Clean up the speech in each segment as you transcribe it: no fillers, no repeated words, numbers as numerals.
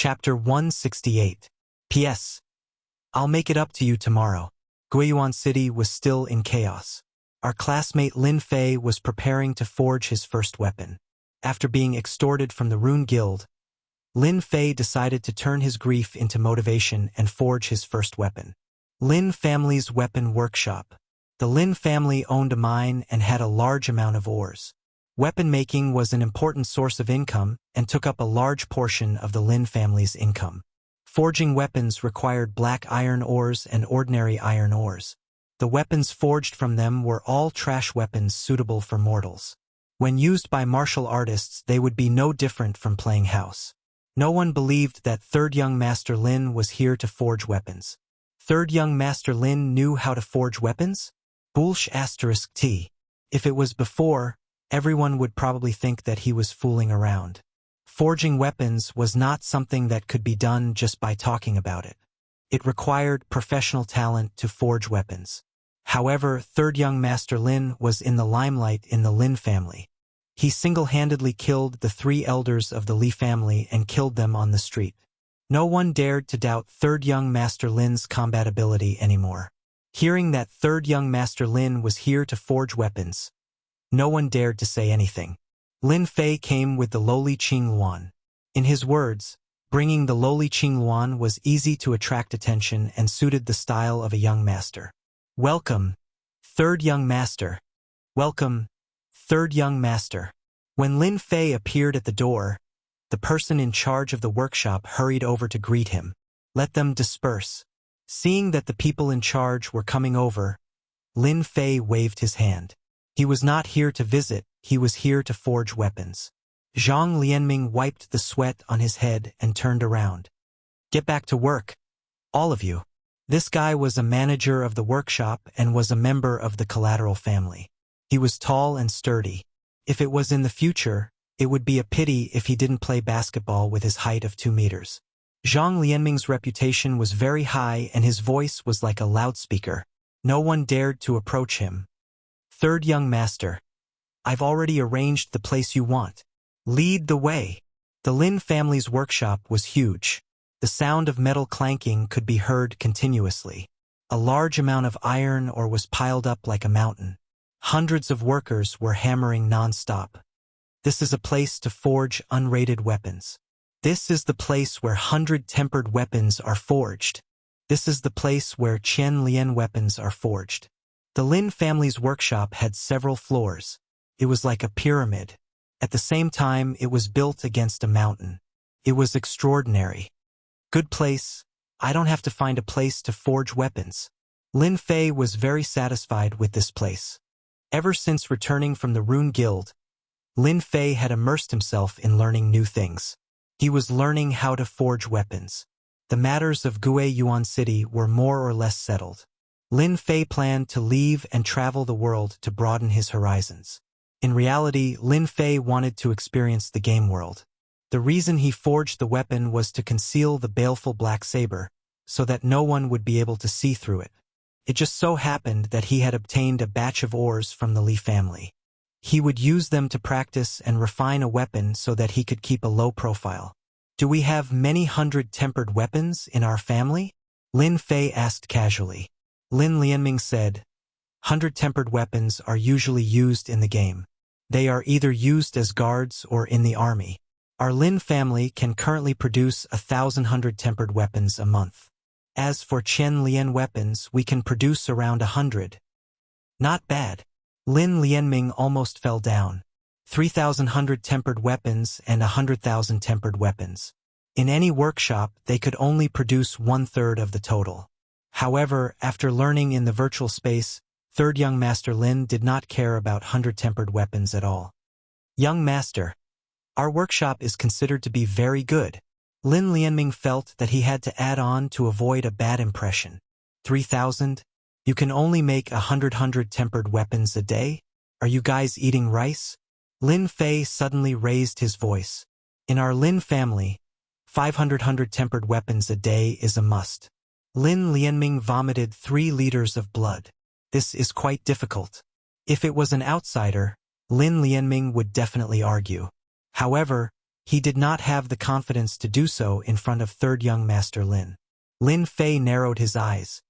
Chapter 168. P.S. I'll make it up to you tomorrow. Guiyuan City was still in chaos. Our classmate Lin Fei was preparing to forge his first weapon. After being extorted from the Rune Guild, Lin Fei decided to turn his grief into motivation and forge his first weapon. Lin family's weapon workshop. The Lin family owned a mine and had a large amount of ores. Weapon making was an important source of income and took up a large portion of the Lin family's income. Forging weapons required black iron ores and ordinary iron ores. The weapons forged from them were all trash weapons suitable for mortals. When used by martial artists, they would be no different from playing house. No one believed that Third Young Master Lin was here to forge weapons. Third Young Master Lin knew how to forge weapons? T. If it was before, everyone would probably think that he was fooling around. Forging weapons was not something that could be done just by talking about it. It required professional talent to forge weapons. However, Third Young Master Lin was in the limelight in the Lin family. He single-handedly killed the 3 elders of the Li family and killed them on the street. No one dared to doubt Third Young Master Lin's combat ability anymore. Hearing that Third Young Master Lin was here to forge weapons, no one dared to say anything. Lin Fei came with the lowly Qing Luan. In his words, bringing the lowly Qing Luan was easy to attract attention and suited the style of a young master. Welcome, Third Young Master. Welcome, Third Young Master. When Lin Fei appeared at the door, the person in charge of the workshop hurried over to greet him. Let them disperse. Seeing that the people in charge were coming over, Lin Fei waved his hand. He was not here to visit, he was here to forge weapons. Zhang Lianming wiped the sweat on his head and turned around. Get back to work, all of you. This guy was a manager of the workshop and was a member of the Collateral family. He was tall and sturdy. If it was in the future, it would be a pity if he didn't play basketball with his height of 2 meters. Zhang Lianming's reputation was very high and his voice was like a loudspeaker. No one dared to approach him. Third Young Master. I've already arranged the place you want. Lead the way. The Lin family's workshop was huge. The sound of metal clanking could be heard continuously. A large amount of iron ore was piled up like a mountain. Hundreds of workers were hammering non-stop. This is a place to forge unrated weapons. This is the place where 100-tempered weapons are forged. This is the place where Qian Lian weapons are forged. The Lin family's workshop had several floors. It was like a pyramid. At the same time, it was built against a mountain. It was extraordinary. Good place. I don't have to find a place to forge weapons. Lin Fei was very satisfied with this place. Ever since returning from the Rune Guild, Lin Fei had immersed himself in learning new things. He was learning how to forge weapons. The matters of Guiyuan City were more or less settled. Lin Fei planned to leave and travel the world to broaden his horizons. In reality, Lin Fei wanted to experience the game world. The reason he forged the weapon was to conceal the baleful black saber, so that no one would be able to see through it. It just so happened that he had obtained a batch of ores from the Li family. He would use them to practice and refine a weapon so that he could keep a low profile. Do we have many 100-tempered weapons in our family? Lin Fei asked casually. Lin Lianming said, 100-tempered weapons are usually used in the game. They are either used as guards or in the army. Our Lin family can currently produce 1,000 100-tempered weapons a month. As for Qian Lian weapons, we can produce around 100. Not bad. Lin Lianming almost fell down. 3,000 100-tempered weapons and 100,000 tempered weapons. In any workshop, they could only produce 1/3 of the total. However, after learning in the virtual space, Third Young Master Lin did not care about 100-tempered weapons at all. Young Master, our workshop is considered to be very good. Lin Lianming felt that he had to add on to avoid a bad impression. 3,000? You can only make 100 100-tempered weapons a day? Are you guys eating rice? Lin Fei suddenly raised his voice. In our Lin family, 500 100-tempered weapons a day is a must. Lin Lianming vomited 3 liters of blood. This is quite difficult. If it was an outsider, Lin Lianming would definitely argue. However, He did not have the confidence to do so in front of third young master Lin. Lin Fei narrowed his eyes.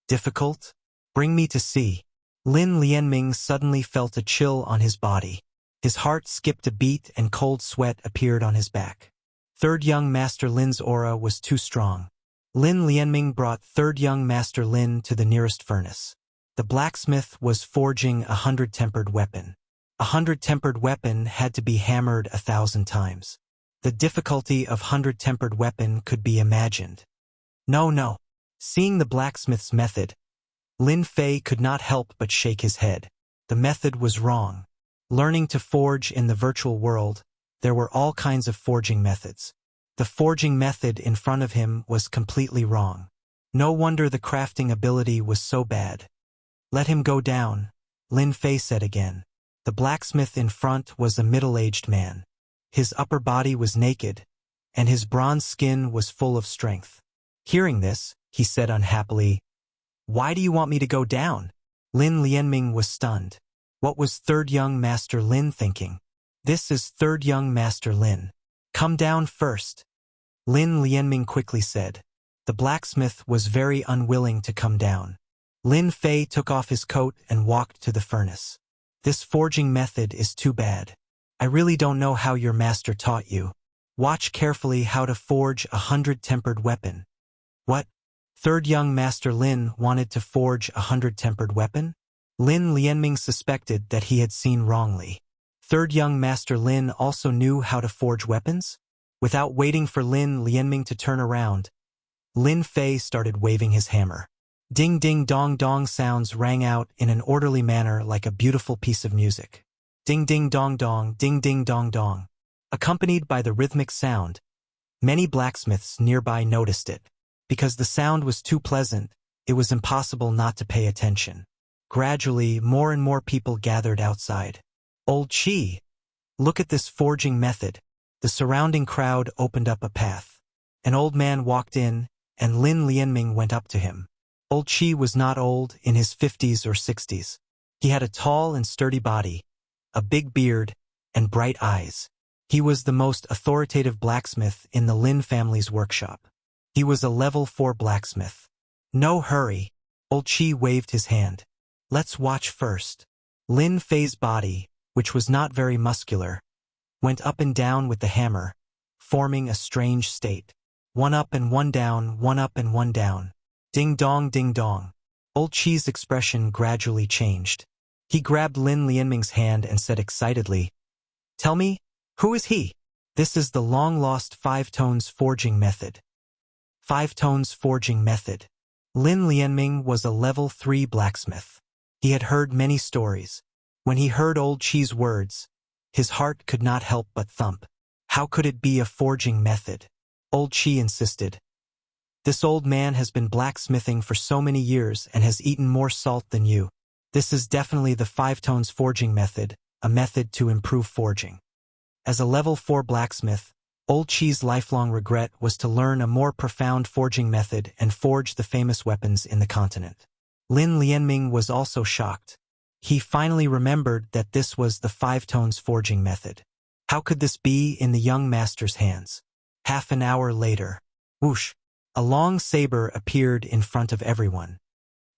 Difficult? Bring me to see. Lin Lianming suddenly felt a chill on his body. His heart skipped a beat and cold sweat appeared on his back. Third young master Lin's aura was too strong. Lin Lianming brought third young master Lin to the nearest furnace. The blacksmith was forging a 100-tempered weapon. A 100-tempered weapon had to be hammered 1,000 times. The difficulty of 100-tempered weapon could be imagined. No. Seeing the blacksmith's method, Lin Fei could not help but shake his head. The method was wrong. Learning to forge in the virtual world, there were all kinds of forging methods. The forging method in front of him was completely wrong. No wonder the crafting ability was so bad. Let him go down, Lin Fei said again. The blacksmith in front was a middle-aged man. His upper body was naked, and his bronze skin was full of strength. Hearing this, he said unhappily, "Why do you want me to go down?" Lin Lianming was stunned. What was third young master Lin thinking? This is third young master Lin. Come down first. Lin Lianming quickly said. The blacksmith was very unwilling to come down. Lin Fei took off his coat and walked to the furnace. This forging method is too bad. I really don't know how your master taught you. Watch carefully how to forge a 100-tempered weapon. What? Third young master Lin wanted to forge a 100-tempered weapon? Lin Lianming suspected that he had seen wrongly. Third young master Lin also knew how to forge weapons? Without waiting for Lin Lianming to turn around, Lin Fei started waving his hammer. Ding ding dong dong sounds rang out in an orderly manner like a beautiful piece of music. Ding ding dong dong, ding ding dong dong. Accompanied by the rhythmic sound, many blacksmiths nearby noticed it. Because the sound was too pleasant, it was impossible not to pay attention. Gradually, more and more people gathered outside. Old Chi! Look at this forging method. The surrounding crowd opened up a path. An old man walked in, and Lin Lianming went up to him. Old Chi was not old, in his 50s or 60s. He had a tall and sturdy body, a big beard, and bright eyes. He was the most authoritative blacksmith in the Lin family's workshop. He was a level 4 blacksmith. No hurry. Old Chi waved his hand. Let's watch first. Lin Fei's body, which was not very muscular, went up and down with the hammer, forming a strange state. One up and one down, one up and one down. Ding dong, ding dong. Old Chi's expression gradually changed. He grabbed Lin Lianming's hand and said excitedly, "Tell me, who is he?" This is the long-lost 5 tones forging method. 5 tones forging method. Lin Lianming was a level 3 blacksmith. He had heard many stories. When he heard Old Chi's words, his heart could not help but thump. How could it be a forging method? Old Chi insisted. This old man has been blacksmithing for so many years and has eaten more salt than you. This is definitely the 5 tones forging method, a method to improve forging. As a level 4 blacksmith, Old Chi's lifelong regret was to learn a more profound forging method and forge the famous weapons in the continent. Lin Lianming was also shocked. He finally remembered that this was the 5 tones forging method. How could this be in the young master's hands? Half an hour later, whoosh, a long saber appeared in front of everyone.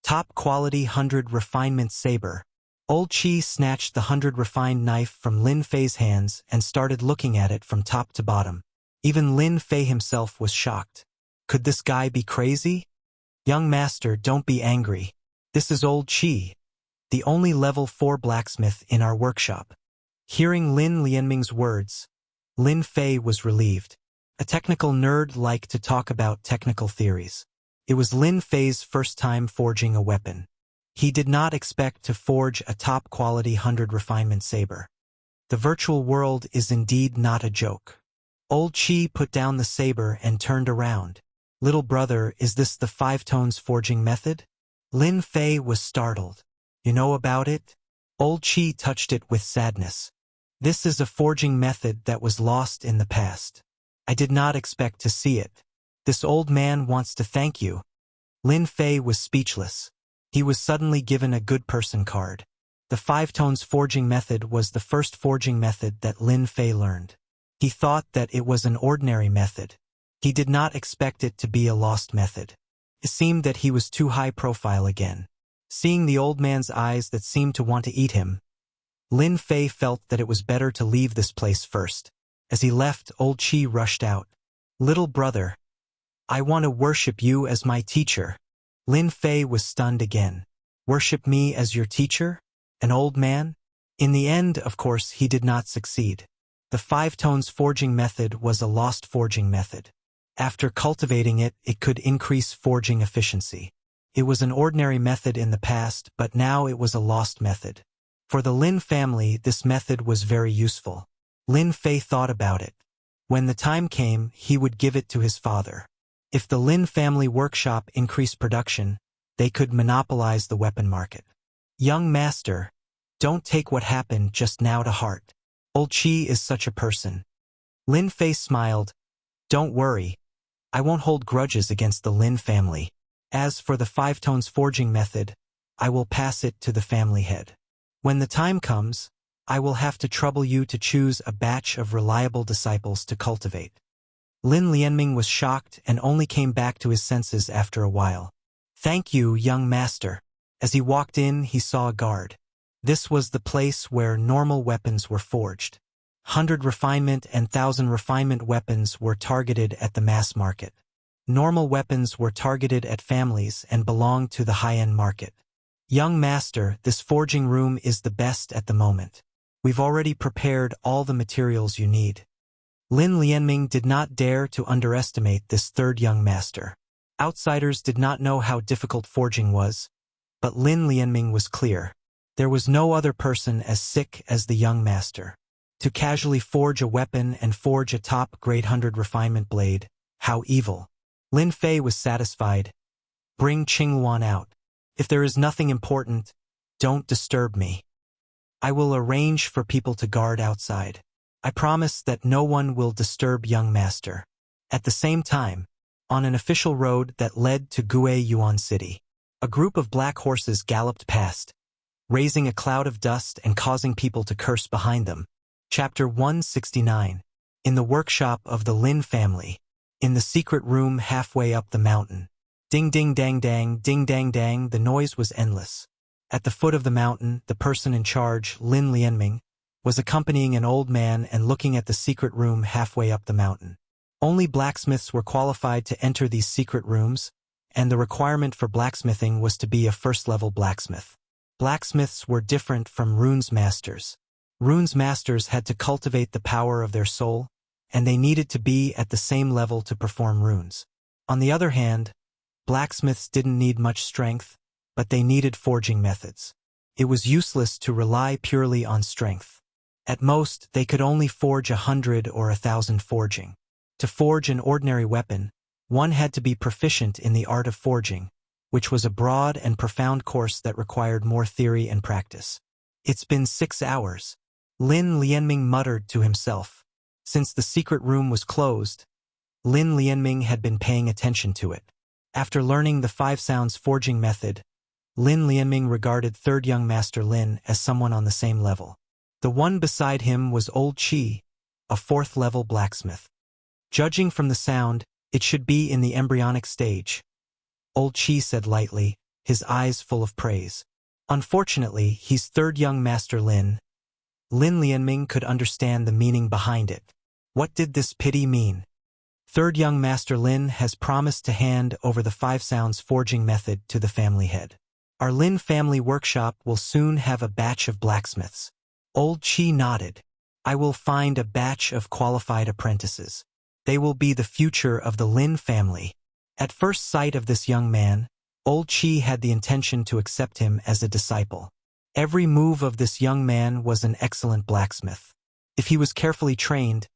Top quality 100 refinement saber. Old Chi snatched the 100 refined knife from Lin Fei's hands and started looking at it from top to bottom. Even Lin Fei himself was shocked. Could this guy be crazy? Young master, don't be angry. This is Old Chi, the only level 4 blacksmith in our workshop. Hearing Lin Lianming's words, Lin Fei was relieved. A technical nerd liked to talk about technical theories. It was Lin Fei's first time forging a weapon. He did not expect to forge a top-quality 100 refinement saber. The virtual world is indeed not a joke. Old Chi put down the saber and turned around. Little brother, is this the 5 tones forging method? Lin Fei was startled. You know about it? Old Chi touched it with sadness. This is a forging method that was lost in the past. I did not expect to see it. This old man wants to thank you. Lin Fei was speechless. He was suddenly given a good person card. The 5 tones forging method was the first forging method that Lin Fei learned. He thought that it was an ordinary method. He did not expect it to be a lost method. It seemed that he was too high profile again. Seeing the old man's eyes that seemed to want to eat him, Lin Fei felt that it was better to leave this place first. As he left, old Qi rushed out. "Little brother, I want to worship you as my teacher." Lin Fei was stunned again. "Worship me as your teacher? An old man?" In the end, of course, he did not succeed. The 5 tones forging method was a lost forging method. After cultivating it, it could increase forging efficiency. It was an ordinary method in the past, but now it was a lost method. For the Lin family, this method was very useful. Lin Fei thought about it. When the time came, he would give it to his father. If the Lin family workshop increased production, they could monopolize the weapon market. "Young master, don't take what happened just now to heart. Old Qi is such a person." Lin Fei smiled. "Don't worry. I won't hold grudges against the Lin family. As for the 5 tones forging method, I will pass it to the family head. When the time comes, I will have to trouble you to choose a batch of reliable disciples to cultivate." Lin Lianming was shocked and only came back to his senses after a while. "Thank you, young master." As he walked in, he saw a guard. This was the place where normal weapons were forged. 100 refinement and 1000 refinement weapons were targeted at the mass market. Normal weapons were targeted at families and belonged to the high-end market. "Young master, this forging room is the best at the moment. We've already prepared all the materials you need." Lin Lianming did not dare to underestimate this third young master. Outsiders did not know how difficult forging was, but Lin Lianming was clear. There was no other person as sick as the young master. To casually forge a weapon and forge a top-grade 100 refinement blade, how evil. Lin Fei was satisfied. "Bring Qingluan out. If there is nothing important, don't disturb me. I will arrange for people to guard outside. I promise that no one will disturb young master." At the same time, on an official road that led to Guiyuan City, a group of black horses galloped past, raising a cloud of dust and causing people to curse behind them. Chapter 169. In the workshop of the Lin family. In the secret room halfway up the mountain. Ding ding dang dang, ding dang dang, the noise was endless. At the foot of the mountain, the person in charge, Lin Lianming, was accompanying an old man and looking at the secret room halfway up the mountain. Only blacksmiths were qualified to enter these secret rooms, and the requirement for blacksmithing was to be a first-level blacksmith. Blacksmiths were different from runes masters. Runes masters had to cultivate the power of their soul, and they needed to be at the same level to perform runes. On the other hand, blacksmiths didn't need much strength, but they needed forging methods. It was useless to rely purely on strength. At most, they could only forge 100 or 1000 forging. To forge an ordinary weapon, one had to be proficient in the art of forging, which was a broad and profound course that required more theory and practice. "It's been 6 hours. Lin Lianming muttered to himself. Since the secret room was closed, Lin Lianming had been paying attention to it. After learning the 5 sounds forging method, Lin Lianming regarded third young master Lin as someone on the same level. The one beside him was old Qi, a 4th-level blacksmith. Judging from the sound, it should be in the embryonic stage. Old Qi said lightly, his eyes full of praise. Unfortunately, he's third young master Lin. Lin Lianming could understand the meaning behind it. What did this pity mean? Third young master Lin has promised to hand over the 5 sounds forging method to the family head. Our Lin family workshop will soon have a batch of blacksmiths. Old Qi nodded. I will find a batch of qualified apprentices. They will be the future of the Lin family. At first sight of this young man, old Qi had the intention to accept him as a disciple. Every move of this young man was an excellent blacksmith. If he was carefully trained,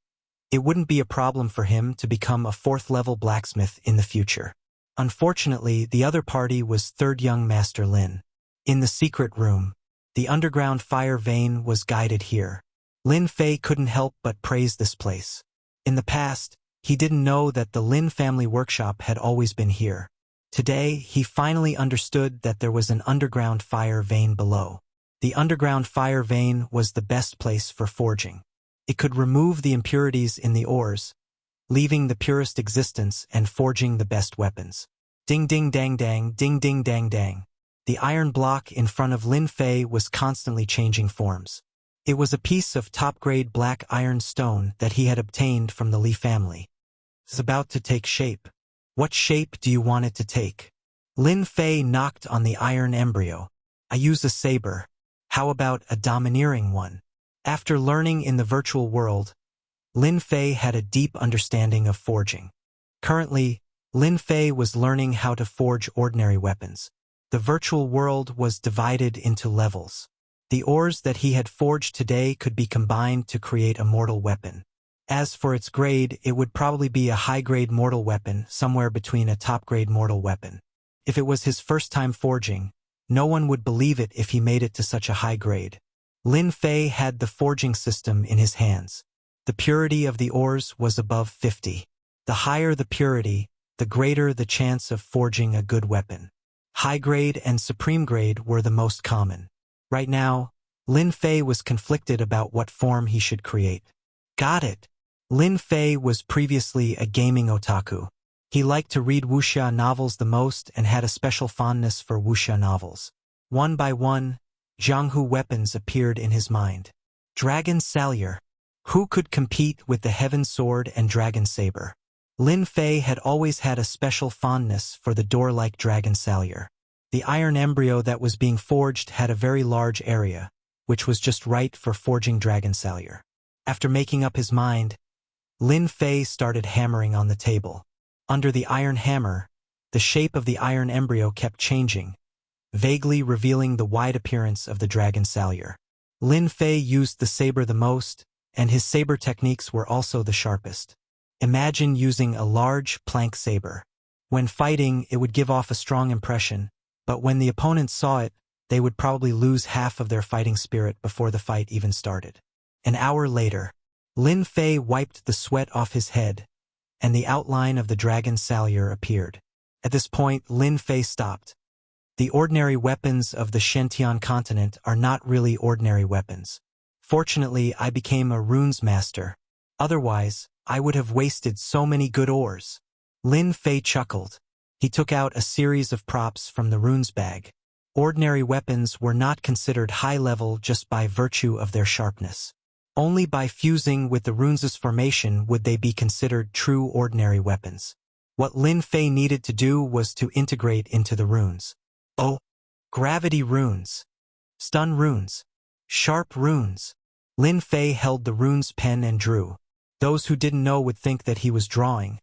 it wouldn't be a problem for him to become a 4th-level blacksmith in the future. Unfortunately, the other party was third young master Lin. In the secret room, the underground fire vein was guided here. Lin Fei couldn't help but praise this place. In the past, he didn't know that the Lin family workshop had always been here. Today, he finally understood that there was an underground fire vein below. The underground fire vein was the best place for forging. It could remove the impurities in the ores, leaving the purest existence and forging the best weapons. Ding ding dang dang, ding ding dang dang. The iron block in front of Lin Fei was constantly changing forms. It was a piece of top-grade black iron stone that he had obtained from the Li family. It's about to take shape. What shape do you want it to take? Lin Fei knocked on the iron embryo. I use a saber. How about a domineering one? After learning in the virtual world, Lin Fei had a deep understanding of forging. Currently, Lin Fei was learning how to forge ordinary weapons. The virtual world was divided into levels. The ores that he had forged today could be combined to create a mortal weapon. As for its grade, it would probably be a high-grade mortal weapon, somewhere between a top-grade mortal weapon. If it was his first time forging, no one would believe it if he made it to such a high grade. Lin Fei had the forging system in his hands. The purity of the ores was above 50. The higher the purity, the greater the chance of forging a good weapon. High grade and supreme grade were the most common. Right now, Lin Fei was conflicted about what form he should create. Got it. Lin Fei was previously a gaming otaku. He liked to read Wuxia novels the most and had a special fondness for Wuxia novels. One by one, Jianghu weapons appeared in his mind. Dragon Salyer. Who could compete with the Heaven Sword and Dragon Saber? Lin Fei had always had a special fondness for the door-like Dragon Salyer. The iron embryo that was being forged had a very large area, which was just right for forging Dragon Salyer. After making up his mind, Lin Fei started hammering on the table. Under the iron hammer, the shape of the iron embryo kept changing, vaguely revealing the wide appearance of the Dragon Salyer. Lin Fei used the saber the most, and his saber techniques were also the sharpest. Imagine using a large plank saber. When fighting, it would give off a strong impression, but when the opponents saw it, they would probably lose half of their fighting spirit before the fight even started. An hour later, Lin Fei wiped the sweat off his head, and the outline of the Dragon Salyer appeared. At this point, Lin Fei stopped. The ordinary weapons of the Shentian continent are not really ordinary weapons. Fortunately, I became a runes master. Otherwise, I would have wasted so many good ores. Lin Fei chuckled. He took out a series of props from the runes bag. Ordinary weapons were not considered high-level just by virtue of their sharpness. Only by fusing with the runes' formation would they be considered true ordinary weapons. What Lin Fei needed to do was to integrate into the runes. Oh, gravity runes, stun runes, sharp runes. Lin Fei held the runes pen and drew. Those who didn't know would think that he was drawing,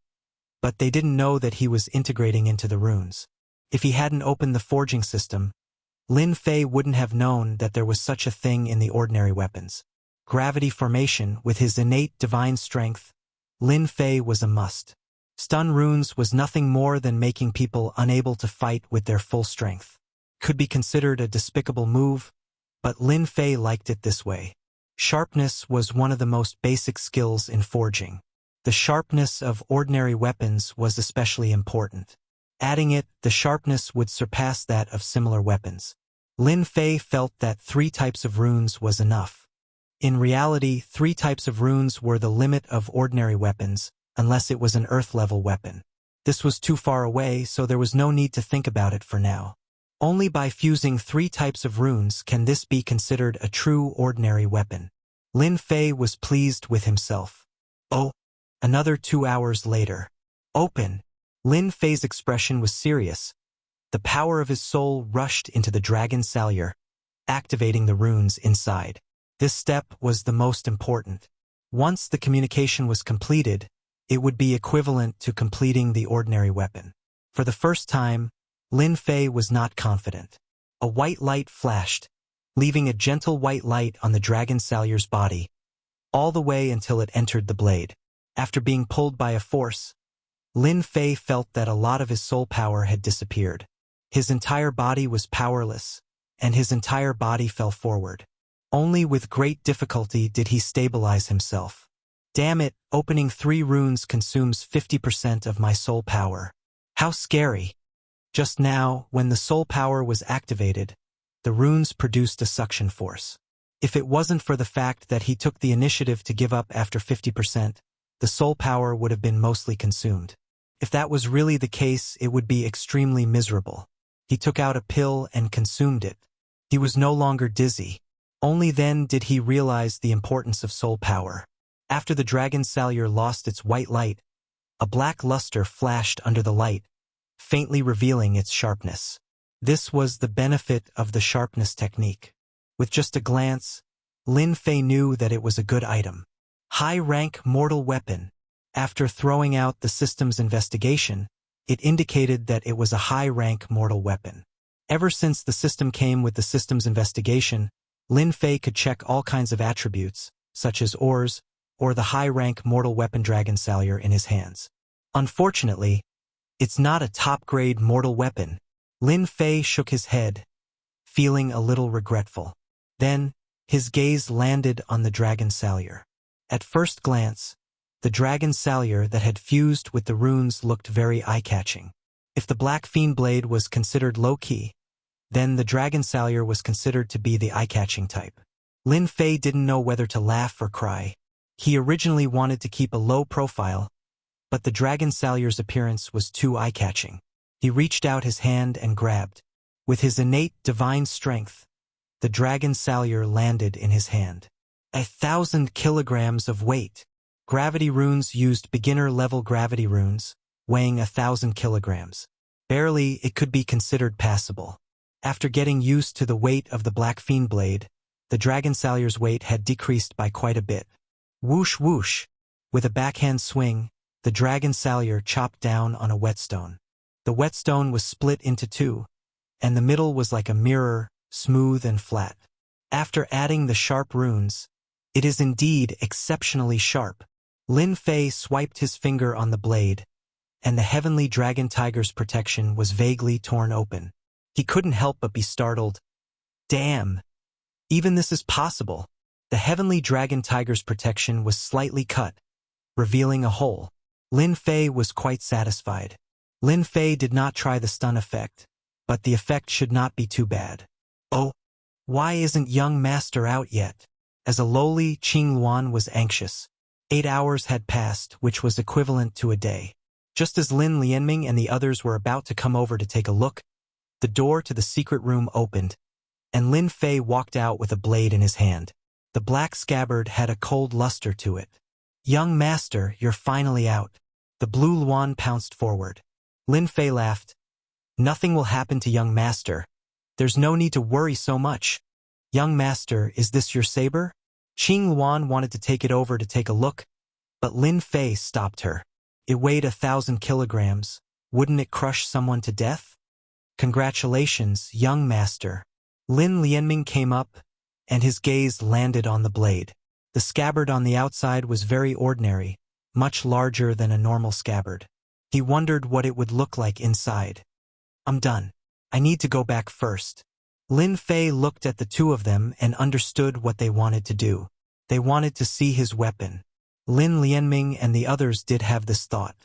but they didn't know that he was integrating into the runes. If he hadn't opened the forging system, Lin Fei wouldn't have known that there was such a thing in the ordinary weapons. Gravity formation, with his innate divine strength, Lin Fei was a must. Stun runes was nothing more than making people unable to fight with their full strength. Could be considered a despicable move, but Lin Fei liked it this way. Sharpness was one of the most basic skills in forging. The sharpness of ordinary weapons was especially important. Adding it, the sharpness would surpass that of similar weapons. Lin Fei felt that 3 types of runes was enough. In reality, 3 types of runes were the limit of ordinary weapons, unless it was an earth-level weapon. This was too far away, so there was no need to think about it for now. Only by fusing 3 types of runes can this be considered a true ordinary weapon. Lin Fei was pleased with himself. Oh, another 2 hours later. Open. Lin Fei's expression was serious. The power of his soul rushed into the Dragon Salyer, activating the runes inside. This step was the most important. Once the communication was completed, it would be equivalent to completing the ordinary weapon. For the first time, Lin Fei was not confident. A white light flashed, leaving a gentle white light on the Dragon Salyer's body, all the way until it entered the blade. After being pulled by a force, Lin Fei felt that a lot of his soul power had disappeared. His entire body was powerless, and his entire body fell forward. Only with great difficulty did he stabilize himself. Damn it, opening 3 runes consumes 50% of my soul power. How scary. Just now, when the soul power was activated, the runes produced a suction force. If it wasn't for the fact that he took the initiative to give up after 50%, the soul power would have been mostly consumed. If that was really the case, it would be extremely miserable. He took out a pill and consumed it. He was no longer dizzy. Only then did he realize the importance of soul power. After the dragon salure lost its white light, a black luster flashed under the light, faintly revealing its sharpness. This was the benefit of the sharpness technique. With just a glance, Lin Fei knew that it was a good item. High-rank mortal weapon. After throwing out the system's investigation, it indicated that it was a high-rank mortal weapon. Ever since the system came with the system's investigation, Lin Fei could check all kinds of attributes, such as ores, or the high-rank mortal weapon dragon salure in his hands. Unfortunately, it's not a top-grade mortal weapon. Lin Fei shook his head, feeling a little regretful. Then, his gaze landed on the dragon salure. At first glance, the dragon salure that had fused with the runes looked very eye-catching. If the Black Fiend blade was considered low-key, then the dragon salure was considered to be the eye-catching type. Lin Fei didn't know whether to laugh or cry. He originally wanted to keep a low profile, but the dragon salure's appearance was too eye-catching. He reached out his hand and grabbed. With his innate divine strength, the dragon salure landed in his hand. 1,000 kilograms of weight. Gravity runes used beginner-level gravity runes, weighing 1,000 kilograms. Barely, it could be considered passable. After getting used to the weight of the Black Fiend blade, the dragon salure's weight had decreased by quite a bit. Whoosh whoosh. With a backhand swing, the dragon salure chopped down on a whetstone. The whetstone was split into two, and the middle was like a mirror, smooth and flat. After adding the sharp runes, it is indeed exceptionally sharp. Lin Fei swiped his finger on the blade, and the heavenly dragon tiger's protection was vaguely torn open. He couldn't help but be startled. Damn! Even this is possible. The heavenly dragon tiger's protection was slightly cut, revealing a hole. Lin Fei was quite satisfied. Lin Fei did not try the stun effect, but the effect should not be too bad. Oh, why isn't young master out yet? As a lowly, Qing Luan was anxious. 8 hours had passed, which was equivalent to a day. Just as Lin Lianming and the others were about to come over to take a look, the door to the secret room opened, and Lin Fei walked out with a blade in his hand. The black scabbard had a cold luster to it. Young master, you're finally out. The blue Luan pounced forward. Lin Fei laughed. Nothing will happen to young master. There's no need to worry so much. Young master, is this your saber? Qing Luan wanted to take it over to take a look, but Lin Fei stopped her. It weighed 1,000 kilograms. Wouldn't it crush someone to death? Congratulations, young master. Lin Lianming came up, and his gaze landed on the blade. The scabbard on the outside was very ordinary, much larger than a normal scabbard. He wondered what it would look like inside. I'm done. I need to go back first. Lin Fei looked at the two of them and understood what they wanted to do. They wanted to see his weapon. Lin Lianming and the others did have this thought.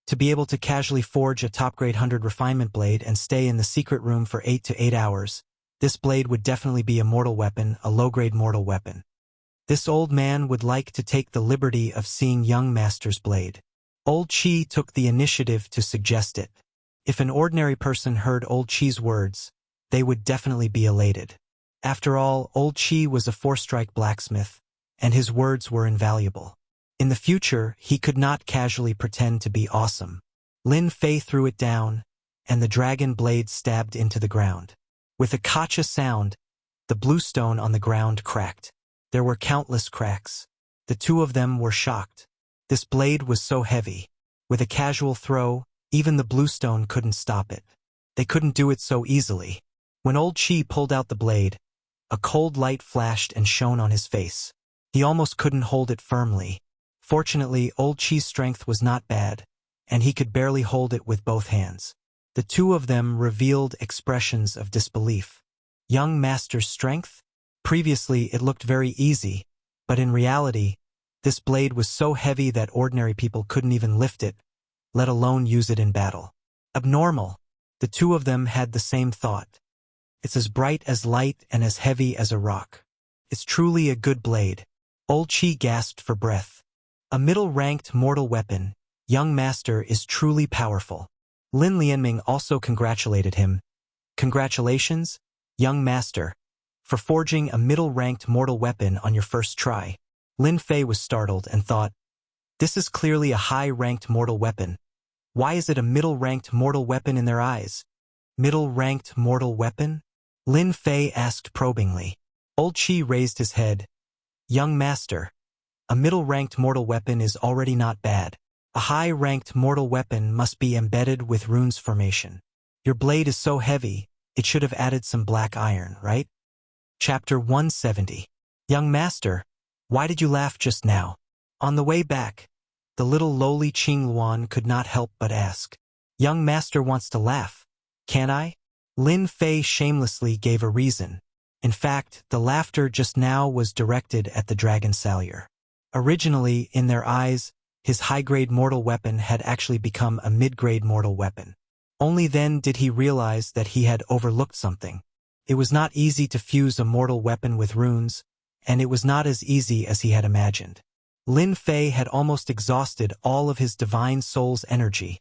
To be able to casually forge a top-grade 100 refinement blade and stay in the secret room for 8 to 8 hours, this blade would definitely be a mortal weapon, a low-grade mortal weapon. This old man would like to take the liberty of seeing young master's blade. Old Qi took the initiative to suggest it. If an ordinary person heard Old Qi's words, they would definitely be elated. After all, Old Qi was a 4-strike blacksmith, and his words were invaluable. In the future, he could not casually pretend to be awesome. Lin Fei threw it down, and the dragon blade stabbed into the ground. With a kacha sound, the blue stone on the ground cracked. There were countless cracks. The two of them were shocked. This blade was so heavy. With a casual throw, even the blue stone couldn't stop it. They couldn't do it so easily. When Old Qi pulled out the blade, a cold light flashed and shone on his face. He almost couldn't hold it firmly. Fortunately, Old Qi's strength was not bad, and he could barely hold it with both hands. The two of them revealed expressions of disbelief. Young master's strength? Previously, it looked very easy, but in reality, this blade was so heavy that ordinary people couldn't even lift it, let alone use it in battle. Abnormal. The two of them had the same thought. It's as bright as light and as heavy as a rock. It's truly a good blade. Old Qi gasped for breath. A middle-ranked mortal weapon, young master, is truly powerful. Lin Lianming also congratulated him. Congratulations, young master, for forging a middle-ranked mortal weapon on your first try. Lin Fei was startled and thought, this is clearly a high-ranked mortal weapon. Why is it a middle-ranked mortal weapon in their eyes? Middle-ranked mortal weapon? Lin Fei asked probingly. Old Qi raised his head. Young master, a middle-ranked mortal weapon is already not bad. A high-ranked mortal weapon must be embedded with runes formation. Your blade is so heavy, it should have added some black iron, right? Chapter 170. Young master, why did you laugh just now? On the way back, the little lowly Qing Luan could not help but ask. Young master wants to laugh. Can I? Lin Fei shamelessly gave a reason. In fact, the laughter just now was directed at the dragon Salyer. Originally, in their eyes, his high-grade mortal weapon had actually become a mid-grade mortal weapon. Only then did he realize that he had overlooked something. It was not easy to fuse a mortal weapon with runes, and it was not as easy as he had imagined. Lin Fei had almost exhausted all of his divine soul's energy,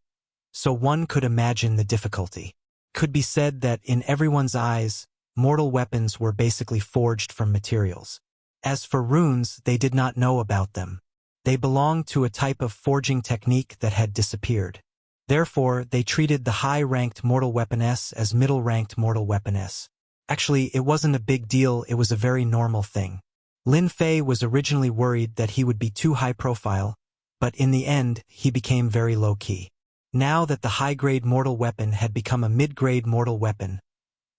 so one could imagine the difficulty. Could be said that in everyone's eyes, mortal weapons were basically forged from materials. As for runes, they did not know about them. They belonged to a type of forging technique that had disappeared. Therefore, they treated the high-ranked mortal weapon S as middle-ranked mortal weapon S. Actually, it wasn't a big deal, it was a very normal thing. Lin Fei was originally worried that he would be too high-profile, but in the end, he became very low-key. Now that the high-grade mortal weapon had become a mid-grade mortal weapon,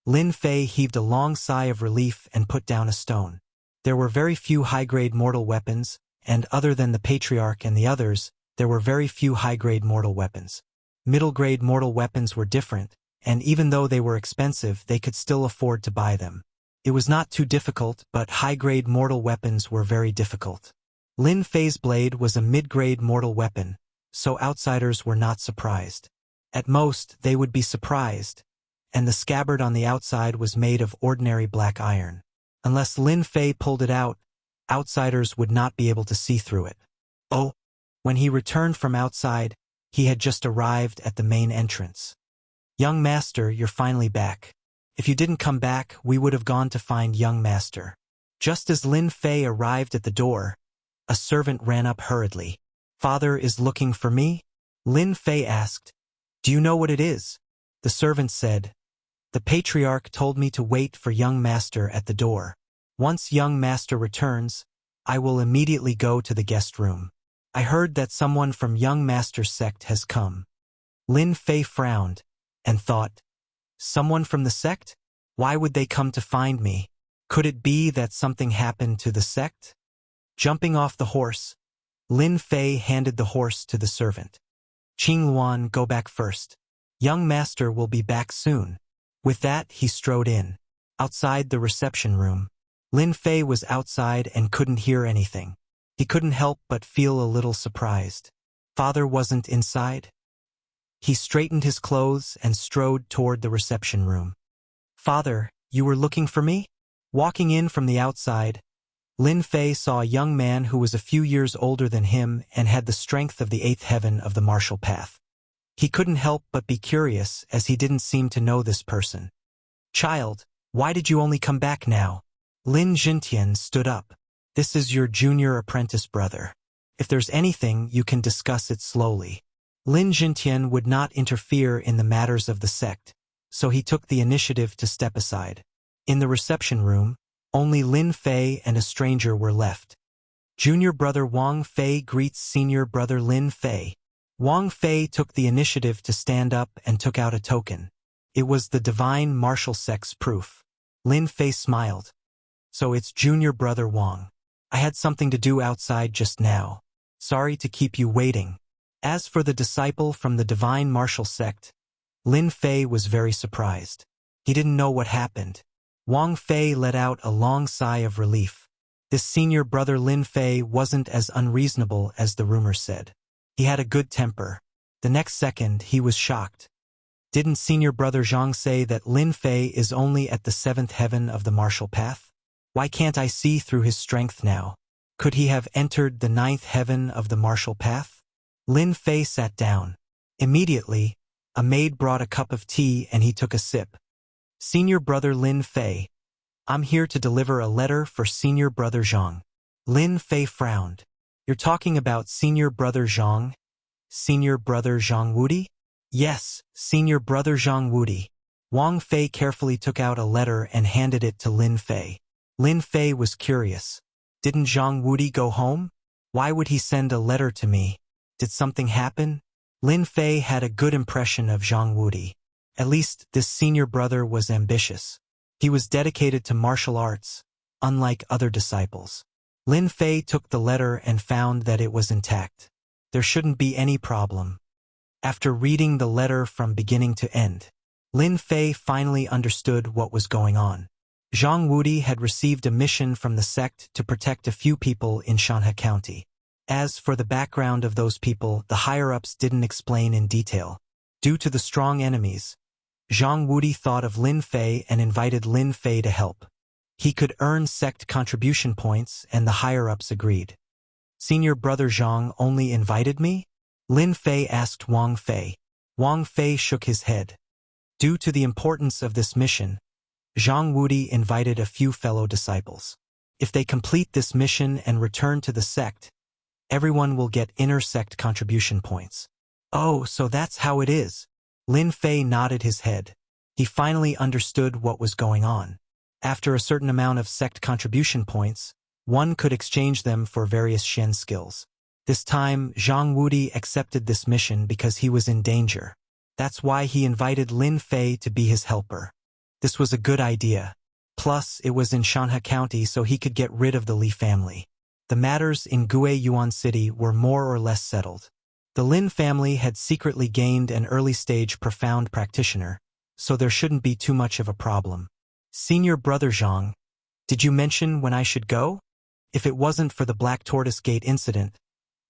Lin Fei heaved a long sigh of relief and put down a stone. There were very few high-grade mortal weapons, and other than the Patriarch and the others, there were very few high-grade mortal weapons. Middle-grade mortal weapons were different, and even though they were expensive, they could still afford to buy them. It was not too difficult, but high-grade mortal weapons were very difficult. Lin Fei's blade was a mid-grade mortal weapon, so outsiders were not surprised. At most, they would be surprised, and the scabbard on the outside was made of ordinary black iron. Unless Lin Fei pulled it out, outsiders would not be able to see through it. Oh! When he returned from outside, he had just arrived at the main entrance. Young master, you're finally back. If you didn't come back, we would have gone to find young master. Just as Lin Fei arrived at the door, a servant ran up hurriedly. Father is looking for me? Lin Fei asked. Do you know what it is? The servant said. The Patriarch told me to wait for young master at the door. Once young master returns, I will immediately go to the guest room. I heard that someone from young master's sect has come. Lin Fei frowned and thought, someone from the sect? Why would they come to find me? Could it be that something happened to the sect? Jumping off the horse, Lin Fei handed the horse to the servant. Qing Luan, go back first. Young master will be back soon. With that, he strode in. Outside the reception room, Lin Fei was outside and couldn't hear anything. He couldn't help but feel a little surprised. Father wasn't inside? He straightened his clothes and strode toward the reception room. Father, you were looking for me? Walking in from the outside, Lin Fei saw a young man who was a few years older than him and had the strength of the eighth heaven of the martial path. He couldn't help but be curious as he didn't seem to know this person. Child, why did you only come back now? Lin Jintian stood up. This is your junior apprentice brother. If there's anything, you can discuss it slowly. Lin Jintian would not interfere in the matters of the sect, so he took the initiative to step aside. In the reception room, only Lin Fei and a stranger were left. Junior brother Wang Fei greets senior brother Lin Fei. Wang Fei took the initiative to stand up and took out a token. It was the divine martial sex proof. Lin Fei smiled. So it's junior brother Wang. I had something to do outside just now. Sorry to keep you waiting. As for the disciple from the divine martial sect, Lin Fei was very surprised. He didn't know what happened. Wang Fei let out a long sigh of relief. This senior brother Lin Fei wasn't as unreasonable as the rumors said. He had a good temper. The next second, he was shocked. Didn't senior brother Zhang say that Lin Fei is only at the seventh heaven of the martial path? Why can't I see through his strength now? Could he have entered the ninth heaven of the martial path? Lin Fei sat down. Immediately, a maid brought a cup of tea and he took a sip. Senior brother Lin Fei, I'm here to deliver a letter for senior brother Zhang. Lin Fei frowned. You're talking about senior brother Zhang? Senior brother Zhang Wudi? Yes, senior brother Zhang Wudi. Wang Fei carefully took out a letter and handed it to Lin Fei. Lin Fei was curious. Didn't Zhang Wudi go home? Why would he send a letter to me? Did something happen? Lin Fei had a good impression of Zhang Wudi. At least this senior brother was ambitious. He was dedicated to martial arts, unlike other disciples. Lin Fei took the letter and found that it was intact. There shouldn't be any problem. After reading the letter from beginning to end, Lin Fei finally understood what was going on. Zhang Wudi had received a mission from the sect to protect a few people in Shanhe County. As for the background of those people, the higher-ups didn't explain in detail. Due to the strong enemies, Zhang Wudi thought of Lin Fei and invited Lin Fei to help. He could earn sect contribution points, and the higher-ups agreed. Senior brother Zhang only invited me? Lin Fei asked Wang Fei. Wang Fei shook his head. Due to the importance of this mission, Zhang Wudi invited a few fellow disciples. If they complete this mission and return to the sect, everyone will get inner sect contribution points. Oh, so that's how it is. Lin Fei nodded his head. He finally understood what was going on. After a certain amount of sect contribution points, one could exchange them for various Shen skills. This time, Zhang Wudi accepted this mission because he was in danger. That's why he invited Lin Fei to be his helper. This was a good idea. Plus, it was in Shanhe County, so he could get rid of the Li family. The matters in Guiyuan City were more or less settled. The Lin family had secretly gained an early-stage profound practitioner, so there shouldn't be too much of a problem. Senior brother Zhang, did you mention when I should go? If it wasn't for the Black Tortoise Gate incident,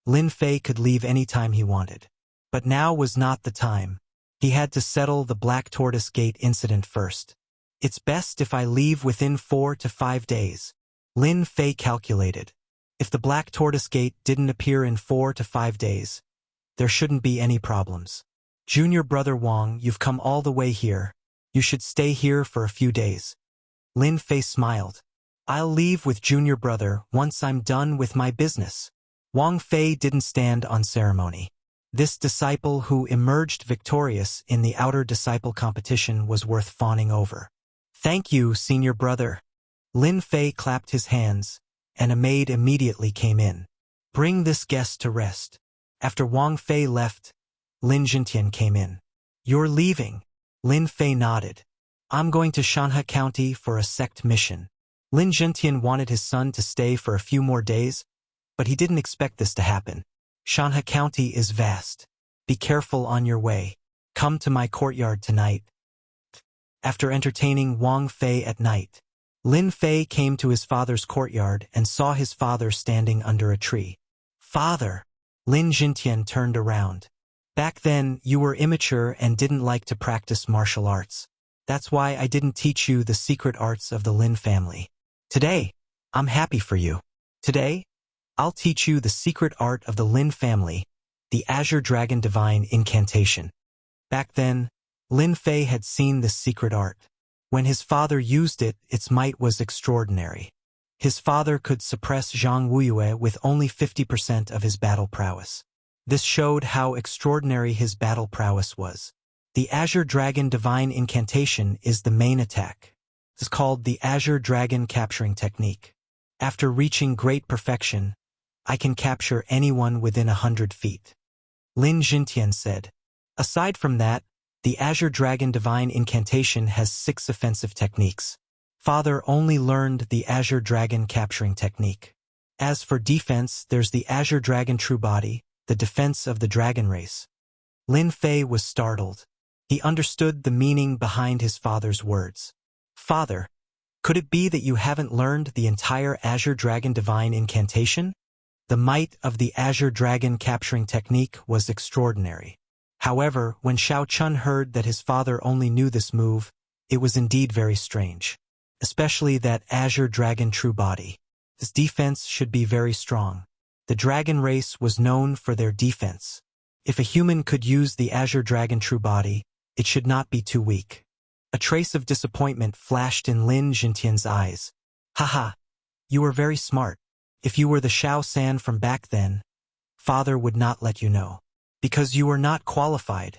Lin Fei could leave any time he wanted. But now was not the time. He had to settle the Black Tortoise Gate incident first. It's best if I leave within 4 to 5 days. Lin Fei calculated. If the Black Tortoise Gate didn't appear in 4 to 5 days, there shouldn't be any problems. Junior brother Wang, you've come all the way here. You should stay here for a few days. Lin Fei smiled. I'll leave with junior brother once I'm done with my business. Wang Fei didn't stand on ceremony. This disciple who emerged victorious in the outer disciple competition was worth fawning over. Thank you, senior brother. Lin Fei clapped his hands, and a maid immediately came in. Bring this guest to rest. After Wang Fei left, Lin Jintian came in. You're leaving. Lin Fei nodded. I'm going to Shanhe County for a sect mission. Lin Jintian wanted his son to stay for a few more days, but he didn't expect this to happen. Shanhe County is vast. Be careful on your way. Come to my courtyard tonight. After entertaining Wang Fei at night, Lin Fei came to his father's courtyard and saw his father standing under a tree. Father! Lin Jintian turned around. Back then, you were immature and didn't like to practice martial arts. That's why I didn't teach you the secret arts of the Lin family. Today, I'm happy for you. Today, I'll teach you the secret art of the Lin family, the Azure Dragon Divine Incantation. Back then, Lin Fei had seen this secret art. When his father used it, its might was extraordinary. His father could suppress Zhang Wuyue with only 50% of his battle prowess. This showed how extraordinary his battle prowess was. The Azure Dragon Divine Incantation is the main attack. It's called the Azure Dragon Capturing Technique. After reaching great perfection, I can capture anyone within 100 feet. Lin Jintian said. Aside from that, the Azure Dragon Divine Incantation has 6 offensive techniques. Father only learned the Azure Dragon Capturing Technique. As for defense, there's the Azure Dragon True Body, the defense of the dragon race. Lin Fei was startled. He understood the meaning behind his father's words. Father, could it be that you haven't learned the entire Azure Dragon Divine Incantation? The might of the Azure Dragon Capturing Technique was extraordinary. However, when Xiao Chun heard that his father only knew this move, it was indeed very strange. especially that Azure Dragon True Body. This defense should be very strong. The dragon race was known for their defense. If a human could use the Azure Dragon True Body, it should not be too weak. A trace of disappointment flashed in Lin Jintian's eyes. Haha, you were very smart. If you were the Shao San from back then, father would not let you know. Because you were not qualified.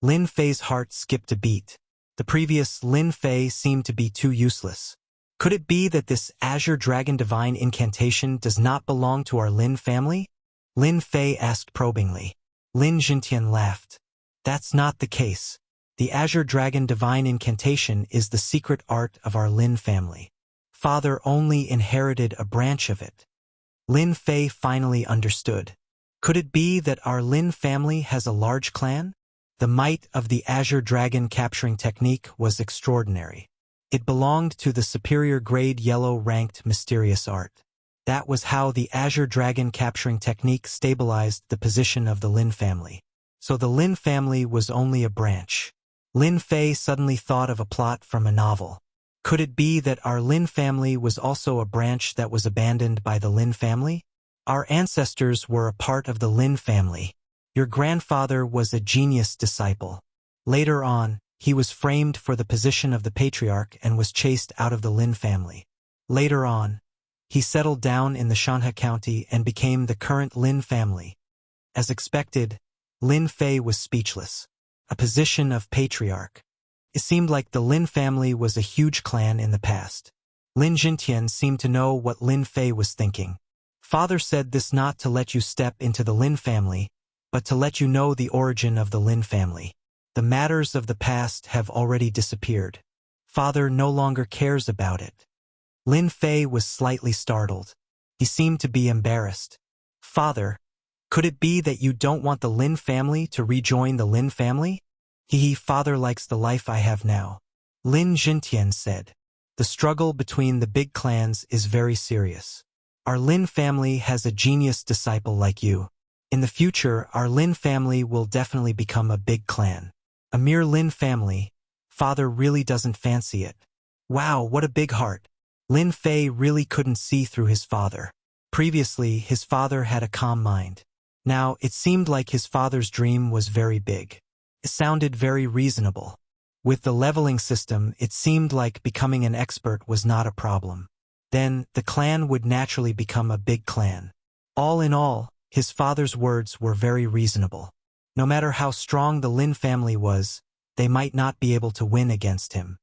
Lin Fei's heart skipped a beat. The previous Lin Fei seemed to be too useless. Could it be that this Azure Dragon Divine incantation does not belong to our Lin family? Lin Fei asked probingly. Lin Jintian laughed. That's not the case. The Azure Dragon Divine incantation is the secret art of our Lin family. Father only inherited a branch of it. Lin Fei finally understood. Could it be that our Lin family has a large clan? The might of the Azure Dragon capturing technique was extraordinary. It belonged to the superior grade yellow-ranked mysterious art. That was how the Azure Dragon capturing technique stabilized the position of the Lin family. So the Lin family was only a branch. Lin Fei suddenly thought of a plot from a novel. Could it be that our Lin family was also a branch that was abandoned by the Lin family? Our ancestors were a part of the Lin family. Your grandfather was a genius disciple. Later on, he was framed for the position of the patriarch and was chased out of the Lin family. Later on, he settled down in the Shanhe County and became the current Lin family. As expected, Lin Fei was speechless. A position of patriarch. It seemed like the Lin family was a huge clan in the past. Lin Jintian seemed to know what Lin Fei was thinking. Father said this not to let you step into the Lin family, but to let you know the origin of the Lin family. The matters of the past have already disappeared. Father no longer cares about it. Lin Fei was slightly startled. He seemed to be embarrassed. Father, could it be that you don't want the Lin family to rejoin the Lin family? Father likes the life I have now. Lin Jintian said. The struggle between the big clans is very serious. Our Lin family has a genius disciple like you. In the future, our Lin family will definitely become a big clan. A mere Lin family, father really doesn't fancy it. Wow, what a big heart. Lin Fei really couldn't see through his father. Previously, his father had a calm mind. Now, it seemed like his father's dream was very big. It sounded very reasonable. With the leveling system, it seemed like becoming an expert was not a problem. Then, the clan would naturally become a big clan. All in all, his father's words were very reasonable. No matter how strong the Lin family was, they might not be able to win against him.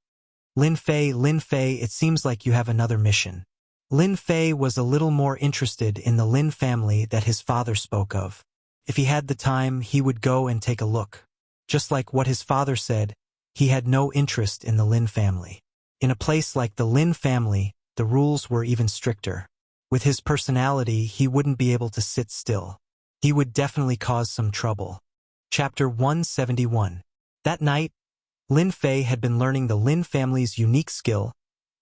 Lin Fei, it seems like you have another mission. Lin Fei was a little more interested in the Lin family that his father spoke of. If he had the time, he would go and take a look. Just like what his father said, he had no interest in the Lin family. In a place like the Lin family, the rules were even stricter. With his personality, he wouldn't be able to sit still. He would definitely cause some trouble. Chapter 171. That night, Lin Fei had been learning the Lin family's unique skill,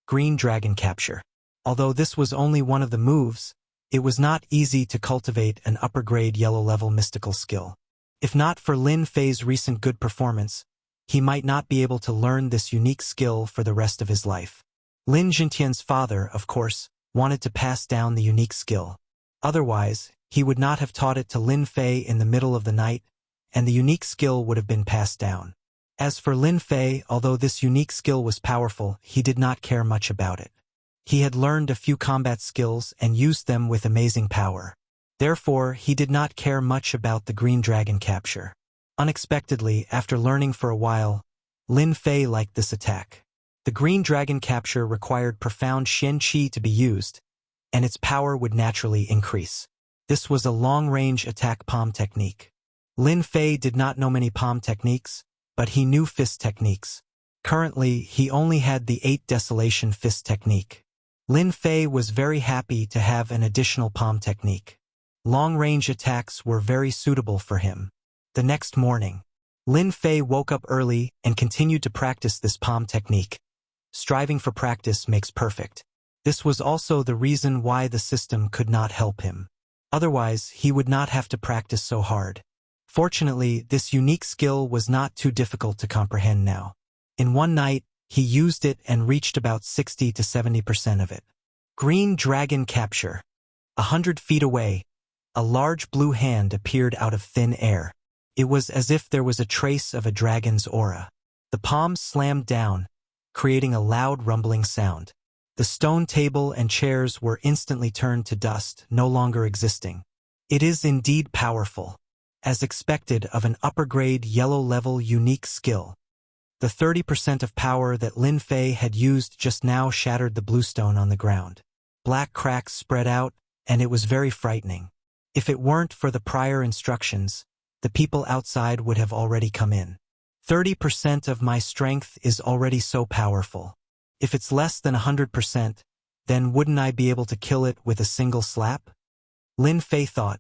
Green Dragon Capture. Although this was only one of the moves, it was not easy to cultivate an upper-grade yellow-level mystical skill. If not for Lin Fei's recent good performance, he might not be able to learn this unique skill for the rest of his life. Lin Jintian's father, of course, wanted to pass down the unique skill. Otherwise, he would not have taught it to Lin Fei in the middle of the night, and the unique skill would have been passed down. As for Lin Fei, although this unique skill was powerful, he did not care much about it. He had learned a few combat skills and used them with amazing power. Therefore, he did not care much about the Green Dragon Capture. Unexpectedly, after learning for a while, Lin Fei liked this attack. The Green Dragon Capture required profound Xian Qi to be used, and its power would naturally increase. This was a long-range attack palm technique. Lin Fei did not know many palm techniques, but he knew fist techniques. Currently, he only had the 8 Desolation fist technique. Lin Fei was very happy to have an additional palm technique. Long-range attacks were very suitable for him. The next morning, Lin Fei woke up early and continued to practice this palm technique. Striving for practice makes perfect. This was also the reason why the system could not help him. Otherwise, he would not have to practice so hard. Fortunately, this unique skill was not too difficult to comprehend now. In one night, He used it and reached about 60 to 70% of it. Green dragon capture. 100 feet away, a large blue hand appeared out of thin air. It was as if there was a trace of a dragon's aura. The palm slammed down, creating a loud rumbling sound. The stone table and chairs were instantly turned to dust, no longer existing. It is indeed powerful. As expected of an upper-grade yellow-level unique skill. The 30% of power that Lin Fei had used just now shattered the bluestone on the ground. Black cracks spread out, and it was very frightening. If it weren't for the prior instructions, the people outside would have already come in. 30% of my strength is already so powerful. If it's less than 100%, then wouldn't I be able to kill it with a single slap? Lin Fei thought.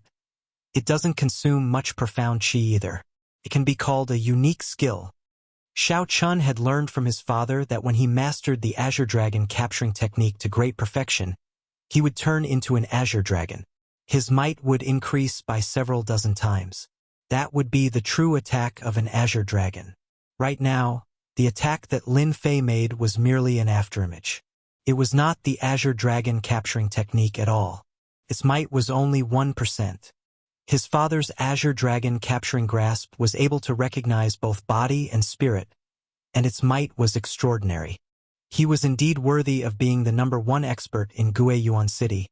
It doesn't consume much profound qi either. It can be called a unique skill. Xiao Chun had learned from his father that when he mastered the Azure Dragon capturing technique to great perfection, he would turn into an Azure Dragon. His might would increase by several dozen times. That would be the true attack of an Azure Dragon. Right now, the attack that Lin Fei made was merely an afterimage. It was not the Azure Dragon capturing technique at all. Its might was only 1%. His father's Azure Dragon capturing grasp was able to recognize both body and spirit, and its might was extraordinary. He was indeed worthy of being the #1 expert in Guiyuan City,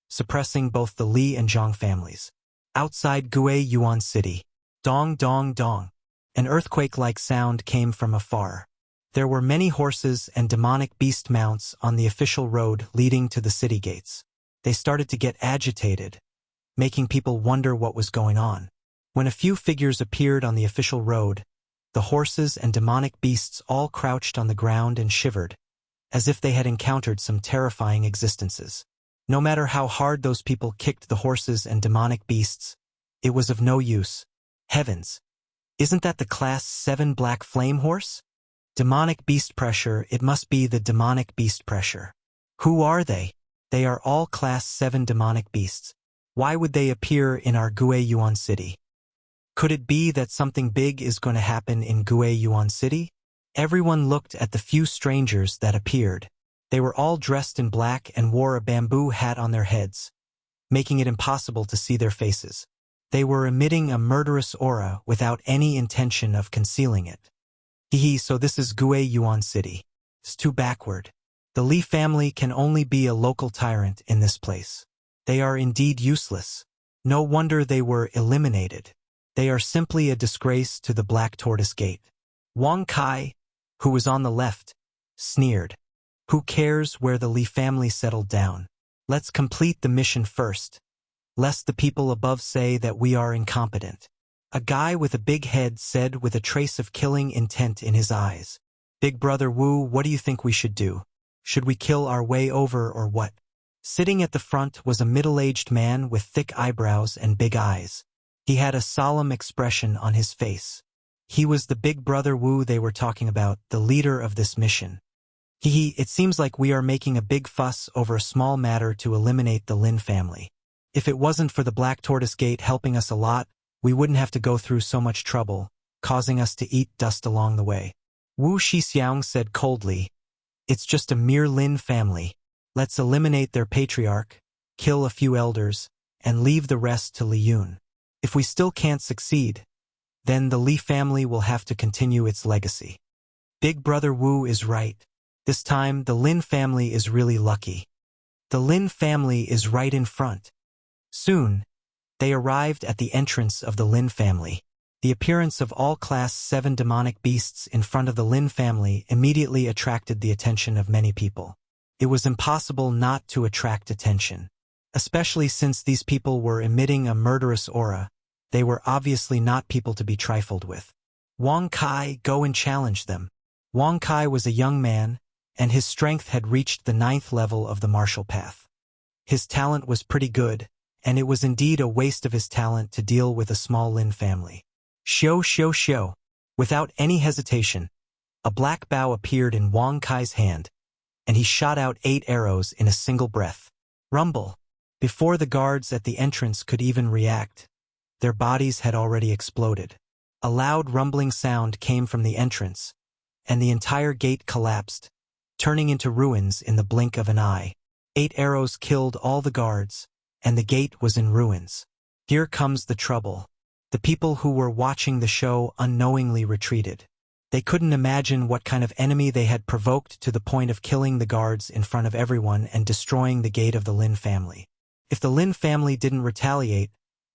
suppressing both the Li and Zhang families. Outside Guiyuan City, dong dong dong, an earthquake-like sound came from afar. There were many horses and demonic beast mounts on the official road leading to the city gates. They started to get agitated, making people wonder what was going on. When a few figures appeared on the official road, the horses and demonic beasts all crouched on the ground and shivered, as if they had encountered some terrifying existences. No matter how hard those people kicked the horses and demonic beasts, it was of no use. Heavens! Isn't that the Class 7 Black Flame Horse? Demonic beast pressure, it must be the demonic beast pressure. Who are they? They are all Class 7 demonic beasts. Why would they appear in our Guiyuan City? Could it be that something big is going to happen in Guiyuan City? Everyone looked at the few strangers that appeared. They were all dressed in black and wore a bamboo hat on their heads, making it impossible to see their faces. They were emitting a murderous aura without any intention of concealing it. So this is Guiyuan City. It's too backward. The Li family can only be a local tyrant in this place. They are indeed useless. No wonder they were eliminated. They are simply a disgrace to the Black Tortoise Gate. Wang Kai, who was on the left, sneered. Who cares where the Li family settled down? Let's complete the mission first, lest the people above say that we are incompetent. A guy with a big head said with a trace of killing intent in his eyes. Big Brother Wu, what do you think we should do? Should we kill our way over or what? Sitting at the front was a middle-aged man with thick eyebrows and big eyes. He had a solemn expression on his face. He was the Big Brother Wu they were talking about, the leader of this mission. It seems like we are making a big fuss over a small matter to eliminate the Lin family. If it wasn't for the Black Tortoise Gate helping us a lot, we wouldn't have to go through so much trouble, causing us to eat dust along the way. Wu Shixiang said coldly, It's just a mere Lin family. Let's eliminate their patriarch, kill a few elders, and leave the rest to Li Yun. If we still can't succeed, then the Li family will have to continue its legacy. Big Brother Wu is right. This time, the Lin family is really lucky. The Lin family is right in front. Soon, they arrived at the entrance of the Lin family. The appearance of all Class 7 demonic beasts in front of the Lin family immediately attracted the attention of many people. It was impossible not to attract attention. Especially since these people were emitting a murderous aura, they were obviously not people to be trifled with. Wang Kai, go and challenge them. Wang Kai was a young man, and his strength had reached the 9th level of the martial path. His talent was pretty good, and it was indeed a waste of his talent to deal with a small Lin family. Shio. Without any hesitation, a black bow appeared in Wang Kai's hand, and he shot out 8 arrows in a single breath. Rumble. Before the guards at the entrance could even react, their bodies had already exploded. A loud rumbling sound came from the entrance, and the entire gate collapsed, turning into ruins in the blink of an eye. 8 arrows killed all the guards, and the gate was in ruins. Here comes the trouble. The people who were watching the show unknowingly retreated. They couldn't imagine what kind of enemy they had provoked to the point of killing the guards in front of everyone and destroying the gate of the Lin family. If the Lin family didn't retaliate,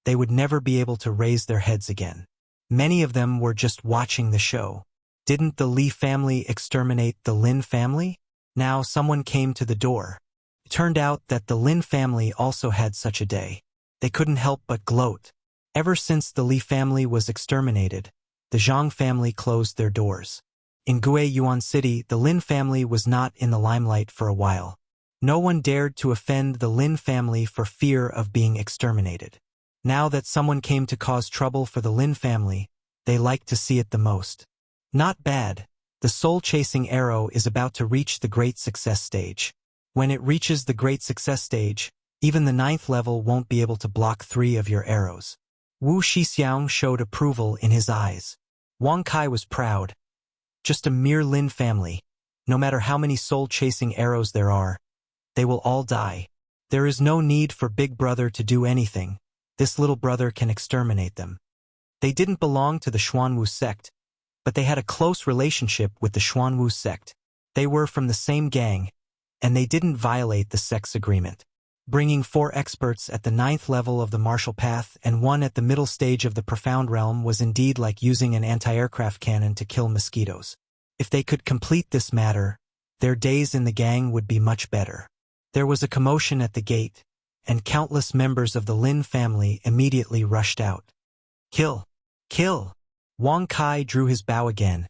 they would never be able to raise their heads again. Many of them were just watching the show. Didn't the Li family exterminate the Lin family? Now someone came to the door. It turned out that the Lin family also had such a day. They couldn't help but gloat. Ever since the Li family was exterminated, the Zhang family closed their doors. In Guiyuan City, the Lin family was not in the limelight for a while. No one dared to offend the Lin family for fear of being exterminated. Now that someone came to cause trouble for the Lin family, they liked to see it the most. Not bad. The soul-chasing arrow is about to reach the great success stage. When it reaches the great success stage, even the 9th level won't be able to block 3 of your arrows. Wu Shixiang showed approval in his eyes. Wang Kai was proud. Just a mere Lin family. No matter how many soul-chasing arrows there are, they will all die. There is no need for Big Brother to do anything. This little brother can exterminate them. They didn't belong to the Xuanwu sect, but they had a close relationship with the Xuanwu sect. They were from the same gang, and they didn't violate the sect's agreement. Bringing 4 experts at the 9th level of the martial path and 1 at the middle stage of the profound realm was indeed like using an anti-aircraft cannon to kill mosquitoes. If they could complete this matter, their days in the gang would be much better. There was a commotion at the gate, and countless members of the Lin family immediately rushed out. Kill! Kill! Wang Kai drew his bow again,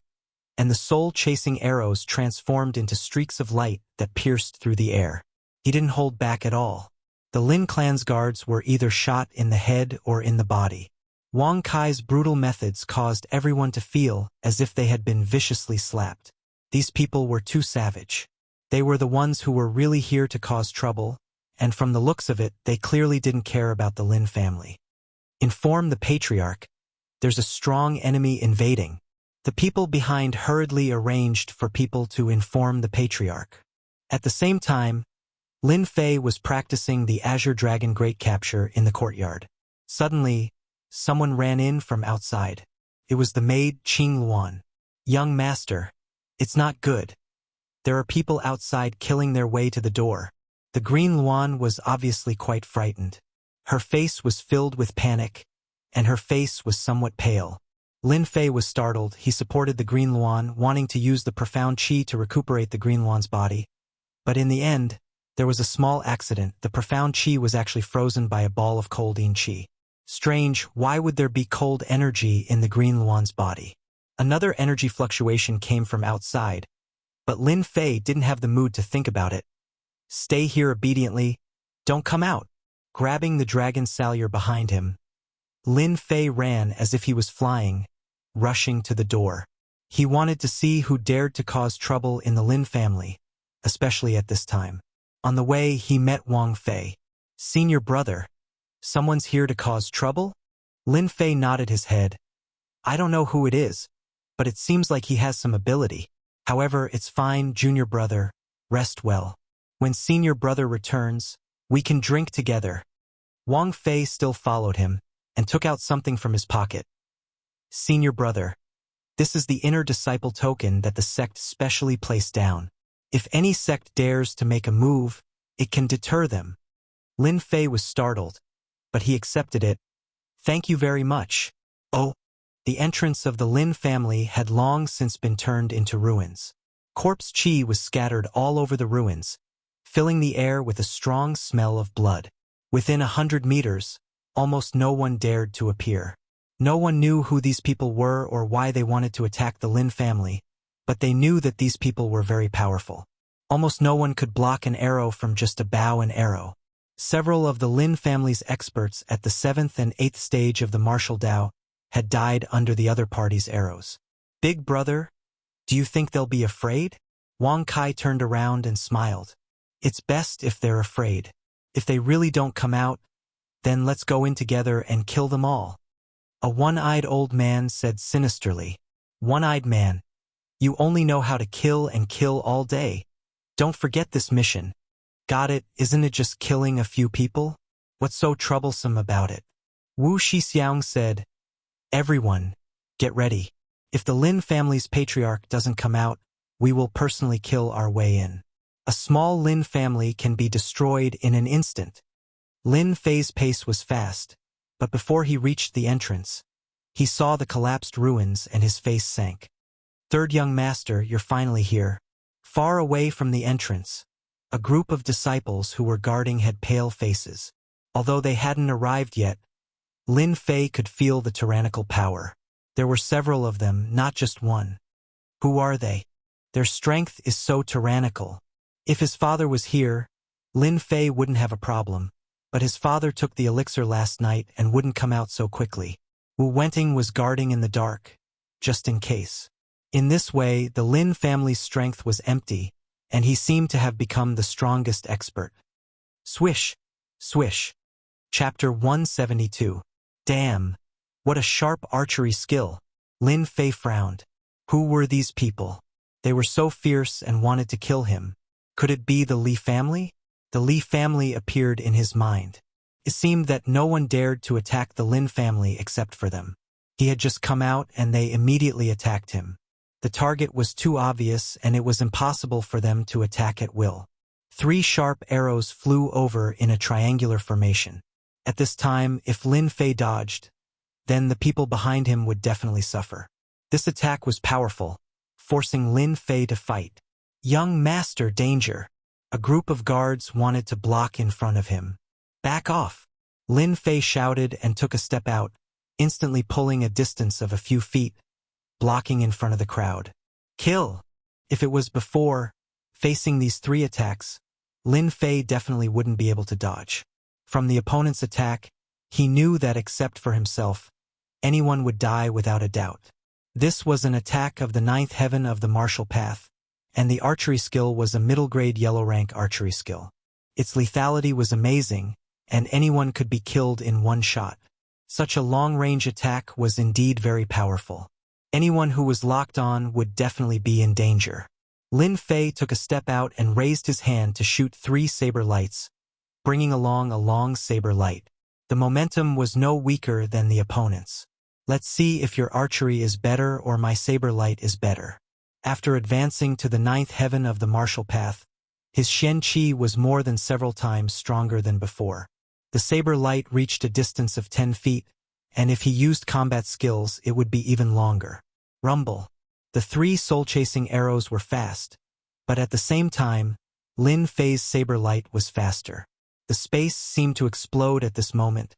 and the soul-chasing arrows transformed into streaks of light that pierced through the air. He didn't hold back at all. The Lin clan's guards were either shot in the head or in the body. Wang Kai's brutal methods caused everyone to feel as if they had been viciously slapped. These people were too savage. They were the ones who were really here to cause trouble, and from the looks of it, they clearly didn't care about the Lin family. Inform the patriarch. There's a strong enemy invading. The people behind hurriedly arranged for people to inform the patriarch. At the same time, Lin Fei was practicing the Azure Dragon Great Capture in the courtyard. Suddenly, someone ran in from outside. It was the maid Qing Luan. Young master, it's not good. There are people outside killing their way to the door. The Green Luan was obviously quite frightened. Her face was filled with panic, and her face was somewhat pale. Lin Fei was startled. He supported the Green Luan, wanting to use the profound qi to recuperate the Green Luan's body. But in the end, there was a small accident. The profound qi was actually frozen by a ball of cold yin qi. Strange, why would there be cold energy in the Green Luan's body? Another energy fluctuation came from outside, but Lin Fei didn't have the mood to think about it. Stay here obediently. Don't come out. Grabbing the dragon salure behind him, Lin Fei ran as if he was flying, rushing to the door. He wanted to see who dared to cause trouble in the Lin family, especially at this time. On the way, he met Wang Fei. Senior brother, someone's here to cause trouble? Lin Fei nodded his head. I don't know who it is, but it seems like he has some ability. However, it's fine, junior brother. Rest well. When senior brother returns, we can drink together. Wang Fei still followed him and took out something from his pocket. Senior brother, this is the inner disciple token that the sect specially placed down. If any sect dares to make a move, it can deter them. Lin Fei was startled, but he accepted it. Thank you very much. Oh, the entrance of the Lin family had long since been turned into ruins. Corpse qi was scattered all over the ruins, filling the air with a strong smell of blood. Within 100 meters, almost no one dared to appear. No one knew who these people were or why they wanted to attack the Lin family, but they knew that these people were very powerful. Almost no one could block an arrow from just a bow and arrow. Several of the Lin family's experts at the 7th and 8th stage of the martial Dao had died under the other party's arrows. Big brother, do you think they'll be afraid? Wang Kai turned around and smiled. It's best if they're afraid. If they really don't come out, then let's go in together and kill them all. A one-eyed old man said sinisterly. One-eyed man. You only know how to kill and kill all day. Don't forget this mission. Got it, isn't it just killing a few people? What's so troublesome about it? Wu Shixiang said, Everyone, get ready. If the Lin family's patriarch doesn't come out, we will personally kill our way in. A small Lin family can be destroyed in an instant. Lin Fei's pace was fast, but before he reached the entrance, he saw the collapsed ruins and his face sank. Third young master, you're finally here. Far away from the entrance, a group of disciples who were guarding had pale faces. Although they hadn't arrived yet, Lin Fei could feel the tyrannical power. There were several of them, not just one. Who are they? Their strength is so tyrannical. If his father was here, Lin Fei wouldn't have a problem, but his father took the elixir last night and wouldn't come out so quickly. Wu Wenting was guarding in the dark, just in case. In this way, the Lin family's strength was empty, and he seemed to have become the strongest expert. Swish, swish. Chapter 172. Damn, what a sharp archery skill. Lin Fei frowned. Who were these people? They were so fierce and wanted to kill him. Could it be the Li family? The Li family appeared in his mind. It seemed that no one dared to attack the Lin family except for them. He had just come out and they immediately attacked him. The target was too obvious and it was impossible for them to attack at will. 3 sharp arrows flew over in a triangular formation. At this time, if Lin Fei dodged, then the people behind him would definitely suffer. This attack was powerful, forcing Lin Fei to fight. Young master, danger. A group of guards wanted to block in front of him. Back off. Lin Fei shouted and took a step out, instantly pulling a distance of a few feet, blocking in front of the crowd. Kill! If it was before, facing these 3 attacks, Lin Fei definitely wouldn't be able to dodge. From the opponent's attack, he knew that except for himself, anyone would die without a doubt. This was an attack of the 9th heaven of the martial path, and the archery skill was a middle-grade yellow-rank archery skill. Its lethality was amazing, and anyone could be killed in one shot. Such a long-range attack was indeed very powerful. Anyone who was locked on would definitely be in danger. Lin Fei took a step out and raised his hand to shoot 3 saber lights, bringing along a long saber light. The momentum was no weaker than the opponent's. Let's see if your archery is better or my saber light is better. After advancing to the 9th heaven of the martial path, his Shen Qi was more than several times stronger than before. The saber light reached a distance of 10 feet, and if he used combat skills, it would be even longer. Rumble. The 3 soul-chasing arrows were fast, but at the same time, Lin Fei's saber light was faster. The space seemed to explode at this moment,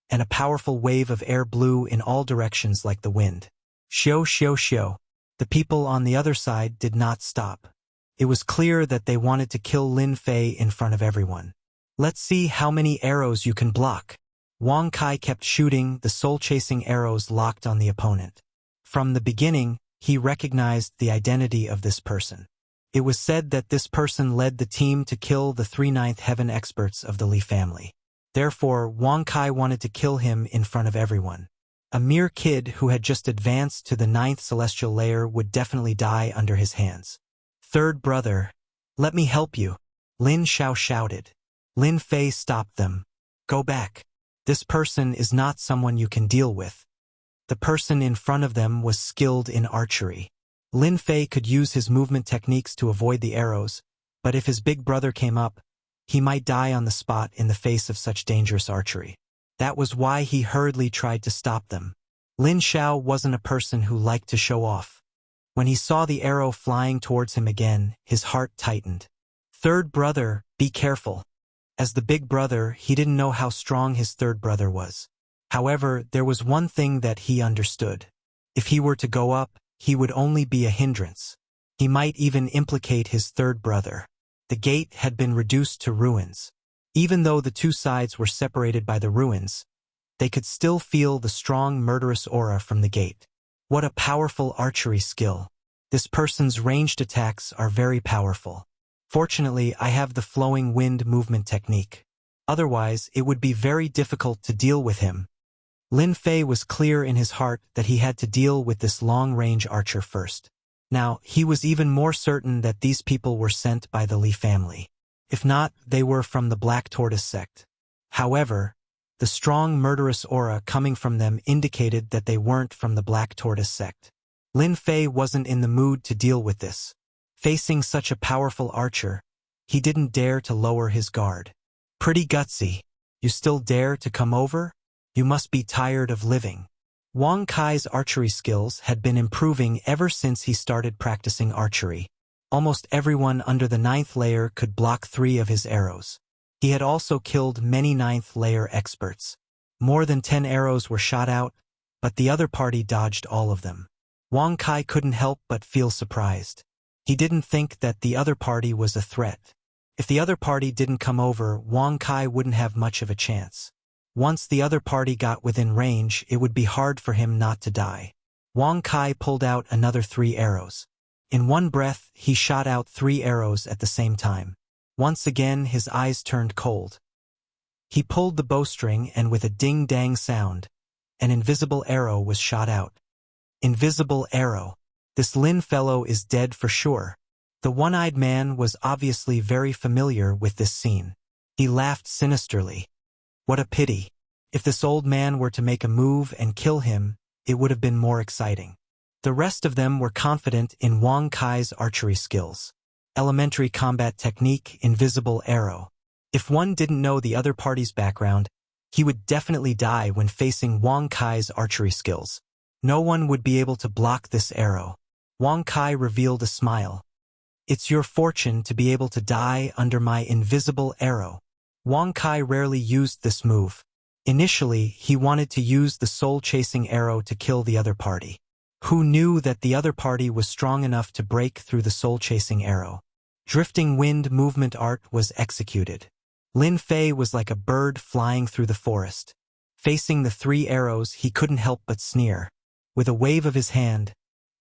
and a powerful wave of air blew in all directions like the wind. Xiu xiu xiu. The people on the other side did not stop. It was clear that they wanted to kill Lin Fei in front of everyone. Let's see how many arrows you can block. Wang Kai kept shooting, the soul-chasing arrows locked on the opponent. From the beginning, he recognized the identity of this person. It was said that this person led the team to kill the 3 9th heaven experts of the Li family. Therefore, Wang Kai wanted to kill him in front of everyone. A mere kid who had just advanced to the 9th celestial layer would definitely die under his hands. Third brother, let me help you. Lin Xiao shouted. Lin Fei stopped them. Go back. This person is not someone you can deal with. The person in front of them was skilled in archery. Lin Fei could use his movement techniques to avoid the arrows, but if his big brother came up, he might die on the spot in the face of such dangerous archery. That was why he hurriedly tried to stop them. Lin Xiao wasn't a person who liked to show off. When he saw the arrow flying towards him again, his heart tightened. Third brother, be careful. As the big brother, he didn't know how strong his third brother was. However, there was one thing that he understood. If he were to go up, he would only be a hindrance. He might even implicate his third brother. The gate had been reduced to ruins. Even though the 2 sides were separated by the ruins, they could still feel the strong murderous aura from the gate. What a powerful archery skill. This person's ranged attacks are very powerful. Fortunately, I have the flowing wind movement technique. Otherwise, it would be very difficult to deal with him. Lin Fei was clear in his heart that he had to deal with this long-range archer first. Now, he was even more certain that these people were sent by the Li family. If not, they were from the Black Tortoise sect. However, the strong murderous aura coming from them indicated that they weren't from the Black Tortoise sect. Lin Fei wasn't in the mood to deal with this. Facing such a powerful archer, he didn't dare to lower his guard. Pretty gutsy. You still dare to come over? You must be tired of living. Wang Kai's archery skills had been improving ever since he started practicing archery. Almost everyone under the 9th layer could block 3 of his arrows. He had also killed many 9th layer experts. More than 10 arrows were shot out, but the other party dodged all of them. Wang Kai couldn't help but feel surprised. He didn't think that the other party was a threat. If the other party didn't come over, Wang Kai wouldn't have much of a chance. Once the other party got within range, it would be hard for him not to die. Wang Kai pulled out another 3 arrows. In one breath, he shot out 3 arrows at the same time. Once again, his eyes turned cold. He pulled the bowstring and with a ding-dang sound, an invisible arrow was shot out. Invisible arrow. This Lin fellow is dead for sure. The one-eyed man was obviously very familiar with this scene. He laughed sinisterly. What a pity. If this old man were to make a move and kill him, it would have been more exciting. The rest of them were confident in Wang Kai's archery skills. Elementary combat technique, invisible arrow. If one didn't know the other party's background, he would definitely die when facing Wang Kai's archery skills. No one would be able to block this arrow. Wang Kai revealed a smile. It's your fortune to be able to die under my invisible arrow. Wang Kai rarely used this move. Initially, he wanted to use the soul-chasing arrow to kill the other party. Who knew that the other party was strong enough to break through the soul-chasing arrow? Drifting wind movement art was executed. Lin Fei was like a bird flying through the forest. Facing the 3 arrows, he couldn't help but sneer. With a wave of his hand,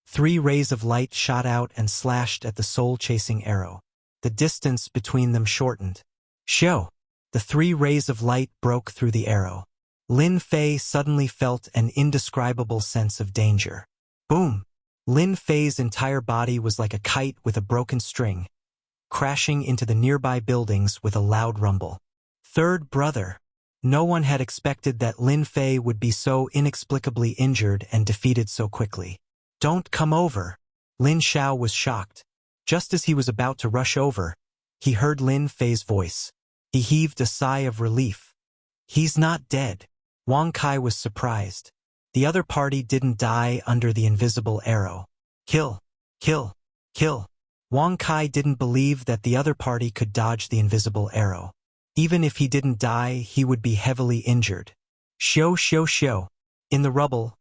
3 rays of light shot out and slashed at the soul-chasing arrow. The distance between them shortened. Show! The 3 rays of light broke through the arrow. Lin Fei suddenly felt an indescribable sense of danger. Boom! Lin Fei's entire body was like a kite with a broken string, crashing into the nearby buildings with a loud rumble. Third brother. No one had expected that Lin Fei would be so inexplicably injured and defeated so quickly. Don't come over. Lin Xiao was shocked. Just as he was about to rush over, he heard Lin Fei's voice. He heaved a sigh of relief. He's not dead. Wang Kai was surprised. The other party didn't die under the invisible arrow. Kill! Kill! Kill! Wang Kai didn't believe that the other party could dodge the invisible arrow. Even if he didn't die, he would be heavily injured. Show. In the rubble,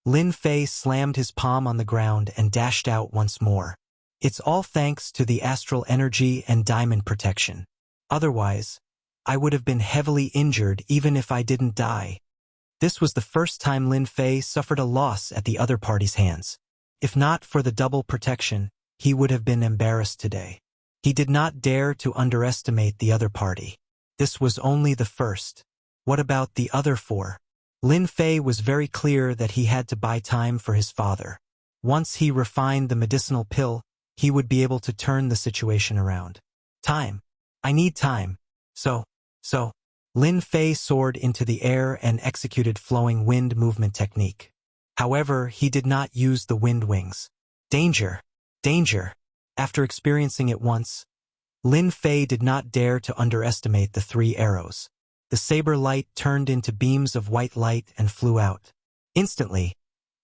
Lin Fei slammed his palm on the ground and dashed out once more. It's all thanks to the astral energy and diamond protection. Otherwise, I would have been heavily injured even if I didn't die. This was the first time Lin Fei suffered a loss at the other party's hands. If not for the double protection, he would have been embarrassed today. He did not dare to underestimate the other party. This was only the first. What about the other 4? Lin Fei was very clear that he had to buy time for his father. Once he refined the medicinal pill, he would be able to turn the situation around. Time. I need time. So. Lin Fei soared into the air and executed flowing wind movement technique. However, he did not use the wind wings. Danger. After experiencing it once, Lin Fei did not dare to underestimate the 3 arrows. The saber light turned into beams of white light and flew out. Instantly,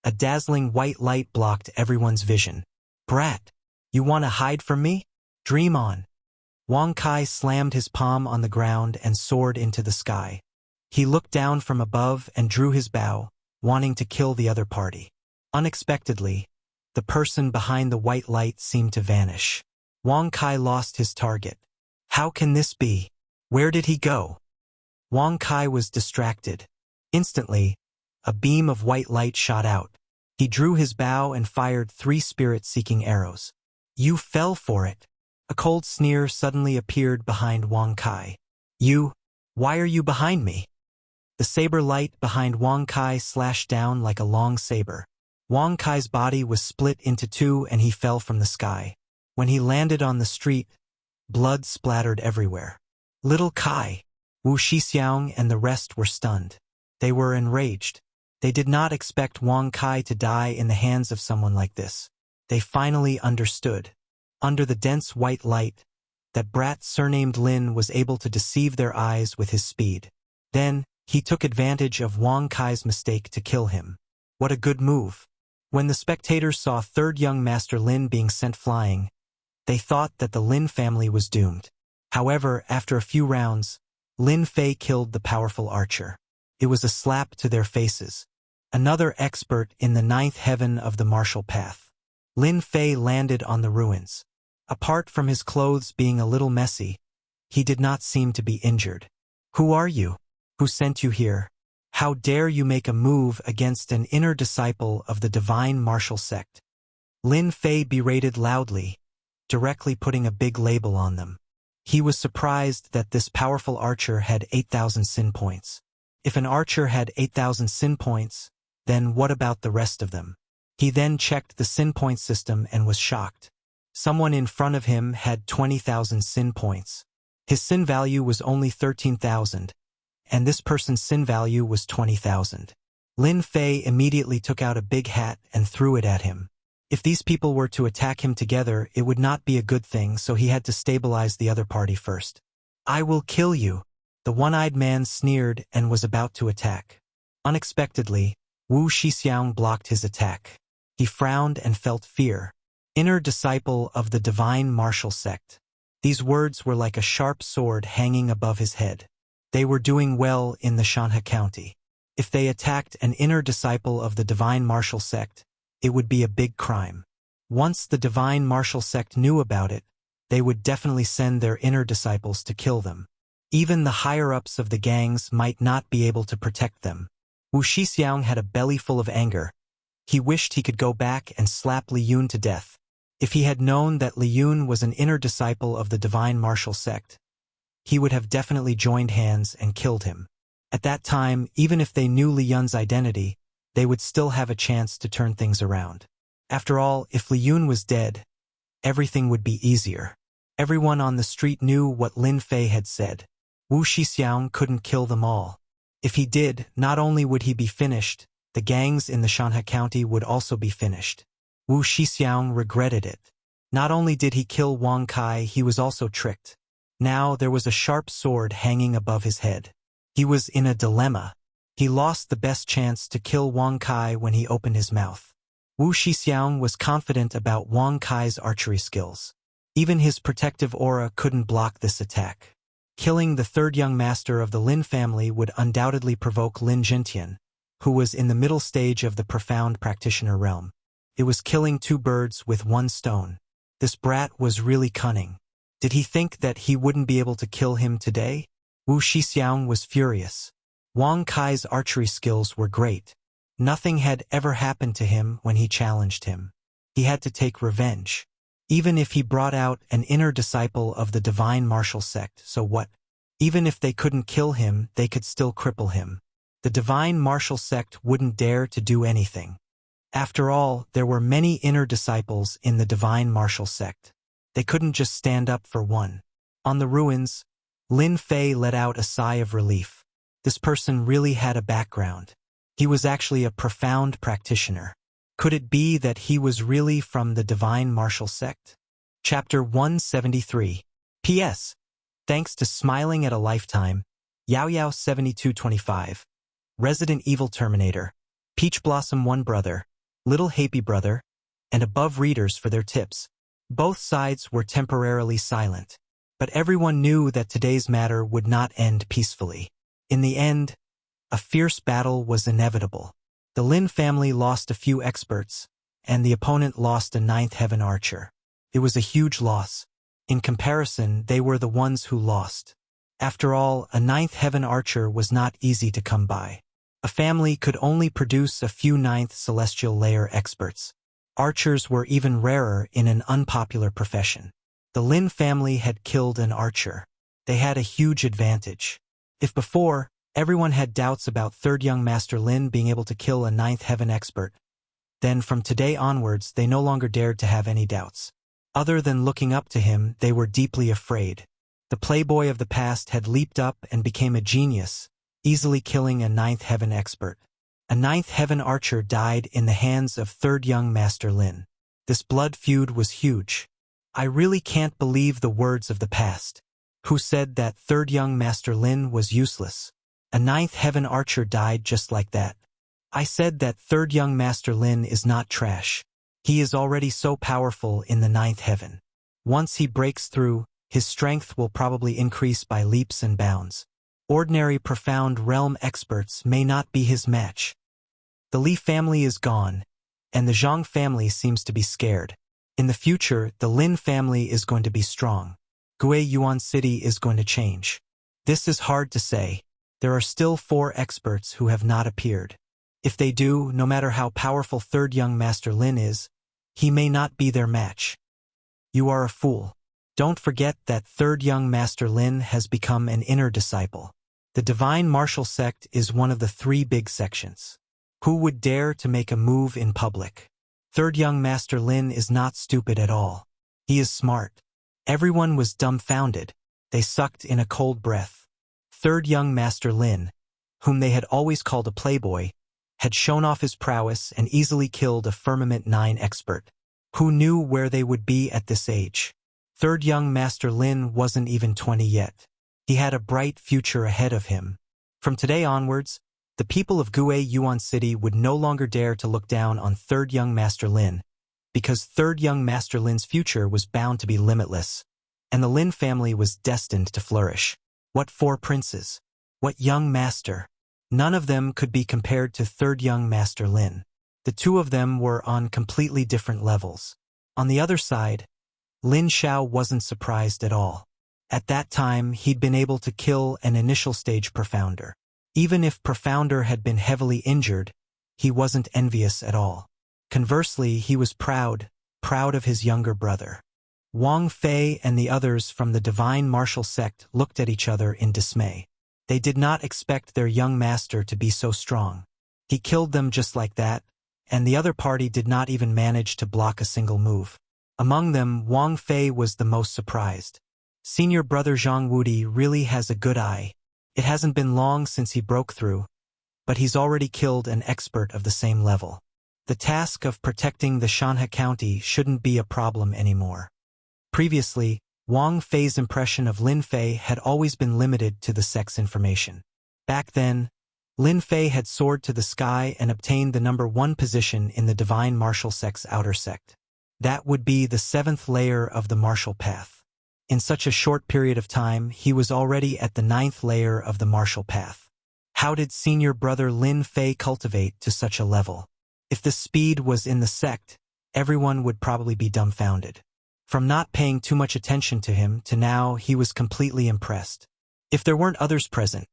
a dazzling white light blocked everyone's vision. Brat, you want to hide from me? Dream on. Wang Kai slammed his palm on the ground and soared into the sky. He looked down from above and drew his bow, wanting to kill the other party. Unexpectedly, the person behind the white light seemed to vanish. Wang Kai lost his target. How can this be? Where did he go? Wang Kai was distracted. Instantly, a beam of white light shot out. He drew his bow and fired 3 spirit-seeking arrows. You fell for it. A cold sneer suddenly appeared behind Wang Kai. Why are you behind me? The saber light behind Wang Kai slashed down like a long saber. Wang Kai's body was split into two and he fell from the sky. When he landed on the street, blood splattered everywhere. Little Kai, Wu Shixiang and the rest were stunned. They were enraged. They did not expect Wang Kai to die in the hands of someone like this. They finally understood. Under the dense white light, that brat surnamed Lin was able to deceive their eyes with his speed. Then, he took advantage of Wang Kai's mistake to kill him. What a good move. When the spectators saw third young Master Lin being sent flying, they thought that the Lin family was doomed. However, after a few rounds, Lin Fei killed the powerful archer. It was a slap to their faces. Another expert in the ninth heaven of the martial path. Lin Fei landed on the ruins. Apart from his clothes being a little messy, he did not seem to be injured. Who are you? Who sent you here? How dare you make a move against an inner disciple of the divine martial sect? Lin Fei berated loudly, directly putting a big label on them. He was surprised that this powerful archer had 8,000 sin points. If an archer had 8,000 sin points, then what about the rest of them? He then checked the sin point system and was shocked. Someone in front of him had 20,000 sin points. His sin value was only 13,000, and this person's sin value was 20,000. Lin Fei immediately took out a big hat and threw it at him. If these people were to attack him together, it would not be a good thing, so he had to stabilize the other party first. I will kill you. The one-eyed man sneered and was about to attack. Unexpectedly, Wu Shixiang blocked his attack. He frowned and felt fear. Inner disciple of the divine martial sect. These words were like a sharp sword hanging above his head. They were doing well in the Shanha County. If they attacked an inner disciple of the divine martial sect, it would be a big crime. Once the divine martial sect knew about it, they would definitely send their inner disciples to kill them. Even the higher-ups of the gangs might not be able to protect them. Wu Shixiang had a belly full of anger. He wished he could go back and slap Li Yun to death. If he had known that Li Yun was an inner disciple of the divine martial sect, he would have definitely joined hands and killed him. At that time, even if they knew Li Yun's identity, they would still have a chance to turn things around. After all, if Li Yun was dead, everything would be easier. Everyone on the street knew what Lin Fei had said. Wu Shixiang couldn't kill them all. If he did, not only would he be finished, the gangs in the Shanha County would also be finished. Wu Shixiang regretted it. Not only did he kill Wang Kai, he was also tricked. Now there was a sharp sword hanging above his head. He was in a dilemma. He lost the best chance to kill Wang Kai when he opened his mouth. Wu Shixiang was confident about Wang Kai's archery skills. Even his protective aura couldn't block this attack. Killing the third young master of the Lin family would undoubtedly provoke Lin Jintian, who was in the middle stage of the profound practitioner realm. It was killing two birds with one stone. This brat was really cunning. Did he think that he wouldn't be able to kill him today? Wu Shixiang was furious. Wang Kai's archery skills were great. Nothing had ever happened to him when he challenged him. He had to take revenge. Even if he brought out an inner disciple of the divine martial sect, so what? Even if they couldn't kill him, they could still cripple him. The divine martial sect wouldn't dare to do anything. After all, there were many inner disciples in the divine martial sect. They couldn't just stand up for one. On the ruins, Lin Fei let out a sigh of relief. This person really had a background. He was actually a profound practitioner. Could it be that he was really from the divine martial sect? Chapter 173. P.S. Thanks to Smiling at a Lifetime, Yao 7225, Resident Evil Terminator, Peach Blossom 1 Brother, Little Happy Brother, and above readers for their tips. Both sides were temporarily silent, but everyone knew that today's matter would not end peacefully. In the end, a fierce battle was inevitable. The Lin family lost a few experts, and the opponent lost a ninth heaven archer. It was a huge loss. In comparison, they were the ones who lost. After all, a ninth heaven archer was not easy to come by. A family could only produce a few ninth celestial layer experts. Archers were even rarer in an unpopular profession. The Lin family had killed an archer. They had a huge advantage. If before, everyone had doubts about third young Master Lin being able to kill a ninth heaven expert, Then from today onwards they no longer dared to have any doubts. Other than looking up to him, they were deeply afraid. The playboy of the past had leaped up and became a genius, easily killing a ninth heaven expert. A ninth heaven archer died in the hands of third young Master Lin. This blood feud was huge. I really can't believe the words of the past. Who said that third young Master Lin was useless? A ninth heaven archer died just like that. I said that third young Master Lin is not trash. He is already so powerful in the ninth heaven. Once he breaks through, his strength will probably increase by leaps and bounds. Ordinary profound realm experts may not be his match. The Li family is gone, and the Zhang family seems to be scared. In the future, the Lin family is going to be strong. Gui Yuan City is going to change. This is hard to say. There are still 4 experts who have not appeared. If they do, no matter how powerful third young Master Lin is, he may not be their match. You are a fool. Don't forget that third young Master Lin has become an inner disciple. The divine martial sect is one of the 3 big sections. Who would dare to make a move in public? Third young Master Lin is not stupid at all. He is smart. Everyone was dumbfounded. They sucked in a cold breath. Third young Master Lin, whom they had always called a playboy, had shown off his prowess and easily killed a Firmament 9 expert. Who knew where they would be at this age? Third young Master Lin wasn't even 20 yet. He had a bright future ahead of him. From today onwards, the people of Gui Yuan City would no longer dare to look down on third young Master Lin, because third young Master Lin's future was bound to be limitless, and the Lin family was destined to flourish. What 4 princes? What young master? None of them could be compared to third young Master Lin. The 2 of them were on completely different levels. On the other side, Lin Xiao wasn't surprised at all. At that time, he'd been able to kill an initial stage profounder. Even if profounder had been heavily injured, he wasn't envious at all. Conversely, he was proud of his younger brother. Wang Fei and the others from the divine martial sect looked at each other in dismay. They did not expect their young master to be so strong. He killed them just like that, and the other party did not even manage to block a single move. Among them, Wang Fei was the most surprised. Senior brother Zhang Wudi really has a good eye. It hasn't been long since he broke through, but he's already killed an expert of the same level. The task of protecting the Shanhe County shouldn't be a problem anymore. Previously, Wang Fei's impression of Lin Fei had always been limited to the sex information. Back then, Lin Fei had soared to the sky and obtained the number 1 position in the divine martial sect's outer sect. That would be the 7th layer of the martial path. In such a short period of time, he was already at the 9th layer of the martial path. How did senior brother Lin Fei cultivate to such a level? If the speed was in the sect, everyone would probably be dumbfounded. From not paying too much attention to him to now, he was completely impressed. If there weren't others present,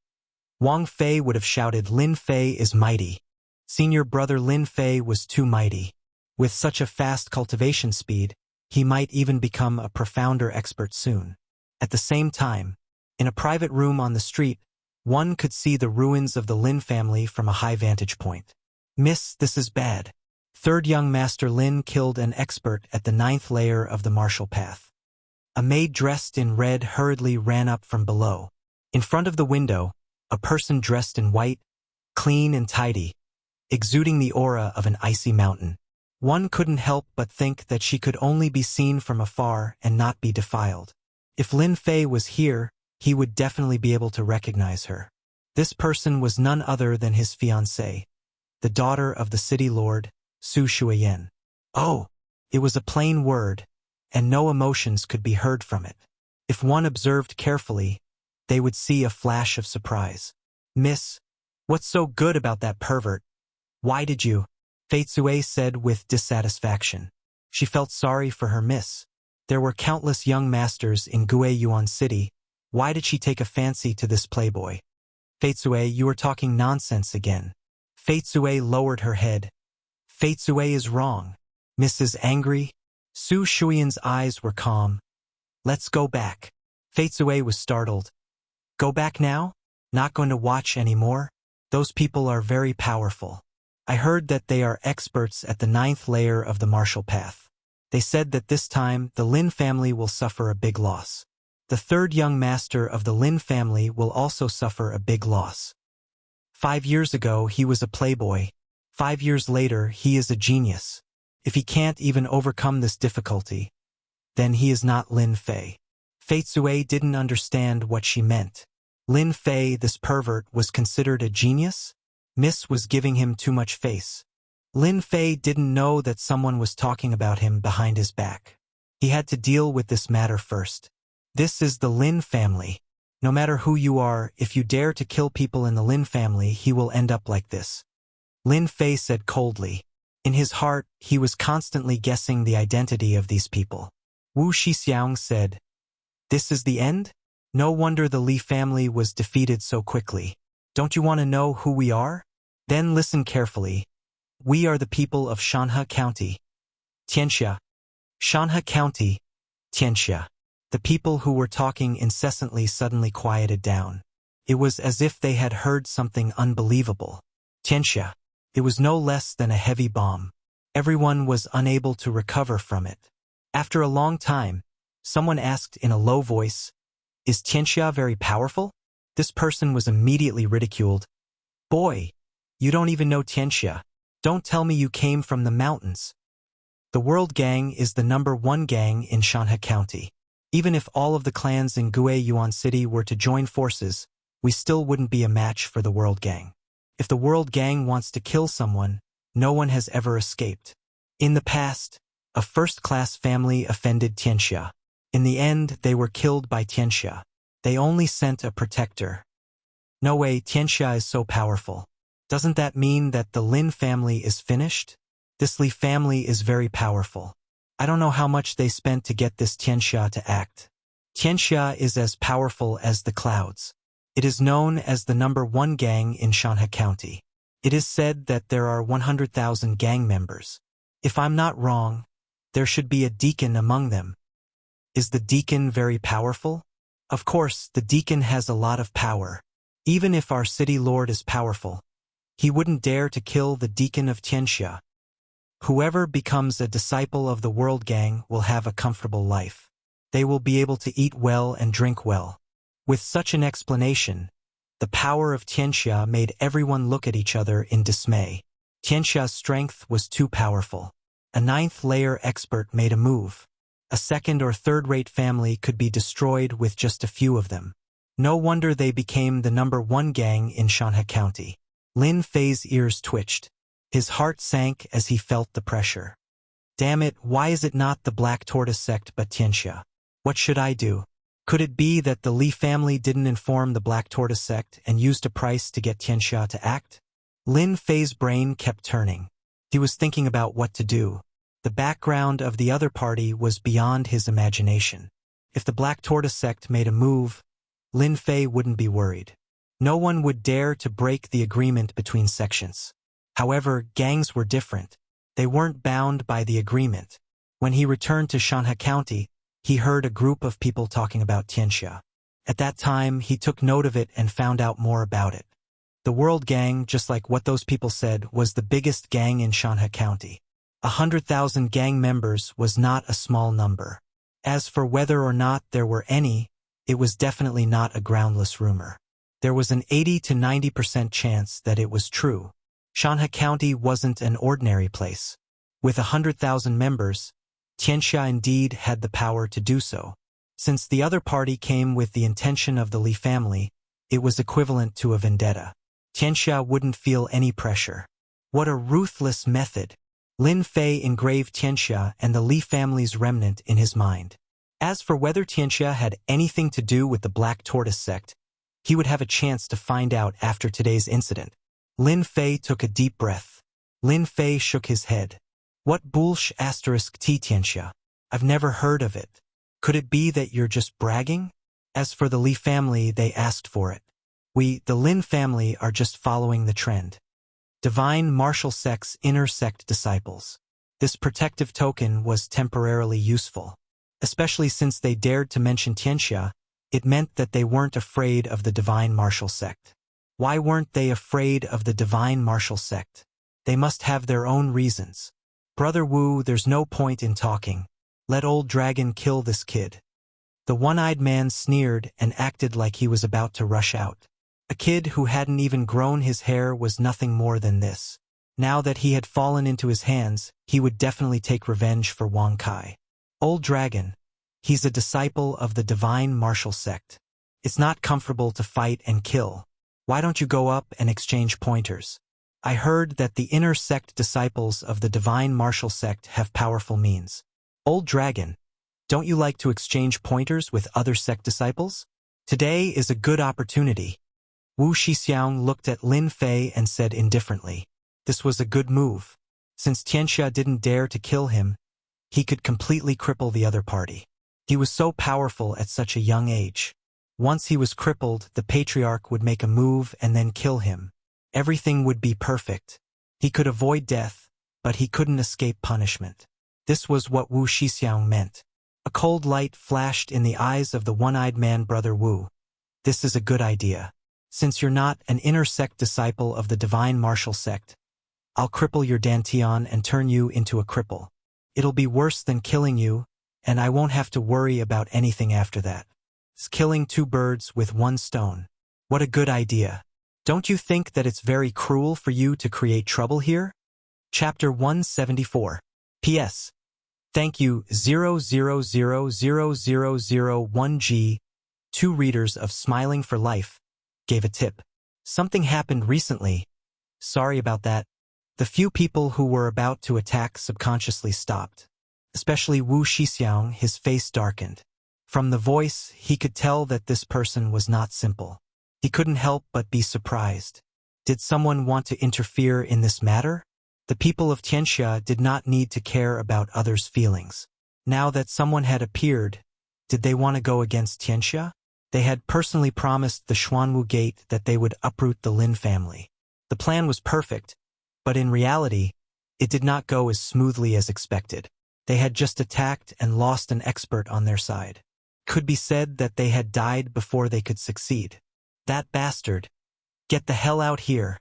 Wang Fei would have shouted, "Lin Fei is mighty." Senior brother Lin Fei was too mighty. With such a fast cultivation speed, he might even become a profounder expert soon. At the same time, in a private room on the street, one could see the ruins of the Lin family from a high vantage point. "Miss, this is bad." Third young Master Lin killed an expert at the 9th layer of the martial path. A maid dressed in red hurriedly ran up from below. In front of the window, a person dressed in white, clean and tidy, exuding the aura of an icy mountain. One couldn't help but think that she could only be seen from afar and not be defiled. If Lin Fei was here, he would definitely be able to recognize her. This person was none other than his fiancée, the daughter of the city lord, Su Shuiyan. Oh, it was a plain word, and no emotions could be heard from it. If one observed carefully, they would see a flash of surprise. "Miss, what's so good about that pervert? Why did you?" Fei Tsue said with dissatisfaction. She felt sorry for her miss. There were countless young masters in Gui Yuan City. Why did she take a fancy to this playboy? "Fei Tsue, you are talking nonsense again." Fei Tsue lowered her head. "Fei Tsue is wrong. Miss is angry." Su Shuiyan's eyes were calm. "Let's go back." Fei Tsue was startled. "Go back now? Not going to watch anymore? Those people are very powerful." I heard that they are experts at the 9th layer of the martial path. They said that this time the Lin family will suffer a big loss. The 3rd young master of the Lin family will also suffer a big loss. 5 years ago he was a playboy. 5 years later he is a genius. If he can't even overcome this difficulty, then he is not Lin Fei. Fei Zui didn't understand what she meant. Lin Fei, this pervert, was considered a genius? Miss was giving him too much face. Lin Fei didn't know that someone was talking about him behind his back. He had to deal with this matter first. This is the Lin family. No matter who you are, if you dare to kill people in the Lin family, he will end up like this. Lin Fei said coldly. In his heart, he was constantly guessing the identity of these people. Wu Shixiang said, "This is the end? No wonder the Li family was defeated so quickly. Don't you want to know who we are? Then listen carefully. We are the people of Shanhe County. Tianxia. Shanhe County. Tianxia." The people who were talking incessantly suddenly quieted down. It was as if they had heard something unbelievable. Tianxia. It was no less than a heavy bomb. Everyone was unable to recover from it. After a long time, someone asked in a low voice, "Is Tianxia very powerful?" This person was immediately ridiculed. "Boy, you don't even know Tianxia. Don't tell me you came from the mountains." The World Gang is the #1 gang in Shanhe County. Even if all of the clans in Guiyuan City were to join forces, we still wouldn't be a match for the World Gang. If the World Gang wants to kill someone, no one has ever escaped. In the past, a first-class family offended Tianxia. In the end, they were killed by Tianxia. They only sent a protector. No way, Tianxia is so powerful. Doesn't that mean that the Lin family is finished? This Li family is very powerful. I don't know how much they spent to get this Tianxia to act. Tianxia is as powerful as the clouds. It is known as the #1 gang in Shanhe County. It is said that there are 100,000 gang members. If I'm not wrong, there should be a deacon among them. Is the deacon very powerful? Of course, the deacon has a lot of power. Even if our city lord is powerful, he wouldn't dare to kill the deacon of Tianxia. Whoever becomes a disciple of the World Gang will have a comfortable life. They will be able to eat well and drink well. With such an explanation, the power of Tianxia made everyone look at each other in dismay. Tianxia's strength was too powerful. A 9th layer expert made a move. A 2nd or 3rd-rate family could be destroyed with just a few of them. No wonder they became the #1 gang in Shanhe County. Lin Fei's ears twitched. His heart sank as he felt the pressure. Damn it, why is it not the Black Tortoise sect but Tianxia? What should I do? Could it be that the Li family didn't inform the Black Tortoise sect and used a price to get Tianxia to act? Lin Fei's brain kept turning. He was thinking about what to do. The background of the other party was beyond his imagination. If the Black Tortoise sect made a move, Lin Fei wouldn't be worried. No one would dare to break the agreement between sections. However, gangs were different. They weren't bound by the agreement. When he returned to Shanhe County, he heard a group of people talking about Tianxia. At that time, he took note of it and found out more about it. The World Gang, just like what those people said, was the biggest gang in Shanhe County. 100,000 gang members was not a small number. As for whether or not there were any, it was definitely not a groundless rumor. There was an 80 to 90% chance that it was true. Shanhe County wasn't an ordinary place. With 100,000 members, Tianxia indeed had the power to do so. Since the other party came with the intention of the Li family, it was equivalent to a vendetta. Tianxia wouldn't feel any pressure. What a ruthless method! Lin Fei engraved Tianxia and the Li family's remnant in his mind. As for whether Tianxia had anything to do with the Black Tortoise sect, he would have a chance to find out after today's incident. Lin Fei took a deep breath. Lin Fei shook his head. What bullsh*** Tianxia? I've never heard of it. Could it be that you're just bragging? As for the Li family, they asked for it. We, the Lin family, are just following the trend. Divine martial sect's inner sect disciples. This protective token was temporarily useful. Especially since they dared to mention Tianxia, it meant that they weren't afraid of the divine martial sect. Why weren't they afraid of the divine martial sect? They must have their own reasons. Brother Wu, there's no point in talking. Let old dragon kill this kid. The one-eyed man sneered and acted like he was about to rush out. A kid who hadn't even grown his hair was nothing more than this. Now that he had fallen into his hands, he would definitely take revenge for Wang Kai. Old dragon. He's a disciple of the divine martial sect. It's not comfortable to fight and kill. Why don't you go up and exchange pointers? I heard that the inner sect disciples of the divine martial sect have powerful means. Old dragon. Don't you like to exchange pointers with other sect disciples? Today is a good opportunity. Wu Shixiang looked at Lin Fei and said indifferently. This was a good move. Since Tianxia didn't dare to kill him, he could completely cripple the other party. He was so powerful at such a young age. Once he was crippled, the patriarch would make a move and then kill him. Everything would be perfect. He could avoid death, but he couldn't escape punishment. This was what Wu Shixiang meant. A cold light flashed in the eyes of the one-eyed man. Brother Wu. This is a good idea. Since you're not an inner sect disciple of the divine martial sect, I'll cripple your dantian and turn you into a cripple. It'll be worse than killing you, and I won't have to worry about anything after that. It's killing two birds with one stone. What a good idea. Don't you think that it's very cruel for you to create trouble here? Chapter 174. P.S. Thank you 0000001G. 2 readers of Smiling for Life gave a tip. Something happened recently. Sorry about that. The few people who were about to attack subconsciously stopped. Especially Wu Shixiang, his face darkened. From the voice, he could tell that this person was not simple. He couldn't help but be surprised. Did someone want to interfere in this matter? The people of Tianxia did not need to care about others' feelings. Now that someone had appeared, did they want to go against Tianxia? They had personally promised the Xuanwu Gate that they would uproot the Lin family. The plan was perfect, but in reality, it did not go as smoothly as expected. They had just attacked and lost an expert on their side. Could be said that they had died before they could succeed. That bastard. Get the hell out here.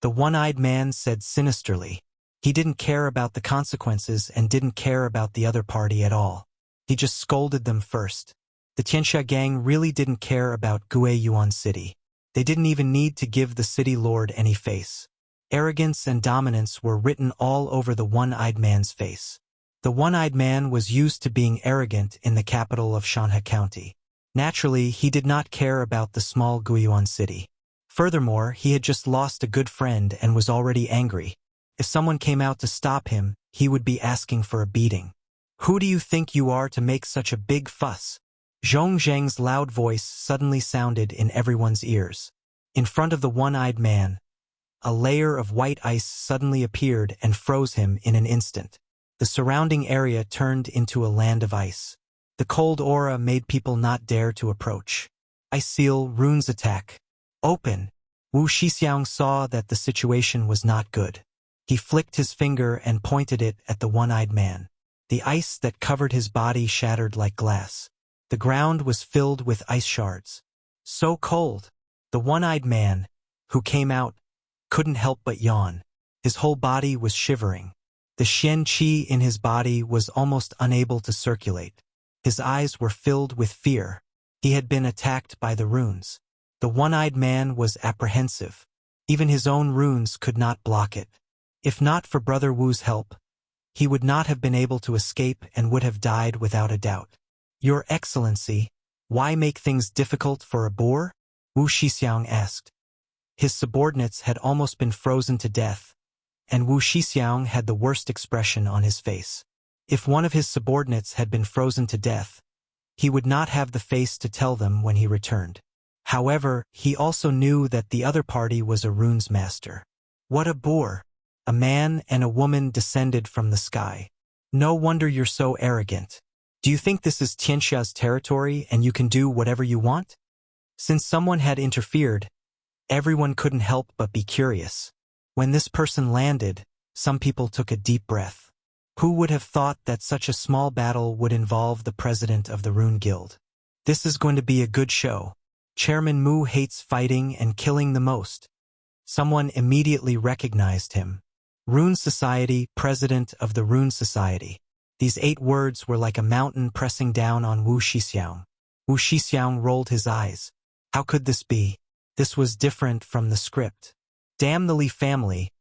The one-eyed man said sinisterly. He didn't care about the consequences and didn't care about the other party at all. He just scolded them first. The Tianxia gang really didn't care about Guiyuan City. They didn't even need to give the city lord any face. Arrogance and dominance were written all over the one-eyed man's face. The one-eyed man was used to being arrogant in the capital of Shanhe County. Naturally, he did not care about the small Guiyuan City. Furthermore, he had just lost a good friend and was already angry. If someone came out to stop him, he would be asking for a beating. Who do you think you are to make such a big fuss? Zhong Zheng's loud voice suddenly sounded in everyone's ears. In front of the one-eyed man, a layer of white ice suddenly appeared and froze him in an instant. The surrounding area turned into a land of ice. The cold aura made people not dare to approach. Ice seal, runes attack. Open. Wu Shixiang saw that the situation was not good. He flicked his finger and pointed it at the one-eyed man. The ice that covered his body shattered like glass. The ground was filled with ice shards. So cold. The one-eyed man, who came out, couldn't help but yawn. His whole body was shivering. The Xian Qi in his body was almost unable to circulate. His eyes were filled with fear. He had been attacked by the runes. The one-eyed man was apprehensive. Even his own runes could not block it. If not for Brother Wu's help, he would not have been able to escape and would have died without a doubt. Your Excellency, why make things difficult for a boor? Wu Shixiang asked. His subordinates had almost been frozen to death, and Wu Shixiang had the worst expression on his face. If one of his subordinates had been frozen to death, he would not have the face to tell them when he returned. However, he also knew that the other party was a runes master. What a boor! A man and a woman descended from the sky. No wonder you're so arrogant. Do you think this is Tianxia's territory and you can do whatever you want? Since someone had interfered, everyone couldn't help but be curious. When this person landed, some people took a deep breath. Who would have thought that such a small battle would involve the president of the Rune Guild? This is going to be a good show. Chairman Mu hates fighting and killing the most. Someone immediately recognized him. Rune Society, President of the Rune Society. These 8 words were like a mountain pressing down on Wu Shixiang. Wu Shixiang rolled his eyes. How could this be? This was different from the script. Damn the Li family.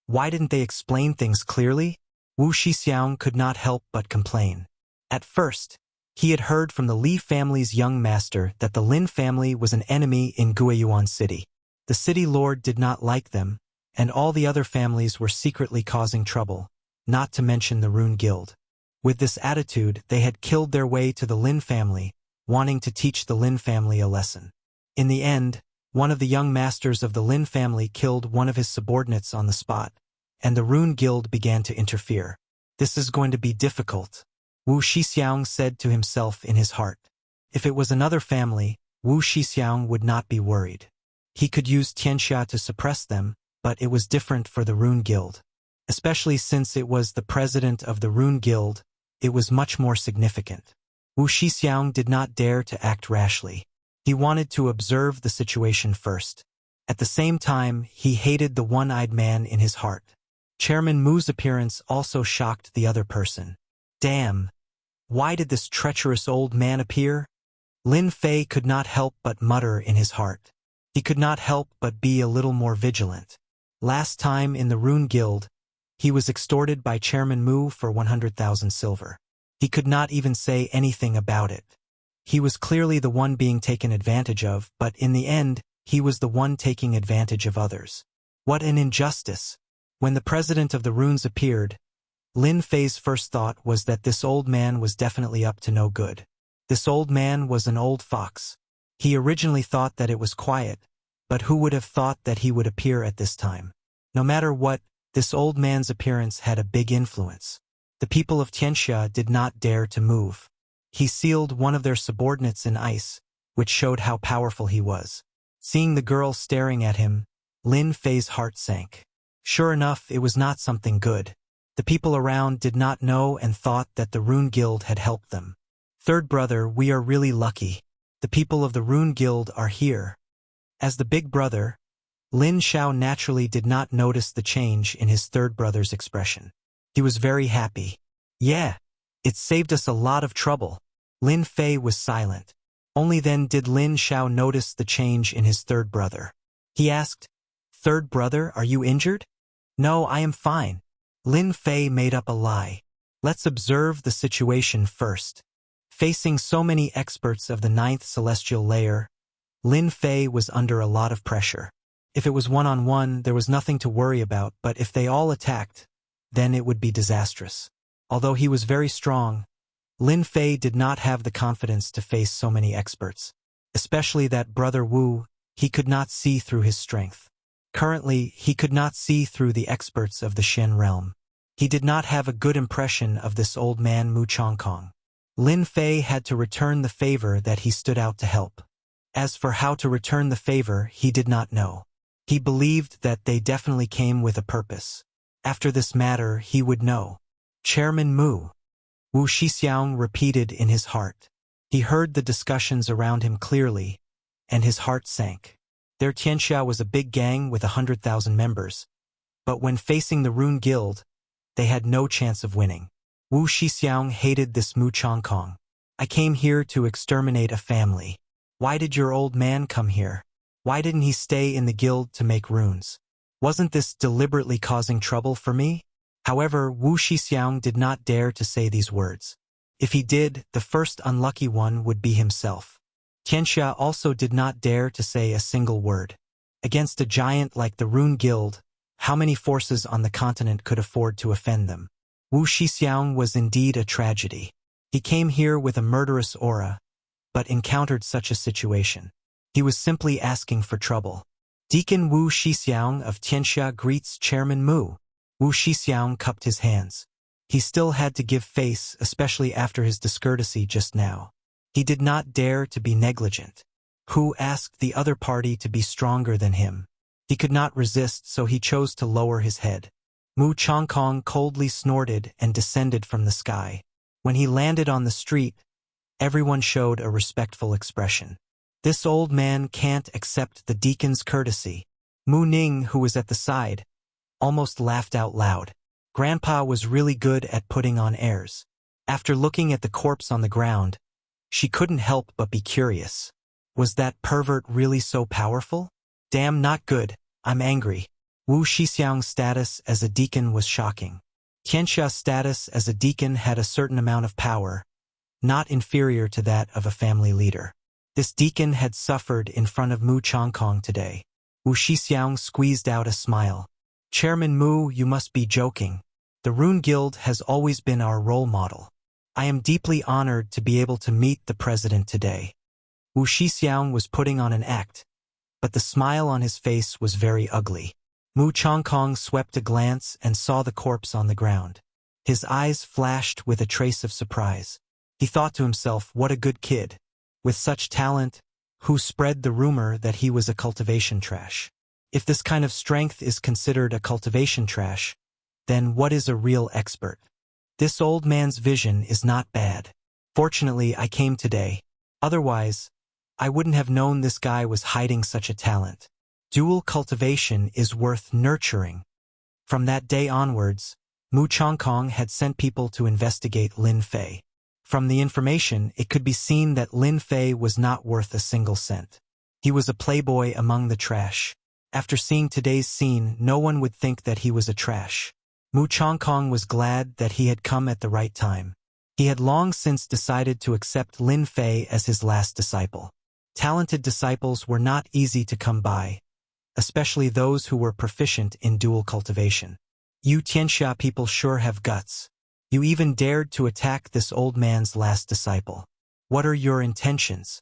Why didn't they explain things clearly? Wu Shixiang could not help but complain. At first, he had heard from the Li family's young master that the Lin family was an enemy in Guiyuan City. The city lord did not like them, and all the other families were secretly causing trouble, not to mention the Rune Guild. With this attitude, they had killed their way to the Lin family, wanting to teach the Lin family a lesson. In the end, one of the young masters of the Lin family killed one of his subordinates on the spot, and the Rune Guild began to interfere. This is going to be difficult, Wu Shixiang said to himself in his heart. If it was another family, Wu Shixiang would not be worried. He could use Tianxia to suppress them, but it was different for the Rune Guild. Especially since it was the president of the Rune Guild, it was much more significant. Wu Shixiang did not dare to act rashly. He wanted to observe the situation first. At the same time, he hated the one-eyed man in his heart. Chairman Mu's appearance also shocked the other person. Damn! Why did this treacherous old man appear? Lin Fei could not help but mutter in his heart. He could not help but be a little more vigilant. Last time in the Rune Guild, he was extorted by Chairman Mu for 100,000 silver. He could not even say anything about it. He was clearly the one being taken advantage of, but in the end, he was the one taking advantage of others. What an injustice! When the president of the runes appeared, Lin Fei's first thought was that this old man was definitely up to no good. This old man was an old fox. He originally thought that it was quiet, but who would have thought that he would appear at this time? No matter what, this old man's appearance had a big influence. The people of Tianxia did not dare to move. He sealed one of their subordinates in ice, which showed how powerful he was. Seeing the girl staring at him, Lin Fei's heart sank. Sure enough, it was not something good. The people around did not know and thought that the Rune Guild had helped them. Third brother, we are really lucky. The people of the Rune Guild are here. As the big brother, Lin Xiao naturally did not notice the change in his third brother's expression. He was very happy. Yeah, it saved us a lot of trouble. Lin Fei was silent. Only then did Lin Xiao notice the change in his third brother. He asked, "Third brother, are you injured?" "No, I am fine." Lin Fei made up a lie. Let's observe the situation first. Facing so many experts of the 9th celestial layer, Lin Fei was under a lot of pressure. If it was one-on-one, there was nothing to worry about, but if they all attacked, then it would be disastrous. Although he was very strong, Lin Fei did not have the confidence to face so many experts. Especially that brother Wu, he could not see through his strength. Currently, he could not see through the experts of the Shen realm. He did not have a good impression of this old man Mu Chongkong. Lin Fei had to return the favor that he stood out to help. As for how to return the favor, he did not know. He believed that they definitely came with a purpose. After this matter, he would know. Chairman Mu. Wu Shixiang repeated in his heart. He heard the discussions around him clearly, and his heart sank. Their Tianxia was a big gang with 100,000 members, but when facing the Rune Guild, they had no chance of winning. Wu Shixiang hated this Mu Chongkong. I came here to exterminate a family. Why did your old man come here? Why didn't he stay in the guild to make runes? Wasn't this deliberately causing trouble for me? However, Wu Shixiang did not dare to say these words. If he did, the first unlucky one would be himself. Tianxia also did not dare to say a single word. Against a giant like the Rune Guild, how many forces on the continent could afford to offend them? Wu Shixiang was indeed a tragedy. He came here with a murderous aura, but encountered such a situation. He was simply asking for trouble. Deacon Wu Shixiang of Tianxia greets Chairman Mu. Wu Shixiang cupped his hands. He still had to give face, especially after his discourtesy just now. He did not dare to be negligent. Hu asked the other party to be stronger than him. He could not resist, so he chose to lower his head. Mu Chongkong coldly snorted and descended from the sky. When he landed on the street, everyone showed a respectful expression. This old man can't accept the deacon's courtesy. Mu Ning, who was at the side, almost laughed out loud. Grandpa was really good at putting on airs. After looking at the corpse on the ground, she couldn't help but be curious. Was that pervert really so powerful? Damn, not good. I'm angry. Wu Shixiang's status as a deacon was shocking. Tianxia's status as a deacon had a certain amount of power, not inferior to that of a family leader. This deacon had suffered in front of Mu Changkong today. Wu Shixiang squeezed out a smile. Chairman Mu, you must be joking. The Rune Guild has always been our role model. I am deeply honored to be able to meet the president today. Wu Shixiang was putting on an act, but the smile on his face was very ugly. Mu Changkong swept a glance and saw the corpse on the ground. His eyes flashed with a trace of surprise. He thought to himself, what a good kid. With such talent, who spread the rumor that he was a cultivation trash. If this kind of strength is considered a cultivation trash, then what is a real expert? This old man's vision is not bad. Fortunately, I came today. Otherwise, I wouldn't have known this guy was hiding such a talent. Dual cultivation is worth nurturing. From that day onwards, Mu Changkong had sent people to investigate Lin Fei. From the information, it could be seen that Lin Fei was not worth a single cent. He was a playboy among the trash. After seeing today's scene, no one would think that he was a trash. Mu Changkong was glad that he had come at the right time. He had long since decided to accept Lin Fei as his last disciple. Talented disciples were not easy to come by, especially those who were proficient in dual cultivation. You Tianxia people sure have guts. You even dared to attack this old man's last disciple. What are your intentions?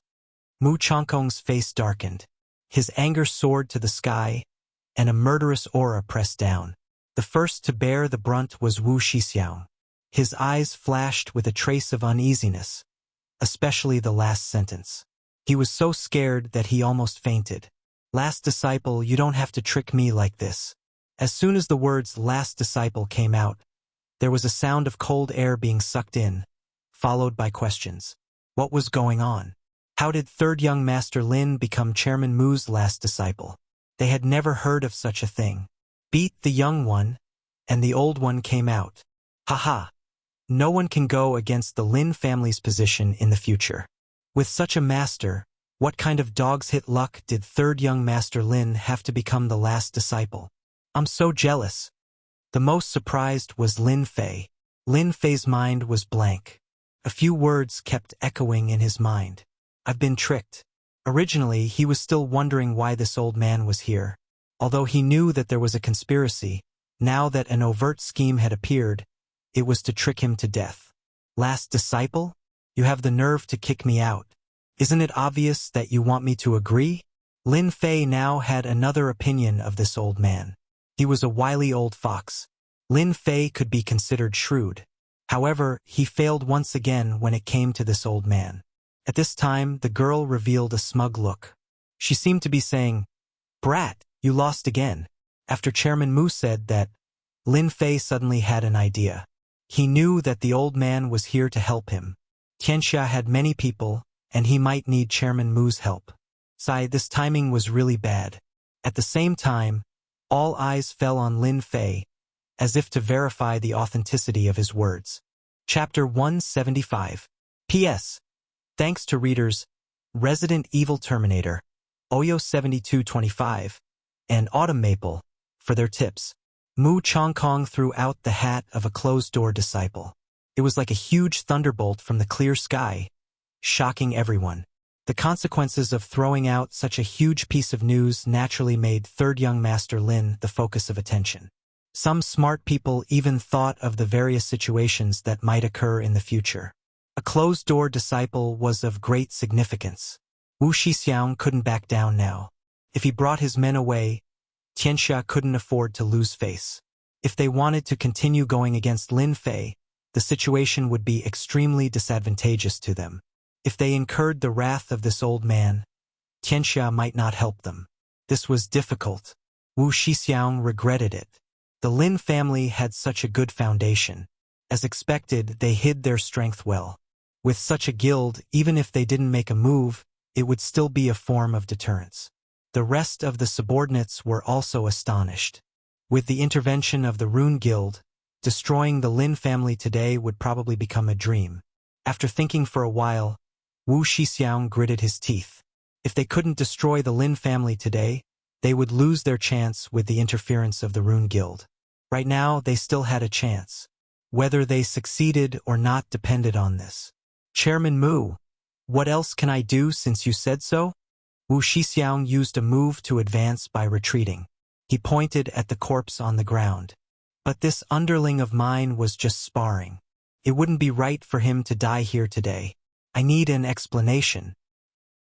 Mu Changkong's face darkened. His anger soared to the sky, and a murderous aura pressed down. The first to bear the brunt was Wu Shixiang. His eyes flashed with a trace of uneasiness, especially the last sentence. He was so scared that he almost fainted. Last disciple, you don't have to trick me like this. As soon as the words last disciple came out, there was a sound of cold air being sucked in, followed by questions. What was going on? How did third young Master Lin become Chairman Mu's last disciple? They had never heard of such a thing. Beat the young one, and the old one came out. Haha. No one can go against the Lin family's position in the future. With such a master, what kind of dog's hit luck did third young Master Lin have to become the last disciple? I'm so jealous. The most surprised was Lin Fei. Lin Fei's mind was blank. A few words kept echoing in his mind. I've been tricked. Originally, he was still wondering why this old man was here. Although he knew that there was a conspiracy, now that an overt scheme had appeared, it was to trick him to death. Last disciple? You have the nerve to kick me out. Isn't it obvious that you want me to agree? Lin Fei now had another opinion of this old man. He was a wily old fox. Lin Fei could be considered shrewd. However, he failed once again when it came to this old man. At this time, the girl revealed a smug look. She seemed to be saying, "Brat, you lost again." After Chairman Mu said that, Lin Fei suddenly had an idea. He knew that the old man was here to help him. Tianxia had many people, and he might need Chairman Mu's help. This timing was really bad. At the same time, all eyes fell on Lin Fei, as if to verify the authenticity of his words. Chapter 175. P.S. Thanks to readers Resident Evil Terminator, Oyo7225, and Autumn Maple for their tips. Mu Changkong threw out the hat of a closed-door disciple. It was like a huge thunderbolt from the clear sky, shocking everyone. The consequences of throwing out such a huge piece of news naturally made third young Master Lin the focus of attention. Some smart people even thought of the various situations that might occur in the future. A closed-door disciple was of great significance. Wu Shixiang couldn't back down now. If he brought his men away, Tianxia couldn't afford to lose face. If they wanted to continue going against Lin Fei, the situation would be extremely disadvantageous to them. If they incurred the wrath of this old man, Tianxia might not help them. This was difficult. Wu Shixiang regretted it. The Lin family had such a good foundation. As expected, they hid their strength well. With such a guild, even if they didn't make a move, it would still be a form of deterrence. The rest of the subordinates were also astonished. With the intervention of the Rune Guild, destroying the Lin family today would probably become a dream. After thinking for a while, Wu Shixiang gritted his teeth. If they couldn't destroy the Lin family today, they would lose their chance with the interference of the Rune Guild. Right now, they still had a chance. Whether they succeeded or not depended on this. Chairman Mu, what else can I do since you said so? Wu Shixiang used a move to advance by retreating. He pointed at the corpse on the ground. But this underling of mine was just sparring. It wouldn't be right for him to die here today. I need an explanation.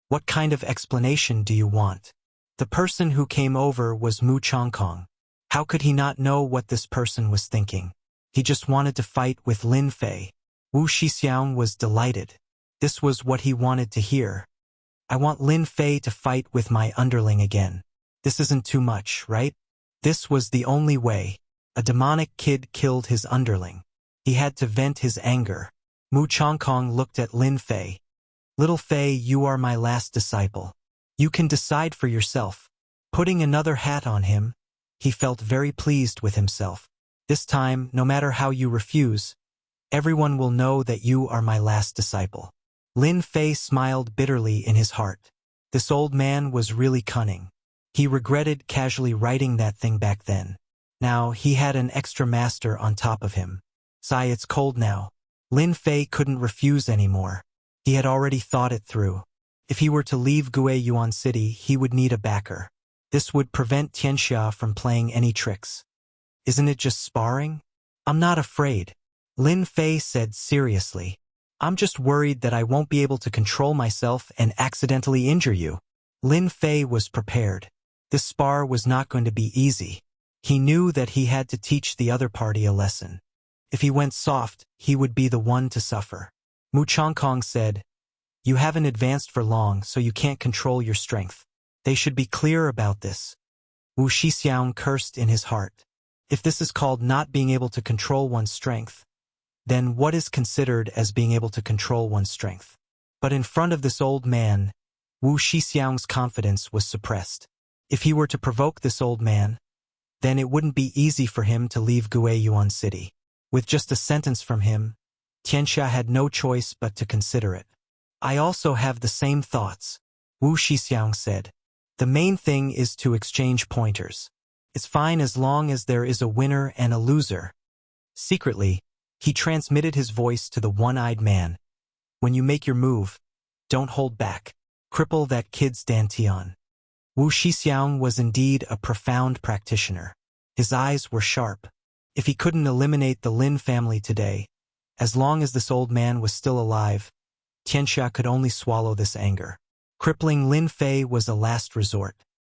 What kind of explanation do you want? The person who came over was Mu Chongkong. How could he not know what this person was thinking? He just wanted to fight with Lin Fei. Wu Shixiang was delighted. This was what he wanted to hear. I want Lin Fei to fight with my underling again. This isn't too much, right? This was the only way. A demonic kid killed his underling. He had to vent his anger. Mu Chongkong looked at Lin Fei. Little Fei, you are my last disciple. You can decide for yourself. Putting another hat on him, he felt very pleased with himself. This time, no matter how you refuse, everyone will know that you are my last disciple. Lin Fei smiled bitterly in his heart. This old man was really cunning. He regretted casually writing that thing back then. Now, he had an extra master on top of him. Sigh, it's cold now. Lin Fei couldn't refuse anymore. He had already thought it through. If he were to leave Guiyuan City, he would need a backer. This would prevent Tianxia from playing any tricks. Isn't it just sparring? I'm not afraid. Lin Fei said seriously. I'm just worried that I won't be able to control myself and accidentally injure you. Lin Fei was prepared. This spar was not going to be easy. He knew that he had to teach the other party a lesson. If he went soft, he would be the one to suffer. Mu Chongkong said, you haven't advanced for long, so you can't control your strength. They should be clear about this. Wu Shixiang cursed in his heart. If this is called not being able to control one's strength, then what is considered as being able to control one's strength? But in front of this old man, Wu Shixiang's confidence was suppressed. If he were to provoke this old man, then it wouldn't be easy for him to leave Guiyuan City. With just a sentence from him, Tianxia had no choice but to consider it. I also have the same thoughts, Wu Shixiang said. The main thing is to exchange pointers. It's fine as long as there is a winner and a loser. Secretly, he transmitted his voice to the one-eyed man. When you make your move, don't hold back. Cripple that kid's dantian. Wu Shixiang was indeed a profound practitioner. His eyes were sharp. If he couldn't eliminate the Lin family today, as long as this old man was still alive, Tianxia could only swallow this anger. Crippling Lin Fei was a last resort.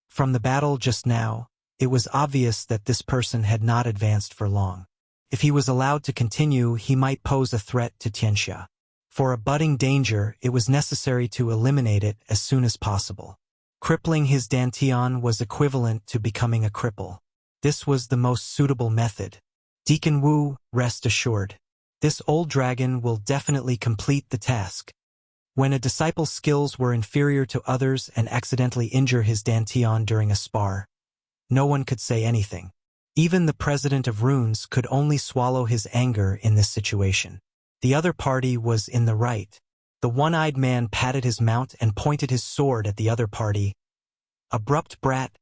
From the battle just now, it was obvious that this person had not advanced for long. If he was allowed to continue, he might pose a threat to Tianxia. For a budding danger, it was necessary to eliminate it as soon as possible. Crippling his dantian was equivalent to becoming a cripple. This was the most suitable method. Deacon Wu, rest assured. This old dragon will definitely complete the task. When a disciple's skills were inferior to others and accidentally injure his dantian during a spar, no one could say anything. Even the president of runes could only swallow his anger in this situation. The other party was in the right. The one-eyed man patted his mount and pointed his sword at the other party. Abrupt brat,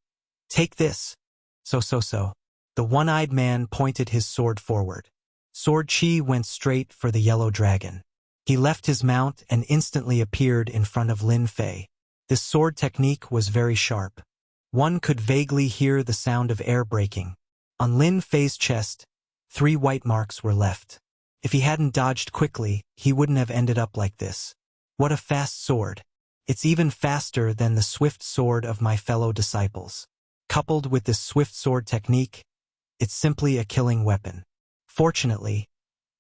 take this. So. The one-eyed man pointed his sword forward. Sword Chi went straight for the yellow dragon. He left his mount and instantly appeared in front of Lin Fei. This sword technique was very sharp. One could vaguely hear the sound of air breaking. On Lin Fei's chest, 3 white marks were left. If he hadn't dodged quickly, he wouldn't have ended up like this. What a fast sword. It's even faster than the swift sword of my fellow disciples. Coupled with this swift sword technique, it's simply a killing weapon. Fortunately,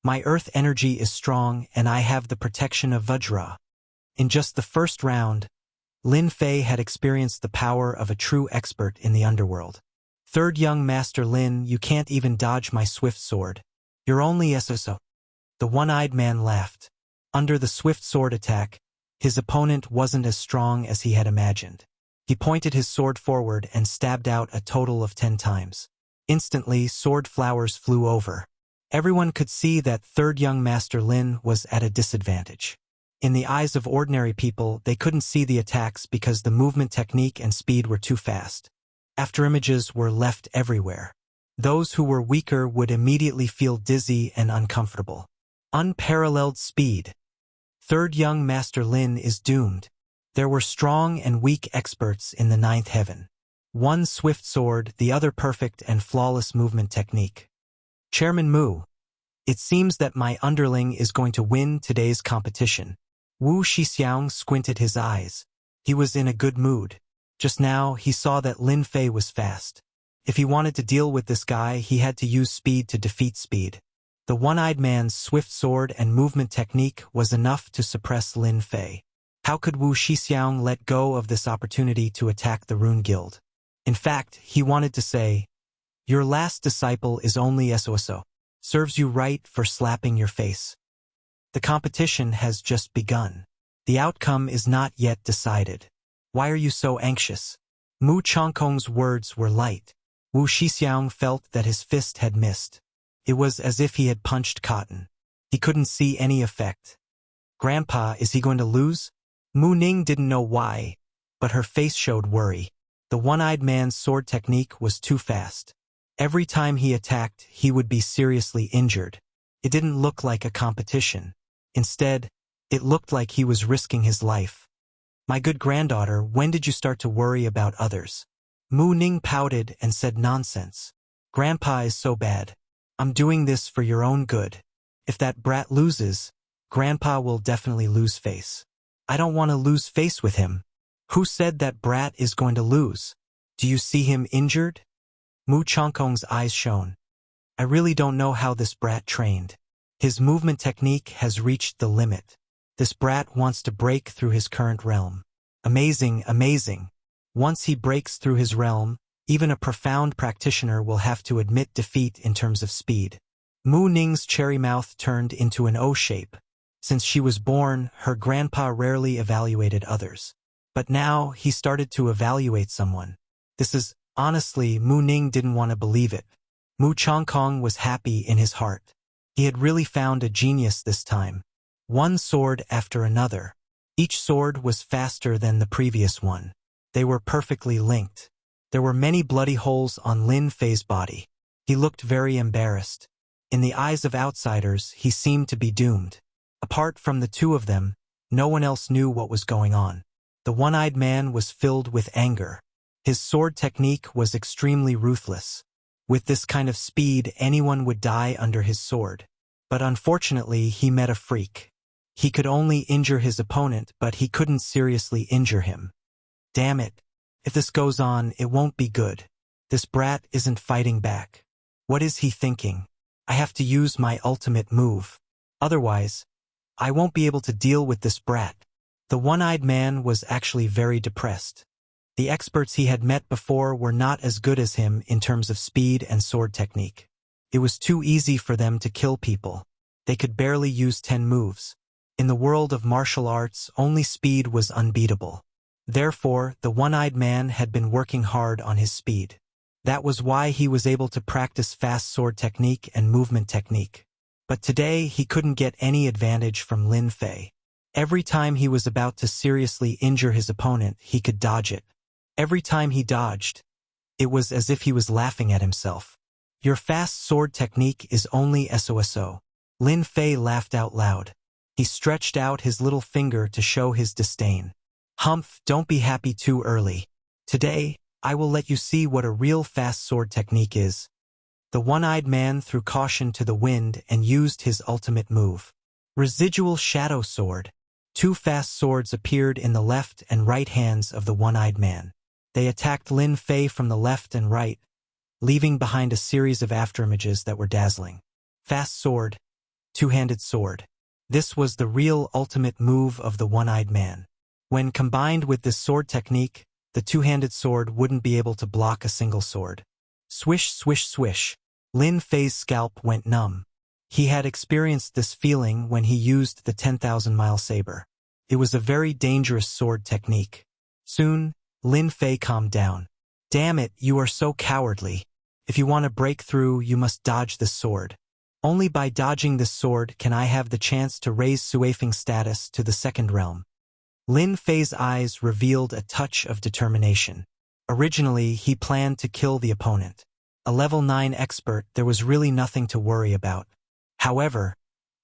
my earth energy is strong and I have the protection of Vajra. In just the first round, Lin Fei had experienced the power of a true expert in the underworld. Third young Master Lin, you can't even dodge my swift sword. You're only SSO. The one-eyed man laughed. Under the swift sword attack, his opponent wasn't as strong as he had imagined. He pointed his sword forward and stabbed out a total of 10 times. Instantly, sword flowers flew over. Everyone could see that third young Master Lin was at a disadvantage. In the eyes of ordinary people, they couldn't see the attacks because the movement technique and speed were too fast. Afterimages were left everywhere. Those who were weaker would immediately feel dizzy and uncomfortable. Unparalleled speed. Third young Master Lin is doomed. There were strong and weak experts in the ninth heaven. One swift sword, the other perfect and flawless movement technique. Chairman Mu. It seems that my underling is going to win today's competition. Wu Shixiang squinted his eyes. He was in a good mood. Just now, he saw that Lin Fei was fast. If he wanted to deal with this guy, he had to use speed to defeat speed. The one-eyed man's swift sword and movement technique was enough to suppress Lin Fei. How could Wu Shixiang let go of this opportunity to attack the Rune Guild? In fact, he wanted to say, "Your last disciple is only SOSO. Serves you right for slapping your face." The competition has just begun. The outcome is not yet decided. Why are you so anxious? Mu Chongkong's words were light. Wu Shixiang felt that his fist had missed. It was as if he had punched cotton. He couldn't see any effect. Grandpa, is he going to lose? Mu Ning didn't know why, but her face showed worry. The one-eyed man's sword technique was too fast. Every time he attacked, he would be seriously injured. It didn't look like a competition. Instead, it looked like he was risking his life. My good granddaughter, when did you start to worry about others? Mu Ning pouted and said nonsense. Grandpa is so bad. I'm doing this for your own good. If that brat loses, Grandpa will definitely lose face. I don't want to lose face with him. Who said that brat is going to lose? Do you see him injured? Mu Chongkong's eyes shone. I really don't know how this brat trained. His movement technique has reached the limit. This brat wants to break through his current realm. Amazing, amazing. Once he breaks through his realm, even a profound practitioner will have to admit defeat in terms of speed. Mu Ning's cherry mouth turned into an O shape. Since she was born, her grandpa rarely evaluated others. But now, he started to evaluate someone. Honestly, Mu Ning didn't want to believe it. Mu Chongkong was happy in his heart. He had really found a genius this time. One sword after another. Each sword was faster than the previous one. They were perfectly linked. There were many bloody holes on Lin Fei's body. He looked very embarrassed. In the eyes of outsiders, he seemed to be doomed. Apart from the two of them, no one else knew what was going on. The one-eyed man was filled with anger. His sword technique was extremely ruthless. With this kind of speed, anyone would die under his sword. But unfortunately, he met a freak. He could only injure his opponent, but he couldn't seriously injure him. Damn it. If this goes on, it won't be good. This brat isn't fighting back. What is he thinking? I have to use my ultimate move. Otherwise, I won't be able to deal with this brat. The one-eyed man was actually very depressed. The experts he had met before were not as good as him in terms of speed and sword technique. It was too easy for them to kill people. They could barely use 10 moves. In the world of martial arts, only speed was unbeatable. Therefore, the one-eyed man had been working hard on his speed. That was why he was able to practice fast sword technique and movement technique. But today, he couldn't get any advantage from Lin Fei. Every time he was about to seriously injure his opponent, he could dodge it. Every time he dodged, it was as if he was laughing at himself. Your fast sword technique is only SOSO. Lin Fei laughed out loud. He stretched out his little finger to show his disdain. Humph, don't be happy too early. Today, I will let you see what a real fast sword technique is. The one-eyed man threw caution to the wind and used his ultimate move. Residual Shadow Sword. 2 fast swords appeared in the left and right hands of the one-eyed man. They attacked Lin Fei from the left and right, leaving behind a series of afterimages that were dazzling. Fast sword, two-handed sword. This was the real ultimate move of the one-eyed man. When combined with this sword technique, the two-handed sword wouldn't be able to block a single sword. Swish, swish, swish. Lin Fei's scalp went numb. He had experienced this feeling when he used the 10,000-mile saber. It was a very dangerous sword technique. Soon, Lin Fei calmed down. Damn it, you are so cowardly. If you want to break through, you must dodge this sword. Only by dodging this sword can I have the chance to raise Suifeng's status to the second realm. Lin Fei's eyes revealed a touch of determination. Originally, he planned to kill the opponent. A level 9 expert, there was really nothing to worry about. However,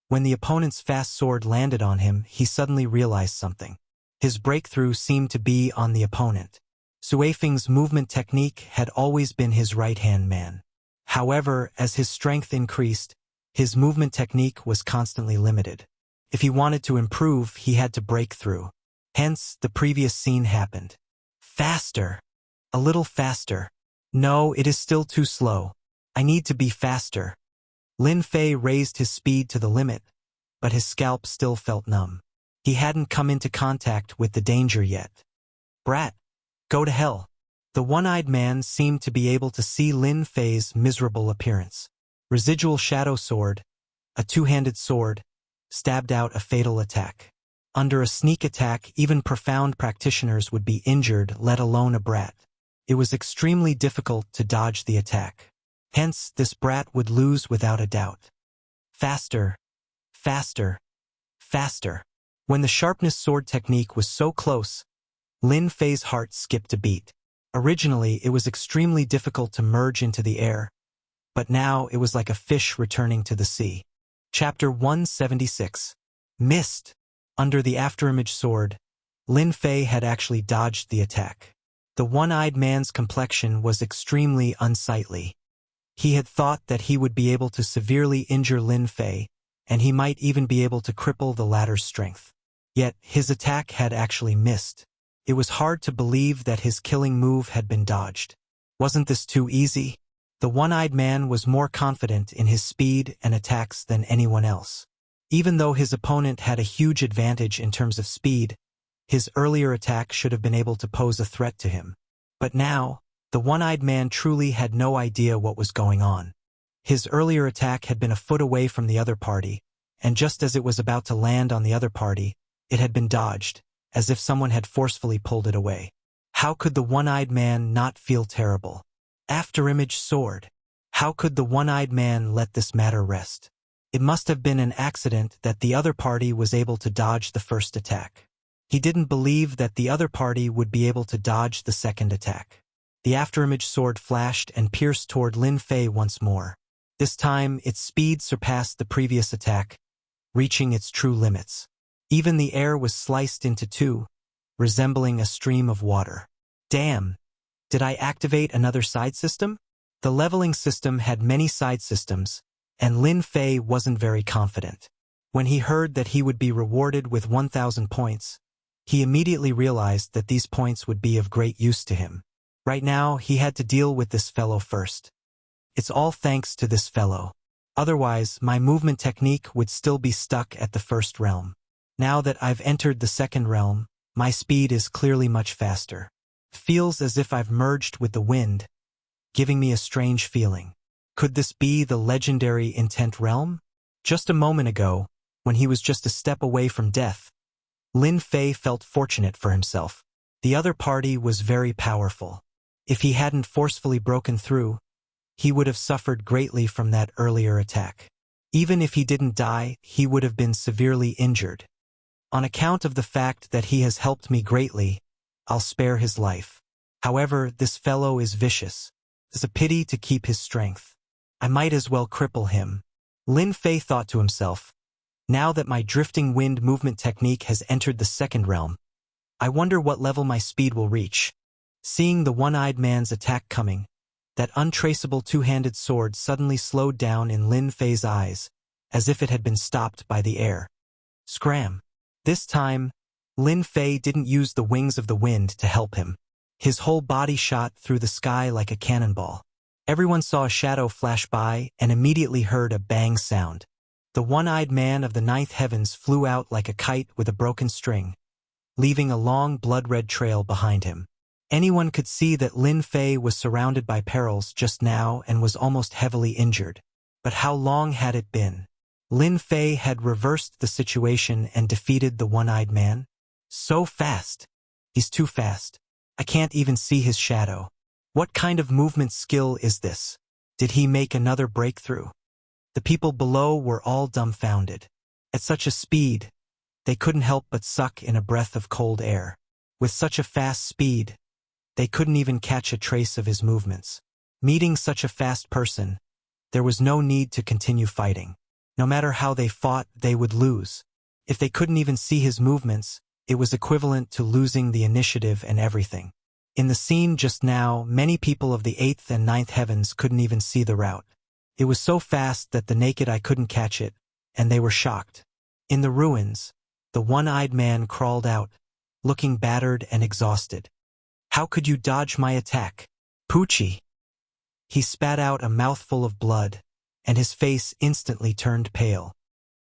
when the opponent's fast sword landed on him, he suddenly realized something. His breakthrough seemed to be on the opponent. Suifeng's movement technique had always been his right-hand man. However, as his strength increased, his movement technique was constantly limited. If he wanted to improve, he had to break through. Hence, the previous scene happened. Faster! A little faster. No, it is still too slow. I need to be faster. Lin Fei raised his speed to the limit, but his scalp still felt numb. He hadn't come into contact with the danger yet. Brat, go to hell. The one-eyed man seemed to be able to see Lin Fei's miserable appearance. Residual shadow sword, a two-handed sword, stabbed out a fatal attack. Under a sneak attack, even profound practitioners would be injured, let alone a brat. It was extremely difficult to dodge the attack. Hence, this brat would lose without a doubt. Faster, faster, faster. When the sharpness sword technique was so close, Lin Fei's heart skipped a beat. Originally, it was extremely difficult to merge into the air, but now it was like a fish returning to the sea. Chapter 176. Missed. Under the afterimage sword, Lin Fei had actually dodged the attack. The one-eyed man's complexion was extremely unsightly. He had thought that he would be able to severely injure Lin Fei, and he might even be able to cripple the latter's strength. Yet, his attack had actually missed. It was hard to believe that his killing move had been dodged. Wasn't this too easy? The one-eyed man was more confident in his speed and attacks than anyone else. Even though his opponent had a huge advantage in terms of speed, his earlier attack should have been able to pose a threat to him. But now, the one-eyed man truly had no idea what was going on. His earlier attack had been a foot away from the other party, and just as it was about to land on the other party, it had been dodged, as if someone had forcefully pulled it away. How could the one-eyed man not feel terrible? Afterimage sword. How could the one-eyed man let this matter rest? It must have been an accident that the other party was able to dodge the first attack. He didn't believe that the other party would be able to dodge the second attack. The afterimage sword flashed and pierced toward Lin Fei once more. This time, its speed surpassed the previous attack, reaching its true limits. Even the air was sliced into two, resembling a stream of water. Damn! Did I activate another side system? The leveling system had many side systems, and Lin Fei wasn't very confident. When he heard that he would be rewarded with 1,000 points, he immediately realized that these points would be of great use to him. Right now, he had to deal with this fellow first. It's all thanks to this fellow. Otherwise, my movement technique would still be stuck at the first realm. Now that I've entered the second realm, my speed is clearly much faster. Feels as if I've merged with the wind, giving me a strange feeling. Could this be the legendary intent realm? Just a moment ago, when he was just a step away from death, Lin Fei felt fortunate for himself. The other party was very powerful. If he hadn't forcefully broken through, he would have suffered greatly from that earlier attack. Even if he didn't die, he would have been severely injured. On account of the fact that he has helped me greatly, I'll spare his life. However, this fellow is vicious. It's a pity to keep his strength. I might as well cripple him. Lin Fei thought to himself, now that my drifting wind movement technique has entered the second realm, I wonder what level my speed will reach. Seeing the one-eyed man's attack coming, that untraceable two-handed sword suddenly slowed down in Lin Fei's eyes, as if it had been stopped by the air. Scram! This time, Lin Fei didn't use the wings of the wind to help him. His whole body shot through the sky like a cannonball. Everyone saw a shadow flash by and immediately heard a bang sound. The one-eyed man of the ninth heavens flew out like a kite with a broken string, leaving a long blood-red trail behind him. Anyone could see that Lin Fei was surrounded by perils just now and was almost heavily injured. But how long had it been? Lin Fei had reversed the situation and defeated the one-eyed man? So fast! He's too fast. I can't even see his shadow. What kind of movement skill is this? Did he make another breakthrough? The people below were all dumbfounded. At such a speed, they couldn't help but suck in a breath of cold air. With such a fast speed, they couldn't even catch a trace of his movements. Meeting such a fast person, there was no need to continue fighting. No matter how they fought, they would lose. If they couldn't even see his movements, it was equivalent to losing the initiative and everything. In the scene just now, many people of the 8th and 9th heavens couldn't even see the route. It was so fast that the naked eye couldn't catch it, and they were shocked. In the ruins, the one-eyed man crawled out, looking battered and exhausted. "How could you dodge my attack, Poochie?" He spat out a mouthful of blood, and his face instantly turned pale.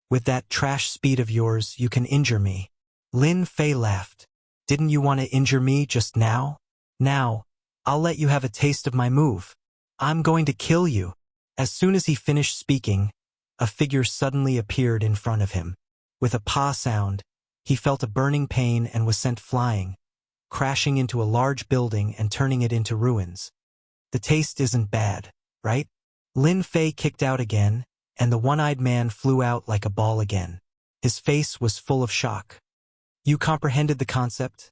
"With that trash speed of yours, you can injure me." Lin Fei laughed. "Didn't you want to injure me just now? Now, I'll let you have a taste of my move. I'm going to kill you." As soon as he finished speaking, a figure suddenly appeared in front of him. With a pa sound, he felt a burning pain and was sent flying, crashing into a large building and turning it into ruins. The taste isn't bad, right? Lin Fei kicked out again, and the one-eyed man flew out like a ball again. His face was full of shock. "You comprehended the concept?"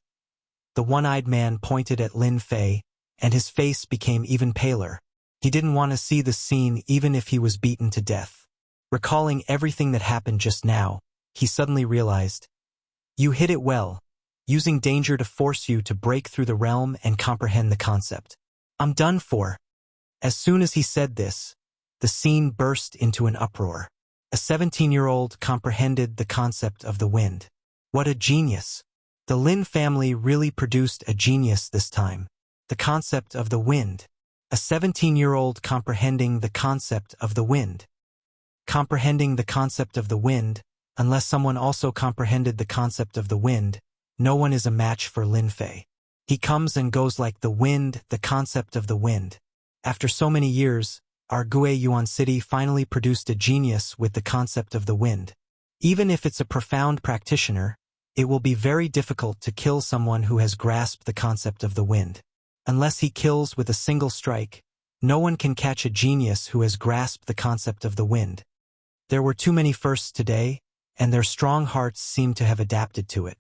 The one-eyed man pointed at Lin Fei, and his face became even paler. He didn't want to see the scene even if he was beaten to death. Recalling everything that happened just now, he suddenly realized, "You hit it well, using danger to force you to break through the realm and comprehend the concept. I'm done for." As soon as he said this, the scene burst into an uproar. A 17-year-old comprehended the concept of the wind. What a genius! The Lin family really produced a genius this time. The concept of the wind. A 17-year-old comprehending the concept of the wind. Comprehending the concept of the wind, unless someone also comprehended the concept of the wind, no one is a match for Lin Fei. He comes and goes like the wind, the concept of the wind. After so many years, our Guiyuan city finally produced a genius with the concept of the wind. Even if it's a profound practitioner, it will be very difficult to kill someone who has grasped the concept of the wind. Unless he kills with a single strike, no one can catch a genius who has grasped the concept of the wind. There were too many firsts today, and their strong hearts seemed to have adapted to it.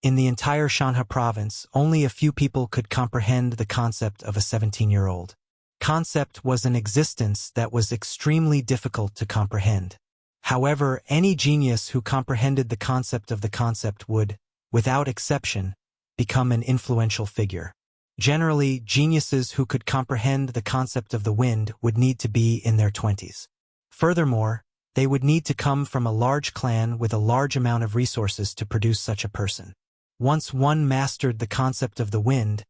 In the entire Shanha province, only a few people could comprehend the concept of a 17-year-old. Concept was an existence that was extremely difficult to comprehend. However, any genius who comprehended the concept of the concept would, without exception, become an influential figure. Generally, geniuses who could comprehend the concept of the wind would need to be in their 20s. Furthermore, they would need to come from a large clan with a large amount of resources to produce such a person. Once one mastered the concept of the wind,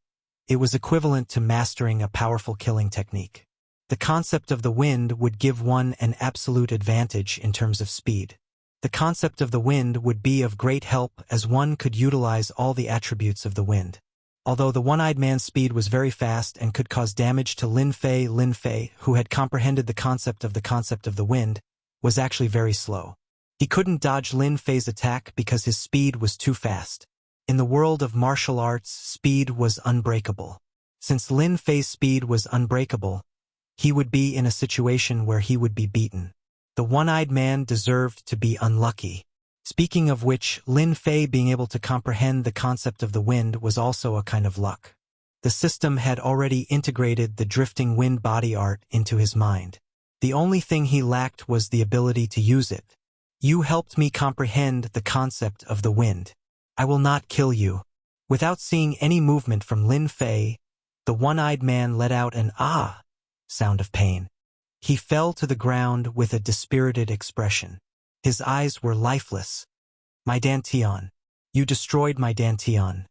it was equivalent to mastering a powerful killing technique. The concept of the wind would give one an absolute advantage in terms of speed. The concept of the wind would be of great help as one could utilize all the attributes of the wind. Although the one-eyed man's speed was very fast and could cause damage to Lin Fei, who had comprehended the concept of the wind, was actually very slow. He couldn't dodge Lin Fei's attack because his speed was too fast. In the world of martial arts, speed was unbreakable. Since Lin Fei's speed was unbreakable, he would be in a situation where he would be beaten. The one-eyed man deserved to be unlucky. Speaking of which, Lin Fei being able to comprehend the concept of the wind was also a kind of luck. The system had already integrated the drifting wind body art into his mind. The only thing he lacked was the ability to use it. "You helped me comprehend the concept of the wind. I will not kill you." Without seeing any movement from Lin Fei, the one-eyed man let out an "ah" sound of pain. He fell to the ground with a dispirited expression. His eyes were lifeless. "My Dantian. You destroyed my Dantian."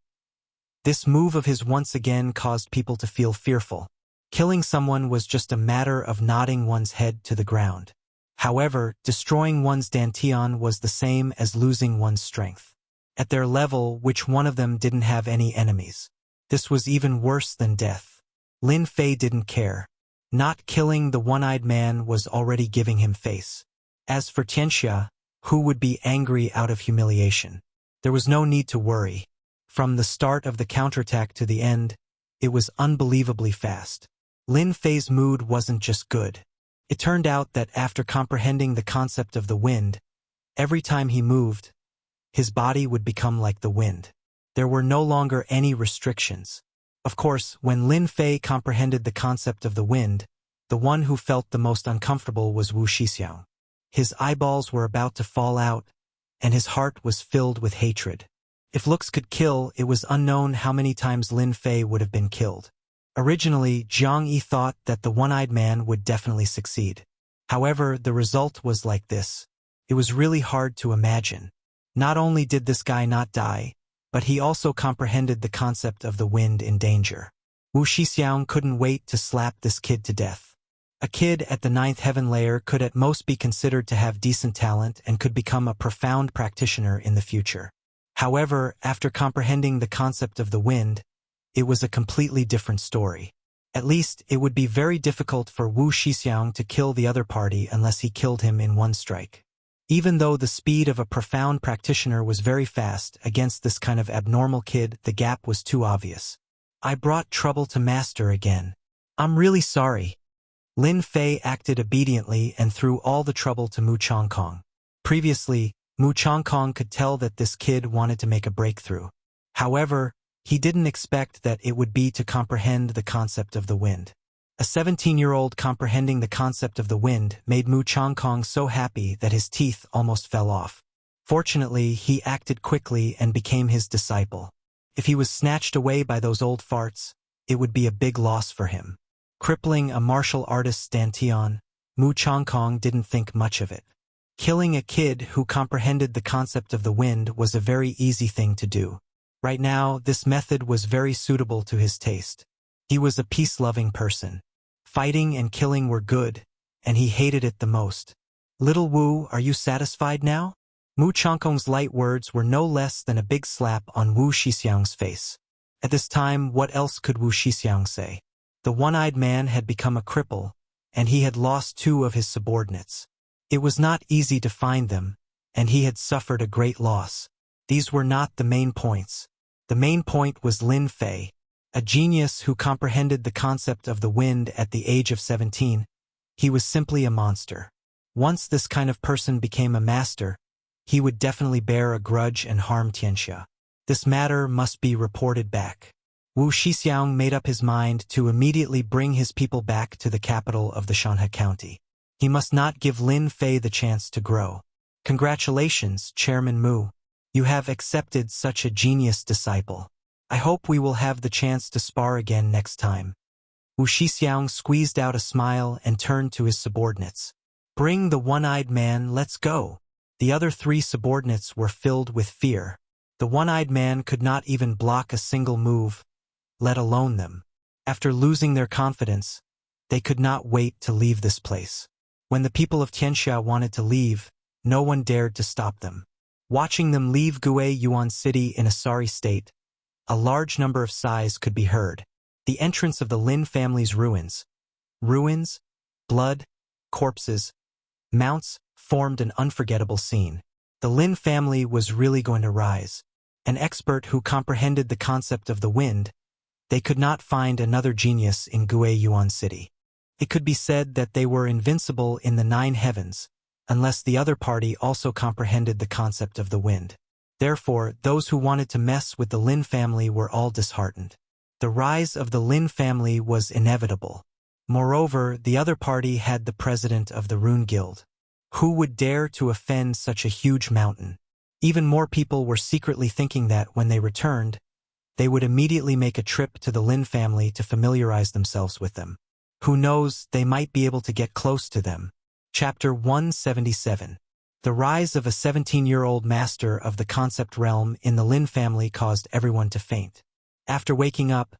This move of his once again caused people to feel fearful. Killing someone was just a matter of nodding one's head to the ground. However, destroying one's Dantian was the same as losing one's strength. At their level, which one of them didn't have any enemies? This was even worse than death. Lin Fei didn't care. Not killing the one-eyed man was already giving him face. As for Tianxia, who would be angry out of humiliation? There was no need to worry. From the start of the counterattack to the end, it was unbelievably fast. Lin Fei's mood wasn't just good. It turned out that after comprehending the concept of the wind, every time he moved, his body would become like the wind. There were no longer any restrictions. Of course, when Lin Fei comprehended the concept of the wind, the one who felt the most uncomfortable was Wuxia. His eyeballs were about to fall out, and his heart was filled with hatred. If looks could kill, it was unknown how many times Lin Fei would have been killed. Originally, Jiang Yi thought that the one-eyed man would definitely succeed. However, the result was like this. It was really hard to imagine. Not only did this guy not die, but he also comprehended the concept of the wind in danger. Wu Shixiang couldn't wait to slap this kid to death. A kid at the 9th heaven layer could at most be considered to have decent talent and could become a profound practitioner in the future. However, after comprehending the concept of the wind, it was a completely different story. At least, it would be very difficult for Wu Shixiang to kill the other party unless he killed him in one strike. Even though the speed of a profound practitioner was very fast, against this kind of abnormal kid, the gap was too obvious. I brought trouble to master again. I'm really sorry. Lin Fei acted obediently and threw all the trouble to Mu Chongkong. Previously, Mu Chongkong could tell that this kid wanted to make a breakthrough. However, he didn't expect that it would be to comprehend the concept of the wind. A 17-year-old comprehending the concept of the wind made Mu Chongkong so happy that his teeth almost fell off. Fortunately, he acted quickly and became his disciple. If he was snatched away by those old farts, it would be a big loss for him. Crippling a martial artist's dantian, Mu Chongkong didn't think much of it. Killing a kid who comprehended the concept of the wind was a very easy thing to do. Right now, this method was very suitable to his taste. He was a peace-loving person. Fighting and killing were good, and he hated it the most. Little Wu, are you satisfied now? Mu Chongkong's light words were no less than a big slap on Wu Shixiang's face. At this time, what else could Wu Shixiang say? The one-eyed man had become a cripple, and he had lost 2 of his subordinates. It was not easy to find them, and he had suffered a great loss. These were not the main points. The main point was Lin Fei, a genius who comprehended the concept of the wind at the age of 17. He was simply a monster. Once this kind of person became a master, he would definitely bear a grudge and harm Tianxia. This matter must be reported back. Wu Shixiang made up his mind to immediately bring his people back to the capital of the Shanhe County. He must not give Lin Fei the chance to grow. Congratulations, Chairman Mu. You have accepted such a genius disciple. I hope we will have the chance to spar again next time. Wu Shixiang squeezed out a smile and turned to his subordinates. Bring the one-eyed man, let's go. The other 3 subordinates were filled with fear. The one-eyed man could not even block a single move, let alone them. After losing their confidence, they could not wait to leave this place. When the people of Tianxia wanted to leave, no one dared to stop them. Watching them leave Yuan City in a sorry state, a large number of sighs could be heard. The entrance of the Lin family's ruins, blood, corpses, mounts, formed an unforgettable scene. The Lin family was really going to rise. An expert who comprehended the concept of the wind, they could not find another genius in Yuan City. It could be said that they were invincible in the 9 heavens, unless the other party also comprehended the concept of the wind. Therefore, those who wanted to mess with the Lin family were all disheartened. The rise of the Lin family was inevitable. Moreover, the other party had the president of the Rune Guild. Who would dare to offend such a huge mountain? Even more people were secretly thinking that when they returned, they would immediately make a trip to the Lin family to familiarize themselves with them. Who knows, they might be able to get close to them. Chapter 177. The rise of a 17-year-old master of the concept realm in the Lin family caused everyone to faint. After waking up,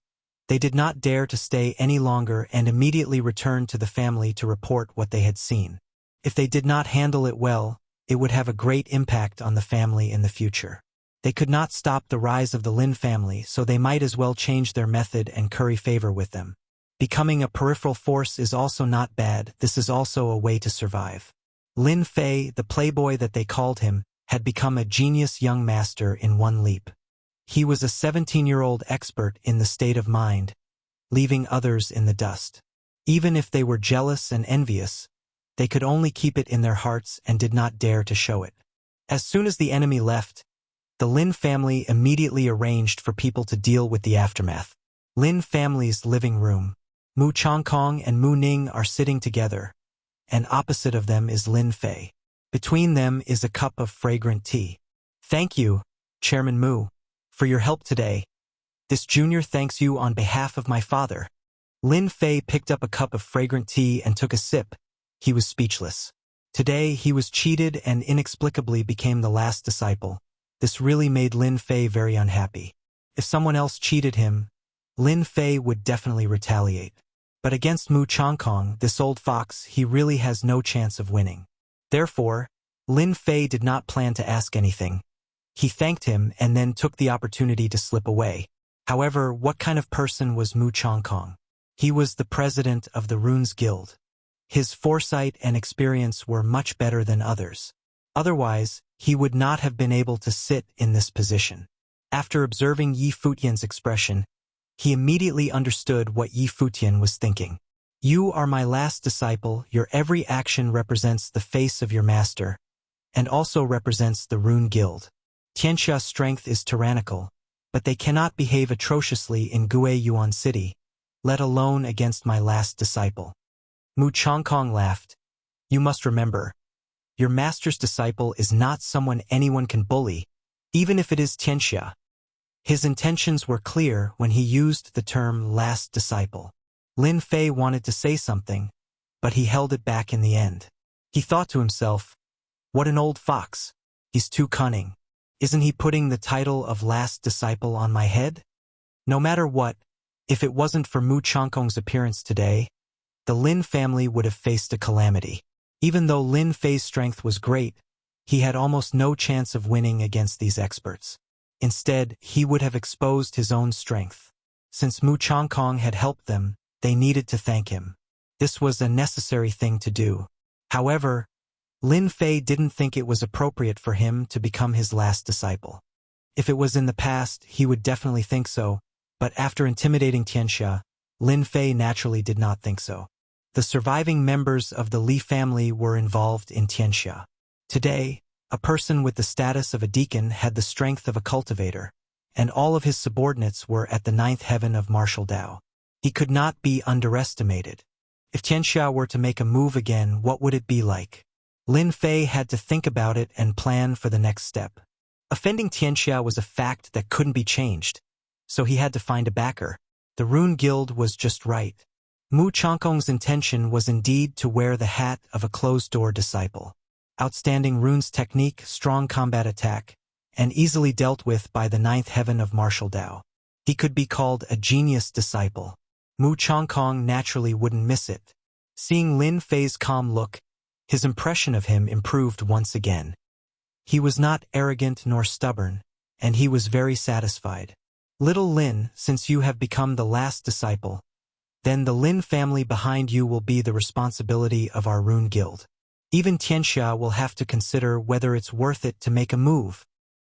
they did not dare to stay any longer and immediately returned to the family to report what they had seen. If they did not handle it well, it would have a great impact on the family in the future. They could not stop the rise of the Lin family, so they might as well change their method and curry favor with them. Becoming a peripheral force is also not bad. This is also a way to survive. Lin Fei, the playboy that they called him, had become a genius young master in one leap. He was a 17-year-old expert in the state of mind, leaving others in the dust. Even if they were jealous and envious, they could only keep it in their hearts and did not dare to show it. As soon as the enemy left, the Lin family immediately arranged for people to deal with the aftermath. Lin family's living room. Mu Changkong and Mu Ning are sitting together, and opposite of them is Lin Fei. Between them is a cup of fragrant tea. Thank you, Chairman Mu, for your help today. This junior thanks you on behalf of my father. Lin Fei picked up a cup of fragrant tea and took a sip. He was speechless. Today he was cheated and inexplicably became the last disciple. This really made Lin Fei very unhappy. If someone else cheated him, Lin Fei would definitely retaliate. But against Mu Changkong, this old fox, he really has no chance of winning. Therefore, Lin Fei did not plan to ask anything. He thanked him and then took the opportunity to slip away. However, what kind of person was Mu Changkong? He was the president of the Runes Guild. His foresight and experience were much better than others. Otherwise, he would not have been able to sit in this position. After observing Yi Futian's expression, he immediately understood what Yi Futian was thinking. You are my last disciple, your every action represents the face of your master, and also represents the Rune Guild. Tianxia's strength is tyrannical, but they cannot behave atrociously in Guiyuan City, let alone against my last disciple. Mu Changkong laughed. You must remember, your master's disciple is not someone anyone can bully, even if it is Tianxia. His intentions were clear when he used the term last disciple. Lin Fei wanted to say something, but he held it back in the end. He thought to himself, what an old fox. He's too cunning. Isn't he putting the title of last disciple on my head? No matter what, if it wasn't for Mu Changkong's appearance today, the Lin family would have faced a calamity. Even though Lin Fei's strength was great, he had almost no chance of winning against these experts. Instead, he would have exposed his own strength. Since Mu Changkong had helped them, they needed to thank him. This was a necessary thing to do. However, Lin Fei didn't think it was appropriate for him to become his last disciple. If it was in the past, he would definitely think so, but after intimidating Tianxia, Lin Fei naturally did not think so. The surviving members of the Li family were involved in Tianxia. Today, a person with the status of a deacon had the strength of a cultivator, and all of his subordinates were at the 9th heaven of martial Dao. He could not be underestimated. If Tianxia were to make a move again, what would it be like? Lin Fei had to think about it and plan for the next step. Offending Tianxia was a fact that couldn't be changed, so he had to find a backer. The Rune Guild was just right. Mu Changkong's intention was indeed to wear the hat of a closed-door disciple. Outstanding runes technique, strong combat attack, and easily dealt with by the 9th heaven of martial Dao. He could be called a genius disciple. Mu Changkong naturally wouldn't miss it. Seeing Lin Fei's calm look, his impression of him improved once again. He was not arrogant nor stubborn, and he was very satisfied. Little Lin, since you have become the last disciple, then the Lin family behind you will be the responsibility of our Rune Guild. Even Tianxia will have to consider whether it's worth it to make a move.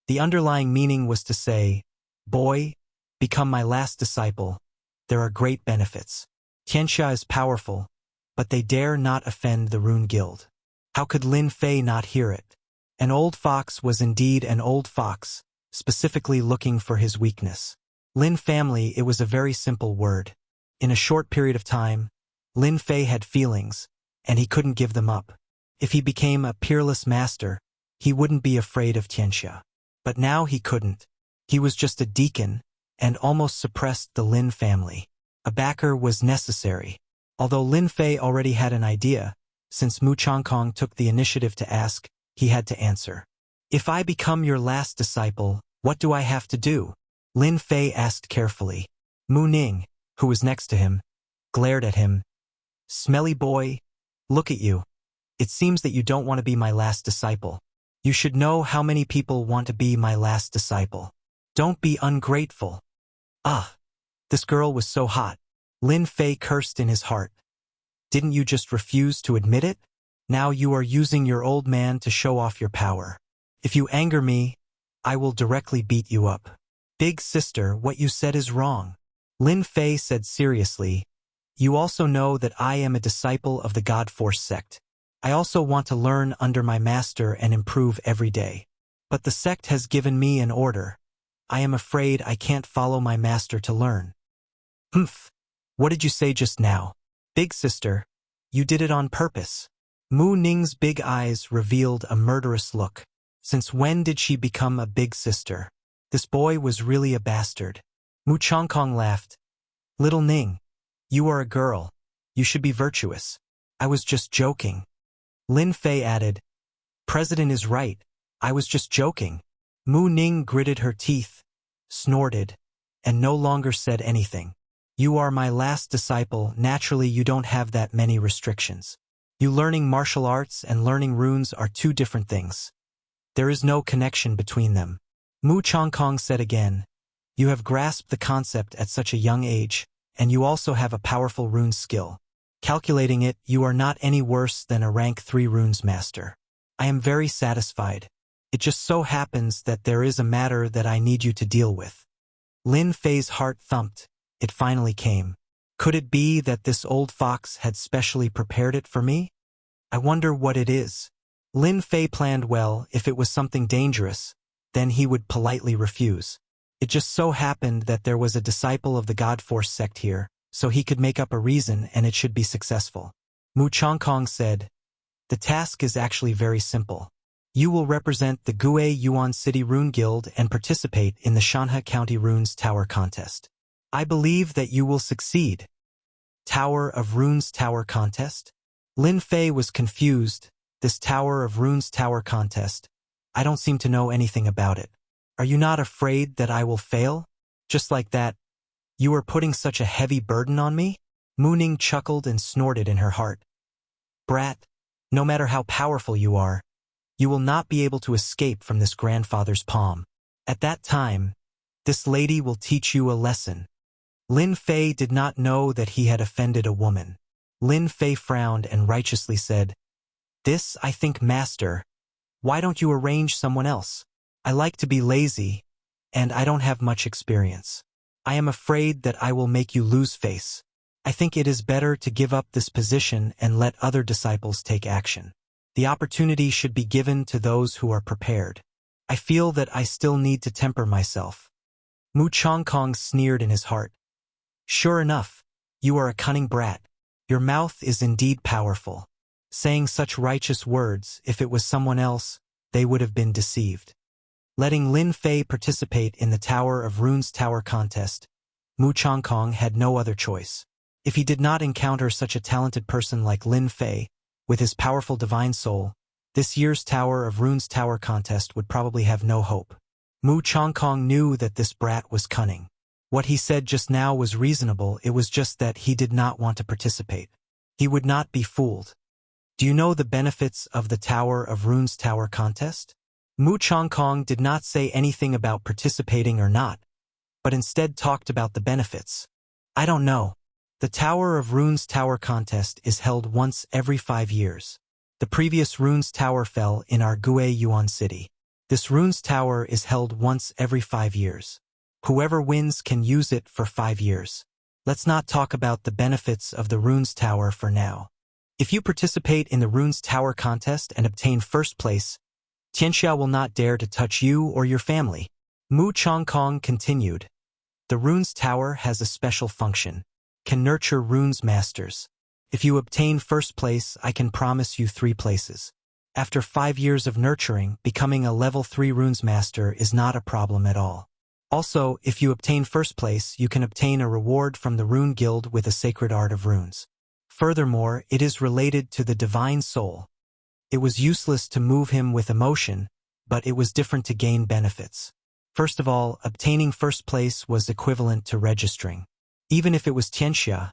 The underlying meaning was to say, boy, become my last disciple. There are great benefits. Tianxia is powerful, but they dare not offend the Rune Guild. How could Lin Fei not hear it? An old fox was indeed an old fox, specifically looking for his weakness. Lin family, it was a very simple word. In a short period of time, Lin Fei had feelings, and he couldn't give them up. If he became a peerless master, he wouldn't be afraid of Tianxia. But now he couldn't. He was just a deacon, and almost suppressed the Lin family. A backer was necessary. Although Lin Fei already had an idea, since Mu Changkong took the initiative to ask, he had to answer. If I become your last disciple, what do I have to do? Lin Fei asked carefully. Mu Ning, who was next to him, glared at him. Smelly boy, look at you. It seems that you don't want to be my last disciple. You should know how many people want to be my last disciple. Don't be ungrateful. Ah, this girl was so hot. Lin Fei cursed in his heart. Didn't you just refuse to admit it? Now you are using your old man to show off your power. If you anger me, I will directly beat you up. Big sister, what you said is wrong. Lin Fei said seriously, You also know that I am a disciple of the God Force sect. I also want to learn under my master and improve every day. But the sect has given me an order. I am afraid I can't follow my master to learn. Humph. What did you say just now? Big sister, you did it on purpose. Mu Ning's big eyes revealed a murderous look. Since when did she become a big sister? This boy was really a bastard. Mu Chongkong laughed. Little Ning, you are a girl. You should be virtuous. I was just joking. Lin Fei added, President is right. I was just joking. Mu Ning gritted her teeth, snorted, and no longer said anything. You are my last disciple. Naturally, you don't have that many restrictions. You learning martial arts and learning runes are two different things. There is no connection between them. Mu Chongkong said again, you have grasped the concept at such a young age, and you also have a powerful rune skill. Calculating it, you are not any worse than a rank 3 runes master. I am very satisfied. It just so happens that there is a matter that I need you to deal with. Lin Fei's heart thumped. It finally came. Could it be that this old fox had specially prepared it for me? I wonder what it is. Lin Fei planned well. If it was something dangerous, then he would politely refuse. It just so happened that there was a disciple of the God Force sect here, so he could make up a reason and it should be successful. Mu Chongkong said, the task is actually very simple. You will represent the Gue Yuan City Rune Guild and participate in the Shanhe County Runes Tower Contest. I believe that you will succeed. Tower of Runes Tower Contest? Lin Fei was confused. This Tower of Runes Tower Contest. I don't seem to know anything about it. Are you not afraid that I will fail? Just like that, you are putting such a heavy burden on me? Mu Ning chuckled and snorted in her heart. Brat, no matter how powerful you are, you will not be able to escape from this grandfather's palm. At that time, this lady will teach you a lesson. Lin Fei did not know that he had offended a woman. Lin Fei frowned and righteously said, this, I think, master. Why don't you arrange someone else? I like to be lazy, and I don't have much experience. I am afraid that I will make you lose face. I think it is better to give up this position and let other disciples take action. The opportunity should be given to those who are prepared. I feel that I still need to temper myself. Mu Chongkong sneered in his heart. Sure enough, you are a cunning brat. Your mouth is indeed powerful. Saying such righteous words, if it was someone else, they would have been deceived. Letting Lin Fei participate in the Tower of Runes Tower Contest, Mu Chongkong had no other choice. If he did not encounter such a talented person like Lin Fei, with his powerful divine soul, this year's Tower of Runes Tower Contest would probably have no hope. Mu Chongkong knew that this brat was cunning. What he said just now was reasonable, it was just that he did not want to participate. He would not be fooled. Do you know the benefits of the Tower of Runes Tower Contest? Mu Chongkong did not say anything about participating or not, but instead talked about the benefits. I don't know. The Tower of Runes Tower Contest is held once every 5 years. The previous Runes Tower fell in our Gue Yuan City. This Runes Tower is held once every 5 years. Whoever wins can use it for 5 years. Let's not talk about the benefits of the Runes Tower for now. If you participate in the Runes Tower Contest and obtain first place, Tianxia will not dare to touch you or your family. Mu Chongkong continued. The Runes Tower has a special function. Can nurture runes masters. If you obtain first place, I can promise you 3 places. After 5 years of nurturing, becoming a level 3 runes master is not a problem at all. Also, if you obtain first place, you can obtain a reward from the Rune Guild with a sacred art of runes. Furthermore, it is related to the divine soul. It was useless to move him with emotion, but it was different to gain benefits. First of all, obtaining first place was equivalent to registering. Even if it was Tianxia,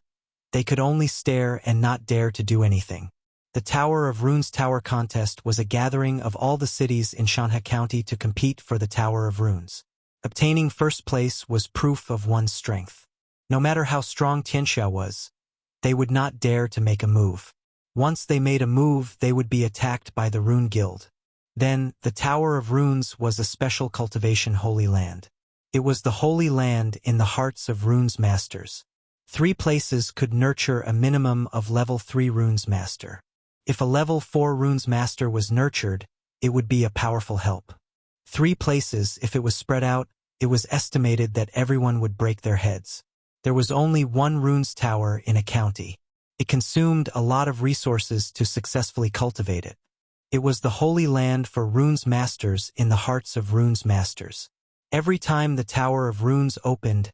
they could only stare and not dare to do anything. The Tower of Runes Tower Contest was a gathering of all the cities in Shanhe County to compete for the Tower of Runes. Obtaining first place was proof of one's strength. No matter how strong Tianxia was, they would not dare to make a move. Once they made a move, they would be attacked by the Rune Guild. Then, the Tower of Runes was a special cultivation holy land. It was the holy land in the hearts of runes masters. 3 places could nurture a minimum of level 3 runes master. If a level 4 runes master was nurtured, it would be a powerful help. 3 places, if it was spread out, it was estimated that everyone would break their heads. There was only 1 runes tower in a county. It consumed a lot of resources to successfully cultivate it. It was the holy land for runes masters in the hearts of runes masters. Every time the Tower of Runes opened,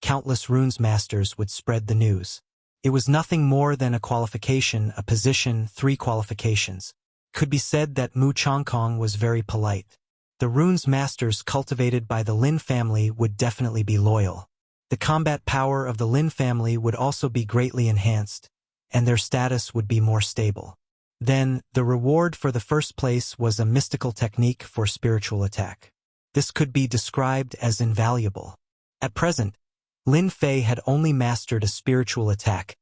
countless runes masters would spread the news. It was nothing more than a qualification, a position, 3 qualifications. Could be said that Mu Chongkong was very polite. The runes masters cultivated by the Lin family would definitely be loyal. The combat power of the Lin family would also be greatly enhanced, and their status would be more stable. Then, the reward for the first place was a mystical technique for spiritual attack. This could be described as invaluable. At present, Lin Fei had only mastered a spiritual attack,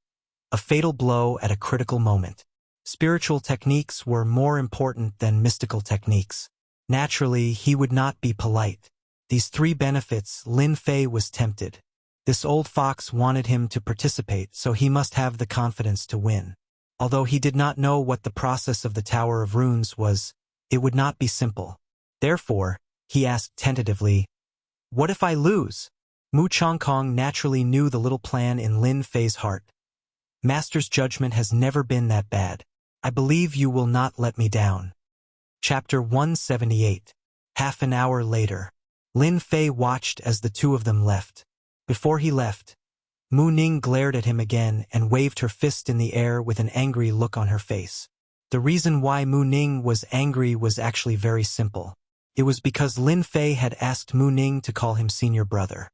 a fatal blow at a critical moment. Spiritual techniques were more important than mystical techniques. Naturally, he would not be polite. These 3 benefits, Lin Fei was tempted. This old fox wanted him to participate, so he must have the confidence to win. Although he did not know what the process of the Tower of Runes was, it would not be simple. Therefore, he asked tentatively, "What if I lose?" Mu Chongkong naturally knew the little plan in Lin Fei's heart. "Master's judgment has never been that bad. I believe you will not let me down." Chapter 178. Half an hour later, Lin Fei watched as the 2 of them left. Before he left, Mu Ning glared at him again and waved her fist in the air with an angry look on her face. The reason why Mu Ning was angry was actually very simple. It was because Lin Fei had asked Mu Ning to call him senior brother.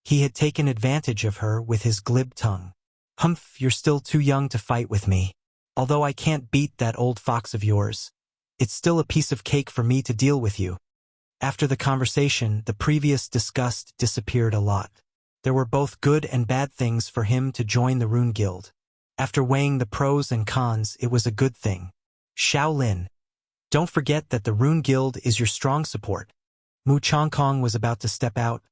He had taken advantage of her with his glib tongue. "Humph, you're still too young to fight with me. Although I can't beat that old fox of yours, it's still a piece of cake for me to deal with you." After the conversation, the previous disgust disappeared a lot. There were both good and bad things for him to join the Rune Guild. After weighing the pros and cons, it was a good thing. "Shaolin, don't forget that the Rune Guild is your strong support." Mu Chongkong was about to step out,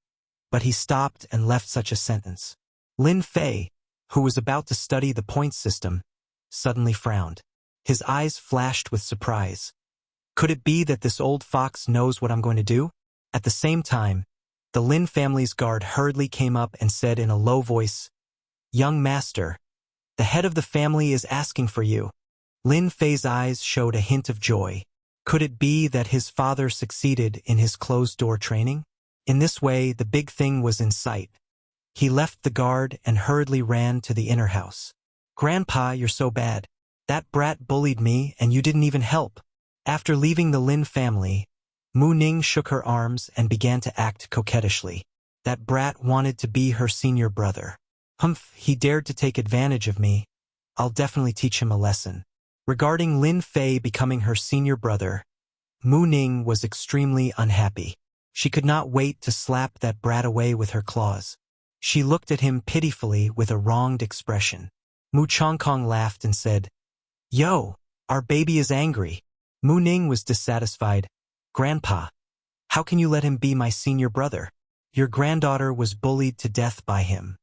but he stopped and left such a sentence. Lin Fei, who was about to study the points system, suddenly frowned. His eyes flashed with surprise. Could it be that this old fox knows what I'm going to do? At the same time, the Lin family's guard hurriedly came up and said in a low voice, "Young master, the head of the family is asking for you." Lin Fei's eyes showed a hint of joy. Could it be that his father succeeded in his closed-door training? In this way, the big thing was in sight. He left the guard and hurriedly ran to the inner house. "Grandpa, you're so bad. That brat bullied me and you didn't even help." After leaving the Lin family, Mu Ning shook her arms and began to act coquettishly. That brat wanted to be her senior brother. "Humph, he dared to take advantage of me. I'll definitely teach him a lesson." Regarding Lin Fei becoming her senior brother, Mu Ning was extremely unhappy. She could not wait to slap that brat away with her claws. She looked at him pitifully with a wronged expression. Mu Chongkong laughed and said, "Yo, our baby is angry." Mu Ning was dissatisfied. "Grandpa, how can you let him be my senior brother? Your granddaughter was bullied to death by him."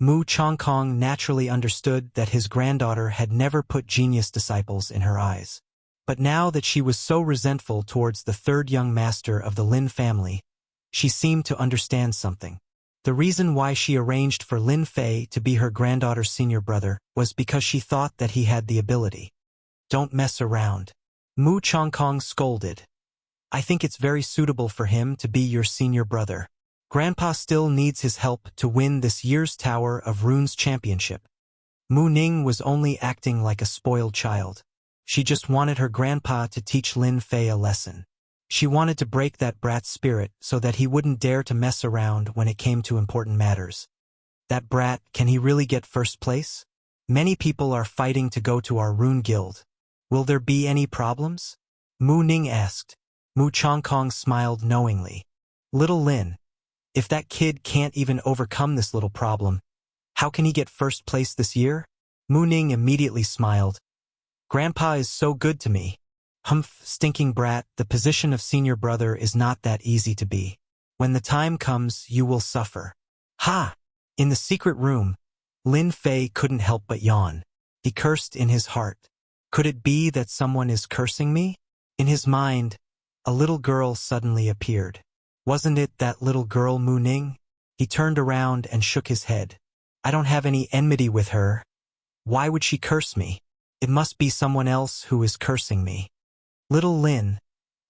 Mu Chongkong naturally understood that his granddaughter had never put genius disciples in her eyes. But now that she was so resentful towards the 3rd young master of the Lin family, she seemed to understand something. The reason why she arranged for Lin Fei to be her granddaughter's senior brother was because she thought that he had the ability. "Don't mess around," Mu Chongkong scolded. "I think it's very suitable for him to be your senior brother. Grandpa still needs his help to win this year's Tower of Runes championship." Mu Ning was only acting like a spoiled child. She just wanted her grandpa to teach Lin Fei a lesson. She wanted to break that brat's spirit so that he wouldn't dare to mess around when it came to important matters. That brat, can he really get first place? Many people are fighting to go to our Rune Guild. Will there be any problems? Mu Ning asked. Mu Chongkong smiled knowingly. "Little Lin, if that kid can't even overcome this little problem, how can he get first place this year?" Mu Ning immediately smiled. "Grandpa is so good to me." "Humph, stinking brat, the position of senior brother is not that easy to be. When the time comes, you will suffer." "Ha!" In the secret room, Lin Fei couldn't help but yawn. He cursed in his heart. Could it be that someone is cursing me? In his mind, a little girl suddenly appeared. Wasn't it that little girl Mu Ning? He turned around and shook his head. I don't have any enmity with her. Why would she curse me? It must be someone else who is cursing me. Little Lin,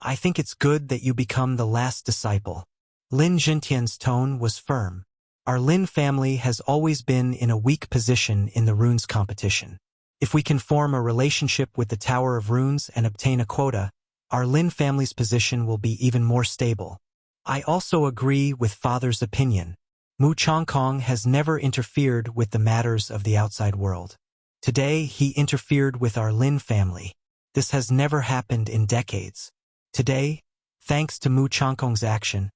I think it's good that you become the last disciple. Lin Jintian's tone was firm. Our Lin family has always been in a weak position in the runes competition. If we can form a relationship with the Tower of Runes and obtain a quota, our Lin family's position will be even more stable. I also agree with Father's opinion. Mu Chongkong has never interfered with the matters of the outside world. Today, he interfered with our Lin family. This has never happened in decades. Today, thanks to Mu Chongkong's action,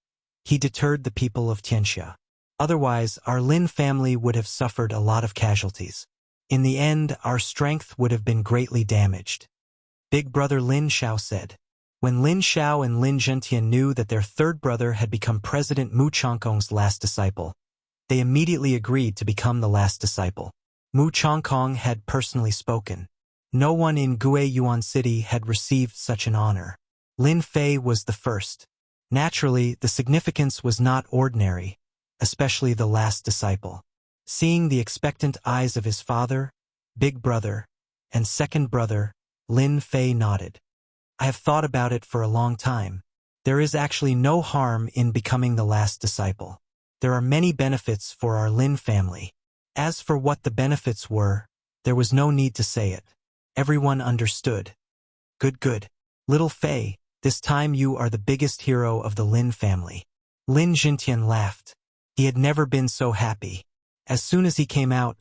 he deterred the people of Tianxia. Otherwise, our Lin family would have suffered a lot of casualties. In the end, our strength would have been greatly damaged. Big brother Lin Xiao said. When Lin Xiao and Lin Zhentian knew that their third brother had become President Mu Chongkong's last disciple, they immediately agreed to become the last disciple. Mu Chongkong had personally spoken. No one in Guiyuan City had received such an honor. Lin Fei was the first. Naturally, the significance was not ordinary, especially the last disciple. Seeing the expectant eyes of his father, big brother, and second brother, Lin Fei nodded. I have thought about it for a long time. There is actually no harm in becoming the last disciple. There are many benefits for our Lin family. As for what the benefits were, there was no need to say it. Everyone understood. Good. Little Fei, this time you are the biggest hero of the Lin family. Lin Jintian laughed. He had never been so happy. As soon as he came out,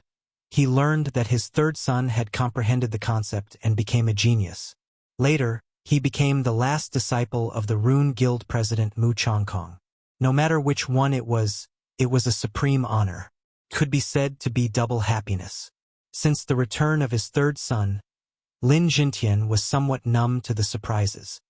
he learned that his third son had comprehended the concept and became a genius. Later, he became the last disciple of the Rune Guild president Mu Chongkong. No matter which one it was a supreme honor. Could be said to be double happiness. Since the return of his third son, Lin Jintian was somewhat numb to the surprises.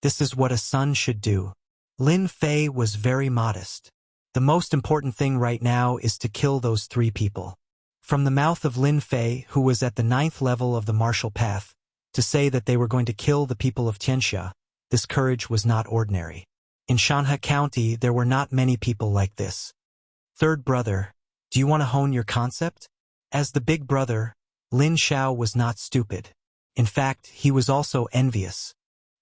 This is what a son should do. Lin Fei was very modest. The most important thing right now is to kill those 3 people. From the mouth of Lin Fei, who was at the 9th level of the martial path, to say that they were going to kill the people of Tianxia, this courage was not ordinary. In Shanhe County, there were not many people like this. Third brother, do you want to hone your concept? As the big brother, Lin Xiao was not stupid. In fact, he was also envious.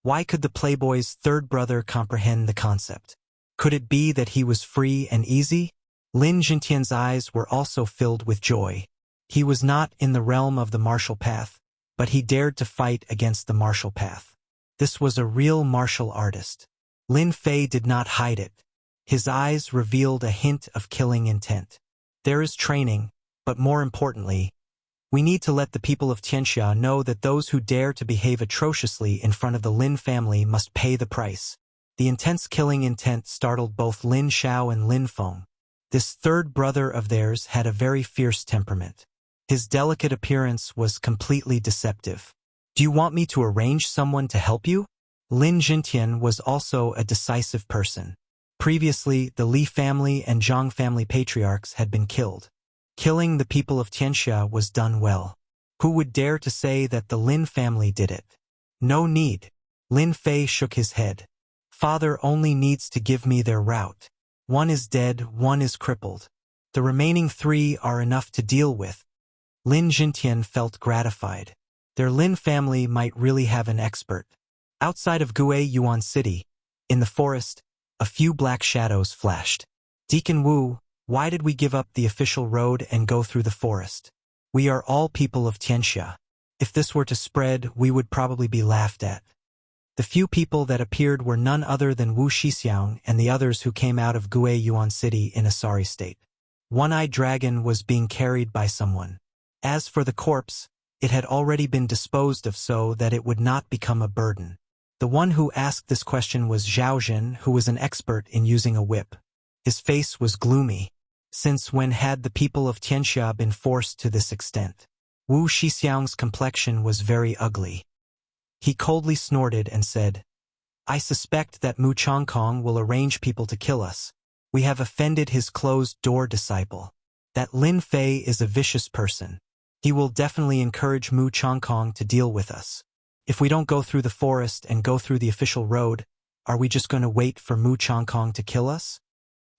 Why could the playboy's third brother comprehend the concept? Could it be that he was free and easy? Lin Jintian's eyes were also filled with joy. He was not in the realm of the martial path, but he dared to fight against the martial path. This was a real martial artist. Lin Fei did not hide it. His eyes revealed a hint of killing intent. There is training, but more importantly, we need to let the people of Tianxia know that those who dare to behave atrociously in front of the Lin family must pay the price. The intense killing intent startled both Lin Xiao and Lin Feng. This third brother of theirs had a very fierce temperament. His delicate appearance was completely deceptive. Do you want me to arrange someone to help you? Lin Jintian was also a decisive person. Previously, the Li family and Zhang family patriarchs had been killed. Killing the people of Tianxia was done well. Who would dare to say that the Lin family did it? No need. Lin Fei shook his head. Father only needs to give me their route. One is dead, one is crippled. The remaining 3 are enough to deal with. Lin Jintian felt gratified. Their Lin family might really have an expert. Outside of Guiyuan City, in the forest, a few black shadows flashed. Deacon Wu, why did we give up the official road and go through the forest? We are all people of Tianxia. If this were to spread, we would probably be laughed at. The few people that appeared were none other than Wu Shixiang and the others who came out of Guiyuan City in a sorry state. One-eyed dragon was being carried by someone. As for the corpse, it had already been disposed of so that it would not become a burden. The one who asked this question was Zhao Jin, who was an expert in using a whip. His face was gloomy. Since when had the people of Tianxia been forced to this extent? Wu Shixiang's complexion was very ugly. He coldly snorted and said, I suspect that Mu Chongkong will arrange people to kill us. We have offended his closed-door disciple. That Lin Fei is a vicious person. He will definitely encourage Mu Changkong to deal with us. If we don't go through the forest and go through the official road, are we just going to wait for Mu Changkong to kill us?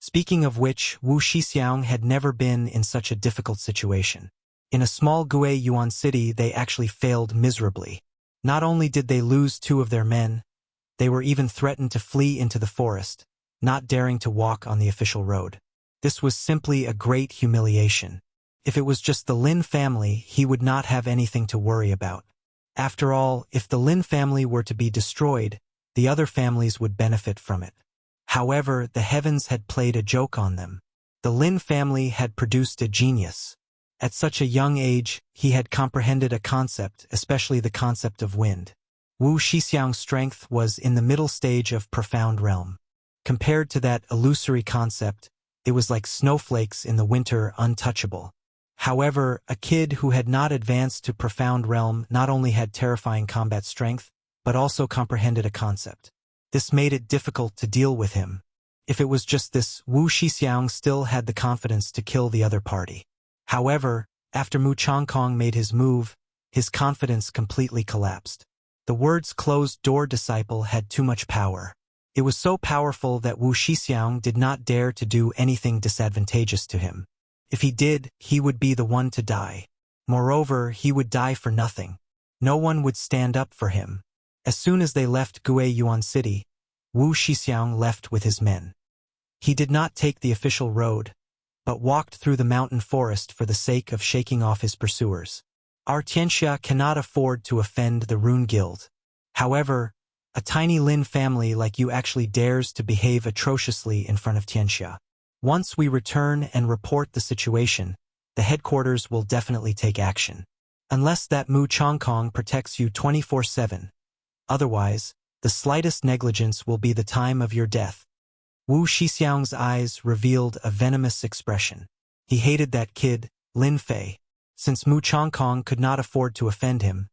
Speaking of which, Wu Shixiang had never been in such a difficult situation. In a small Gue Yuan city, they actually failed miserably. Not only did they lose 2 of their men, they were even threatened to flee into the forest, not daring to walk on the official road. This was simply a great humiliation. If it was just the Lin family, he would not have anything to worry about. After all, if the Lin family were to be destroyed, the other families would benefit from it. However, the heavens had played a joke on them. The Lin family had produced a genius. At such a young age, he had comprehended a concept, especially the concept of wind. Wu Shixiang's strength was in the middle stage of profound realm. Compared to that illusory concept, it was like snowflakes in the winter, untouchable. However, a kid who had not advanced to profound realm not only had terrifying combat strength, but also comprehended a concept. This made it difficult to deal with him. If it was just this, Wu Shixiang still had the confidence to kill the other party. However, after Mu Changkong made his move, his confidence completely collapsed. The words closed door disciple had too much power. It was so powerful that Wu Shixiang did not dare to do anything disadvantageous to him. If he did, he would be the one to die. Moreover, he would die for nothing. No one would stand up for him. As soon as they left Gue Yuan City, Wu Shixiang left with his men. He did not take the official road, but walked through the mountain forest for the sake of shaking off his pursuers. Our Tianxia cannot afford to offend the Rune Guild. However, a tiny Lin family like you actually dares to behave atrociously in front of Tianxia. Once we return and report the situation, the headquarters will definitely take action. Unless that Mu Changkong protects you 24/7. Otherwise, the slightest negligence will be the time of your death. Wu Shixiang's eyes revealed a venomous expression. He hated that kid, Lin Fei. Since Mu Changkong could not afford to offend him,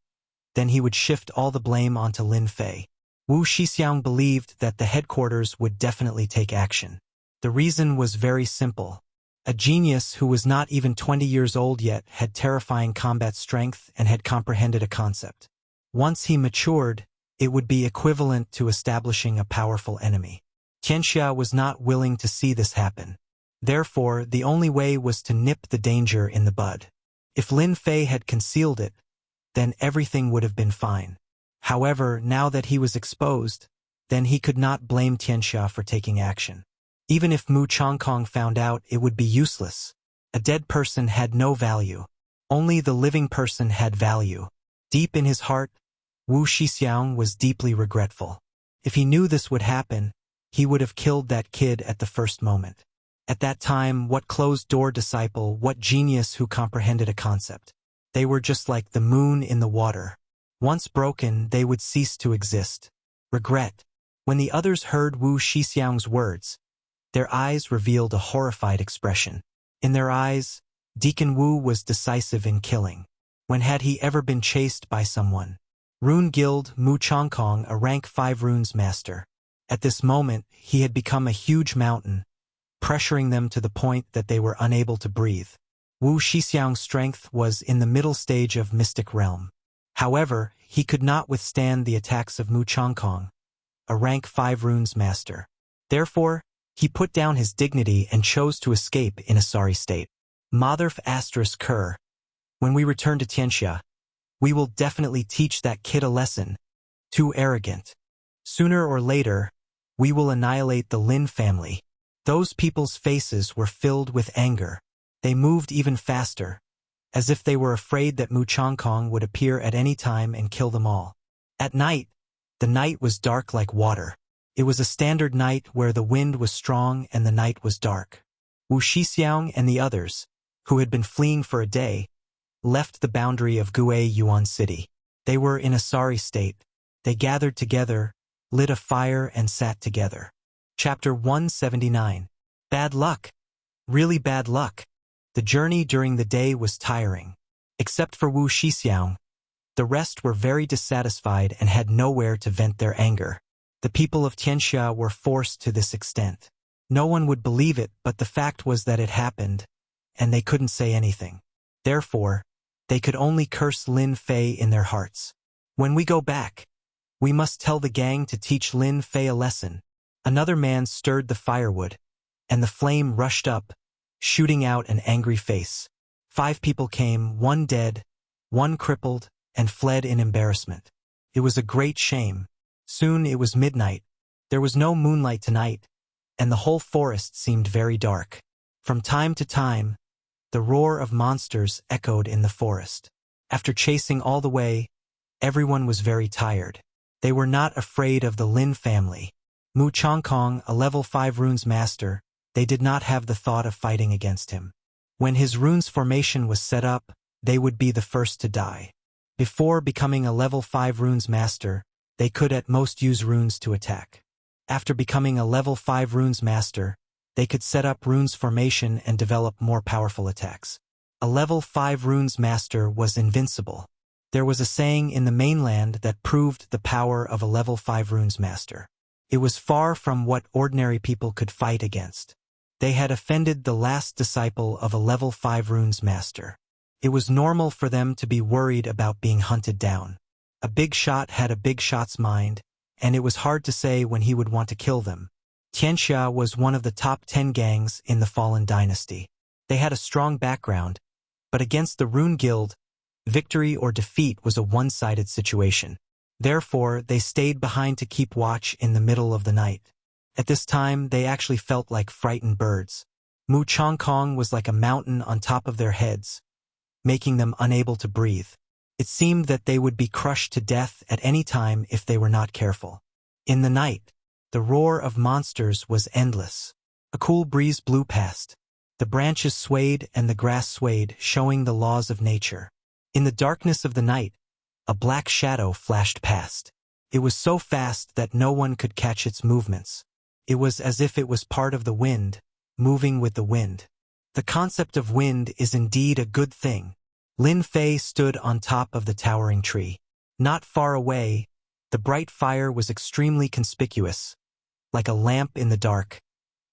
then he would shift all the blame onto Lin Fei. Wu Shixiang believed that the headquarters would definitely take action. The reason was very simple. A genius who was not even 20 years old yet had terrifying combat strength and had comprehended a concept. Once he matured, it would be equivalent to establishing a powerful enemy. Tianxia was not willing to see this happen. Therefore, the only way was to nip the danger in the bud. If Lin Fei had concealed it, then everything would have been fine. However, now that he was exposed, then he could not blame Tianxia for taking action. Even if Mu Changkong found out, it would be useless. A dead person had no value. Only the living person had value. Deep in his heart, Wu Shixiang was deeply regretful. If he knew this would happen, he would have killed that kid at the first moment. At that time, what closed-door disciple, what genius who comprehended a concept. They were just like the moon in the water. Once broken, they would cease to exist. Regret. When the others heard Wu Shixiang's words, their eyes revealed a horrified expression. In their eyes, Deacon Wu was decisive in killing. When had he ever been chased by someone? Rune Guild Mu Changkong, a rank 5 runes master. At this moment, he had become a huge mountain, pressuring them to the point that they were unable to breathe. Wu Shixiang's strength was in the middle stage of mystic realm. However, he could not withstand the attacks of Mu Changkong, a rank 5 runes master. Therefore, he put down his dignity and chose to escape in a sorry state. Motherf ****. When we return to Tianxia, we will definitely teach that kid a lesson. Too arrogant. Sooner or later, we will annihilate the Lin family. Those people's faces were filled with anger. They moved even faster, as if they were afraid that Mu Changkong would appear at any time and kill them all. At night, the night was dark like water. It was a standard night where the wind was strong and the night was dark. Wu Shixiang and the others, who had been fleeing for a day, left the boundary of Gue Yuan City. They were in a sorry state. They gathered together, lit a fire and sat together. Chapter 179. Bad luck. Really bad luck. The journey during the day was tiring. Except for Wu Shixiang, the rest were very dissatisfied and had nowhere to vent their anger. The people of Tianxia were forced to this extent. No one would believe it, but the fact was that it happened. and they couldn't say anything. Therefore, they could only curse Lin Fei in their hearts. When we go back, we must tell the gang to teach Lin Fei a lesson. Another man stirred the firewood, and the flame rushed up, shooting out an angry face. 5 people came, 1 dead, 1 crippled, and fled in embarrassment. It was a great shame. Soon it was midnight. There was no moonlight tonight, and the whole forest seemed very dark. From time to time, the roar of monsters echoed in the forest. After chasing all the way, everyone was very tired. They were not afraid of the Lin family. Mu Chongkong, a level 5 runes master, they did not have the thought of fighting against him. When his runes formation was set up, they would be the first to die. Before becoming a level 5 runes master, they could at most use runes to attack. After becoming a level 5 runes master, they could set up runes formation and develop more powerful attacks. A level 5 runes master was invincible. There was a saying in the mainland that proved the power of a level 5 runes master. It was far from what ordinary people could fight against. They had offended the last disciple of a level 5 runes master. It was normal for them to be worried about being hunted down. A big shot had a big shot's mind, and it was hard to say when he would want to kill them. Tianxia was one of the top 10 gangs in the Fallen Dynasty. They had a strong background, but against the Rune Guild, victory or defeat was a one-sided situation. Therefore, they stayed behind to keep watch in the middle of the night. At this time, they actually felt like frightened birds. Mu Chongkong was like a mountain on top of their heads, making them unable to breathe. It seemed that they would be crushed to death at any time if they were not careful. In the night, the roar of monsters was endless. A cool breeze blew past. The branches swayed and the grass swayed, showing the laws of nature. In the darkness of the night, a black shadow flashed past. It was so fast that no one could catch its movements. It was as if it was part of the wind, moving with the wind. The concept of wind is indeed a good thing. Lin Fei stood on top of the towering tree. Not far away, the bright fire was extremely conspicuous, like a lamp in the dark,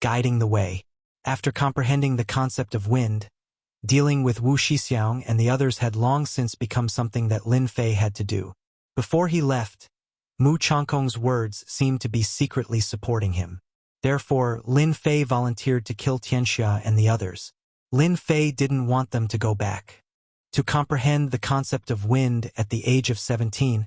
guiding the way. After comprehending the concept of wind, dealing with Wuxia and the others had long since become something that Lin Fei had to do. Before he left, Mu Chongkong's words seemed to be secretly supporting him. Therefore, Lin Fei volunteered to kill Tianxia and the others. Lin Fei didn't want them to go back. To comprehend the concept of wind at the age of 17,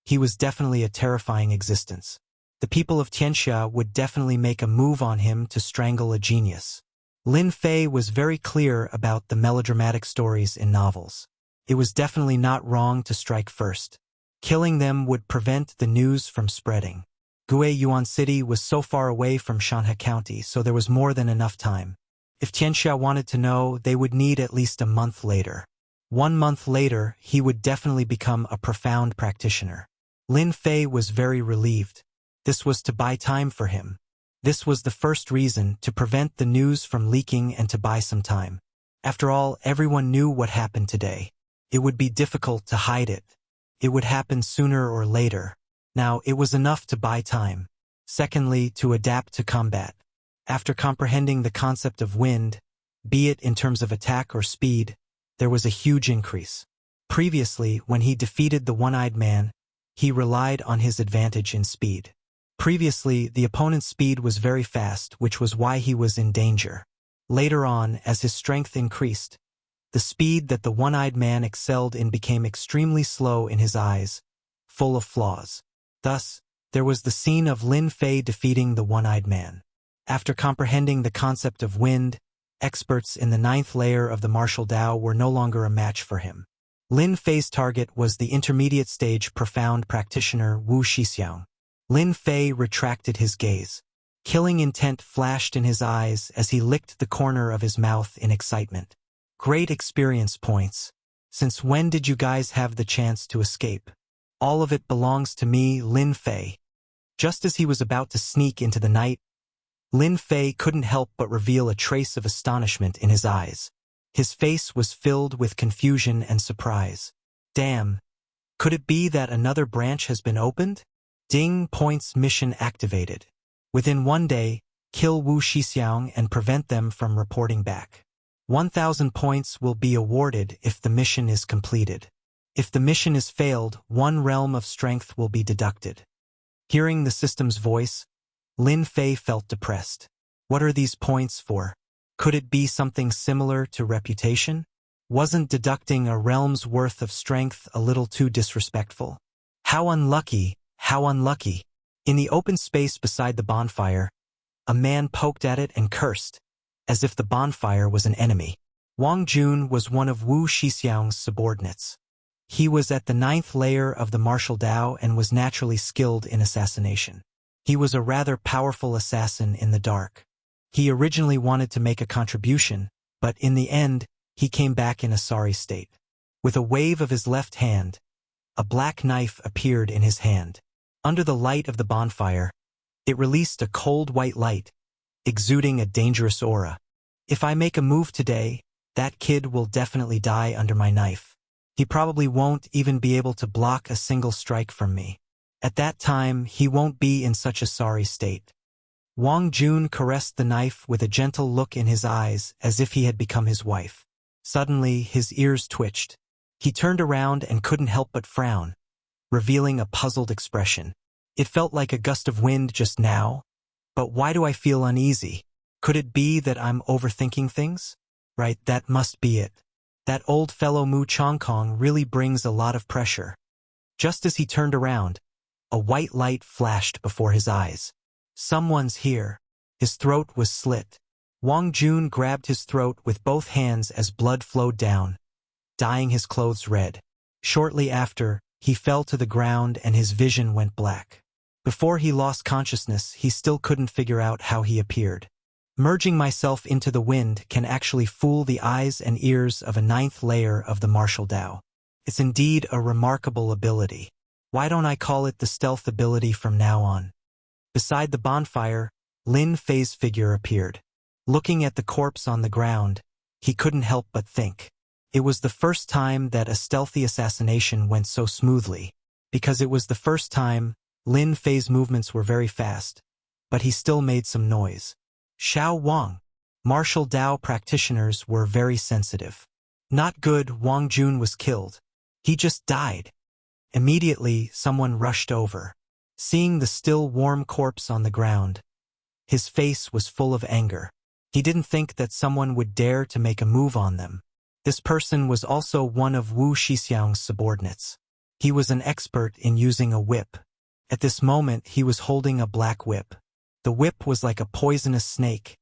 he was definitely a terrifying existence. The people of Tianxia would definitely make a move on him to strangle a genius. Lin Fei was very clear about the melodramatic stories in novels. It was definitely not wrong to strike first. Killing them would prevent the news from spreading. Guiyuan City was so far away from Shanhe County, so there was more than enough time. If Tianxia wanted to know, they would need at least a month later. 1 month later, he would definitely become a profound practitioner. Lin Fei was very relieved. This was to buy time for him. This was the first reason, to prevent the news from leaking and to buy some time. After all, everyone knew what happened today. It would be difficult to hide it. It would happen sooner or later. Now, it was enough to buy time. Secondly, to adapt to combat. After comprehending the concept of wind, be it in terms of attack or speed, there was a huge increase. Previously, when he defeated the one-eyed man, he relied on his advantage in speed. Previously, the opponent's speed was very fast, which was why he was in danger. Later on, as his strength increased, the speed that the one-eyed man excelled in became extremely slow in his eyes, full of flaws. Thus, there was the scene of Lin Fei defeating the one-eyed man. After comprehending the concept of wind, experts in the 9th layer of the martial Dao were no longer a match for him. Lin Fei's target was the intermediate stage profound practitioner Wu Shixiang. Lin Fei retracted his gaze. Killing intent flashed in his eyes as he licked the corner of his mouth in excitement. Great experience points. Since when did you guys have the chance to escape? All of it belongs to me, Lin Fei. Just as he was about to sneak into the night, Lin Fei couldn't help but reveal a trace of astonishment in his eyes. His face was filled with confusion and surprise. Damn! Could it be that another branch has been opened? Ding points mission activated. Within 1 day, kill Wu Shixiang and prevent them from reporting back. 1,000 points will be awarded if the mission is completed. If the mission is failed, 1 realm of strength will be deducted. Hearing the system's voice, Lin Fei felt depressed. What are these points for? Could it be something similar to reputation? Wasn't deducting a realm's worth of strength a little too disrespectful? How unlucky, how unlucky. In the open space beside the bonfire, a man poked at it and cursed, as if the bonfire was an enemy. Wang Jun was one of Wu Shixiang's subordinates. He was at the 9th layer of the martial Dao and was naturally skilled in assassination. He was a rather powerful assassin in the dark. He originally wanted to make a contribution, but in the end, he came back in a sorry state. With a wave of his left hand, a black knife appeared in his hand. Under the light of the bonfire, it released a cold white light, exuding a dangerous aura. If I make a move today, that kid will definitely die under my knife. He probably won't even be able to block a single strike from me. At that time, he won't be in such a sorry state. Wang Jun caressed the knife with a gentle look in his eyes as if he had become his wife. Suddenly, his ears twitched. He turned around and couldn't help but frown, revealing a puzzled expression. It felt like a gust of wind just now, but why do I feel uneasy? Could it be that I'm overthinking things? Right, that must be it. That old fellow Mu Chongkong really brings a lot of pressure. Just as he turned around, a white light flashed before his eyes. Someone's here. His throat was slit. Wang Jun grabbed his throat with both hands as blood flowed down, dyeing his clothes red. Shortly after, he fell to the ground and his vision went black. Before he lost consciousness, he still couldn't figure out how he appeared. Merging myself into the wind can actually fool the eyes and ears of a 9th layer of the martial Dao. It's indeed a remarkable ability. Why don't I call it the stealth ability from now on? Beside the bonfire, Lin Fei's figure appeared. Looking at the corpse on the ground, he couldn't help but think. It was the first time that a stealthy assassination went so smoothly. Because it was the first time, Lin Fei's movements were very fast, but he still made some noise. Xiao Wang. Martial Dao practitioners were very sensitive. Not good, Wang Jun was killed. He just died. Immediately, someone rushed over. Seeing the still warm corpse on the ground, his face was full of anger. He didn't think that someone would dare to make a move on them. This person was also one of Wu Shixiang's subordinates. He was an expert in using a whip. At this moment, he was holding a black whip. The whip was like a poisonous snake,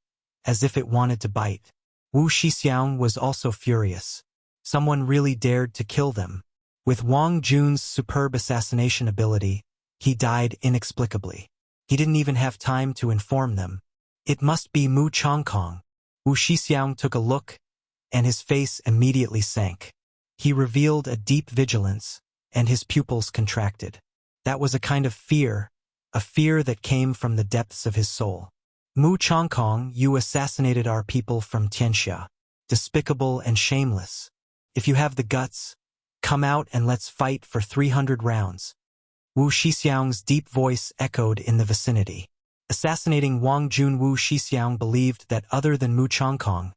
as if it wanted to bite. Wu Shixiang was also furious. Someone really dared to kill them. With Wang Jun's superb assassination ability, he died inexplicably. He didn't even have time to inform them. It must be Mu Chongkong. Wu Shixiang took a look, and his face immediately sank. He revealed a deep vigilance, and his pupils contracted. That was a kind of fear, a fear that came from the depths of his soul. Mu Chongkong, you assassinated our people from Tianxia. Despicable and shameless. If you have the guts, come out and let's fight for 300 rounds. Wu Shixiang's deep voice echoed in the vicinity. Assassinating Wang Jun, Wu Shixiang believed that other than Mu Chongkong,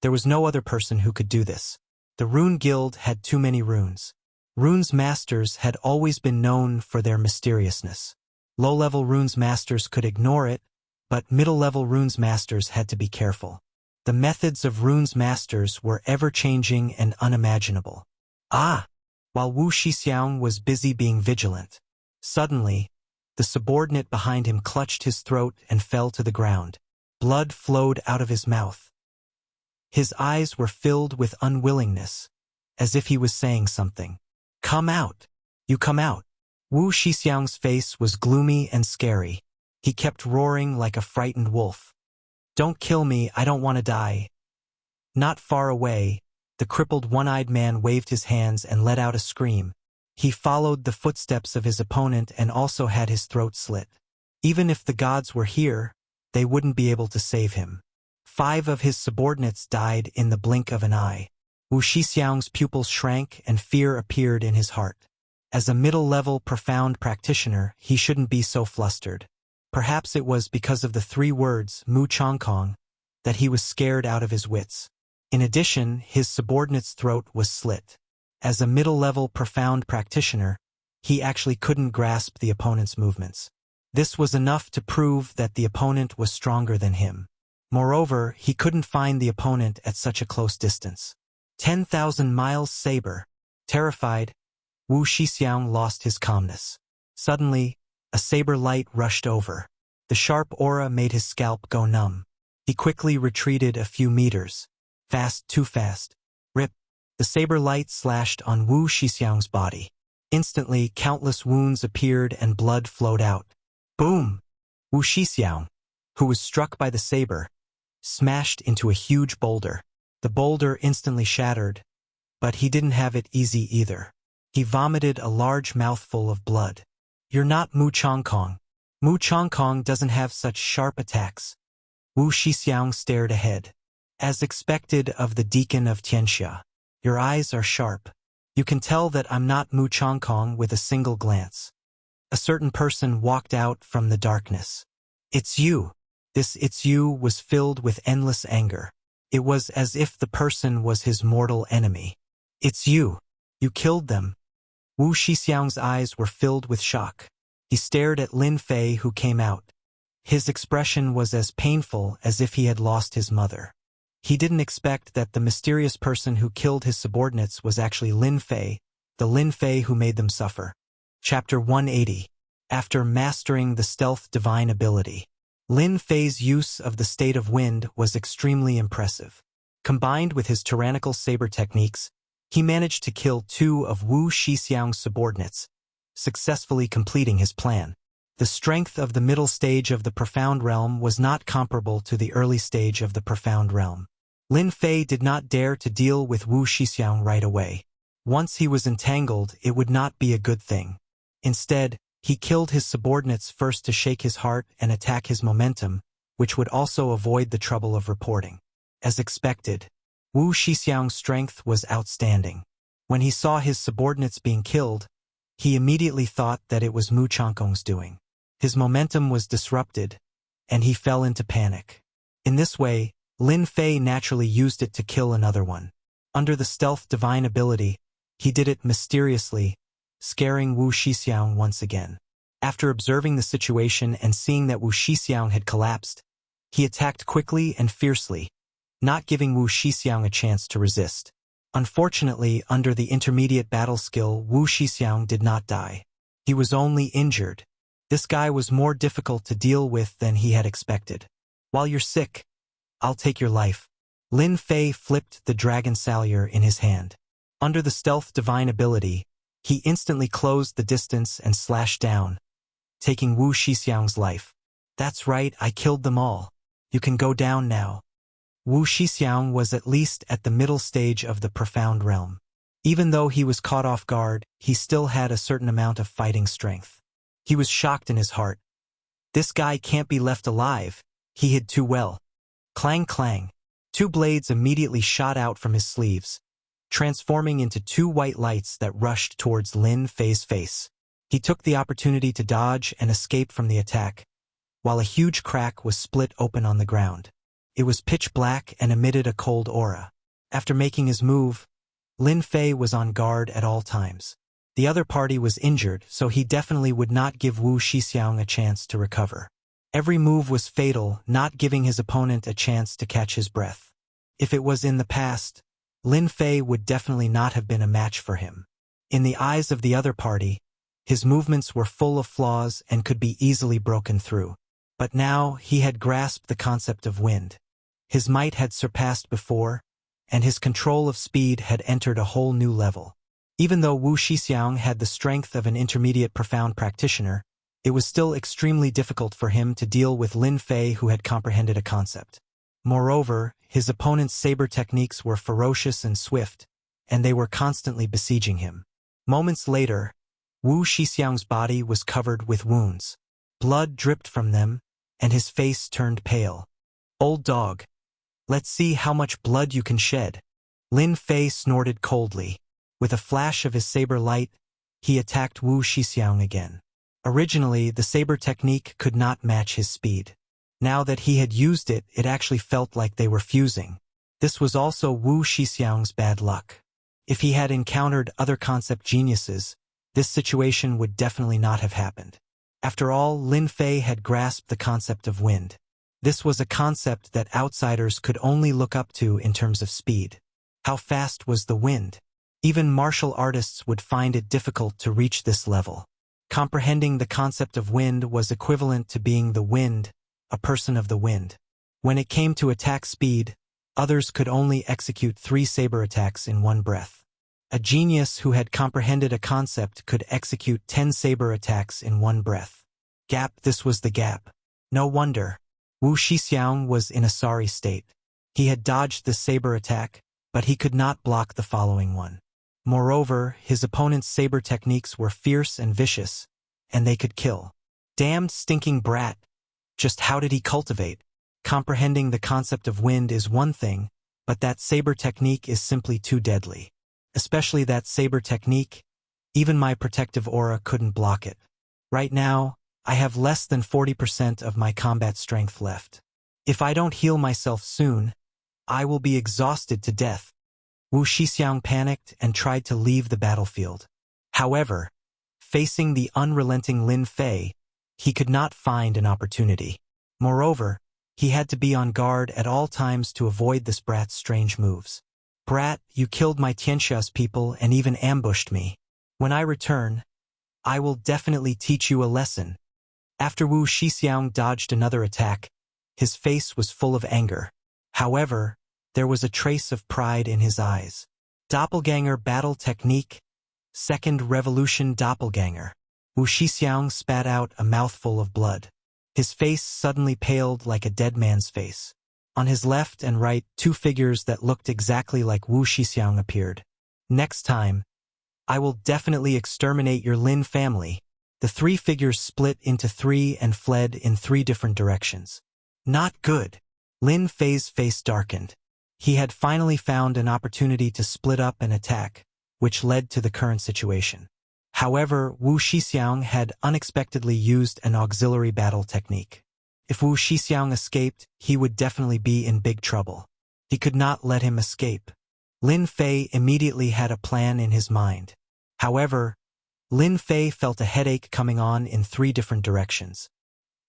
there was no other person who could do this. The Rune Guild had too many runes. Runes masters had always been known for their mysteriousness. Low-level runes masters could ignore it, but middle-level runes masters had to be careful. The methods of runes masters were ever-changing and unimaginable. While Wu Shixiang was busy being vigilant, suddenly, the subordinate behind him clutched his throat and fell to the ground. Blood flowed out of his mouth. His eyes were filled with unwillingness, as if he was saying something. Come out! You come out! Wu Shixiang's face was gloomy and scary. He kept roaring like a frightened wolf. Don't kill me, I don't want to die. Not far away, the crippled one-eyed man waved his hands and let out a scream. He followed the footsteps of his opponent and also had his throat slit. Even if the gods were here, they wouldn't be able to save him. 5 of his subordinates died in the blink of an eye. Wu Shixiang's pupils shrank and fear appeared in his heart. As a middle-level profound practitioner, he shouldn't be so flustered. Perhaps it was because of the 3 words, Mu Chongkong, that he was scared out of his wits. In addition, his subordinate's throat was slit. As a middle-level profound practitioner, he actually couldn't grasp the opponent's movements. This was enough to prove that the opponent was stronger than him. Moreover, he couldn't find the opponent at such a close distance. 10,000 miles saber. Terrified, Wu Shixiang lost his calmness. Suddenly, a saber light rushed over. The sharp aura made his scalp go numb. He quickly retreated a few meters. Fast, too fast. Rip. The saber light slashed on Wu Shixiang's body. Instantly, countless wounds appeared and blood flowed out. Boom! Wu Shixiang, who was struck by the saber, smashed into a huge boulder. The boulder instantly shattered, but he didn't have it easy either. He vomited a large mouthful of blood. You're not Mu Chongkong. Mu Chongkong doesn't have such sharp attacks. Wu Shixiang stared ahead. As expected of the deacon of Tianxia, your eyes are sharp. You can tell that I'm not Mu Chongkong with a single glance. A certain person walked out from the darkness. It's you. This "it's you" was filled with endless anger. It was as if the person was his mortal enemy. It's you. You killed them. Wu Shixiang's eyes were filled with shock. He stared at Lin Fei, who came out. His expression was as painful as if he had lost his mother. He didn't expect that the mysterious person who killed his subordinates was actually Lin Fei, the Lin Fei who made them suffer. Chapter 180. After mastering the stealth divine ability, Lin Fei's use of the state of wind was extremely impressive. Combined with his tyrannical saber techniques, he managed to kill 2 of Wu Shixiang's subordinates, successfully completing his plan. The strength of the middle stage of the profound realm was not comparable to the early stage of the profound realm. Lin Fei did not dare to deal with Wu Shixiang right away. Once he was entangled, it would not be a good thing. Instead, he killed his subordinates first to shake his heart and attack his momentum, which would also avoid the trouble of reporting. As expected, Wu Shixiang's strength was outstanding. When he saw his subordinates being killed, he immediately thought that it was Mu Chongkong's doing. His momentum was disrupted, and he fell into panic. In this way, Lin Fei naturally used it to kill another one. Under the stealth divine ability, he did it mysteriously, scaring Wu Shixiang once again. After observing the situation and seeing that Wu Shixiang had collapsed, he attacked quickly and fiercely, not giving Wu Shixiang a chance to resist. Unfortunately, under the intermediate battle skill, Wu Shixiang did not die. He was only injured. This guy was more difficult to deal with than he had expected. While you're sick, I'll take your life. Lin Fei flipped the dragon salure in his hand. Under the stealth divine ability, he instantly closed the distance and slashed down, taking Wu Shixiang's life. That's right, I killed them all. You can go down now. Wu Shixiang was at least at the middle stage of the profound realm. Even though he was caught off guard, he still had a certain amount of fighting strength. He was shocked in his heart. This guy can't be left alive. He hid too well. Clang clang. 2 blades immediately shot out from his sleeves, transforming into 2 white lights that rushed towards Lin Fei's face. He took the opportunity to dodge and escape from the attack, while a huge crack was split open on the ground. It was pitch black and emitted a cold aura. After making his move, Lin Fei was on guard at all times. The other party was injured, so he definitely would not give Wu Shixiang a chance to recover. Every move was fatal, not giving his opponent a chance to catch his breath. If it was in the past, Lin Fei would definitely not have been a match for him. In the eyes of the other party, his movements were full of flaws and could be easily broken through. But now he had grasped the concept of wind. His might had surpassed before, and his control of speed had entered a whole new level. Even though Wu Shixiang had the strength of an intermediate profound practitioner, it was still extremely difficult for him to deal with Lin Fei, who had comprehended a concept. Moreover, his opponent's saber techniques were ferocious and swift, and they were constantly besieging him. Moments later, Wu Shixiang's body was covered with wounds. Blood dripped from them, and his face turned pale. Old dog. Let's see how much blood you can shed. Lin Fei snorted coldly. With a flash of his saber light, he attacked Wu Shixiang again. Originally, the saber technique could not match his speed. Now that he had used it, it actually felt like they were fusing. This was also Wu Shixiang's bad luck. If he had encountered other concept geniuses, this situation would definitely not have happened. After all, Lin Fei had grasped the concept of wind. This was a concept that outsiders could only look up to in terms of speed. How fast was the wind? Even martial artists would find it difficult to reach this level. Comprehending the concept of wind was equivalent to being the wind, a person of the wind. When it came to attack speed, others could only execute 3 saber attacks in one breath. A genius who had comprehended a concept could execute 10 saber attacks in one breath. This was the gap. No wonder. Wu Shixiang was in a sorry state. He had dodged the saber attack, but he could not block the following one. Moreover, his opponent's saber techniques were fierce and vicious, and they could kill. Damned stinking brat. Just how did he cultivate? Comprehending the concept of wind is one thing, but that saber technique is simply too deadly. Especially that saber technique, even my protective aura couldn't block it. Right now, I have less than 40% of my combat strength left. If I don't heal myself soon, I will be exhausted to death. Wu Shixiang panicked and tried to leave the battlefield. However, facing the unrelenting Lin Fei, he could not find an opportunity. Moreover, he had to be on guard at all times to avoid this brat's strange moves. Brat, you killed my Tianxia's people and even ambushed me. When I return, I will definitely teach you a lesson. After Wu Shixiang dodged another attack, his face was full of anger. However, there was a trace of pride in his eyes. Doppelganger battle technique, second revolution doppelganger. Wu Shixiang spat out a mouthful of blood. His face suddenly paled like a dead man's face. On his left and right, 2 figures that looked exactly like Wu Shixiang appeared. Next time, I will definitely exterminate your Lin family. The 3 figures split into 3 and fled in 3 different directions. Not good. Lin Fei's face darkened. He had finally found an opportunity to split up and attack, which led to the current situation. However, Wu Shixiang had unexpectedly used an auxiliary battle technique. If Wu Shixiang escaped, he would definitely be in big trouble. He could not let him escape. Lin Fei immediately had a plan in his mind. However, Lin Fei felt a headache coming on in 3 different directions.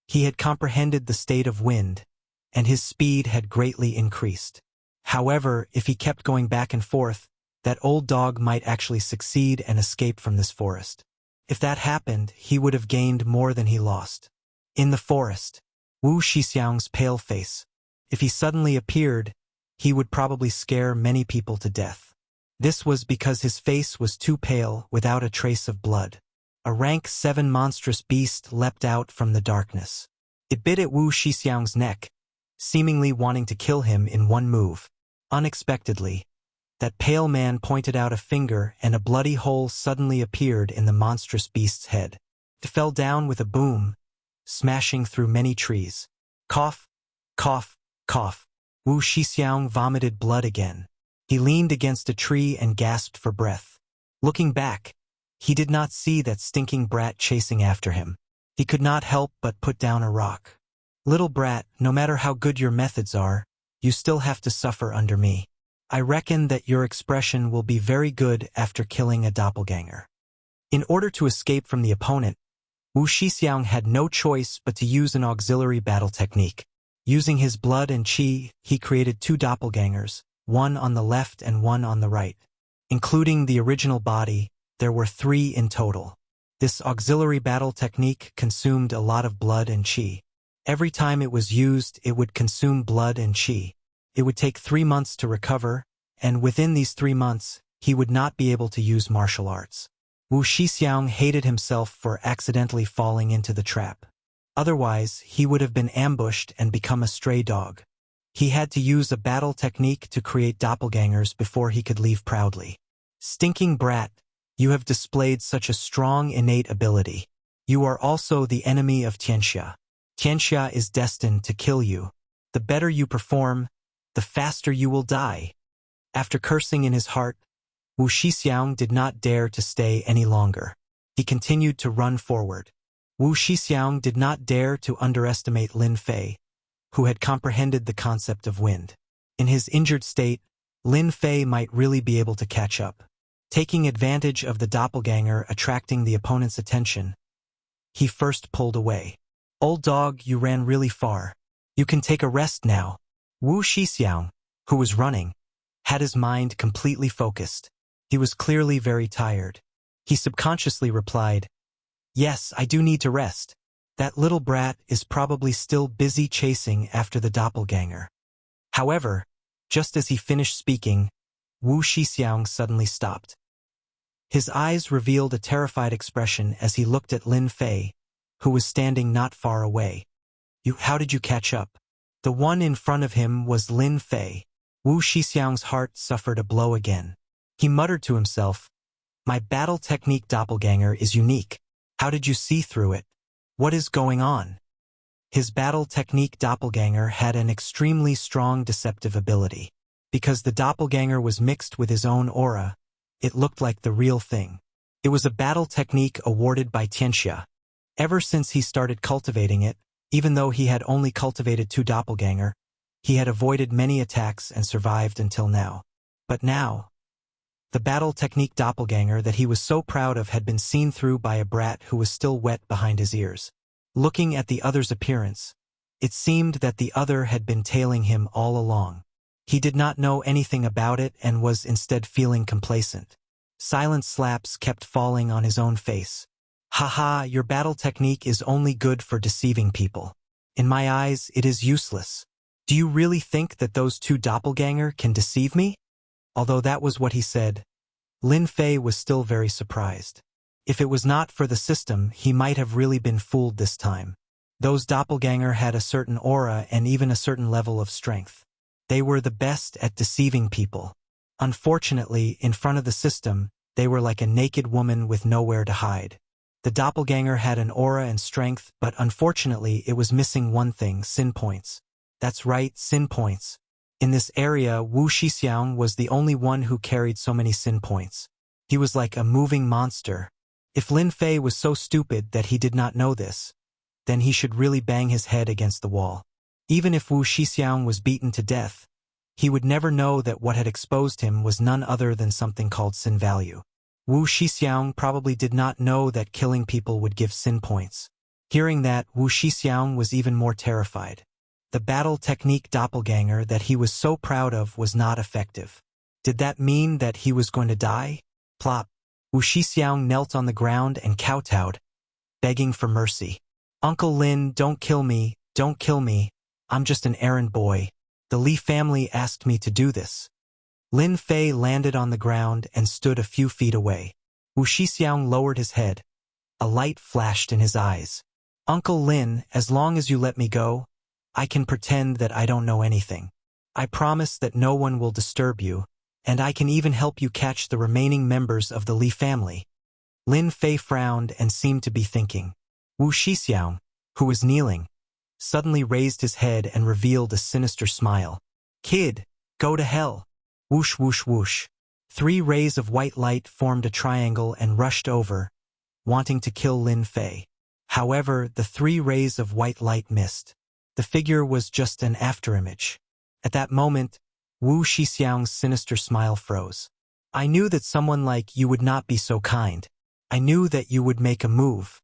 He had comprehended the state of wind, and his speed had greatly increased. However, if he kept going back and forth, that old dog might actually succeed and escape from this forest. If that happened, he would have gained more than he lost. In the forest, Wu Shixiang's pale face. If he suddenly appeared, he would probably scare many people to death. This was because his face was too pale without a trace of blood. A rank 7 monstrous beast leapt out from the darkness. It bit at Wu Shixiang's neck, seemingly wanting to kill him in one move. Unexpectedly, that pale man pointed out a finger and a bloody hole suddenly appeared in the monstrous beast's head. It fell down with a boom, smashing through many trees. Cough, cough, cough. Wu Shixiang vomited blood again. He leaned against a tree and gasped for breath. Looking back, he did not see that stinking brat chasing after him. He could not help but put down a rock. Little brat, no matter how good your methods are, you still have to suffer under me. I reckon that your expression will be very good after killing a doppelganger. In order to escape from the opponent, Wu Shixiang had no choice but to use an auxiliary battle technique. Using his blood and qi, he created 2 doppelgangers, one on the left and one on the right. Including the original body, there were 3 in total. This auxiliary battle technique consumed a lot of blood and qi. Every time it was used, it would consume blood and qi. It would take 3 months to recover, and within these 3 months, he would not be able to use martial arts. Wu Shixiang hated himself for accidentally falling into the trap. Otherwise, he would have been ambushed and become a stray dog. He had to use a battle technique to create doppelgangers before he could leave proudly. Stinking brat, you have displayed such a strong innate ability. You are also the enemy of Tianxia. Tianxia is destined to kill you. The better you perform, the faster you will die. After cursing in his heart, Wu Shixiang did not dare to stay any longer. He continued to run forward. Wu Shixiang did not dare to underestimate Lin Fei, who had comprehended the concept of wind. In his injured state, Lin Fei might really be able to catch up. Taking advantage of the doppelganger attracting the opponent's attention, he first pulled away. "Old dog, you ran really far. You can take a rest now." Wu Shixiang, who was running, had his mind completely focused. He was clearly very tired. He subconsciously replied, "Yes, I do need to rest. That little brat is probably still busy chasing after the doppelganger." However, just as he finished speaking, Wu Shixiang suddenly stopped. His eyes revealed a terrified expression as he looked at Lin Fei, who was standing not far away. How did you catch up?" The one in front of him was Lin Fei. Wu Shixiang's heart suffered a blow again. He muttered to himself, "My battle technique doppelganger is unique. How did you see through it? What is going on?" His battle technique doppelganger had an extremely strong deceptive ability. Because the doppelganger was mixed with his own aura, it looked like the real thing. It was a battle technique awarded by Tianxia. Ever since he started cultivating it, even though he had only cultivated 2 doppelganger, he had avoided many attacks and survived until now. But now, the battle technique doppelganger that he was so proud of had been seen through by a brat who was still wet behind his ears. Looking at the other's appearance, it seemed that the other had been tailing him all along. He did not know anything about it and was instead feeling complacent. Silent slaps kept falling on his own face. "Haha, your battle technique is only good for deceiving people. In my eyes, it is useless. Do you really think that those 2 doppelganger can deceive me?" Although that was what he said, Lin Fei was still very surprised. If it was not for the system, he might have really been fooled this time. Those doppelganger had a certain aura and even a certain level of strength. They were the best at deceiving people. Unfortunately, in front of the system, they were like a naked woman with nowhere to hide. The doppelganger had an aura and strength, but unfortunately it was missing one thing: sin points. That's right, sin points. In this area, Wu Shixiang was the only one who carried so many sin points. He was like a moving monster. If Lin Fei was so stupid that he did not know this, then he should really bang his head against the wall. Even if Wu Shixiang was beaten to death, he would never know that what had exposed him was none other than something called sin value. Wu Shixiang probably did not know that killing people would give sin points. Hearing that, Wu Shixiang was even more terrified. The battle technique doppelganger that he was so proud of was not effective. Did that mean that he was going to die? Plop. Wu Shixiang knelt on the ground and kowtowed, begging for mercy. "Uncle Lin, don't kill me, don't kill me. I'm just an errand boy. The Li family asked me to do this." Lin Fei landed on the ground and stood a few feet away. Wu Shixiang lowered his head. A light flashed in his eyes. "Uncle Lin, as long as you let me go, I can pretend that I don't know anything. I promise that no one will disturb you, and I can even help you catch the remaining members of the Li family." Lin Fei frowned and seemed to be thinking. Wu Shixiang, who was kneeling, suddenly raised his head and revealed a sinister smile. "Kid, go to hell." Whoosh, whoosh, whoosh. 3 rays of white light formed a triangle and rushed over, wanting to kill Lin Fei. However, the 3 rays of white light missed. The figure was just an afterimage. At that moment, Wu Shixiang's sinister smile froze. "I knew that someone like you would not be so kind. I knew that you would make a move."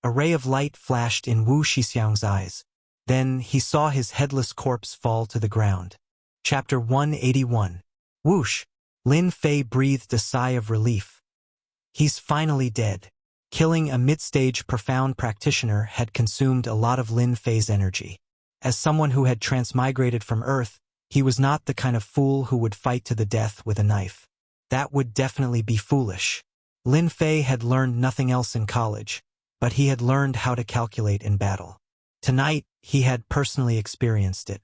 A ray of light flashed in Wu Shixiang's eyes. Then he saw his headless corpse fall to the ground. Chapter 181. Whoosh! Lin Fei breathed a sigh of relief. He's finally dead. Killing a mid-stage profound practitioner had consumed a lot of Lin Fei's energy. As someone who had transmigrated from Earth, he was not the kind of fool who would fight to the death with a knife. That would definitely be foolish. Lin Fei had learned nothing else in college, but he had learned how to calculate in battle. Tonight, he had personally experienced it.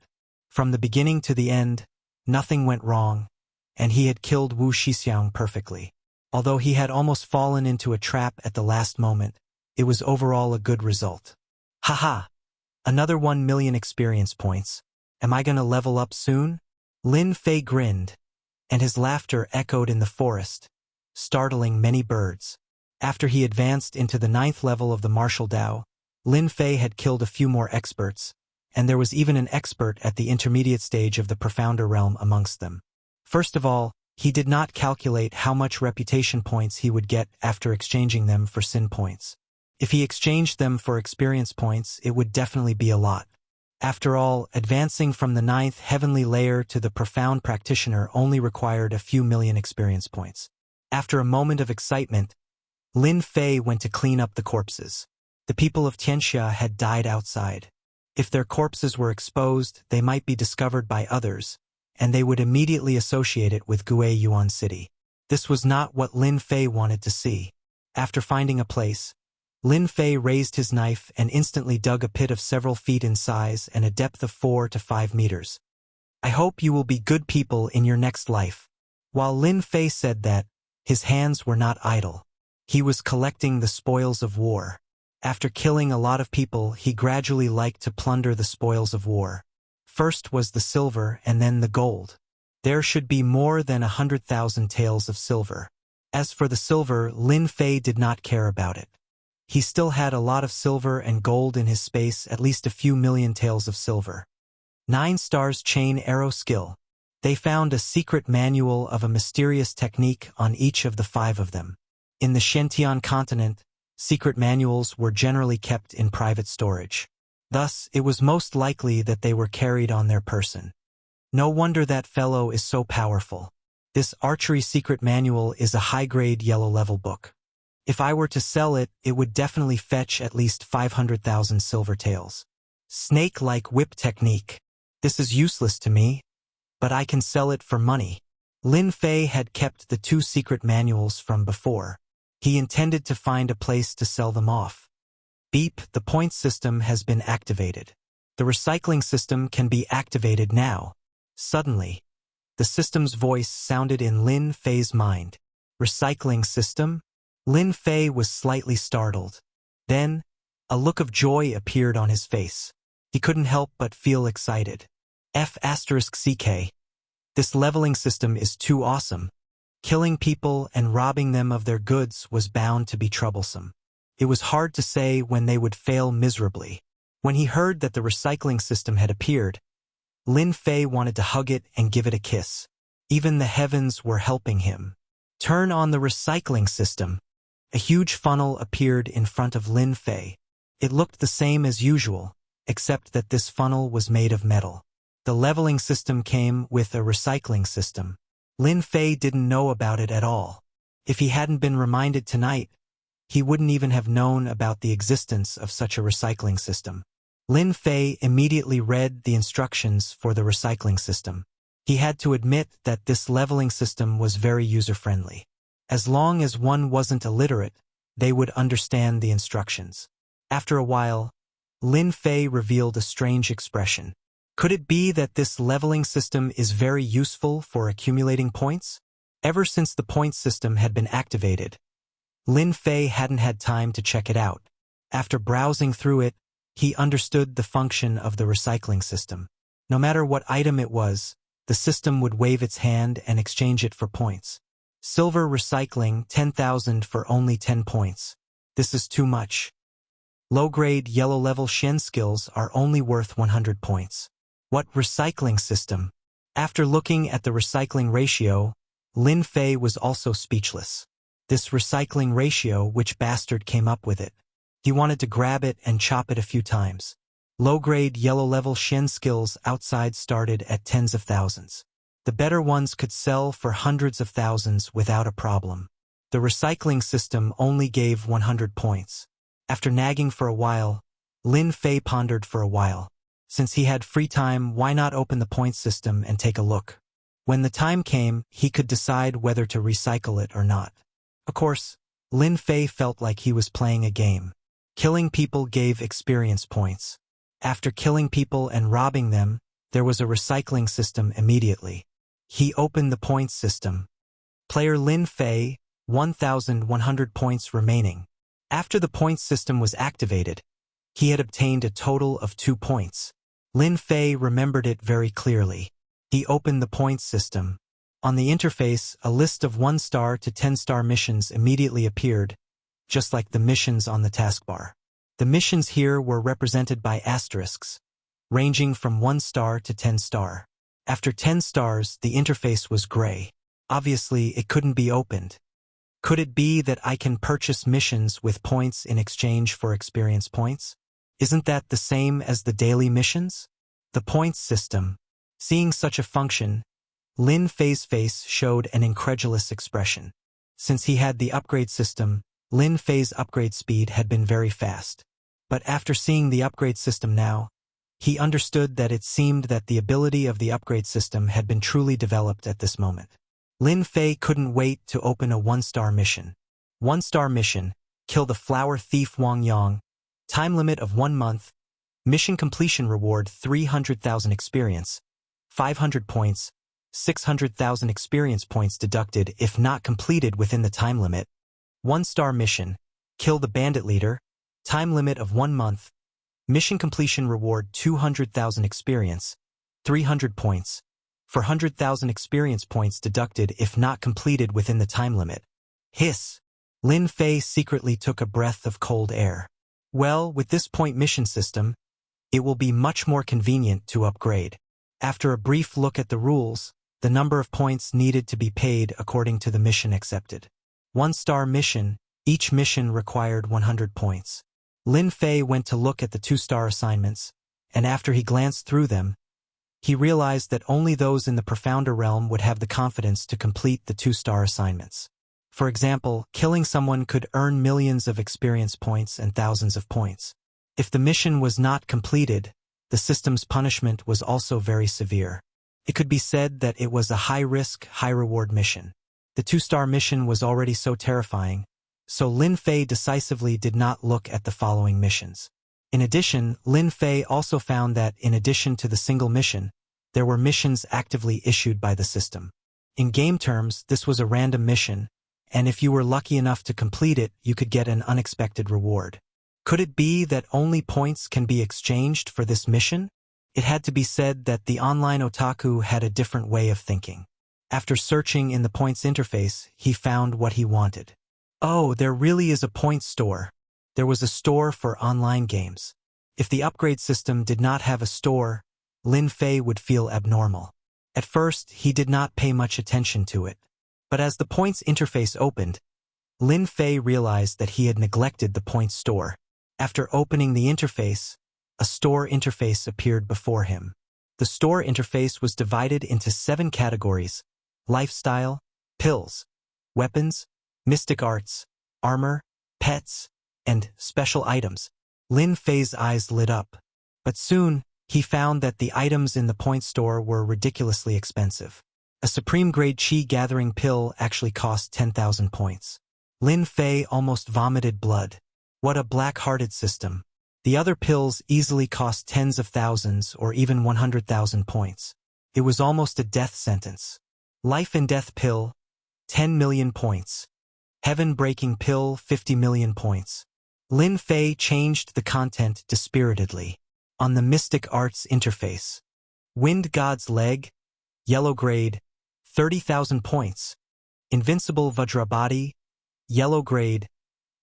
From the beginning to the end, nothing went wrong, and he had killed Wu Shixiang perfectly. Although he had almost fallen into a trap at the last moment, it was overall a good result. Haha! Another 1 million experience points. Am I gonna level up soon? Lin Fei grinned, and his laughter echoed in the forest, startling many birds. After he advanced into the 9th level of the martial Dao, Lin Fei had killed a few more experts, and there was even an expert at the intermediate stage of the profounder realm amongst them. First of all, he did not calculate how much reputation points he would get after exchanging them for sin points. If he exchanged them for experience points, it would definitely be a lot. After all, advancing from the 9th heavenly layer to the profound practitioner only required a few million experience points. After a moment of excitement, Lin Fei went to clean up the corpses. The people of Tianxia had died outside. If their corpses were exposed, they might be discovered by others, and they would immediately associate it with Guiyuan City. This was not what Lin Fei wanted to see. After finding a place, Lin Fei raised his knife and instantly dug a pit of several feet in size and a depth of 4 to 5 meters. I hope you will be good people in your next life. While Lin Fei said that, his hands were not idle. He was collecting the spoils of war. After killing a lot of people, he gradually liked to plunder the spoils of war. First was the silver and then the gold. There should be more than 100,000 taels of silver. As for the silver, Lin Fei did not care about it. He still had a lot of silver and gold in his space, at least a few million taels of silver. 9 stars chain arrow skill. They found a secret manual of a mysterious technique on each of the 5 of them. In the Shentian continent, secret manuals were generally kept in private storage. Thus, it was most likely that they were carried on their person. No wonder that fellow is so powerful. This archery secret manual is a high-grade yellow-level book. If I were to sell it, it would definitely fetch at least 500,000 silver taels. Snake-like whip technique. This is useless to me, but I can sell it for money. Lin Fei had kept the 2 secret manuals from before. He intended to find a place to sell them off. Beep, the points system has been activated. The recycling system can be activated now. Suddenly, the system's voice sounded in Lin Fei's mind. Recycling system? Lin Fei was slightly startled. Then, a look of joy appeared on his face. He couldn't help but feel excited. F***CK. This leveling system is too awesome. Killing people and robbing them of their goods was bound to be troublesome. It was hard to say when they would fail miserably. When he heard that the recycling system had appeared, Lin Fei wanted to hug it and give it a kiss. Even the heavens were helping him. Turn on the recycling system. A huge funnel appeared in front of Lin Fei. It looked the same as usual, except that this funnel was made of metal. The leveling system came with a recycling system. Lin Fei didn't know about it at all. If he hadn't been reminded tonight, he wouldn't even have known about the existence of such a recycling system. Lin Fei immediately read the instructions for the recycling system. He had to admit that this leveling system was very user-friendly. As long as one wasn't illiterate, they would understand the instructions. After a while, Lin Fei revealed a strange expression. Could it be that this leveling system is very useful for accumulating points? Ever since the points system had been activated, Lin Fei hadn't had time to check it out. After browsing through it, he understood the function of the recycling system. No matter what item it was, the system would wave its hand and exchange it for points. Silver recycling 10,000 for only 10 points. This is too much. Low-grade yellow-level Shen skills are only worth 100 points. What recycling system? After looking at the recycling ratio, Lin Fei was also speechless. This recycling ratio, which bastard came up with it? He wanted to grab it and chop it a few times. Low-grade yellow-level Shen skills outside started at tens of thousands. The better ones could sell for hundreds of thousands without a problem. The recycling system only gave 100 points. After nagging for a while, Lin Fei pondered for a while. Since he had free time, why not open the points system and take a look? When the time came, he could decide whether to recycle it or not. Of course, Lin Fei felt like he was playing a game. Killing people gave experience points. After killing people and robbing them, there was a recycling system immediately. He opened the points system. Player Lin Fei, 1,100 points remaining. After the points system was activated, he had obtained a total of 2 points. Lin Fei remembered it very clearly. He opened the points system. On the interface, a list of 1-star to 10-star missions immediately appeared, just like the missions on the taskbar. The missions here were represented by asterisks. ranging from 1 star to 10 star. After 10 stars, the interface was gray. Obviously, it couldn't be opened. Could it be that I can purchase missions with points in exchange for experience points? Isn't that the same as the daily missions? The points system. Seeing such a function, Lin Fei's face showed an incredulous expression. Since he had the upgrade system, Lin Fei's upgrade speed had been very fast. But after seeing the upgrade system now, he understood that it seemed that the ability of the upgrade system had been truly developed at this moment. Lin Fei couldn't wait to open a 1-star mission. 1-star mission, kill the flower thief Wang Yang. Time limit of 1 month. Mission completion reward 300,000 experience. 500 points. 600,000 experience points deducted if not completed within the time limit. 1-star mission, kill the bandit leader. Time limit of 1 month. Mission completion reward 200,000 experience. 300 points. 400,000 experience points deducted if not completed within the time limit. Hiss. Lin Fei secretly took a breath of cold air. Well, with this point mission system, it will be much more convenient to upgrade. After a brief look at the rules, the number of points needed to be paid according to the mission accepted. 1-star mission, each mission required 100 points. Lin Fei went to look at the 2-star assignments, and after he glanced through them, he realized that only those in the profounder realm would have the confidence to complete the 2-star assignments. For example, killing someone could earn millions of experience points and thousands of points. If the mission was not completed, the system's punishment was also very severe. It could be said that it was a high-risk, high-reward mission. The 2-star mission was already so terrifying, so Lin Fei decisively did not look at the following missions. In addition, Lin Fei also found that, in addition to the single mission, there were missions actively issued by the system. In game terms, this was a random mission, and if you were lucky enough to complete it, you could get an unexpected reward. Could it be that only points can be exchanged for this mission? It had to be said that the online otaku had a different way of thinking. After searching in the points interface, he found what he wanted. Oh, there really is a points store. There was a store for online games. If the upgrade system did not have a store, Lin Fei would feel abnormal. At first, he did not pay much attention to it. But as the points interface opened, Lin Fei realized that he had neglected the points store. After opening the interface, a store interface appeared before him. The store interface was divided into 7 categories: lifestyle, pills, weapons, mystic arts, armor, pets, and special items. Lin Fei's eyes lit up. But soon, he found that the items in the point store were ridiculously expensive. A supreme-grade chi-gathering pill actually cost 10,000 points. Lin Fei almost vomited blood. What a black-hearted system. The other pills easily cost tens of thousands or even 100,000 points. It was almost a death sentence. Life and death pill, 10 million points. Heaven-breaking pill, 50 million points. Lin Fei changed the content dispiritedly. On the Mystic Arts interface. Wind God's Leg, yellow grade, 30,000 points. Invincible Vajrabody, yellow grade,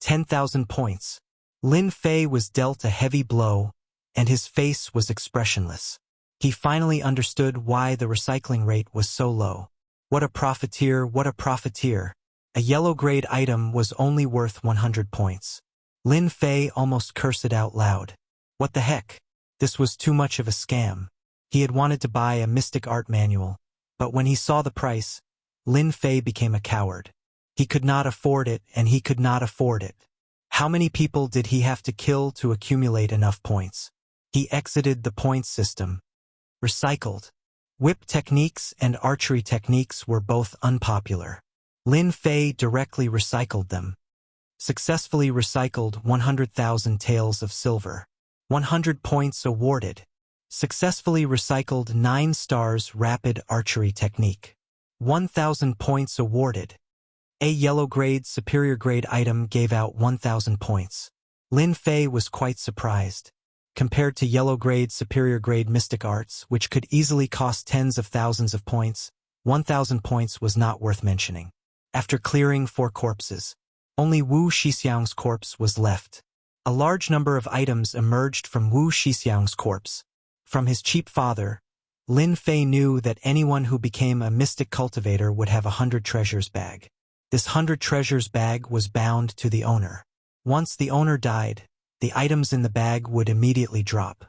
10,000 points. Lin Fei was dealt a heavy blow, and his face was expressionless. He finally understood why the recycling rate was so low. What a profiteer, what a profiteer. A yellow-grade item was only worth 100 points. Lin Fei almost cursed it out loud. What the heck? This was too much of a scam. He had wanted to buy a mystic art manual, but when he saw the price, Lin Fei became a coward. He could not afford it, and he could not afford it. How many people did he have to kill to accumulate enough points? He exited the points system. Recycled. Whip techniques and archery techniques were both unpopular. Lin Fei directly recycled them. Successfully recycled 100,000 taels of silver. 100 points awarded. Successfully recycled 9 stars rapid archery technique. 1,000 points awarded. A yellow grade superior grade item gave out 1,000 points. Lin Fei was quite surprised. Compared to yellow grade superior grade mystic arts, which could easily cost tens of thousands of points, 1,000 points was not worth mentioning. After clearing 4 corpses, only Wu Shixiang's corpse was left. A large number of items emerged from Wu Shixiang's corpse. From his cheap father, Lin Fei knew that anyone who became a mystic cultivator would have 100 treasures bag. This 100 treasures bag was bound to the owner. Once the owner died, the items in the bag would immediately drop.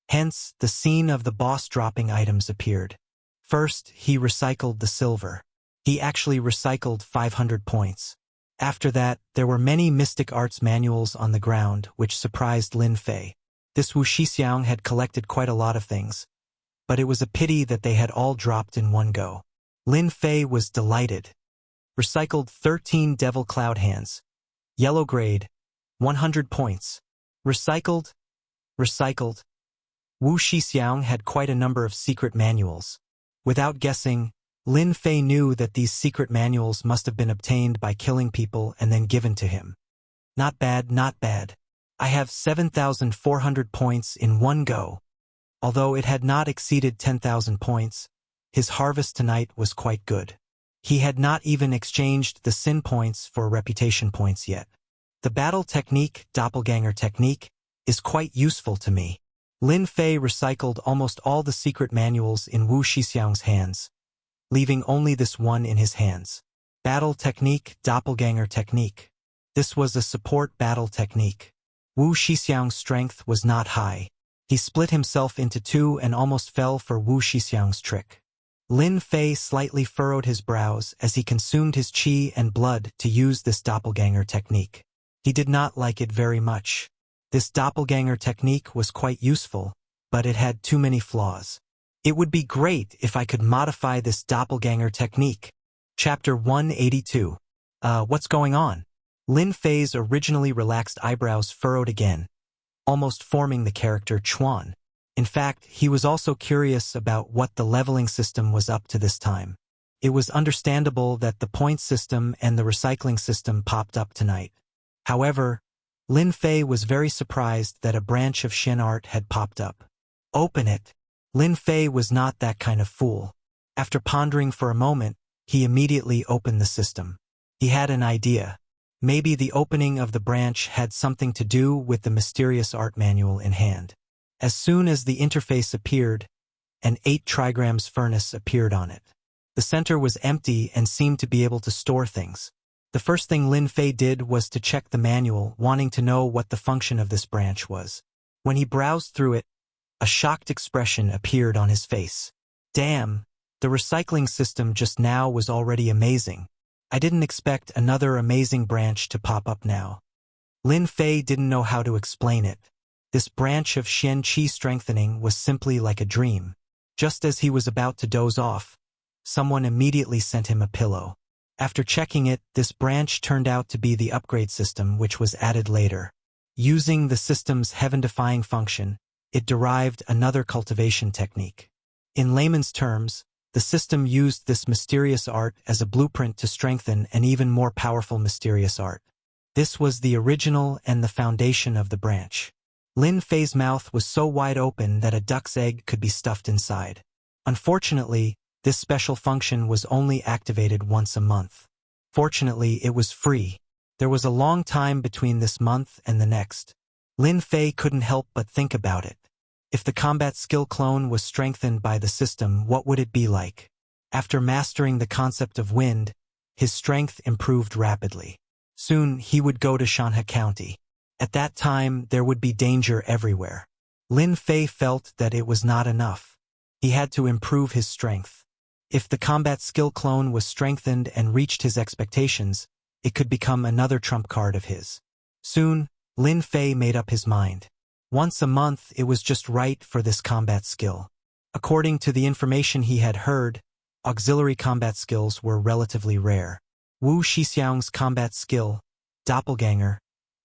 Hence, the scene of the boss dropping items appeared. First, he recycled the silver. He actually recycled 500 points. After that, there were many mystic arts manuals on the ground, which surprised Lin Fei. This Wuxia had collected quite a lot of things, but it was a pity that they had all dropped in one go. Lin Fei was delighted. Recycled 13 devil cloud hands. Yellow grade, 100 points. Recycled. Wu Shixiang had quite a number of secret manuals. Without guessing, Lin Fei knew that these secret manuals must have been obtained by killing people and then given to him. Not bad, not bad. I have 7,400 points in one go. Although it had not exceeded 10,000 points, his harvest tonight was quite good. He had not even exchanged the sin points for reputation points yet. The battle technique, doppelganger technique, is quite useful to me. Lin Fei recycled almost all the secret manuals in Wu Shixiang's hands, leaving only this one in his hands. Battle technique, doppelganger technique. This was a support battle technique. Wu Shixiang's strength was not high. He split himself into two and almost fell for Wu Shixiang's trick. Lin Fei slightly furrowed his brows as he consumed his qi and blood to use this doppelganger technique. He did not like it very much. This doppelganger technique was quite useful, but it had too many flaws. It would be great if I could modify this doppelganger technique. Chapter 182. What's going on? Lin Fei's originally relaxed eyebrows furrowed again, almost forming the character Chuan. In fact, he was also curious about what the leveling system was up to this time. It was understandable that the point system and the recycling system popped up tonight. However, Lin Fei was very surprised that a branch of Xin art had popped up. Open it. Lin Fei was not that kind of fool. After pondering for a moment, he immediately opened the system. He had an idea. Maybe the opening of the branch had something to do with the mysterious art manual in hand. As soon as the interface appeared, an 8 trigrams furnace appeared on it. The center was empty and seemed to be able to store things. The first thing Lin Fei did was to check the manual, wanting to know what the function of this branch was. When he browsed through it, a shocked expression appeared on his face. Damn, the recycling system just now was already amazing. I didn't expect another amazing branch to pop up now. Lin Fei didn't know how to explain it. This branch of Xian Qi strengthening was simply like a dream. Just as he was about to doze off, someone immediately sent him a pillow. After checking it, this branch turned out to be the upgrade system which was added later. Using the system's heaven-defying function, it derived another cultivation technique. In layman's terms, the system used this mysterious art as a blueprint to strengthen an even more powerful mysterious art. This was the original and the foundation of the branch. Lin Fei's mouth was so wide open that a duck's egg could be stuffed inside. Unfortunately, this special function was only activated once a month. Fortunately, it was free. There was a long time between this month and the next. Lin Fei couldn't help but think about it. If the combat skill clone was strengthened by the system, what would it be like? After mastering the concept of wind, his strength improved rapidly. Soon, he would go to Shanhe County. At that time, there would be danger everywhere. Lin Fei felt that it was not enough. He had to improve his strength. If the combat skill clone was strengthened and reached his expectations, it could become another trump card of his. Soon, Lin Fei made up his mind. Once a month, it was just right for this combat skill. According to the information he had heard, auxiliary combat skills were relatively rare. Wu Shixiang's combat skill, doppelganger,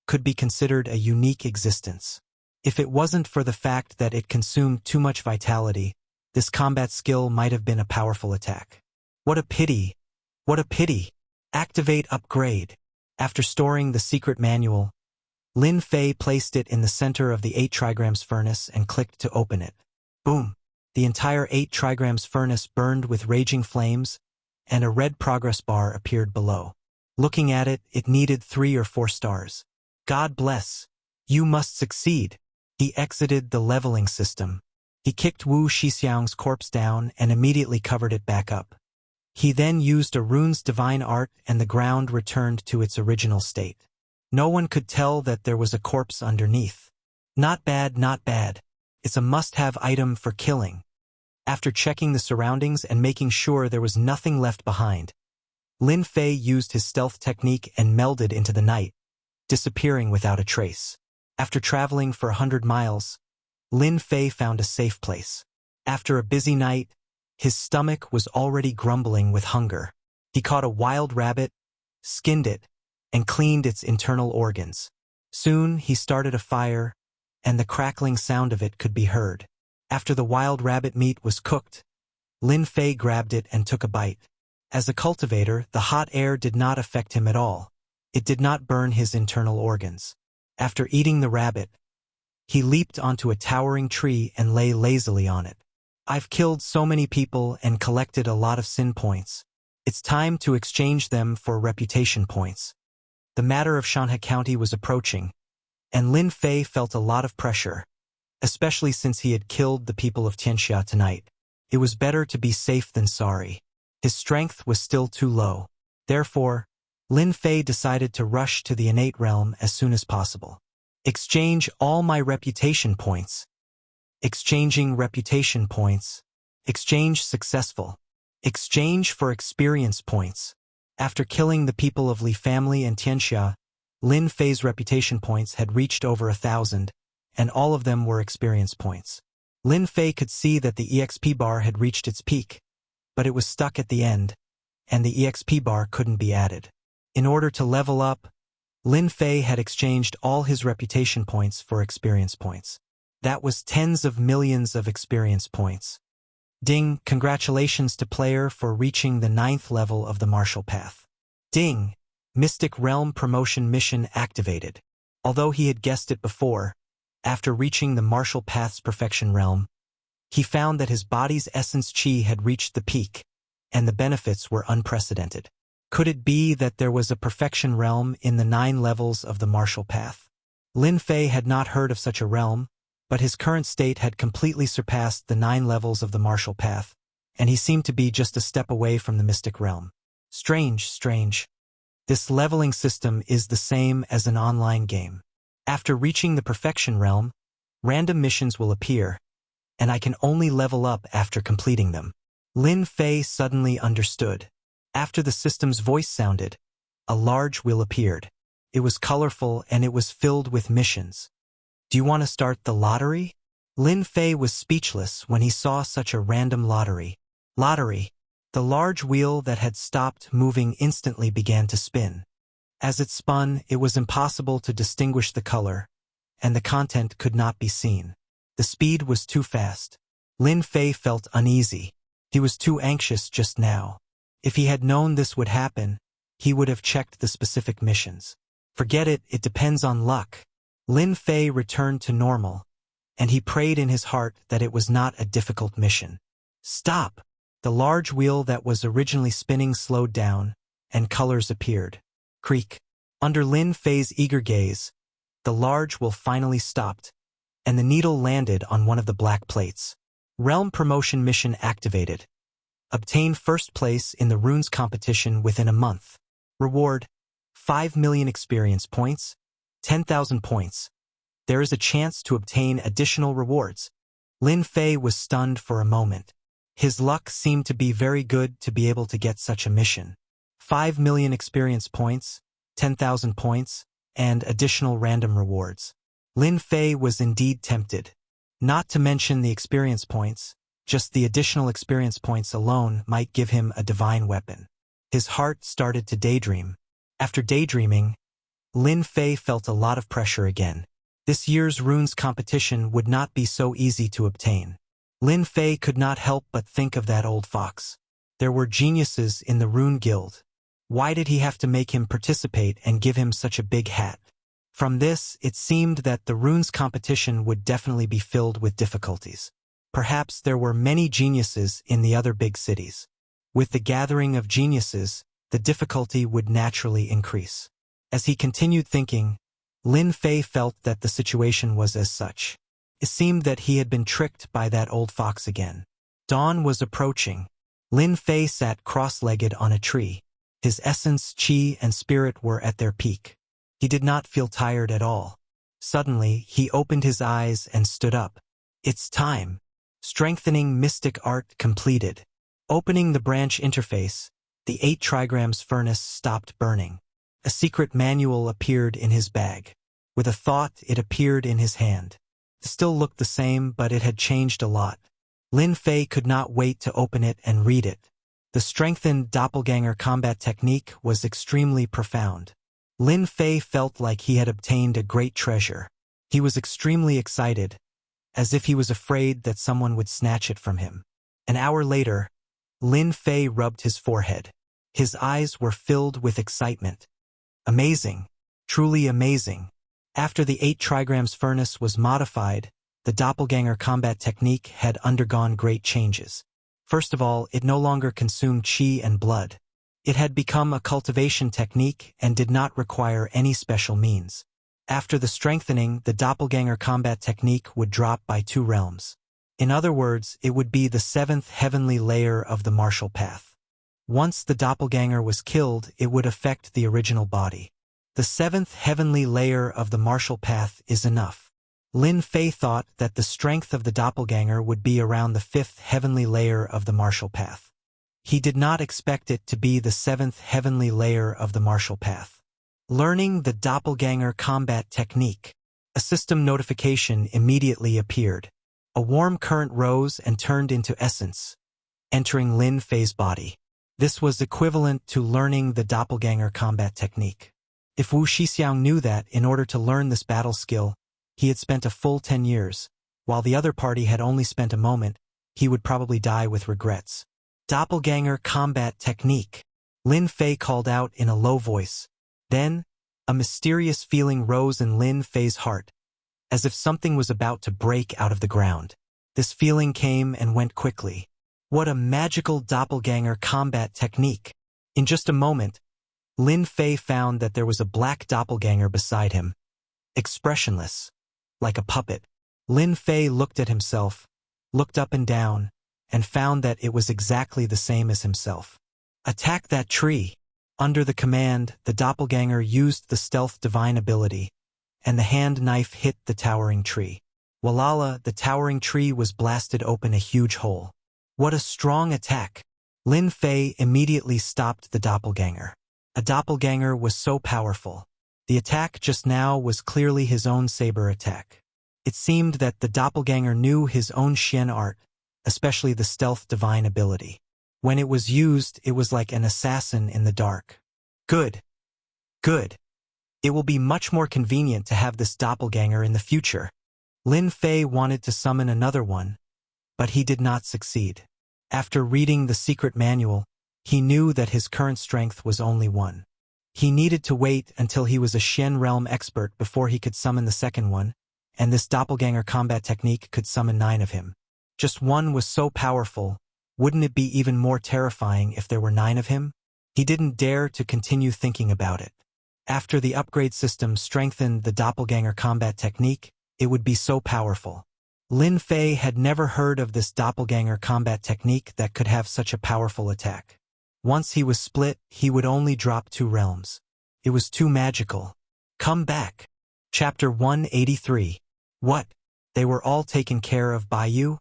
could be considered a unique existence. If it wasn't for the fact that it consumed too much vitality, this combat skill might have been a powerful attack. What a pity! What a pity! Activate upgrade. After storing the secret manual, Lin Fei placed it in the center of the 8 trigrams furnace and clicked to open it. Boom! The entire 8 trigrams furnace burned with raging flames, and a red progress bar appeared below. Looking at it, it needed 3 or 4 stars. God bless. You must succeed. He exited the leveling system. He kicked Wu Shixiang's corpse down and immediately covered it back up. He then used a rune's divine art and the ground returned to its original state. No one could tell that there was a corpse underneath. Not bad, not bad. It's a must-have item for killing. After checking the surroundings and making sure there was nothing left behind, Lin Fei used his stealth technique and melded into the night, disappearing without a trace. After traveling for 100 miles, Lin Fei found a safe place. After a busy night, his stomach was already grumbling with hunger. He caught a wild rabbit, skinned it, and cleaned its internal organs. Soon he started a fire, and the crackling sound of it could be heard. After the wild rabbit meat was cooked, Lin Fei grabbed it and took a bite. As a cultivator, the hot air did not affect him at all. It did not burn his internal organs. After eating the rabbit, he leaped onto a towering tree and lay lazily on it. I've killed so many people and collected a lot of sin points. It's time to exchange them for reputation points. The matter of Shanhe County was approaching, and Lin Fei felt a lot of pressure, especially since he had killed the people of Tianxia tonight. It was better to be safe than sorry. His strength was still too low. Therefore, Lin Fei decided to rush to the innate realm as soon as possible. Exchange all my reputation points. Exchanging reputation points. Exchange successful. Exchange for experience points. After killing the people of Li family and Tianxia, Lin Fei's reputation points had reached over 1,000, and all of them were experience points. Lin Fei could see that the EXP bar had reached its peak, but it was stuck at the end, and the EXP bar couldn't be added. In order to level up, Lin Fei had exchanged all his reputation points for experience points. That was tens of millions of experience points. Ding, congratulations to player for reaching the 9th level of the martial path. Ding, Mystic Realm promotion mission activated. Although he had guessed it before, after reaching the martial path's perfection realm, he found that his body's essence chi had reached the peak, and the benefits were unprecedented. Could it be that there was a perfection realm in the 9 levels of the martial path? Lin Fei had not heard of such a realm, but his current state had completely surpassed the 9 levels of the martial path, and he seemed to be just a step away from the mystic realm. Strange. This leveling system is the same as an online game. After reaching the perfection realm, random missions will appear, and I can only level up after completing them. Lin Fei suddenly understood. After the system's voice sounded, a large wheel appeared. It was colorful and it was filled with missions. Do you want to start the lottery? Lin Fei was speechless when he saw such a random lottery. Lottery. The large wheel that had stopped moving instantly began to spin. As it spun, it was impossible to distinguish the color, and the content could not be seen. The speed was too fast. Lin Fei felt uneasy. He was too anxious just now. If he had known this would happen, he would have checked the specific missions. Forget it, it depends on luck. Lin Fei returned to normal, and he prayed in his heart that it was not a difficult mission. Stop! The large wheel that was originally spinning slowed down, and colors appeared. Creak. Under Lin Fei's eager gaze, the large wheel finally stopped, and the needle landed on one of the black plates. Realm promotion mission activated. Obtain first place in the runes competition within a month. Reward: 5 million experience points, 10,000 points. There is a chance to obtain additional rewards. Lin Fei was stunned for a moment. His luck seemed to be very good to be able to get such a mission. 5 million experience points, 10,000 points, and additional random rewards. Lin Fei was indeed tempted. Not to mention the experience points, just the additional experience points alone might give him a divine weapon. His heart started to daydream. After daydreaming, Lin Fei felt a lot of pressure again. This year's runes competition would not be so easy to obtain. Lin Fei could not help but think of that old fox. There were geniuses in the Rune Guild. Why did he have to make him participate and give him such a big hat? From this, it seemed that the runes competition would definitely be filled with difficulties. Perhaps there were many geniuses in the other big cities. With the gathering of geniuses, the difficulty would naturally increase. As he continued thinking, Lin Fei felt that the situation was as such. It seemed that he had been tricked by that old fox again. Dawn was approaching. Lin Fei sat cross-legged on a tree. His essence, qi, and spirit were at their peak. He did not feel tired at all. Suddenly, he opened his eyes and stood up. It's time. Strengthening mystic art completed. Opening the branch interface, the 8 trigrams furnace stopped burning. A secret manual appeared in his bag. With a thought, it appeared in his hand. It still looked the same, but it had changed a lot. Lin Fei could not wait to open it and read it. The strengthened doppelganger combat technique was extremely profound. Lin Fei felt like he had obtained a great treasure. He was extremely excited, as if he was afraid that someone would snatch it from him. An hour later, Lin Fei rubbed his forehead. His eyes were filled with excitement. Amazing. Truly amazing. After the 8 trigrams furnace was modified, the doppelganger combat technique had undergone great changes. First of all, it no longer consumed qi and blood. It had become a cultivation technique and did not require any special means. After the strengthening, the doppelganger combat technique would drop by 2 realms. In other words, it would be the 7th heavenly layer of the martial path. Once the doppelganger was killed, it would affect the original body. The 7th heavenly layer of the martial path is enough. Lin Fei thought that the strength of the doppelganger would be around the 5th heavenly layer of the martial path. He did not expect it to be the 7th heavenly layer of the martial path. Learning the doppelganger combat technique. A system notification immediately appeared. A warm current rose and turned into essence, entering Lin Fei's body. This was equivalent to learning the doppelganger combat technique. If Wu Shixiang knew that, in order to learn this battle skill, he had spent a full 10 years, while the other party had only spent a moment, he would probably die with regrets. Doppelganger combat technique. Lin Fei called out in a low voice. Then, a mysterious feeling rose in Lin Fei's heart, as if something was about to break out of the ground. This feeling came and went quickly. What a magical doppelganger combat technique! In just a moment, Lin Fei found that there was a black doppelganger beside him, expressionless, like a puppet. Lin Fei looked at himself, looked up and down, and found that it was exactly the same as himself. Attack that tree! Under the command, the doppelganger used the stealth divine ability, and the hand knife hit the towering tree. Walala, the towering tree was blasted open a huge hole. What a strong attack! Lin Fei immediately stopped the doppelganger. A doppelganger was so powerful. The attack just now was clearly his own saber attack. It seemed that the doppelganger knew his own Xian art, especially the stealth divine ability. When it was used, it was like an assassin in the dark. Good. Good. It will be much more convenient to have this doppelganger in the future. Lin Fei wanted to summon another one, but he did not succeed. After reading the secret manual, he knew that his current strength was only 1. He needed to wait until he was a Xian realm expert before he could summon the second one, and this doppelganger combat technique could summon 9 of him. Just 1 was so powerful, wouldn't it be even more terrifying if there were 9 of him? He didn't dare to continue thinking about it. After the upgrade system strengthened the doppelganger combat technique, it would be so powerful. Lin Fei had never heard of this doppelganger combat technique that could have such a powerful attack. Once he was split, he would only drop 2 realms. It was too magical. Come back. Chapter 183. What? They were all taken care of by you?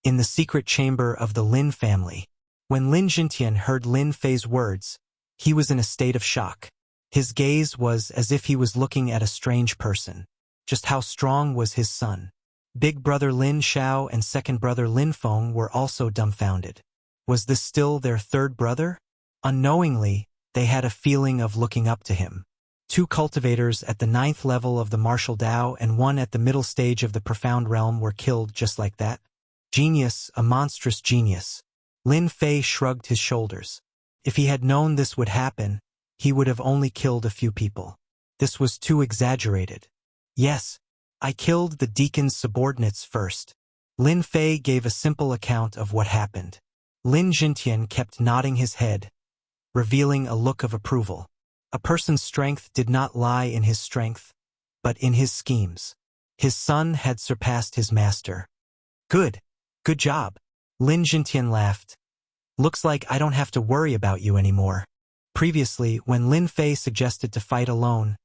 In the secret chamber of the Lin family. When Lin Jintian heard Lin Fei's words, he was in a state of shock. His gaze was as if he was looking at a strange person. Just how strong was his son? Big brother Lin Xiao and second brother Lin Feng were also dumbfounded. Was this still their third brother? Unknowingly, they had a feeling of looking up to him. 2 cultivators at the 9th level of the martial Dao and 1 at the middle stage of the profound realm were killed just like that. Genius, a monstrous genius. Lin Fei shrugged his shoulders. If he had known this would happen, he would have only killed a few people. This was too exaggerated. Yes, I killed the deacon's subordinates first. Lin Fei gave a simple account of what happened. Lin Jintian kept nodding his head, revealing a look of approval. A person's strength did not lie in his strength, but in his schemes. His son had surpassed his master. Good. Good job. Lin Jintian laughed. Looks like I don't have to worry about you anymore. Previously, when Lin Fei suggested to fight alone,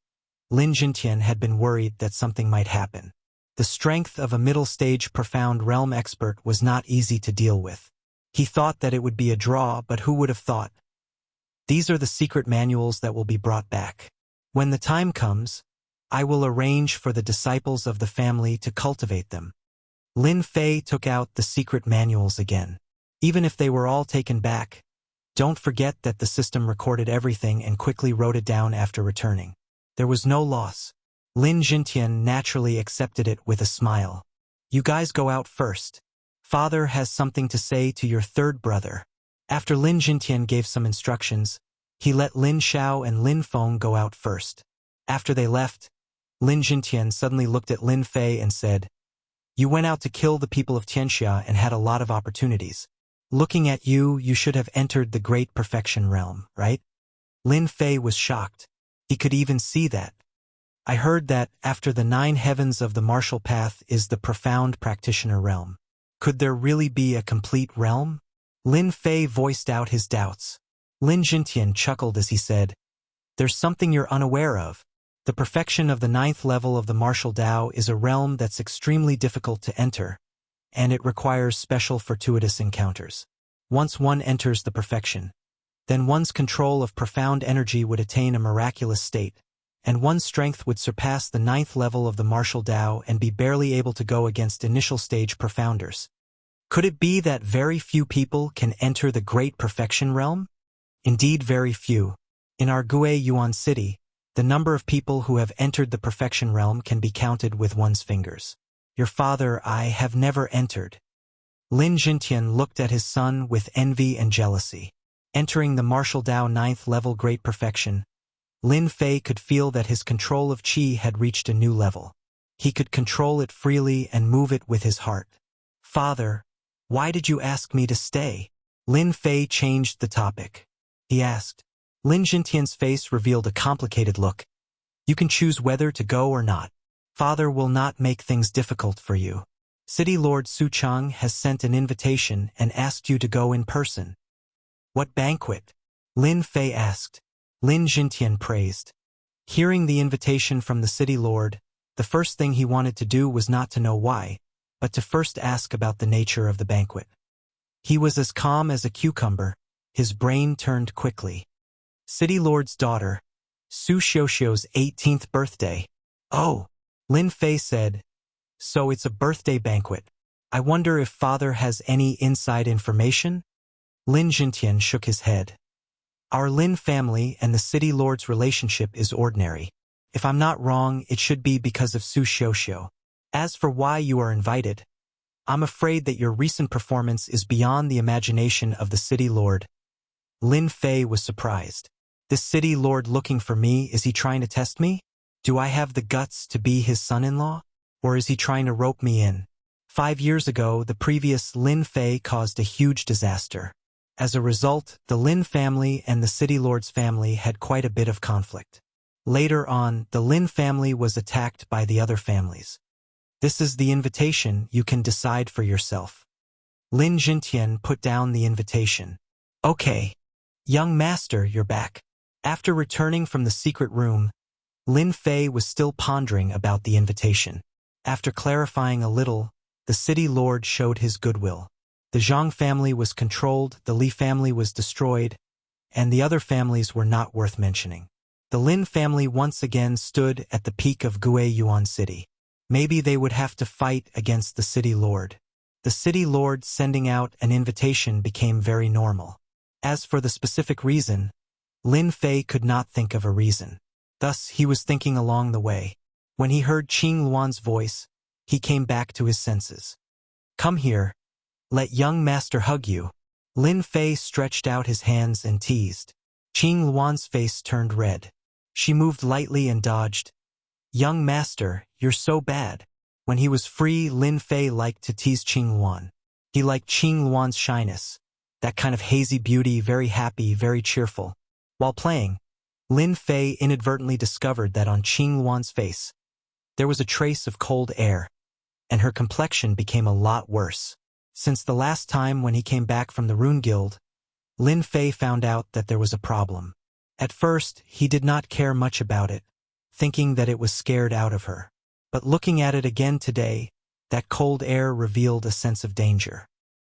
Lin Jintian had been worried that something might happen. The strength of a middle-stage profound realm expert was not easy to deal with. He thought that it would be a draw, but who would have thought? These are the secret manuals that will be brought back. When the time comes, I will arrange for the disciples of the family to cultivate them. Lin Fei took out the secret manuals again. Even if they were all taken back, don't forget that the system recorded everything and quickly wrote it down after returning. There was no loss. Lin Jintian naturally accepted it with a smile. You guys go out first. Father has something to say to your third brother. After Lin Jintian gave some instructions, he let Lin Xiao and Lin Feng go out first. After they left, Lin Jintian suddenly looked at Lin Fei and said, You went out to kill the people of Tianxia and had a lot of opportunities. Looking at you, you should have entered the Great Perfection Realm, right? Lin Fei was shocked. He could even see that. I heard that after the 9 heavens of the martial path is the profound practitioner realm. Could there really be a complete realm? Lin Fei voiced out his doubts. Lin Jintian chuckled as he said, There's something you're unaware of. The perfection of the 9th level of the martial Tao is a realm that's extremely difficult to enter, and it requires special fortuitous encounters. Once one enters the perfection, then one's control of profound energy would attain a miraculous state, and one's strength would surpass the 9th level of the martial Tao and be barely able to go against initial stage profounders. Could it be that very few people can enter the Great Perfection Realm? Indeed, very few. In our Gue Yuan city, the number of people who have entered the Perfection Realm can be counted with one's fingers. Your father, I have never entered. Lin Jintian looked at his son with envy and jealousy. Entering the martial Tao 9th level Great Perfection, Lin Fei could feel that his control of qi had reached a new level. He could control it freely and move it with his heart. Father, why did you ask me to stay? Lin Fei changed the topic. He asked. Lin Jintian's face revealed a complicated look. You can choose whether to go or not. Father will not make things difficult for you. City Lord Su Chang has sent an invitation and asked you to go in person. What banquet? Lin Fei asked. Lin Jintian praised. Hearing the invitation from the city lord, the first thing he wanted to do was not to know why, but to first ask about the nature of the banquet. He was as calm as a cucumber. His brain turned quickly. City Lord's daughter, Su Xiuxiu's 18th birthday. Oh, Lin Fei said. So it's a birthday banquet. I wonder if father has any inside information? Lin Jintian shook his head. Our Lin family and the city lord's relationship is ordinary. If I'm not wrong, it should be because of Su Xiuxiu. As for why you are invited, I'm afraid that your recent performance is beyond the imagination of the city lord. Lin Fei was surprised. This city lord looking for me, is he trying to test me? Do I have the guts to be his son-in-law? Or is he trying to rope me in? 5 years ago, the previous Lin Fei caused a huge disaster. As a result, the Lin family and the city lord's family had quite a bit of conflict. Later on, the Lin family was attacked by the other families. This is the invitation, you can decide for yourself. Lin Jintian put down the invitation. Okay. Young master, you're back. After returning from the secret room, Lin Fei was still pondering about the invitation. After clarifying a little, the city lord showed his goodwill. The Zhang family was controlled, the Li family was destroyed, and the other families were not worth mentioning. The Lin family once again stood at the peak of Gue Yuan City. Maybe they would have to fight against the city lord. The city lord sending out an invitation became very normal. As for the specific reason, Lin Fei could not think of a reason. Thus, he was thinking along the way. When he heard Qing Luan's voice, he came back to his senses. Come here. Let young master hug you. Lin Fei stretched out his hands and teased. Qing Luan's face turned red. She moved lightly and dodged. Young master, you're so bad. When he was free, Lin Fei liked to tease Qing Luan. He liked Qing Luan's shyness, that kind of hazy beauty, very happy, very cheerful. While playing, Lin Fei inadvertently discovered that on Qing Luan's face, There was a trace of cold air, and her complexion became a lot worse. Since the last time when he came back from the Rune Guild, Lin Fei found out that there was a problem. At first, he did not care much about it, thinking that it was scared out of her. But looking at it again today, that cold air revealed a sense of danger.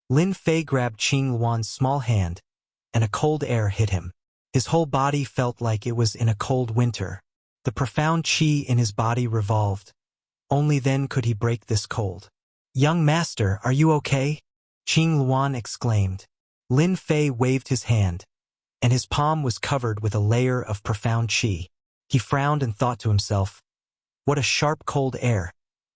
Lin Fei grabbed Qing Luan's small hand, and a cold air hit him. His whole body felt like it was in a cold winter. The profound qi in his body revolved. Only then could he break this cold. "Young master, are you okay?" Qing Luan exclaimed. Lin Fei waved his hand, and his palm was covered with a layer of profound qi. He frowned and thought to himself, "What a sharp cold air.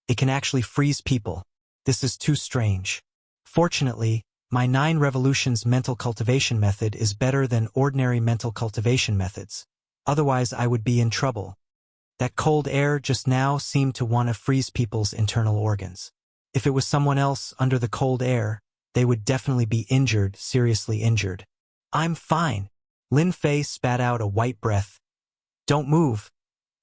It can actually freeze people. This is too strange. Fortunately, my 9 revolutions mental cultivation method is better than ordinary mental cultivation methods. Otherwise I would be in trouble. That cold air just now seemed to want to freeze people's internal organs. If it was someone else under the cold air, they would definitely be injured, seriously injured." "I'm fine." Lin Fei spat out a white breath. "Don't move.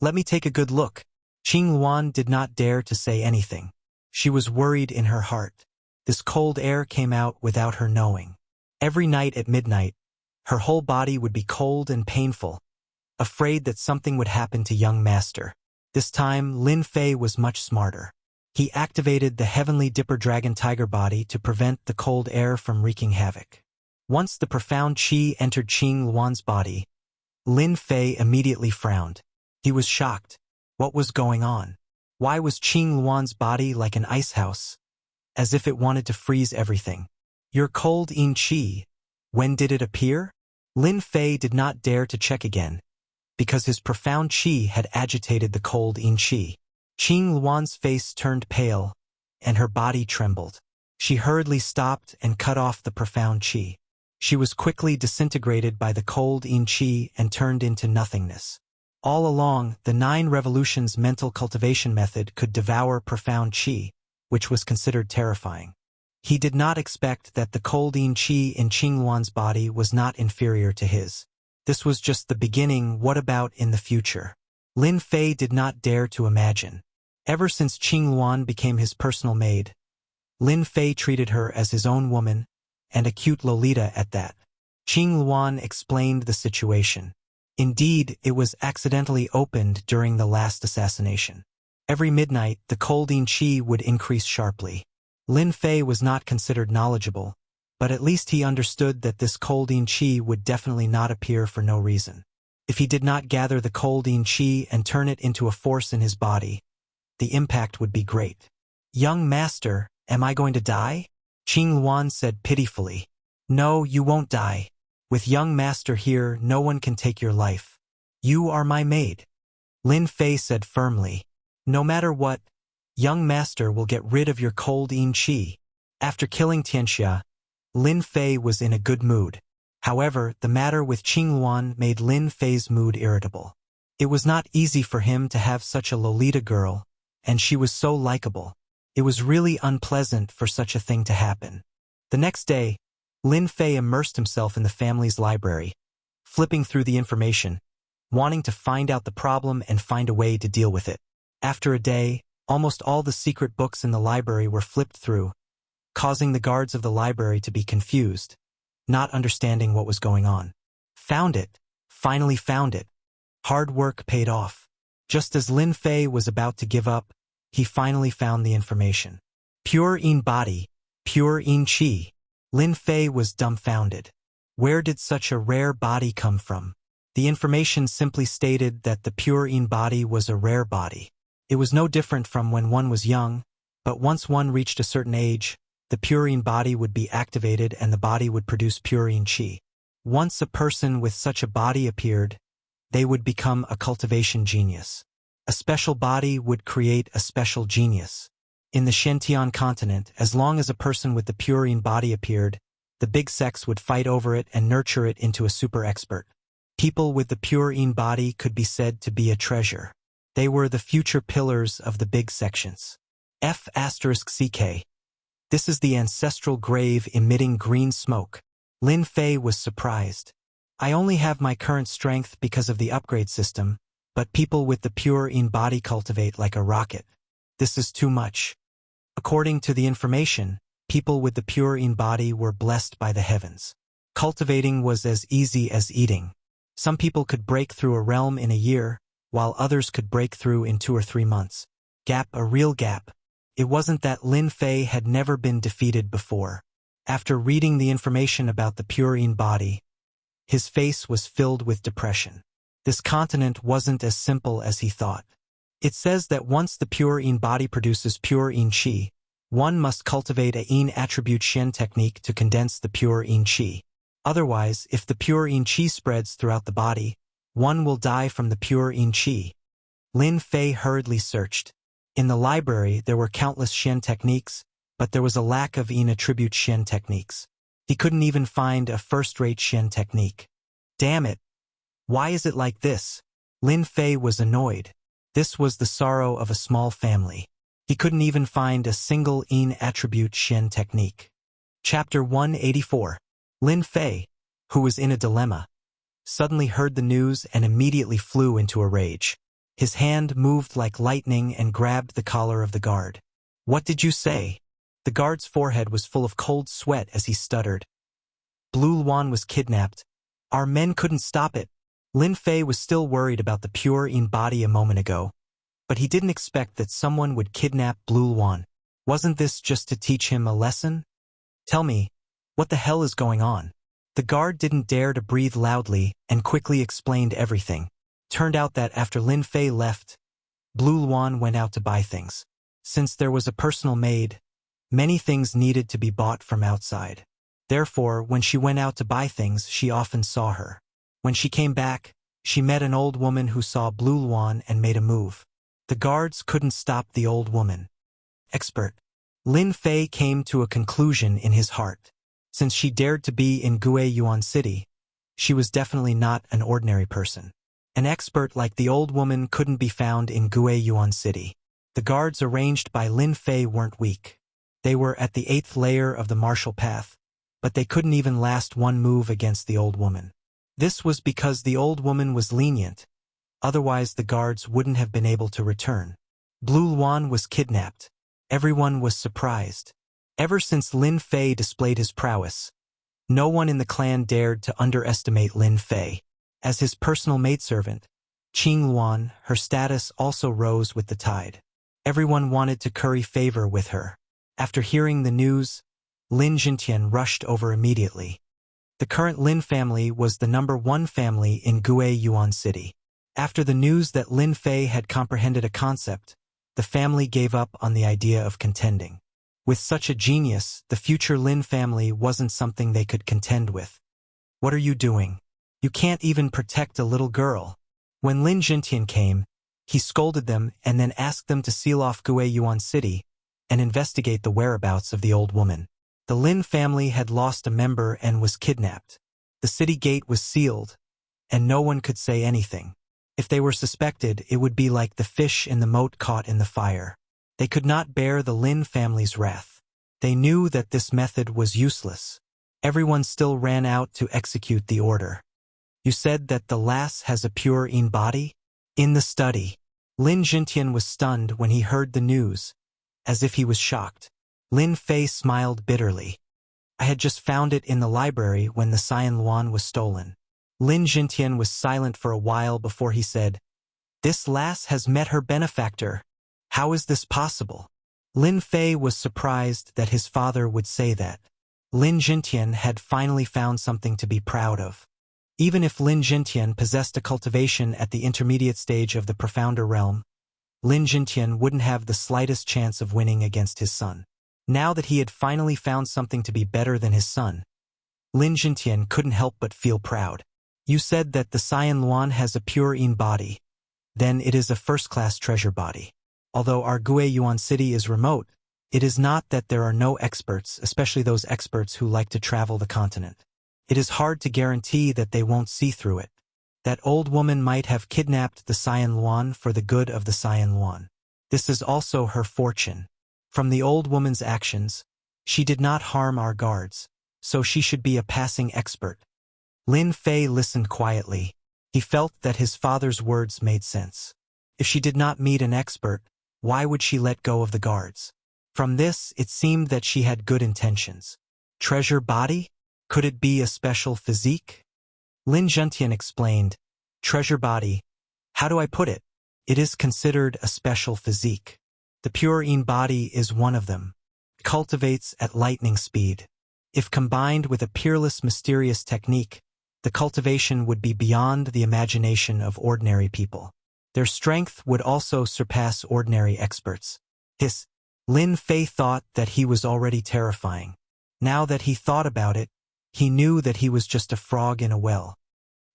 Let me take a good look." Qing Luan did not dare to say anything. She was worried in her heart. This cold air came out without her knowing. Every night at midnight, her whole body would be cold and painful, afraid that something would happen to young master. This time, Lin Fei was much smarter. He activated the Heavenly Dipper Dragon Tiger body to prevent the cold air from wreaking havoc. Once the profound qi entered Qing Luan's body, Lin Fei immediately frowned. He was shocked. What was going on? Why was Qing Luan's body like an ice house, as if it wanted to freeze everything? "Your cold in qi, when did it appear?" Lin Fei did not dare to check again, because his profound qi had agitated the cold in qi. Qing Luan's face turned pale, and her body trembled. She hurriedly stopped and cut off the profound qi. She was quickly disintegrated by the cold in qi and turned into nothingness. All along, the 9 revolutions mental cultivation method could devour profound qi, which was considered terrifying. He did not expect that the cold in qi in Qing Luan's body was not inferior to his. This was just the beginning. What about in the future? Lin Fei did not dare to imagine. Ever since Qing Luan became his personal maid, Lin Fei treated her as his own woman, and a cute Lolita at that. Qing Luan explained the situation. Indeed, it was accidentally opened during the last assassination. Every midnight, the cold in qi would increase sharply. Lin Fei was not considered knowledgeable, but at least he understood that this cold in qi would definitely not appear for no reason. If he did not gather the cold in qi and turn it into a force in his body, the impact would be great. "Young master, am I going to die?" Qing Luan said pitifully. "No, you won't die. With young master here, no one can take your life. You are my maid." Lin Fei said firmly. "No matter what, young master will get rid of your cold in qi." After killing Tianxia, Lin Fei was in a good mood. However, the matter with Qing Luan made Lin Fei's mood irritable. It was not easy for him to have such a Lolita girl, and she was so likable. It was really unpleasant for such a thing to happen. The next day, Lin Fei immersed himself in the family's library, flipping through the information, wanting to find out the problem and find a way to deal with it. After a day, almost all the secret books in the library were flipped through, causing the guards of the library to be confused, not understanding what was going on. Found it. Finally found it. Hard work paid off. Just as Lin Fei was about to give up, he finally found the information. Pure in body, pure in qi. Lin Fei was dumbfounded. Where did such a rare body come from? The information simply stated that the pure in body was a rare body. It was no different from when one was young, but once one reached a certain age, the pure in body would be activated and the body would produce pure in qi. Once a person with such a body appeared, they would become a cultivation genius. A special body would create a special genius. In the Shentian continent, as long as a person with the pure in body appeared, the big sects would fight over it and nurture it into a super expert. People with the pure in body could be said to be a treasure. They were the future pillars of the big sections. F***CK. This is the ancestral grave emitting green smoke. Lin Fei was surprised. I only have my current strength because of the upgrade system, But people with the pure in body cultivate like a rocket. This is too much. According to the information, people with the pure in body were blessed by the heavens. Cultivating was as easy as eating. Some people could break through a realm in a year, while others could break through in 2 or 3 months. A real gap. It wasn't that Lin Fei had never been defeated before. After reading the information about the pure in body, his face was filled with depression. This continent wasn't as simple as he thought. It says that once the pure in body produces pure in qi, one must cultivate a yin attribute Shen technique to condense the pure in qi. Otherwise, if the pure in qi spreads throughout the body, one will die from the pure in qi. Lin Fei hurriedly searched. In the library there were countless Shen techniques, but there was a lack of yin attribute Shen techniques. He couldn't even find a first-rate Shen technique. Damn it! Why is it like this? Lin Fei was annoyed. This was the sorrow of a small family. He couldn't even find a single yin attribute Shen technique. Chapter 184. Lin Fei, who was in a dilemma, suddenly heard the news and immediately flew into a rage. His hand moved like lightning and grabbed the collar of the guard. What did you say? The guard's forehead was full of cold sweat as he stuttered. Blue Luan was kidnapped. Our men couldn't stop it. Lin Fei was still worried about the pure in body a moment ago, but he didn't expect that someone would kidnap Blue Luan. Wasn't this just to teach him a lesson? Tell me, what the hell is going on? The guard didn't dare to breathe loudly and quickly explained everything. Turned out that after Lin Fei left, Blue Luan went out to buy things. Since there was a personal maid, many things needed to be bought from outside. Therefore, when she went out to buy things, she often saw her. When she came back, she met an old woman who saw Blue Luan and made a move. The guards couldn't stop the old woman. Expert. Lin Fei came to a conclusion in his heart. Since she dared to be in Guiyuan City, she was definitely not an ordinary person. An expert like the old woman couldn't be found in Guiyuan City. The guards arranged by Lin Fei weren't weak. They were at the 8th layer of the martial path, but they couldn't even last one move against the old woman. This was because the old woman was lenient, otherwise the guards wouldn't have been able to return. Blue Luan was kidnapped. Everyone was surprised. Ever since Lin Fei displayed his prowess, no one in the clan dared to underestimate Lin Fei. As his personal maidservant, Qing Luan, her status also rose with the tide. Everyone wanted to curry favor with her. After hearing the news, Lin Jintian rushed over immediately. The current Lin family was the #1 family in Guiyuan City. After the news that Lin Fei had comprehended a concept, the family gave up on the idea of contending. With such a genius, the future Lin family wasn't something they could contend with. What are you doing? You can't even protect a little girl. When Lin Jintian came, he scolded them and then asked them to seal off Guiyuan City and investigate the whereabouts of the old woman. The Lin family had lost a member and was kidnapped. The city gate was sealed, and no one could say anything. If they were suspected, it would be like the fish in the moat caught in the fire. They could not bear the Lin family's wrath. They knew that this method was useless. Everyone still ran out to execute the order. You said that the lass has a pure yin body? In the study. Lin Jintian was stunned when he heard the news, as if he was shocked. Lin Fei smiled bitterly. I had just found it in the library when the Cyan Luan was stolen. Lin Jintian was silent for a while before he said, This lass has met her benefactor. How is this possible? Lin Fei was surprised that his father would say that. Lin Jintian had finally found something to be proud of. Even if Lin Jintian possessed a cultivation at the intermediate stage of the profounder realm, Lin Jintian wouldn't have the slightest chance of winning against his son. Now that he had finally found something to be better than his son, Lin Jintian couldn't help but feel proud. You said that the Cyan Luan has a pure yin body. Then it is a first-class treasure body. Although our Guiyuan City is remote, it is not that there are no experts, especially those experts who like to travel the continent. It is hard to guarantee that they won't see through it. That old woman might have kidnapped the Cyan Luan for the good of the Cyan Luan. This is also her fortune. From the old woman's actions, she did not harm our guards, so she should be a passing expert. Lin Fei listened quietly. He felt that his father's words made sense. If she did not meet an expert, why would she let go of the guards? From this, it seemed that she had good intentions. Treasure body? Could it be a special physique? Lin Zhentian explained, treasure body. How do I put it? It is considered a special physique. The purine body is one of them. It cultivates at lightning speed. If combined with a peerless mysterious technique, the cultivation would be beyond the imagination of ordinary people. Their strength would also surpass ordinary experts. Lin Fei thought that he was already terrifying. Now that he thought about it, he knew that he was just a frog in a well.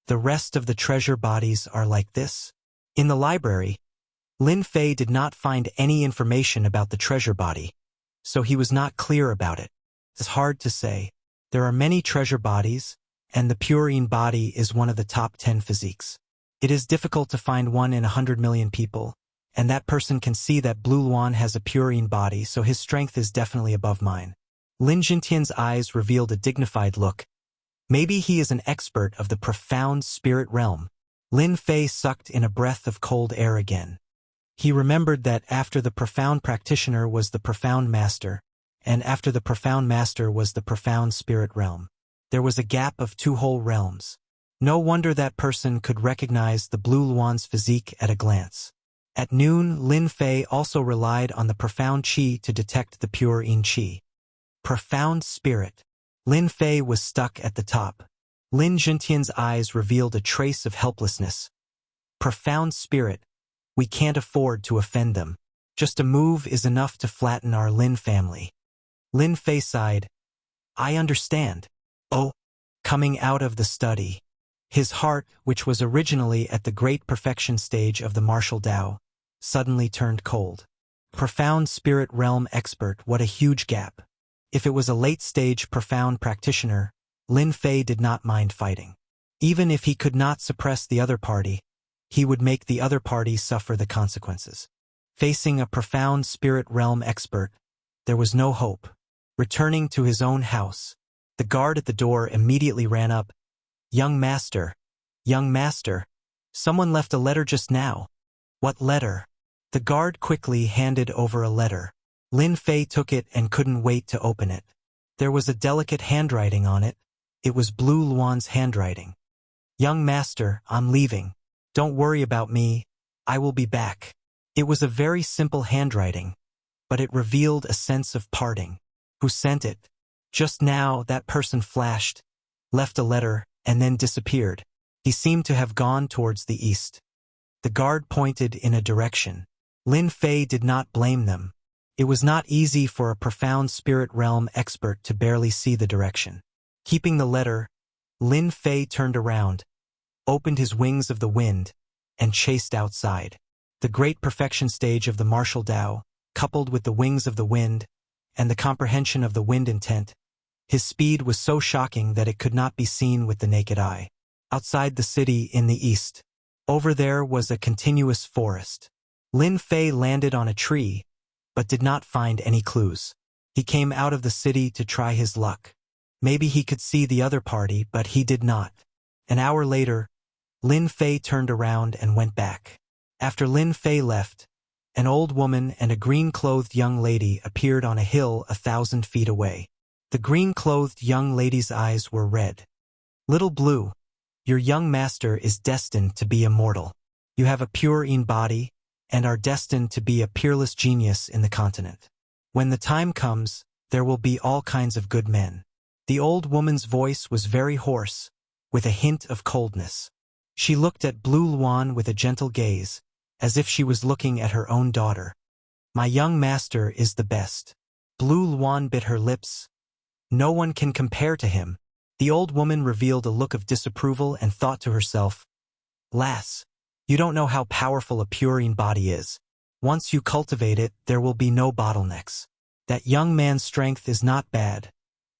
The rest of the treasure bodies are like this. In the library, Lin Fei did not find any information about the treasure body, so he was not clear about it. It's hard to say. There are many treasure bodies, and the purine body is one of the top 10 physiques. It is difficult to find one in 100 million people, and that person can see that Blue Luan has a purine body, so his strength is definitely above mine. Lin Jintian's eyes revealed a dignified look. Maybe he is an expert of the profound spirit realm. Lin Fei sucked in a breath of cold air again. He remembered that after the profound practitioner was the profound master, and after the profound master was the profound spirit realm. There was a gap of 2 whole realms. No wonder that person could recognize the Blue Luan's physique at a glance. At noon, Lin Fei also relied on the profound qi to detect the pure yin qi. Profound spirit. Lin Fei was stuck at the top. Lin Jintian's eyes revealed a trace of helplessness. Profound spirit. We can't afford to offend them. Just a move is enough to flatten our Lin family. Lin Fei sighed. I understand. Oh, coming out of the study. His heart, which was originally at the great perfection stage of the martial Tao, suddenly turned cold. Profound spirit realm expert, what a huge gap. If it was a late-stage profound practitioner, Lin Fei did not mind fighting. Even if he could not suppress the other party, he would make the other party suffer the consequences. Facing a profound spirit realm expert, there was no hope. Returning to his own house, the guard at the door immediately ran up. Young master, someone left a letter just now. What letter? The guard quickly handed over a letter. Lin Fei took it and couldn't wait to open it. There was a delicate handwriting on it. It was Blue Luan's handwriting. Young master, I'm leaving. Don't worry about me. I will be back. It was a very simple handwriting, but it revealed a sense of parting. Who sent it? Just now, that person flashed, left a letter, and then disappeared. He seemed to have gone towards the east. The guard pointed in a direction. Lin Fei did not blame them. It was not easy for a profound spirit realm expert to barely see the direction. Keeping the letter, Lin Fei turned around, opened his wings of the wind, and chased outside. The great perfection stage of the martial Tao, coupled with the wings of the wind, and the comprehension of the wind intent, his speed was so shocking that it could not be seen with the naked eye. Outside the city in the east, over there was a continuous forest. Lin Fei landed on a tree, but did not find any clues. He came out of the city to try his luck. Maybe he could see the other party, but he did not. An hour later, Lin Fei turned around and went back. After Lin Fei left, an old woman and a green-clothed young lady appeared on a hill 1,000 feet away. The green-clothed young lady's eyes were red. Little Blue, your young master is destined to be immortal. You have a pure yin body, and are destined to be a peerless genius in the continent. When the time comes, there will be all kinds of good men. The old woman's voice was very hoarse, with a hint of coldness. She looked at Blue Luan with a gentle gaze, as if she was looking at her own daughter. My young master is the best. Blue Luan bit her lips. No one can compare to him. The old woman revealed a look of disapproval and thought to herself, Lass, you don't know how powerful a purine body is. Once you cultivate it, there will be no bottlenecks. That young man's strength is not bad,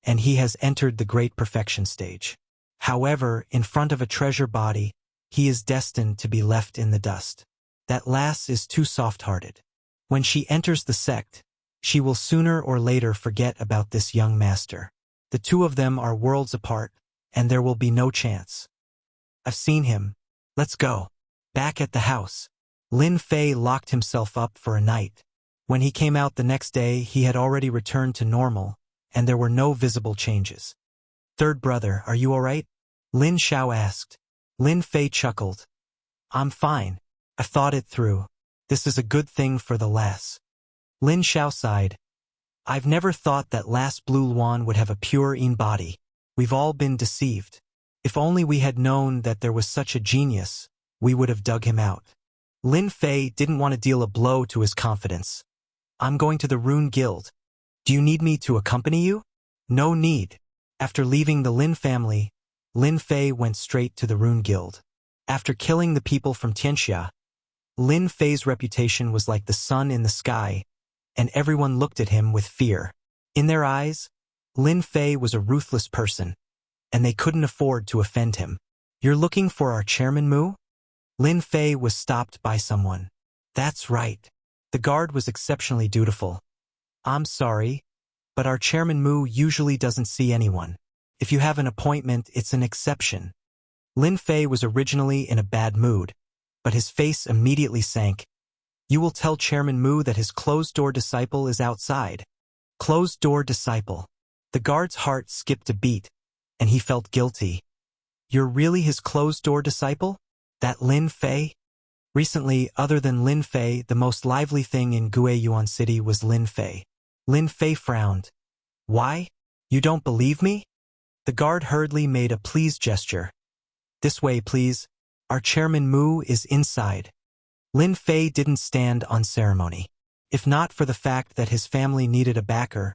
and he has entered the great perfection stage. However, in front of a treasure body, he is destined to be left in the dust. That lass is too soft-hearted. When she enters the sect, she will sooner or later forget about this young master. The two of them are worlds apart, and there will be no chance. I've seen him. Let's go. Back at the house, Lin Fei locked himself up for a night. When he came out the next day, he had already returned to normal, and there were no visible changes. Third brother, are you all right? Lin Xiao asked. Lin Fei chuckled. I'm fine. I thought it through. This is a good thing for the lass. Lin Xiao sighed. I've never thought that lass Blue Luan would have a pure body. We've all been deceived. If only we had known that there was such a genius, we would have dug him out. Lin Fei didn't want to deal a blow to his confidence. I'm going to the Rune Guild. Do you need me to accompany you? No need. After leaving the Lin family, Lin Fei went straight to the Rune Guild. After killing the people from Tianxia, Lin Fei's reputation was like the sun in the sky, and everyone looked at him with fear. In their eyes, Lin Fei was a ruthless person, and they couldn't afford to offend him. You're looking for our chairman Mu? Lin Fei was stopped by someone. That's right. The guard was exceptionally dutiful. I'm sorry, but our chairman Mu usually doesn't see anyone. If you have an appointment, it's an exception. Lin Fei was originally in a bad mood, but his face immediately sank. You will tell Chairman Mu that his closed-door disciple is outside. Closed-door disciple. The guard's heart skipped a beat, and he felt guilty. You're really his closed-door disciple? That Lin Fei? Recently, other than Lin Fei, the most lively thing in Guiyuan City was Lin Fei. Lin Fei frowned. Why? You don't believe me? The guard hurriedly made a please gesture. This way, please. Our chairman Mu is inside. Lin Fei didn't stand on ceremony. If not for the fact that his family needed a backer,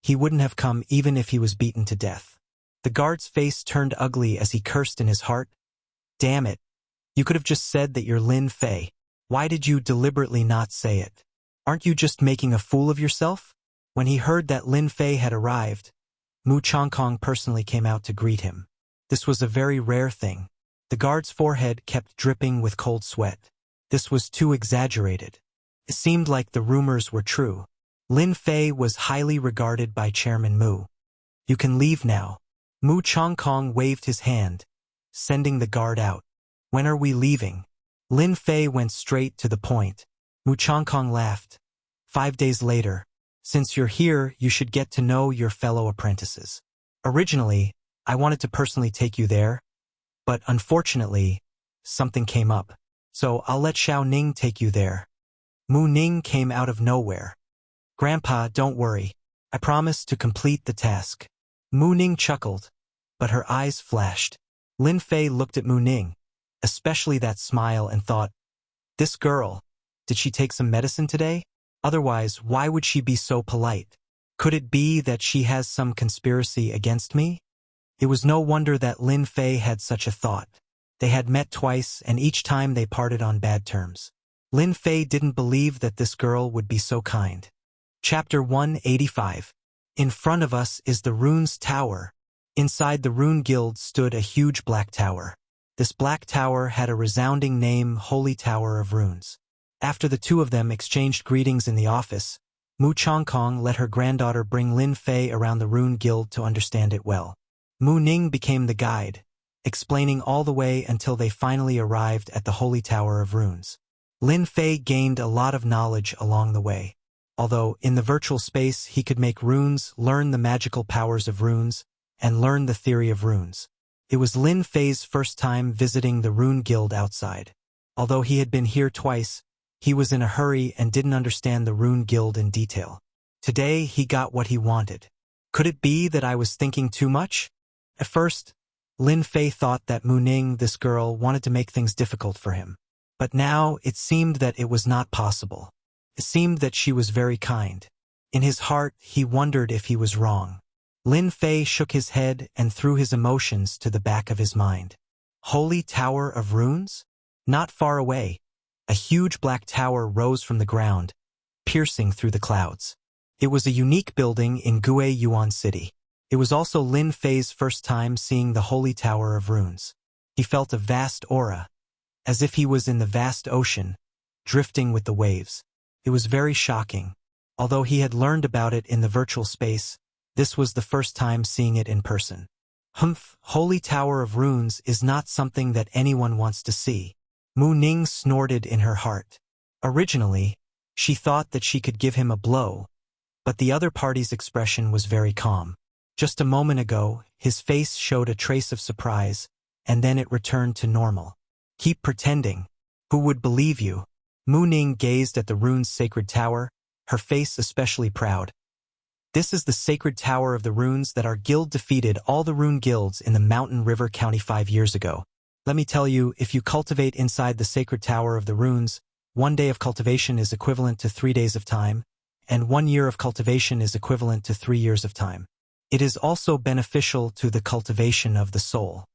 he wouldn't have come even if he was beaten to death. The guard's face turned ugly as he cursed in his heart. Damn it. You could have just said that you're Lin Fei. Why did you deliberately not say it? Aren't you just making a fool of yourself? When he heard that Lin Fei had arrived, Mu Changkong personally came out to greet him. This was a very rare thing. The guard's forehead kept dripping with cold sweat. This was too exaggerated. It seemed like the rumors were true. Lin Fei was highly regarded by Chairman Mu. You can leave now. Mu Changkong waved his hand, sending the guard out. When are we leaving? Lin Fei went straight to the point. Mu Changkong laughed. 5 days later. Since you're here, you should get to know your fellow apprentices. Originally, I wanted to personally take you there, but unfortunately, something came up. So I'll let Xiao Ning take you there. Mu Ning came out of nowhere. Grandpa, don't worry. I promise to complete the task. Mu Ning chuckled, but her eyes flashed. Lin Fei looked at Mu Ning, especially that smile, and thought, this girl, did she take some medicine today? Otherwise, why would she be so polite? Could it be that she has some conspiracy against me? It was no wonder that Lin Fei had such a thought. They had met twice, and each time they parted on bad terms. Lin Fei didn't believe that this girl would be so kind. Chapter 185. In front of us is the Rune's Tower. Inside the Rune Guild stood a huge black tower. This black tower had a resounding name, Holy Tower of Runes. After the two of them exchanged greetings in the office, Mu Changkong let her granddaughter bring Lin Fei around the Rune Guild to understand it well. Mu Ning became the guide, explaining all the way until they finally arrived at the Holy Tower of Runes. Lin Fei gained a lot of knowledge along the way. Although, in the virtual space, he could make runes, learn the magical powers of runes, and learn the theory of runes. It was Lin Fei's first time visiting the Rune Guild outside. Although he had been here twice, he was in a hurry and didn't understand the Rune Guild in detail. Today, he got what he wanted. Could it be that I was thinking too much? At first, Lin Fei thought that Mu Ning, this girl, wanted to make things difficult for him. But now, it seemed that it was not possible. It seemed that she was very kind. In his heart, he wondered if he was wrong. Lin Fei shook his head and threw his emotions to the back of his mind. Holy Tower of Runes? Not far away, a huge black tower rose from the ground, piercing through the clouds. It was a unique building in Guiyuan City. It was also Lin Fei's first time seeing the Holy Tower of Runes. He felt a vast aura, as if he was in the vast ocean, drifting with the waves. It was very shocking. Although he had learned about it in the virtual space, this was the first time seeing it in person. Humph, Holy Tower of Runes is not something that anyone wants to see. Mu Ning snorted in her heart. Originally, she thought that she could give him a blow, but the other party's expression was very calm. Just a moment ago, his face showed a trace of surprise, and then it returned to normal. Keep pretending. Who would believe you? Mu Ning gazed at the rune's sacred tower, her face especially proud. This is the sacred tower of the runes that our guild defeated all the rune guilds in the Mountain River County 5 years ago. Let me tell you, if you cultivate inside the sacred tower of the runes, 1 day of cultivation is equivalent to 3 days of time, and 1 year of cultivation is equivalent to 3 years of time. It is also beneficial to the cultivation of the soul.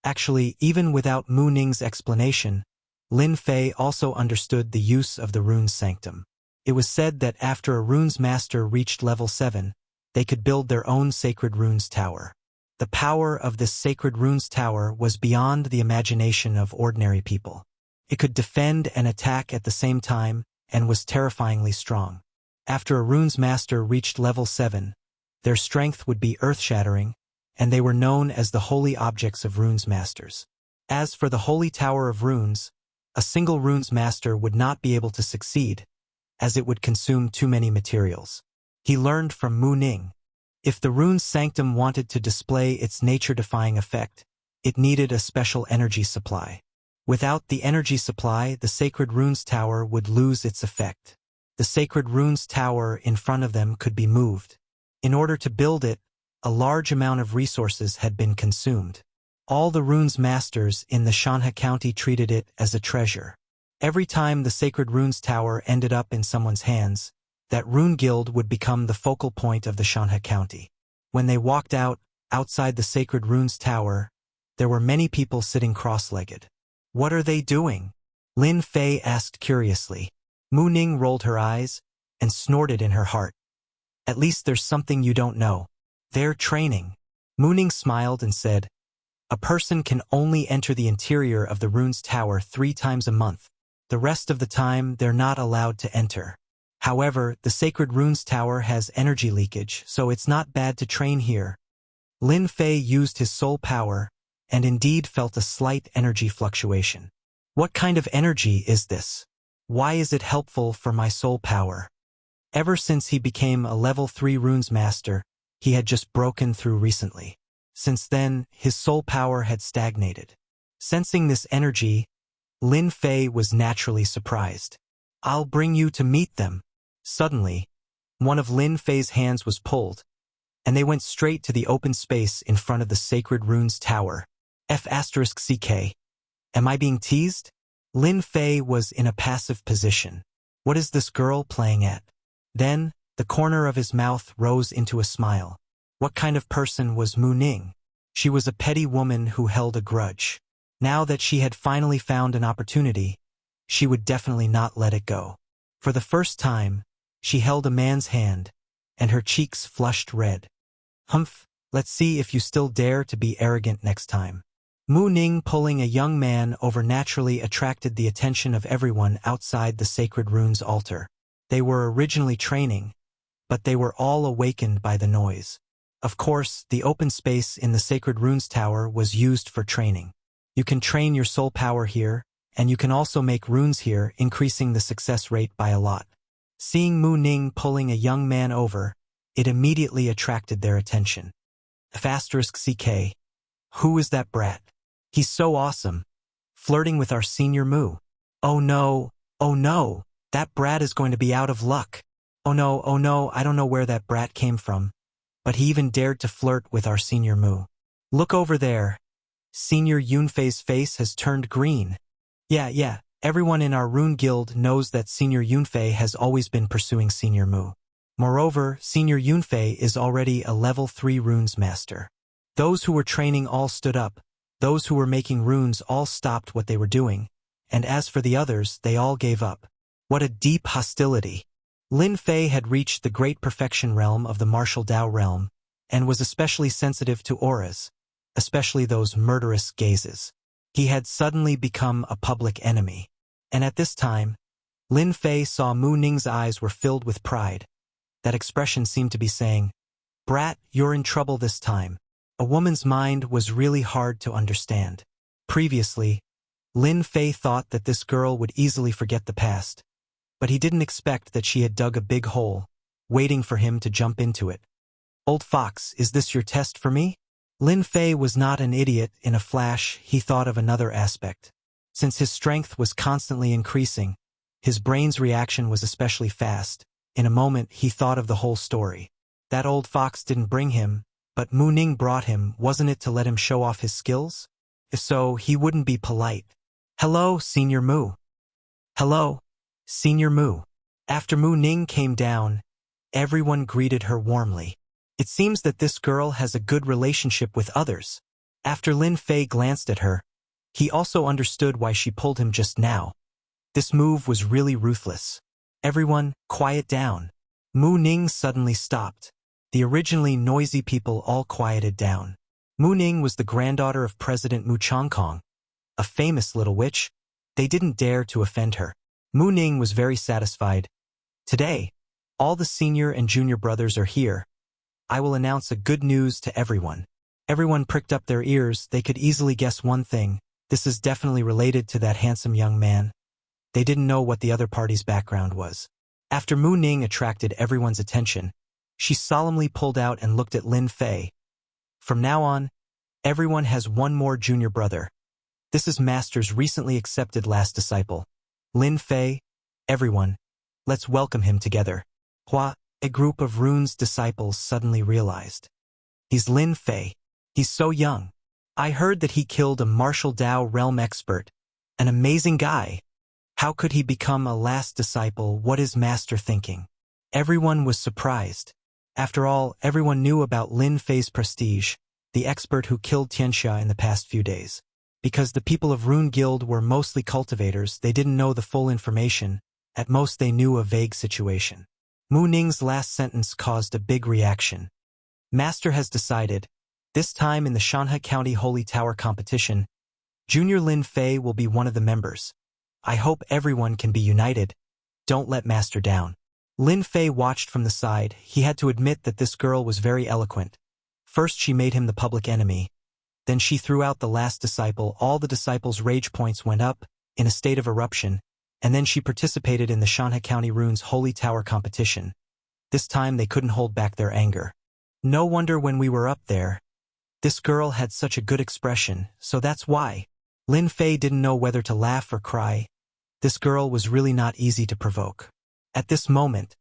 Actually, even without Mu Ning's explanation, Lin Fei also understood the use of the rune's sanctum. It was said that after a rune's master reached level 7, they could build their own sacred runes tower. The power of this sacred runes tower was beyond the imagination of ordinary people. It could defend and attack at the same time and was terrifyingly strong. After a rune's master reached level 7, their strength would be earth-shattering, and they were known as the holy objects of runes masters. As for the Holy Tower of Runes, a single runes master would not be able to succeed, as it would consume too many materials. He learned from Mu Ning. If the rune's sanctum wanted to display its nature-defying effect, it needed a special energy supply. Without the energy supply, the sacred runes tower would lose its effect. The sacred runes tower in front of them could be moved. In order to build it, a large amount of resources had been consumed. All the runes masters in the Shanha County treated it as a treasure. Every time the sacred runes tower ended up in someone's hands, that rune guild would become the focal point of the Shanha County. When they walked outside the sacred runes tower, there were many people sitting cross-legged. What are they doing? Lin Fei asked curiously. Mu Ning rolled her eyes and snorted in her heart. At least there's something you don't know. They're training. Mu Ning smiled and said, a person can only enter the interior of the runes tower 3 times a month. The rest of the time, they're not allowed to enter. However, the sacred runes tower has energy leakage, so it's not bad to train here. Lin Fei used his soul power, and indeed felt a slight energy fluctuation. What kind of energy is this? Why is it helpful for my soul power? Ever since he became a level 3 runes master, he had just broken through recently. Since then, his soul power had stagnated. Sensing this energy, Lin Fei was naturally surprised. I'll bring you to meet them. Suddenly, one of Lin Fei's hands was pulled, and they went straight to the open space in front of the sacred runes tower. F***CK. Am I being teased? Lin Fei was in a passive position. What is this girl playing at? Then, the corner of his mouth rose into a smile. What kind of person was Mu Ning? She was a petty woman who held a grudge. Now that she had finally found an opportunity, she would definitely not let it go. For the first time, she held a man's hand, and her cheeks flushed red. Humph, let's see if you still dare to be arrogant next time. Mu Ning pulling a young man over naturally attracted the attention of everyone outside the sacred runes altar. They were originally training, but they were all awakened by the noise. Of course, the open space in the sacred runes tower was used for training. You can train your soul power here, and you can also make runes here, increasing the success rate by a lot. Seeing Mu Ning pulling a young man over, it immediately attracted their attention. F***CK. Who is that brat? He's so awesome. Flirting with our senior Mu. Oh no, that brat is going to be out of luck. Oh no, I don't know where that brat came from, but he even dared to flirt with our senior Mu. Look over there. Senior Yunfei's face has turned green. Yeah, everyone in our rune guild knows that Senior Yunfei has always been pursuing Senior Mu. Moreover, Senior Yunfei is already a level 3 runes master. Those who were training all stood up, those who were making runes all stopped what they were doing, and as for the others, they all gave up. What a deep hostility. Lin Fei had reached the great perfection realm of the martial Dao realm, and was especially sensitive to auras, especially those murderous gazes. He had suddenly become a public enemy. And at this time, Lin Fei saw Mu Ning's eyes were filled with pride. That expression seemed to be saying, "Brat, you're in trouble this time." A woman's mind was really hard to understand. Previously, Lin Fei thought that this girl would easily forget the past, but he didn't expect that she had dug a big hole, waiting for him to jump into it. Old fox, is this your test for me? Lin Fei was not an idiot. In a flash, he thought of another aspect. Since his strength was constantly increasing, his brain's reaction was especially fast. In a moment, he thought of the whole story. That old fox didn't bring him, but Mu Ning brought him. Wasn't it to let him show off his skills? If so, he wouldn't be polite. Hello, Senior Mu. Hello, Senior Mu. After Mu Ning came down, everyone greeted her warmly. It seems that this girl has a good relationship with others. After Lin Fei glanced at her, he also understood why she pulled him just now. This move was really ruthless. Everyone, quiet down. Mu Ning suddenly stopped. The originally noisy people all quieted down. Mu Ning was the granddaughter of President Mu Chongkong, a famous little witch. They didn't dare to offend her. Mu Ning was very satisfied. Today, all the senior and junior brothers are here. I will announce a good news to everyone. Everyone pricked up their ears. They could easily guess one thing. This is definitely related to that handsome young man. They didn't know what the other party's background was. After Mu Ning attracted everyone's attention, she solemnly pulled out and looked at Lin Fei. From now on, everyone has one more junior brother. This is Master's recently accepted last disciple. Lin Fei, everyone, let's welcome him together. Hua, a group of Rune's disciples suddenly realized. He's Lin Fei. He's so young. I heard that he killed a martial Dao realm expert. An amazing guy. How could he become a last disciple? What is Master thinking? Everyone was surprised. After all, everyone knew about Lin Fei's prestige, the expert who killed Tianxia in the past few days. Because the people of Rune Guild were mostly cultivators, they didn't know the full information. At most they knew a vague situation. Mu Ning's last sentence caused a big reaction. Master has decided, this time in the Shanhe County Holy Tower competition, Junior Lin Fei will be one of the members. I hope everyone can be united. Don't let Master down. Lin Fei watched from the side. He had to admit that this girl was very eloquent. First she made him the public enemy. Then she threw out the last disciple. All the disciples' rage points went up, in a state of eruption, and then she participated in the Shanhe County Rune's Holy Tower competition. This time they couldn't hold back their anger. No wonder when we were up there. This girl had such a good expression, so that's why. Lin Fei didn't know whether to laugh or cry. This girl was really not easy to provoke. At this moment,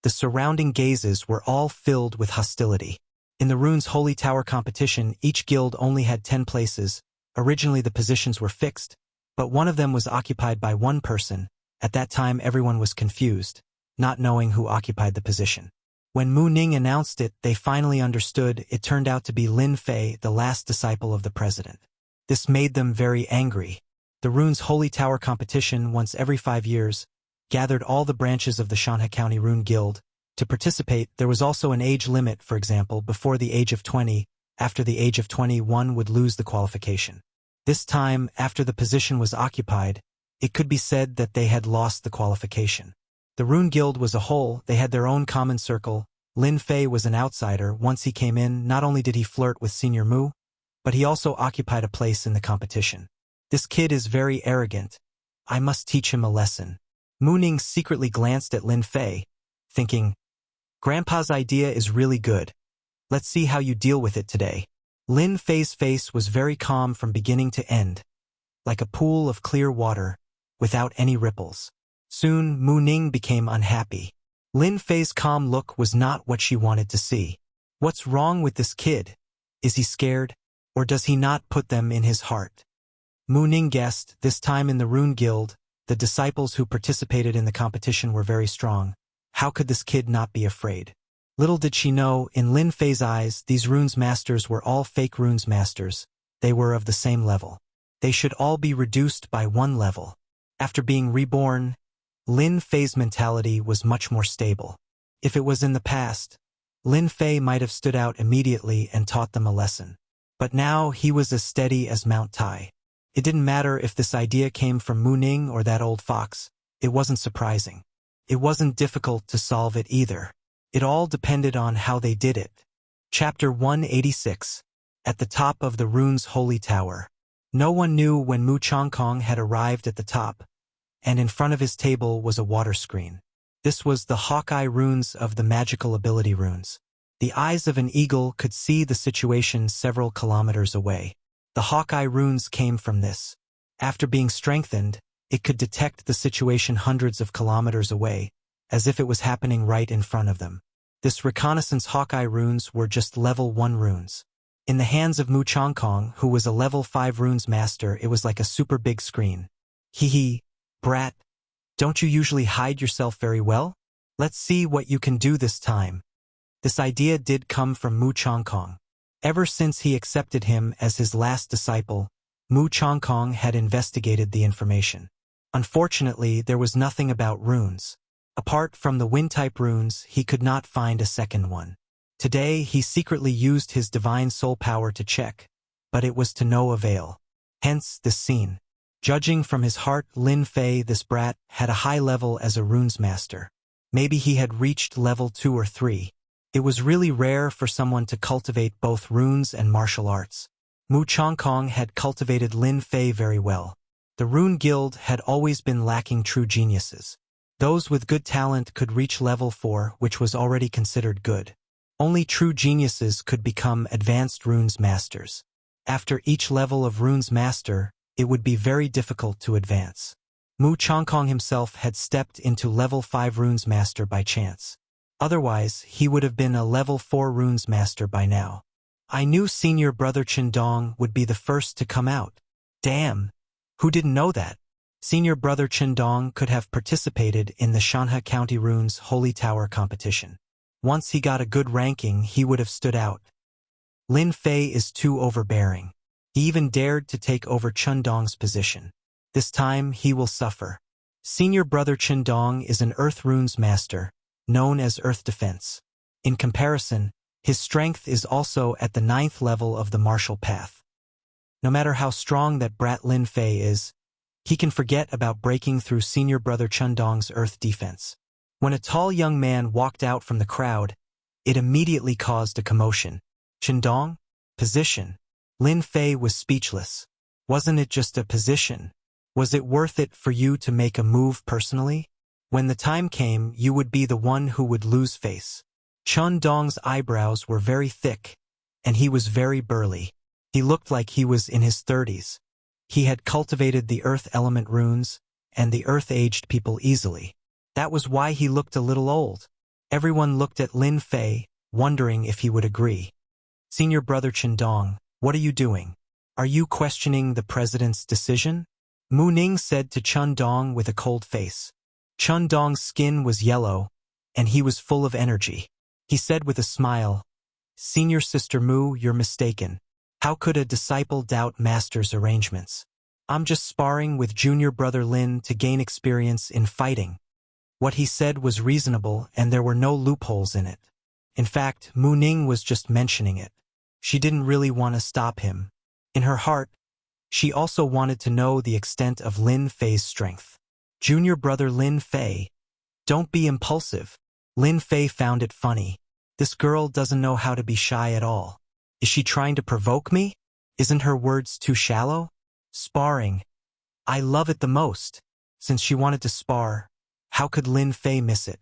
the surrounding gazes were all filled with hostility. In the Rune's Holy Tower competition, each guild only had 10 places. Originally the positions were fixed, but one of them was occupied by one person. At that time everyone was confused, not knowing who occupied the position. When Mu Ning announced it, they finally understood. It turned out to be Lin Fei, the last disciple of the president. This made them very angry. The Rune's Holy Tower competition, once every 5 years, gathered all the branches of the Shanhe County Rune Guild. To participate, there was also an age limit. For example, before the age of 20, after the age of 21 would lose the qualification. This time, after the position was occupied, it could be said that they had lost the qualification. The Rune Guild was a whole. They had their own common circle. Lin Fei was an outsider. Once he came in, not only did he flirt with Senior Mu, but he also occupied a place in the competition. This kid is very arrogant. I must teach him a lesson. Mu Ning secretly glanced at Lin Fei, thinking, Grandpa's idea is really good. Let's see how you deal with it today. Lin Fei's face was very calm from beginning to end, like a pool of clear water, without any ripples. Soon, Mu Ning became unhappy. Lin Fei's calm look was not what she wanted to see. What's wrong with this kid? Is he scared, or does he not put them in his heart? Mu Ning guessed. This time in the Rune Guild, the disciples who participated in the competition were very strong. How could this kid not be afraid? Little did she know, in Lin Fei's eyes, these Runes Masters were all fake Runes Masters. They were of the same level. They should all be reduced by 1 level. After being reborn, Lin Fei's mentality was much more stable. If it was in the past, Lin Fei might have stood out immediately and taught them a lesson. But now he was as steady as Mount Tai. It didn't matter if this idea came from Mu Ning or that old fox. It wasn't surprising. It wasn't difficult to solve it either. It all depended on how they did it. Chapter 186. at the top of the rune's holy tower. No one knew when Mu Changkong had arrived at the top, and in front of his table was a water screen. This was the Hawkeye runes of the magical ability runes. The eyes of an eagle could see the situation several kilometers away. The Hawkeye runes came from this. After being strengthened, it could detect the situation hundreds of kilometers away, as if it was happening right in front of them. This reconnaissance Hawkeye runes were just level 1 runes. In the hands of Mu Changkong, who was a level 5 runes master, it was like a super big screen. Hee, brat. Don't you usually hide yourself very well? Let's see what you can do this time. This idea did come from Mu Changkong. Ever since he accepted him as his last disciple, Mu Changkong had investigated the information. Unfortunately, there was nothing about runes. Apart from the wind-type runes, he could not find a second one. Today, he secretly used his divine soul power to check, but it was to no avail. Hence, this scene. Judging from his heart, Lin Fei, this brat, had a high level as a runes master. Maybe he had reached level 2 or 3. It was really rare for someone to cultivate both runes and martial arts. Mu Changkong had cultivated Lin Fei very well. The Rune Guild had always been lacking true geniuses. Those with good talent could reach level 4, which was already considered good. Only true geniuses could become advanced runes masters. After each level of runes master, it would be very difficult to advance. Mu Changkong himself had stepped into level 5 runes master by chance. Otherwise, he would have been a level 4 runes master by now. I knew senior brother Qindong would be the first to come out. Damn! Who didn't know that? Senior brother Qindong could have participated in the Shanhe County Runes Holy Tower competition. Once he got a good ranking, he would have stood out. Lin Fei is too overbearing. He even dared to take over Qindong's position. This time, he will suffer. Senior brother Qindong is an Earth Runes master, known as Earth Defense. In comparison, his strength is also at the 9th level of the martial path. No matter how strong that brat Lin Fei is, he can forget about breaking through senior brother Qindong's Earth defense. When a tall young man walked out from the crowd, it immediately caused a commotion. Qindong? Position. Lin Fei was speechless. Wasn't it just a position? Was it worth it for you to make a move personally? When the time came, you would be the one who would lose face. Qindong's eyebrows were very thick, and he was very burly. He looked like he was in his 30s. He had cultivated the earth element runes, and the earth-aged people easily. That was why he looked a little old. Everyone looked at Lin Fei, wondering if he would agree. Senior brother Qindong, what are you doing? Are you questioning the president's decision? Mu Ning said to Qindong with a cold face. Qindong's skin was yellow, and he was full of energy. He said with a smile, Senior Sister Mu, you're mistaken. How could a disciple doubt master's arrangements? I'm just sparring with junior brother Lin to gain experience in fighting. What he said was reasonable, and there were no loopholes in it. In fact, Mu Ning was just mentioning it. She didn't really want to stop him. In her heart, she also wanted to know the extent of Lin Fei's strength. Junior brother Lin Fei, don't be impulsive. Lin Fei found it funny. This girl doesn't know how to be shy at all. Is she trying to provoke me? Isn't her words too shallow? Sparring. I love it the most. Since she wanted to spar, how could Lin Fei miss it?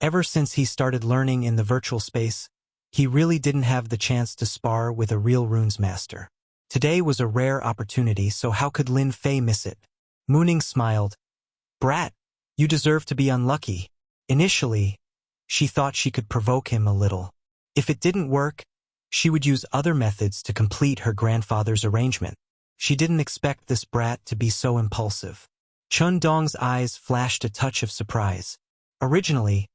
Ever since he started learning in the virtual space, he really didn't have the chance to spar with a real runes master. Today was a rare opportunity, so how could Lin Fei miss it? Mu Ning smiled. Brat, you deserve to be unlucky. Initially, she thought she could provoke him a little. If it didn't work, she would use other methods to complete her grandfather's arrangement. She didn't expect this brat to be so impulsive. Qindong's eyes flashed a touch of surprise. Originally,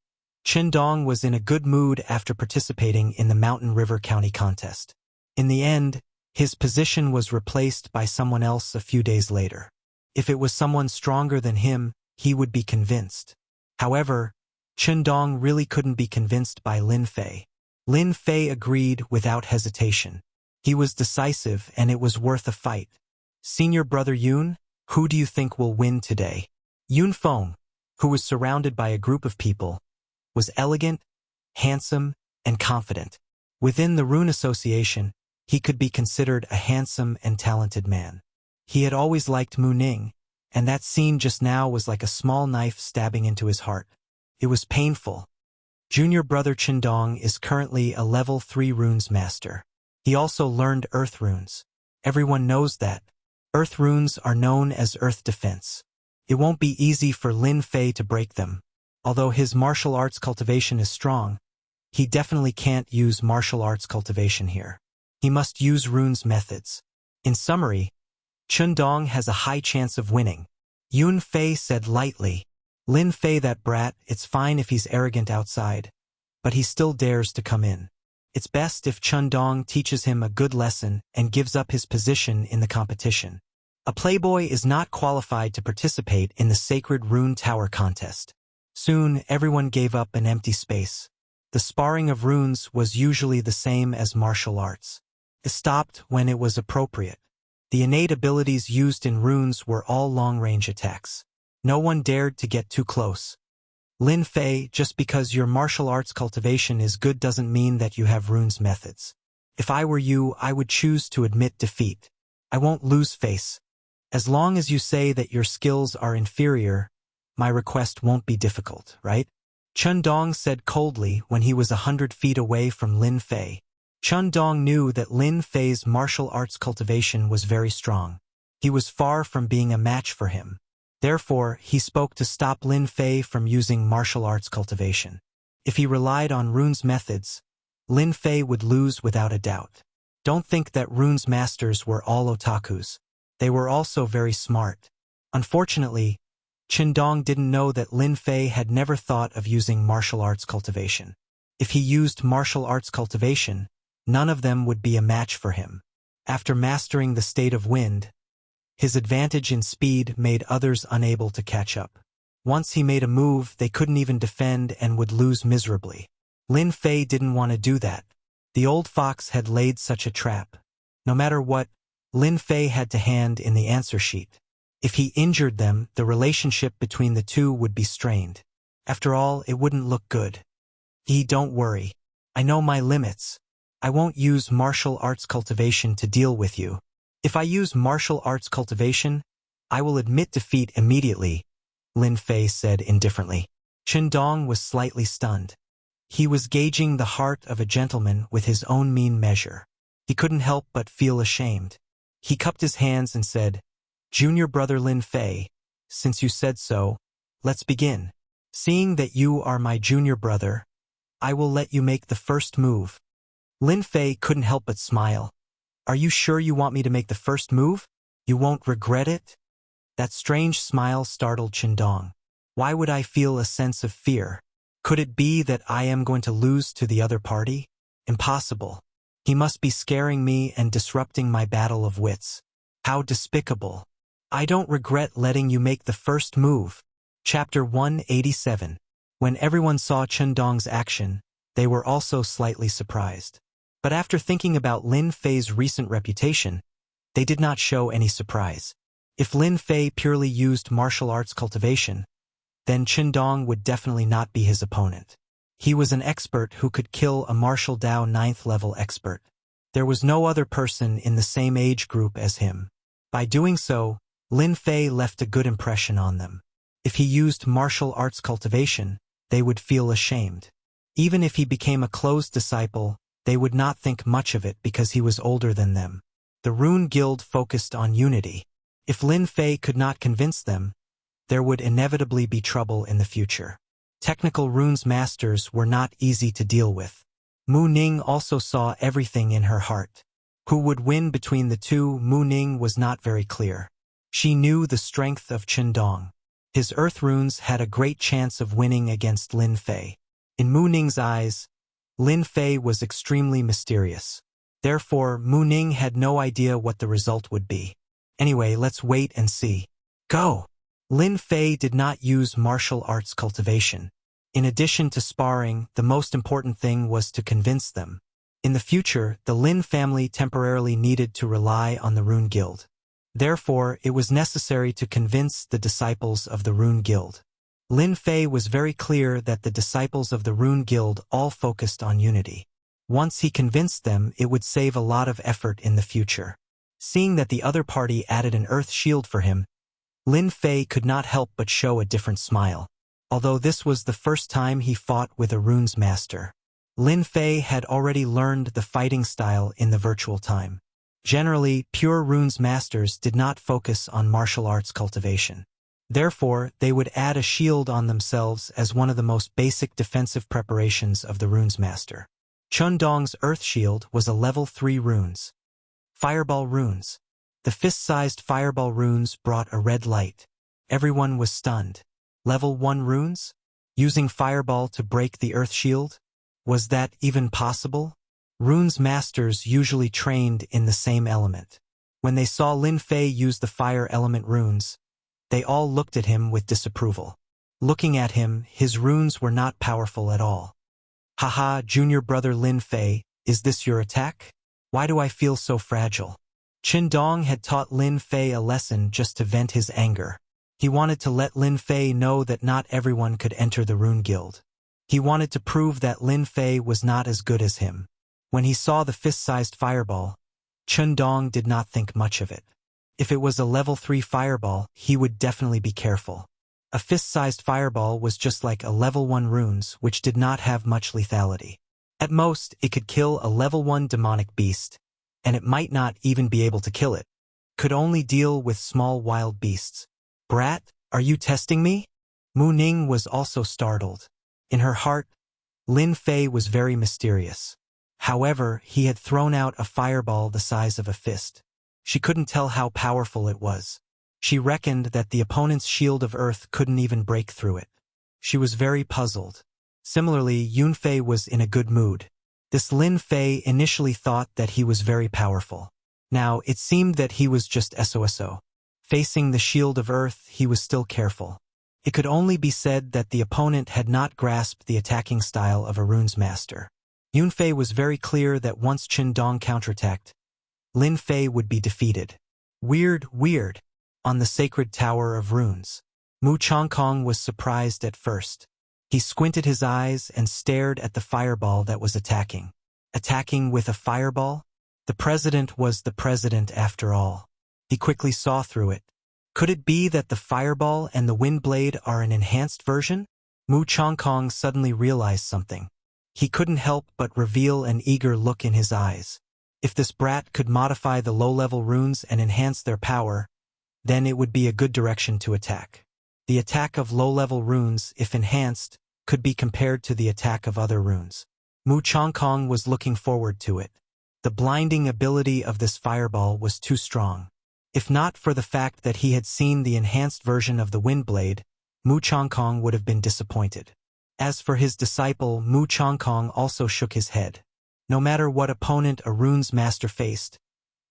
Qindong was in a good mood after participating in the Mountain River County contest. In the end, his position was replaced by someone else a few days later. If it was someone stronger than him, he would be convinced. However, Qindong really couldn't be convinced by Lin Fei. Lin Fei agreed without hesitation. He was decisive, and it was worth a fight. Senior brother Yun, who do you think will win today? Yun Feng, who was surrounded by a group of people, was elegant, handsome, and confident. Within the Rune Association, he could be considered a handsome and talented man. He had always liked Mu Ning, and that scene just now was like a small knife stabbing into his heart. It was painful. Junior brother Qindong is currently a level 3 runes master. He also learned earth runes. Everyone knows that. Earth runes are known as earth defense. It won't be easy for Lin Fei to break them. Although his martial arts cultivation is strong, he definitely can't use martial arts cultivation here. He must use runes methods. In summary, Qindong has a high chance of winning. Yun Fei said lightly. Lin Fei, that brat, it's fine if he's arrogant outside, but he still dares to come in. It's best if Qindong teaches him a good lesson and gives up his position in the competition. A playboy is not qualified to participate in the Sacred Rune Tower contest. Soon, everyone gave up an empty space. The sparring of runes was usually the same as martial arts. It stopped when it was appropriate. The innate abilities used in runes were all long-range attacks. No one dared to get too close. Lin Fei, just because your martial arts cultivation is good doesn't mean that you have runes methods. If I were you, I would choose to admit defeat. I won't lose face. As long as you say that your skills are inferior, my request won't be difficult, right? Qindong said coldly when he was 100 feet away from Lin Fei. Qindong knew that Lin Fei's martial arts cultivation was very strong. He was far from being a match for him. Therefore, he spoke to stop Lin Fei from using martial arts cultivation. If he relied on runes methods, Lin Fei would lose without a doubt. Don't think that runes masters were all otakus. They were also very smart. Unfortunately, Qindong didn't know that Lin Fei had never thought of using martial arts cultivation. If he used martial arts cultivation, none of them would be a match for him. After mastering the state of wind, his advantage in speed made others unable to catch up. Once he made a move, they couldn't even defend and would lose miserably. Lin Fei didn't want to do that. The old fox had laid such a trap. No matter what, Lin Fei had to hand in the answer sheet. If he injured them, the relationship between the two would be strained. After all, it wouldn't look good. Don't worry. I know my limits. I won't use martial arts cultivation to deal with you. If I use martial arts cultivation, I will admit defeat immediately, Lin Fei said indifferently. Qindong was slightly stunned. He was gauging the heart of a gentleman with his own mean measure. He couldn't help but feel ashamed. He cupped his hands and said, "Junior brother Lin Fei, since you said so, let's begin. Seeing that you are my junior brother, I will let you make the first move." Lin Fei couldn't help but smile. "Are you sure you want me to make the first move? You won't regret it?" That strange smile startled Qindong. Why would I feel a sense of fear? Could it be that I am going to lose to the other party? Impossible. He must be scaring me and disrupting my battle of wits. How despicable. I don't regret letting you make the first move. Chapter 187. When everyone saw Qindong's action, they were also slightly surprised. But after thinking about Lin Fei's recent reputation, they did not show any surprise. If Lin Fei purely used martial arts cultivation, then Qindong would definitely not be his opponent. He was an expert who could kill a martial Dao 9th level expert. There was no other person in the same age group as him. By doing so, Lin Fei left a good impression on them. If he used martial arts cultivation, they would feel ashamed. Even if he became a closed disciple, they would not think much of it because he was older than them. The Rune Guild focused on unity. If Lin Fei could not convince them, there would inevitably be trouble in the future. Technical runes masters were not easy to deal with. Mu Ning also saw everything in her heart. Who would win between the two? Mu Ning was not very clear. She knew the strength of Qindong. His earth runes had a great chance of winning against Lin Fei. In Mu Ning's eyes, Lin Fei was extremely mysterious. Therefore, Mu Ning had no idea what the result would be. Anyway, let's wait and see. Go! Lin Fei did not use martial arts cultivation. In addition to sparring, the most important thing was to convince them. In the future, the Lin family temporarily needed to rely on the Rune Guild. Therefore, it was necessary to convince the disciples of the Rune Guild. Lin Fei was very clear that the disciples of the Rune Guild all focused on unity. Once he convinced them, it would save a lot of effort in the future. Seeing that the other party added an earth shield for him, Lin Fei could not help but show a different smile. Although this was the first time he fought with a runes master, Lin Fei had already learned the fighting style in the virtual time. Generally, pure runes masters did not focus on martial arts cultivation. Therefore, they would add a shield on themselves as one of the most basic defensive preparations of the runes master. Chun Dong's earth shield was a level 3 runes. Fireball runes. The fist-sized fireball runes brought a red light. Everyone was stunned. Level 1 runes? Using fireball to break the earth shield? Was that even possible? Runes masters usually trained in the same element. When they saw Lin Fei use the fire element runes, they all looked at him with disapproval. Looking at him, his runes were not powerful at all. Haha, junior brother Lin Fei, is this your attack? Why do I feel so fragile? Qin Dong had taught Lin Fei a lesson just to vent his anger. He wanted to let Lin Fei know that not everyone could enter the Rune Guild. He wanted to prove that Lin Fei was not as good as him. When he saw the fist-sized fireball, Qin Dong did not think much of it. If it was a level 3 fireball, he would definitely be careful. A fist-sized fireball was just like a level 1 runes, which did not have much lethality. At most, it could kill a level 1 demonic beast, and it might not even be able to kill it. Could only deal with small wild beasts. Brat, are you testing me? Mu Ning was also startled. In her heart, Lin Fei was very mysterious. However, he had thrown out a fireball the size of a fist. She couldn't tell how powerful it was. She reckoned that the opponent's shield of earth couldn't even break through it. She was very puzzled. Similarly, Yunfei was in a good mood. This Lin Fei initially thought that he was very powerful. Now, it seemed that he was just SOSO. Facing the shield of earth, he was still careful. It could only be said that the opponent had not grasped the attacking style of a runes master. Yunfei was very clear that once Qin Dong counterattacked, Lin Fei would be defeated. Weird. On the sacred tower of runes. Mu Chongkong was surprised at first. He squinted his eyes and stared at the fireball that was attacking. Attacking with a fireball? The president was the president after all. He quickly saw through it. Could it be that the fireball and the wind blade are an enhanced version? Mu Chongkong suddenly realized something. He couldn't help but reveal an eager look in his eyes. If this brat could modify the low-level runes and enhance their power, then it would be a good direction to attack. The attack of low-level runes, if enhanced, could be compared to the attack of other runes. Mu Chongkong was looking forward to it. The blinding ability of this fireball was too strong. If not for the fact that he had seen the enhanced version of the wind blade, Mu Chongkong would have been disappointed. As for his disciple, Mu Chongkong also shook his head. No matter what opponent a runes master faced,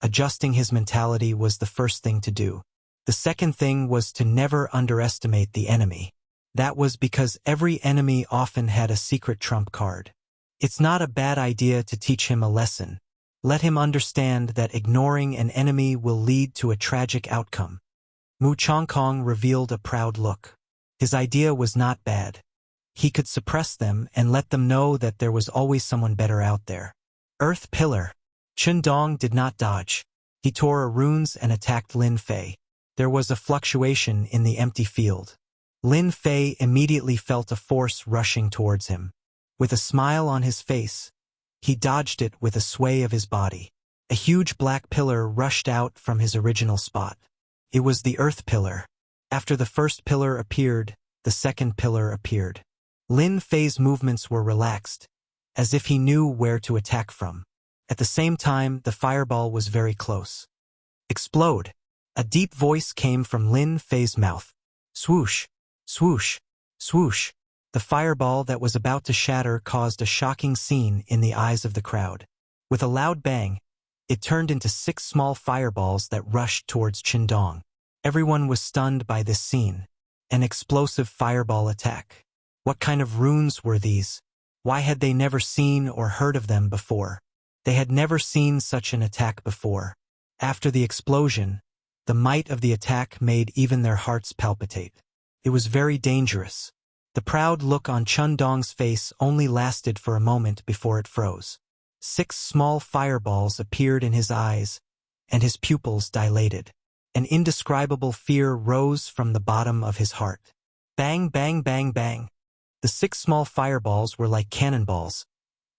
adjusting his mentality was the first thing to do. The second thing was to never underestimate the enemy. That was because every enemy often had a secret trump card. It's not a bad idea to teach him a lesson. Let him understand that ignoring an enemy will lead to a tragic outcome. Mu Chongkong revealed a proud look. His idea was not bad. He could suppress them and let them know that there was always someone better out there. Earth Pillar. Qin Dong did not dodge. He tore a runes and attacked Lin Fei. There was a fluctuation in the empty field. Lin Fei immediately felt a force rushing towards him. With a smile on his face, he dodged it with a sway of his body. A huge black pillar rushed out from his original spot. It was the Earth Pillar. After the first pillar appeared, the second pillar appeared. Lin Fei's movements were relaxed, as if he knew where to attack from. At the same time, the fireball was very close. Explode! A deep voice came from Lin Fei's mouth. Swoosh! Swoosh! Swoosh! The fireball that was about to shatter caused a shocking scene in the eyes of the crowd. With a loud bang, it turned into 6 small fireballs that rushed towards Qin Dong. Everyone was stunned by this scene. An explosive fireball attack. What kind of runes were these? Why had they never seen or heard of them before? They had never seen such an attack before. After the explosion, the might of the attack made even their hearts palpitate. It was very dangerous. The proud look on Qin Dong's face only lasted for a moment before it froze. 6 small fireballs appeared in his eyes, and his pupils dilated. An indescribable fear rose from the bottom of his heart. Bang, bang, bang, bang. The 6 small fireballs were like cannonballs,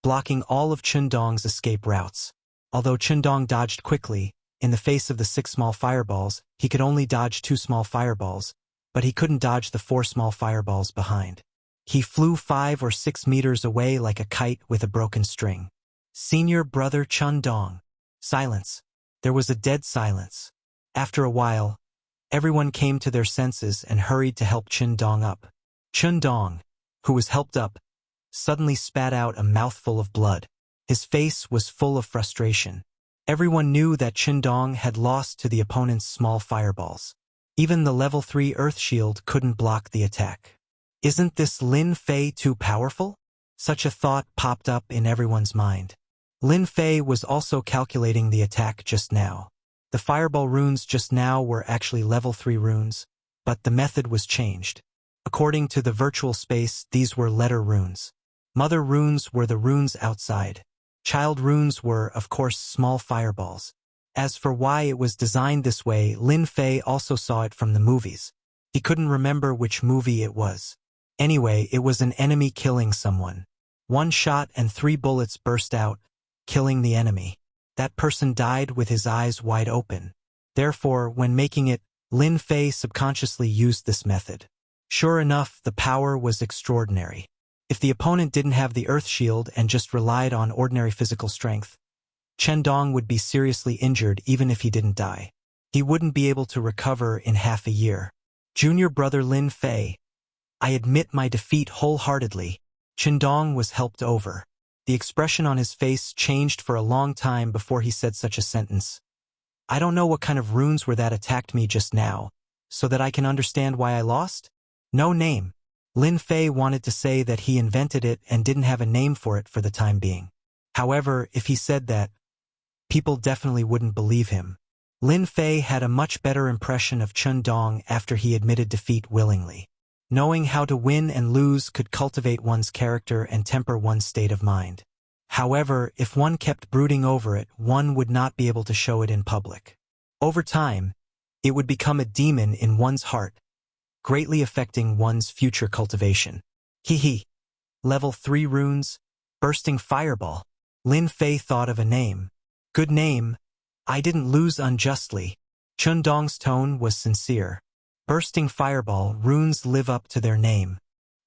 blocking all of Chundong's escape routes. Although Chundong dodged quickly, in the face of the 6 small fireballs, he could only dodge 2 small fireballs, but he couldn't dodge the 4 small fireballs behind. He flew 5 or 6 meters away like a kite with a broken string. Senior brother Chundong. Silence. There was a dead silence. After a while, everyone came to their senses and hurried to help Chundong up. Chundong, who was helped up, suddenly spat out a mouthful of blood. His face was full of frustration. Everyone knew that Chundong had lost to the opponent's small fireballs. Even the level 3 Earth Shield couldn't block the attack. Isn't this Lin Fei too powerful? Such a thought popped up in everyone's mind. Lin Fei was also calculating the attack just now. The fireball runes just now were actually level 3 runes, but the method was changed. According to the virtual space, these were letter runes. Mother runes were the runes outside. Child runes were, of course, small fireballs. As for why it was designed this way, Lin Fei also saw it from the movies. He couldn't remember which movie it was. Anyway, it was an enemy killing someone. 1 shot and 3 bullets burst out, killing the enemy. That person died with his eyes wide open. Therefore, when making it, Lin Fei subconsciously used this method. Sure enough, the power was extraordinary. If the opponent didn't have the Earth Shield and just relied on ordinary physical strength, Chundong would be seriously injured even if he didn't die. He wouldn't be able to recover in half a year. Junior brother Lin Fei. I admit my defeat wholeheartedly. Chundong was helped over. The expression on his face changed for a long time before he said such a sentence. I don't know what kind of runes were that attacked me just now, so that I can understand why I lost? No name. Lin Fei wanted to say that he invented it and didn't have a name for it for the time being. However, if he said that, people definitely wouldn't believe him. Lin Fei had a much better impression of Chundong after he admitted defeat willingly. Knowing how to win and lose could cultivate one's character and temper one's state of mind. However, if one kept brooding over it, one would not be able to show it in public. Over time, it would become a demon in one's heart, greatly affecting one's future cultivation. Hee. Level 3 runes, bursting fireball. Lin Fei thought of a name. Good name. I didn't lose unjustly. Chundong's tone was sincere. Bursting fireball runes live up to their name.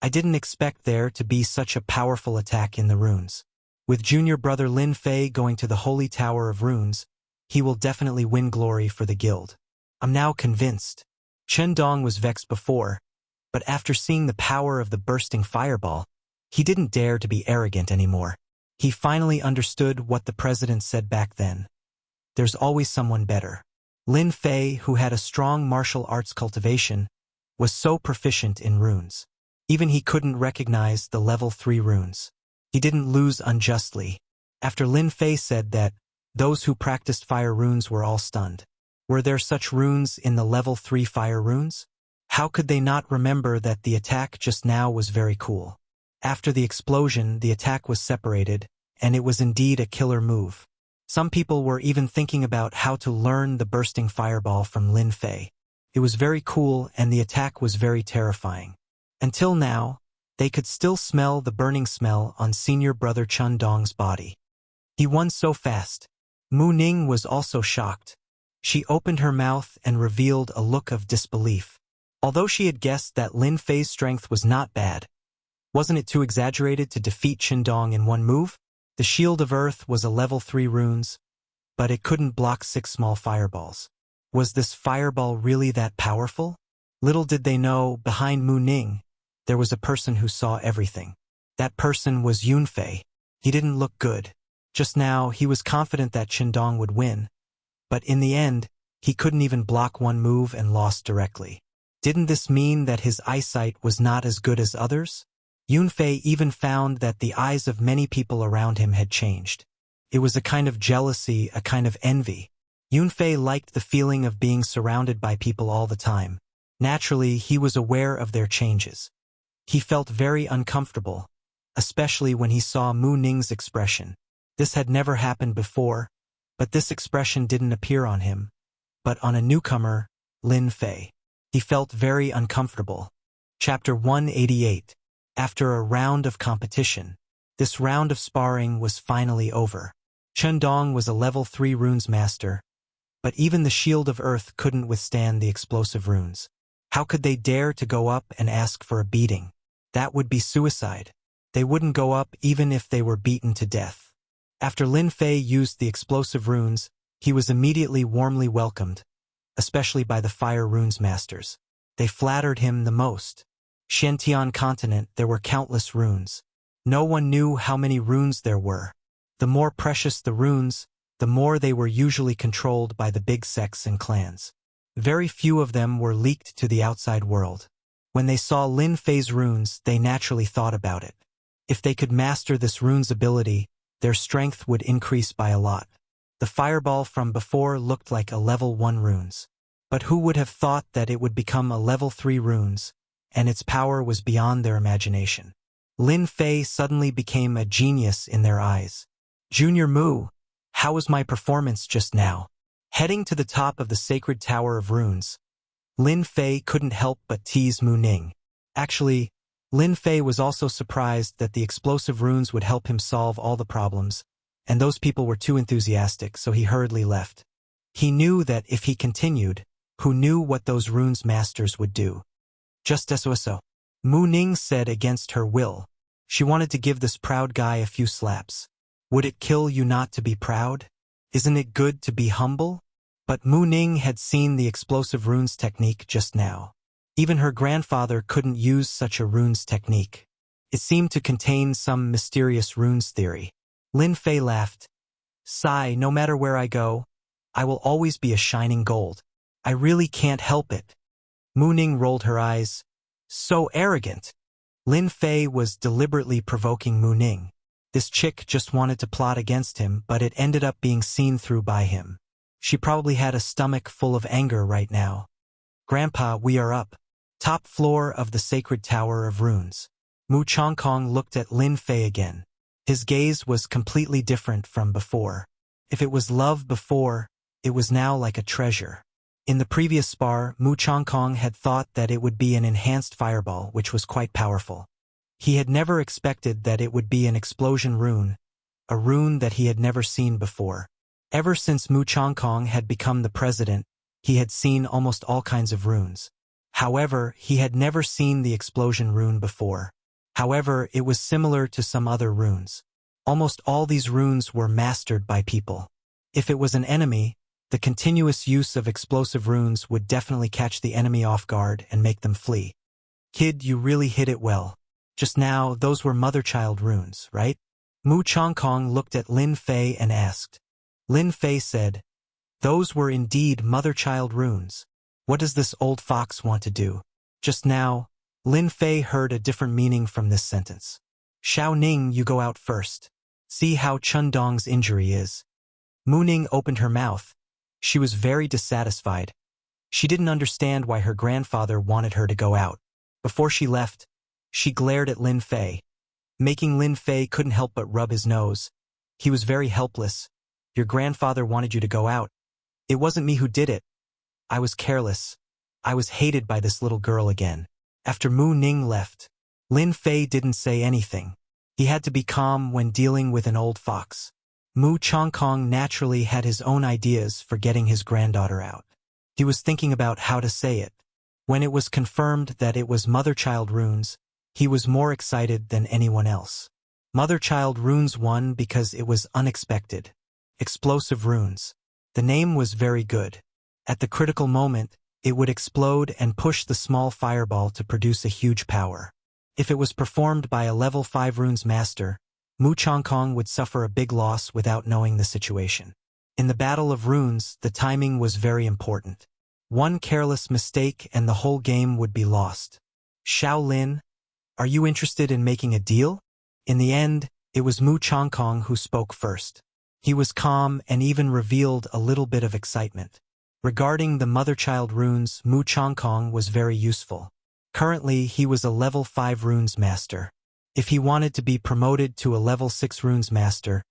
I didn't expect there to be such a powerful attack in the runes. With junior brother Lin Fei going to the Holy Tower of Runes, he will definitely win glory for the guild. I'm now convinced. Chundong was vexed before, but after seeing the power of the bursting fireball, he didn't dare to be arrogant anymore. He finally understood what the president said back then. There's always someone better. Lin Fei, who had a strong martial arts cultivation, was so proficient in runes. Even he couldn't recognize the level 3 runes. He didn't lose unjustly. After Lin Fei said that, those who practiced fire runes were all stunned. Were there such runes in the level 3 fire runes? How could they not remember that the attack just now was very cool? After the explosion, the attack was separated, and it was indeed a killer move. Some people were even thinking about how to learn the bursting fireball from Lin Fei. It was very cool and the attack was very terrifying. Until now, they could still smell the burning smell on senior brother Chundong's body. He won so fast. Mu Ning was also shocked. She opened her mouth and revealed a look of disbelief. Although she had guessed that Lin Fei's strength was not bad, wasn't it too exaggerated to defeat Chundong in one move? The Shield of Earth was a level 3 runes, but it couldn't block 6 small fireballs. Was this fireball really that powerful? Little did they know, behind Mu Ning, there was a person who saw everything. That person was Yunfei. He didn't look good. Just now, he was confident that Chundong would win, but in the end, he couldn't even block one move and lost directly. Didn't this mean that his eyesight was not as good as others? Yunfei even found that the eyes of many people around him had changed. It was a kind of jealousy, a kind of envy. Yunfei liked the feeling of being surrounded by people all the time. Naturally, he was aware of their changes. He felt very uncomfortable, especially when he saw Mu Ning's expression. This had never happened before, but this expression didn't appear on him, but on a newcomer, Lin Fei. He felt very uncomfortable. Chapter 188. After a round of competition. This round of sparring was finally over. Chen Dong was a level 3 runes master, but even the Shield of Earth couldn't withstand the explosive runes. How could they dare to go up and ask for a beating? That would be suicide. They wouldn't go up even if they were beaten to death. After Lin Fei used the explosive runes, he was immediately warmly welcomed, especially by the Fire Runes Masters. They flattered him the most. Xiantian continent, there were countless runes. No one knew how many runes there were. The more precious the runes, the more they were usually controlled by the big sects and clans. Very few of them were leaked to the outside world. When they saw Lin Fei's runes, they naturally thought about it. If they could master this rune's ability, their strength would increase by a lot. The fireball from before looked like a level 1 runes. But who would have thought that it would become a level 3 runes, and its power was beyond their imagination. Lin Fei suddenly became a genius in their eyes. Junior Mu, how was my performance just now? Heading to the top of the sacred tower of runes, Lin Fei couldn't help but tease Mu Ning. Actually, Lin Fei was also surprised that the explosive runes would help him solve all the problems, and those people were too enthusiastic, so he hurriedly left. He knew that if he continued, who knew what those runes masters would do? Just so. Mu Ning said against her will. She wanted to give this proud guy a few slaps. Would it kill you not to be proud? Isn't it good to be humble? But Mu Ning had seen the explosive runes technique just now. Even her grandfather couldn't use such a runes technique. It seemed to contain some mysterious runes theory. Lin Fei laughed. Sigh, no matter where I go, I will always be a shining gold. I really can't help it. Mu Ning rolled her eyes. So arrogant. Lin Fei was deliberately provoking Mu Ning. This chick just wanted to plot against him, but it ended up being seen through by him. She probably had a stomach full of anger right now. Grandpa, we are up. Top floor of the sacred tower of runes. Mu Chongkong looked at Lin Fei again. His gaze was completely different from before. If it was love before, it was now like a treasure. In the previous spar, Mu Chongkong had thought that it would be an enhanced fireball, which was quite powerful. He had never expected that it would be an explosion rune, a rune that he had never seen before. Ever since Mu Chongkong had become the president, he had seen almost all kinds of runes. However, he had never seen the explosion rune before. However, it was similar to some other runes. Almost all these runes were mastered by people. If it was an enemy, the continuous use of explosive runes would definitely catch the enemy off guard and make them flee. Kid, you really hit it well. Just now, those were mother-child runes, right? Mu Chongkong looked at Lin Fei and asked. Lin Fei said, those were indeed mother-child runes. What does this old fox want to do? Just now, Lin Fei heard a different meaning from this sentence. Xiao Ning, you go out first. See how Chen Dong's injury is. Mu Ning opened her mouth. She was very dissatisfied. She didn't understand why her grandfather wanted her to go out. Before she left, she glared at Lin Fei, making Lin Fei couldn't help but rub his nose. He was very helpless. Your grandfather wanted you to go out. It wasn't me who did it. I was careless. I was hated by this little girl again. After Mu Ning left, Lin Fei didn't say anything. He had to be calm when dealing with an old fox. Mu Chongkong naturally had his own ideas for getting his granddaughter out. He was thinking about how to say it. When it was confirmed that it was mother-child runes, he was more excited than anyone else. Mother-child runes won because it was unexpected. Explosive runes. The name was very good. At the critical moment, it would explode and push the small fireball to produce a huge power. If it was performed by a level 5 runes master, Mu Chongkong would suffer a big loss without knowing the situation. In the battle of runes, the timing was very important. One careless mistake and the whole game would be lost. Xiao Lin, are you interested in making a deal? In the end, it was Mu Chongkong who spoke first. He was calm and even revealed a little bit of excitement. Regarding the mother-child runes, Mu Chongkong was very useful. Currently, he was a level 5 runes master. If he wanted to be promoted to a level 6 runes master,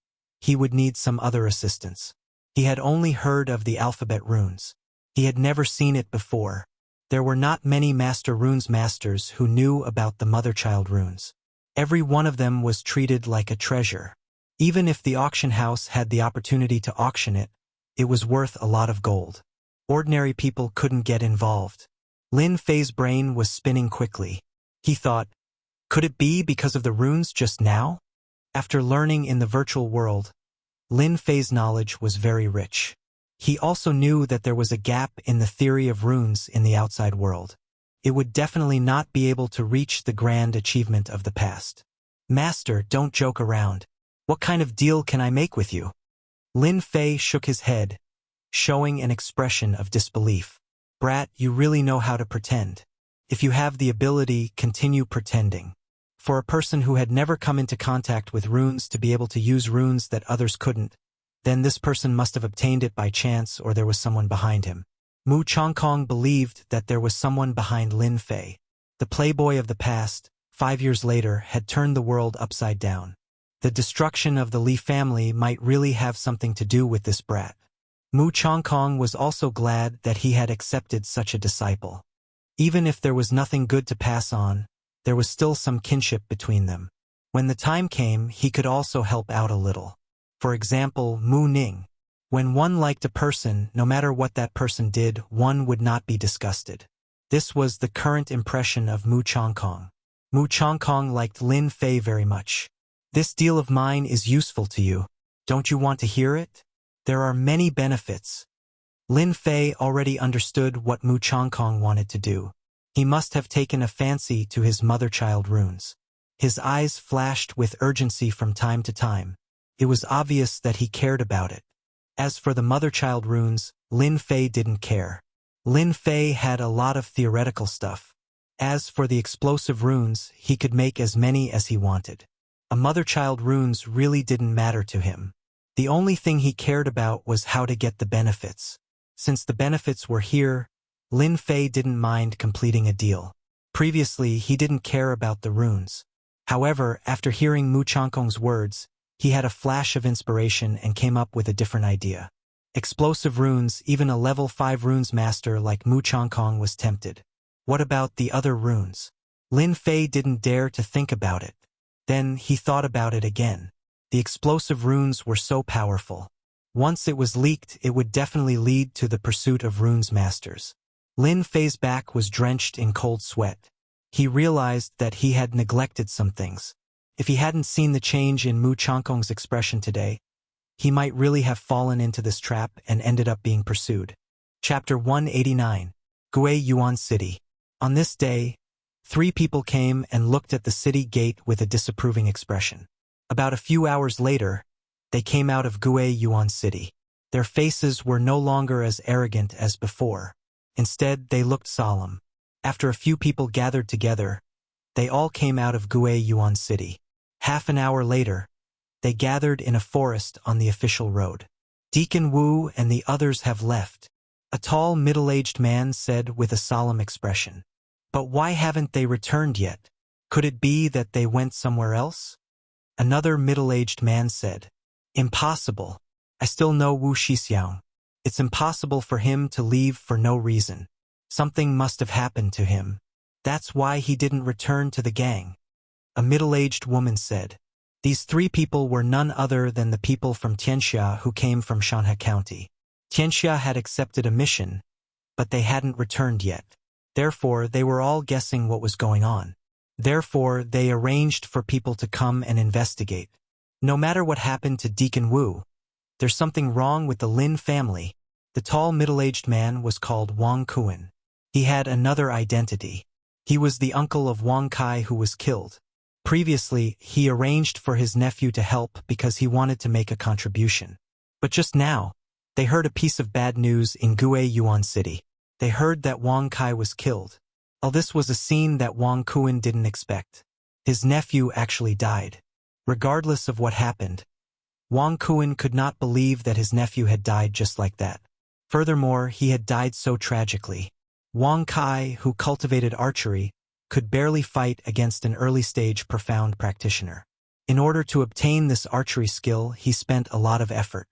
he would need some other assistance. He had only heard of the alphabet runes. He had never seen it before. There were not many Master Runes masters who knew about the mother-child runes. Every one of them was treated like a treasure. Even if the auction house had the opportunity to auction it, it was worth a lot of gold. Ordinary people couldn't get involved. Lin Fei's brain was spinning quickly. He thought, could it be because of the runes just now? After learning in the virtual world, Lin Fei's knowledge was very rich. He also knew that there was a gap in the theory of runes in the outside world. It would definitely not be able to reach the grand achievement of the past. Master, don't joke around. What kind of deal can I make with you? Lin Fei shook his head, showing an expression of disbelief. Brat, you really know how to pretend. If you have the ability, continue pretending. For a person who had never come into contact with runes to be able to use runes that others couldn't, then this person must have obtained it by chance or there was someone behind him. Mu Chongkong believed that there was someone behind Lin Fei. The playboy of the past, 5 years later, had turned the world upside down. The destruction of the Li family might really have something to do with this brat. Mu Chongkong was also glad that he had accepted such a disciple. Even if there was nothing good to pass on, there was still some kinship between them. When the time came, he could also help out a little. For example, Mu Ning. When one liked a person, no matter what that person did, one would not be disgusted. This was the current impression of Mu Chongkong. Mu Chongkong liked Lin Fei very much. This deal of mine is useful to you. Don't you want to hear it? There are many benefits. Lin Fei already understood what Mu Chongkong wanted to do. He must have taken a fancy to his mother-child runes. His eyes flashed with urgency from time to time. It was obvious that he cared about it. As for the mother-child runes, Lin Fei didn't care. Lin Fei had a lot of theoretical stuff. As for the explosive runes, he could make as many as he wanted. A mother-child runes really didn't matter to him. The only thing he cared about was how to get the benefits. Since the benefits were here, Lin Fei didn't mind completing a deal. Previously, he didn't care about the runes. However, after hearing Mu Chongkong's words, he had a flash of inspiration and came up with a different idea. Explosive runes, even a level 5 runes master like Mu Chongkong was tempted. What about the other runes? Lin Fei didn't dare to think about it. Then he thought about it again. The explosive runes were so powerful. Once it was leaked, it would definitely lead to the pursuit of runes masters. Lin Fei's back was drenched in cold sweat. He realized that he had neglected some things. If he hadn't seen the change in Mu Chongkong's expression today, he might really have fallen into this trap and ended up being pursued. Chapter 189. Gui Yuan City. On this day, 3 people came and looked at the city gate with a disapproving expression. About a few hours later, they came out of Gui Yuan City. Their faces were no longer as arrogant as before. Instead, they looked solemn. After a few people gathered together, they all came out of Gui Yuan City. Half an hour later, they gathered in a forest on the official road. Deacon Wu and the others have left, a tall middle-aged man said with a solemn expression. But why haven't they returned yet? Could it be that they went somewhere else? Another middle-aged man said, Impossible. I still know Wu Shixiang. It's impossible for him to leave for no reason. Something must have happened to him. That's why he didn't return to the gang. A middle-aged woman said. These 3 people were none other than the people from Tianxia who came from Shanhe County. Tianxia had accepted a mission, but they hadn't returned yet. Therefore, they were all guessing what was going on. Therefore, they arranged for people to come and investigate. No matter what happened to Deacon Wu, there's something wrong with the Lin family. The tall middle-aged man was called Wang Kuan. He had another identity. He was the uncle of Wang Kai who was killed. Previously, he arranged for his nephew to help because he wanted to make a contribution. But just now, they heard a piece of bad news in Gui Yuan City. They heard that Wang Kai was killed. All this was a scene that Wang Kuan didn't expect. His nephew actually died. Regardless of what happened, Wang Kuan could not believe that his nephew had died just like that. Furthermore, he had died so tragically. Wang Kai, who cultivated archery, could barely fight against an early-stage profound practitioner. In order to obtain this archery skill, he spent a lot of effort.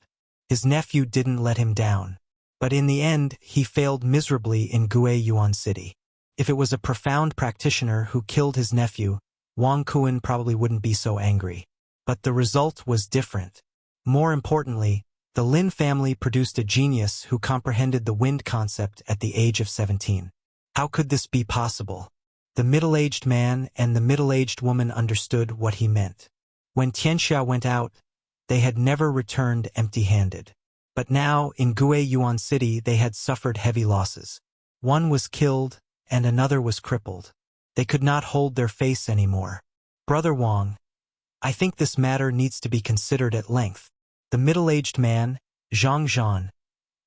His nephew didn't let him down. But in the end, he failed miserably in Guiyuan City. If it was a profound practitioner who killed his nephew, Wang Kuan probably wouldn't be so angry. But the result was different. More importantly, the Lin family produced a genius who comprehended the wind concept at the age of 17. How could this be possible? The middle-aged man and the middle-aged woman understood what he meant. When Tianxia went out, they had never returned empty-handed. But now, in Guiyuan City, they had suffered heavy losses. One was killed, and another was crippled. They could not hold their face anymore. Brother Wang, I think this matter needs to be considered at length. The middle-aged man, Zhang Zhan,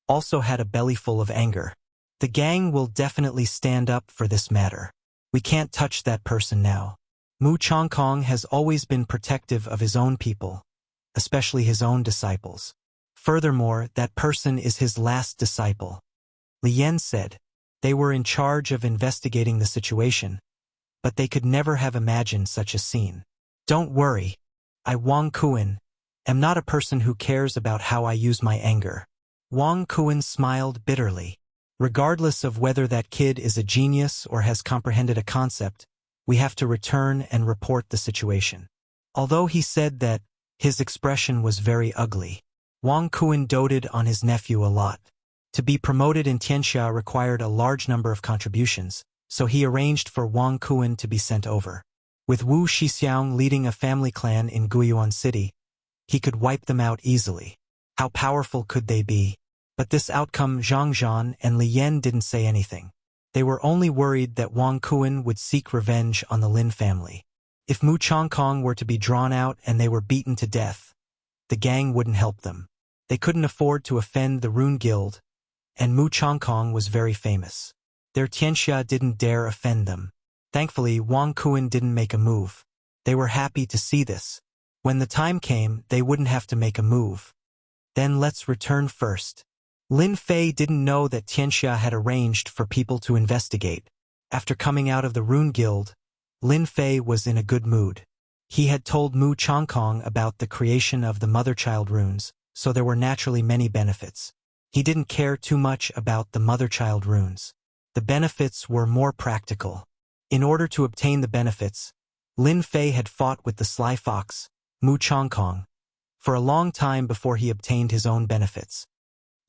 also had a bellyful of anger. The gang will definitely stand up for this matter. We can't touch that person now. Mu Chongkong has always been protective of his own people, especially his own disciples. Furthermore, that person is his last disciple. Li Yan said. They were in charge of investigating the situation, but they could never have imagined such a scene. Don't worry. I, Wang Kuan, am not a person who cares about how I use my anger. Wang Kuan smiled bitterly. Regardless of whether that kid is a genius or has comprehended a concept, we have to return and report the situation. Although he said that, his expression was very ugly. Wang Kuan doted on his nephew a lot. To be promoted in Tianxia required a large number of contributions, so he arranged for Wang Kuan to be sent over. With Wu Shixiang leading a family clan in Guiyuan City, he could wipe them out easily. How powerful could they be? But this outcome, Zhang Zhan and Li Yan didn't say anything. They were only worried that Wang Kuan would seek revenge on the Lin family. If Mu Chongkong were to be drawn out and they were beaten to death, the gang wouldn't help them. They couldn't afford to offend the Rune Guild, and Mu Chongkong was very famous. Their Tianxia didn't dare offend them. Thankfully, Wang Kuan didn't make a move. They were happy to see this. When the time came, they wouldn't have to make a move. Then let's return first. Lin Fei didn't know that Tianxia had arranged for people to investigate. After coming out of the Rune Guild, Lin Fei was in a good mood. He had told Mu Chongkong about the creation of the mother-child runes, so there were naturally many benefits. He didn't care too much about the mother-child runes. The benefits were more practical. In order to obtain the benefits, Lin Fei had fought with the sly fox, Mu Chongkong, for a long time before he obtained his own benefits.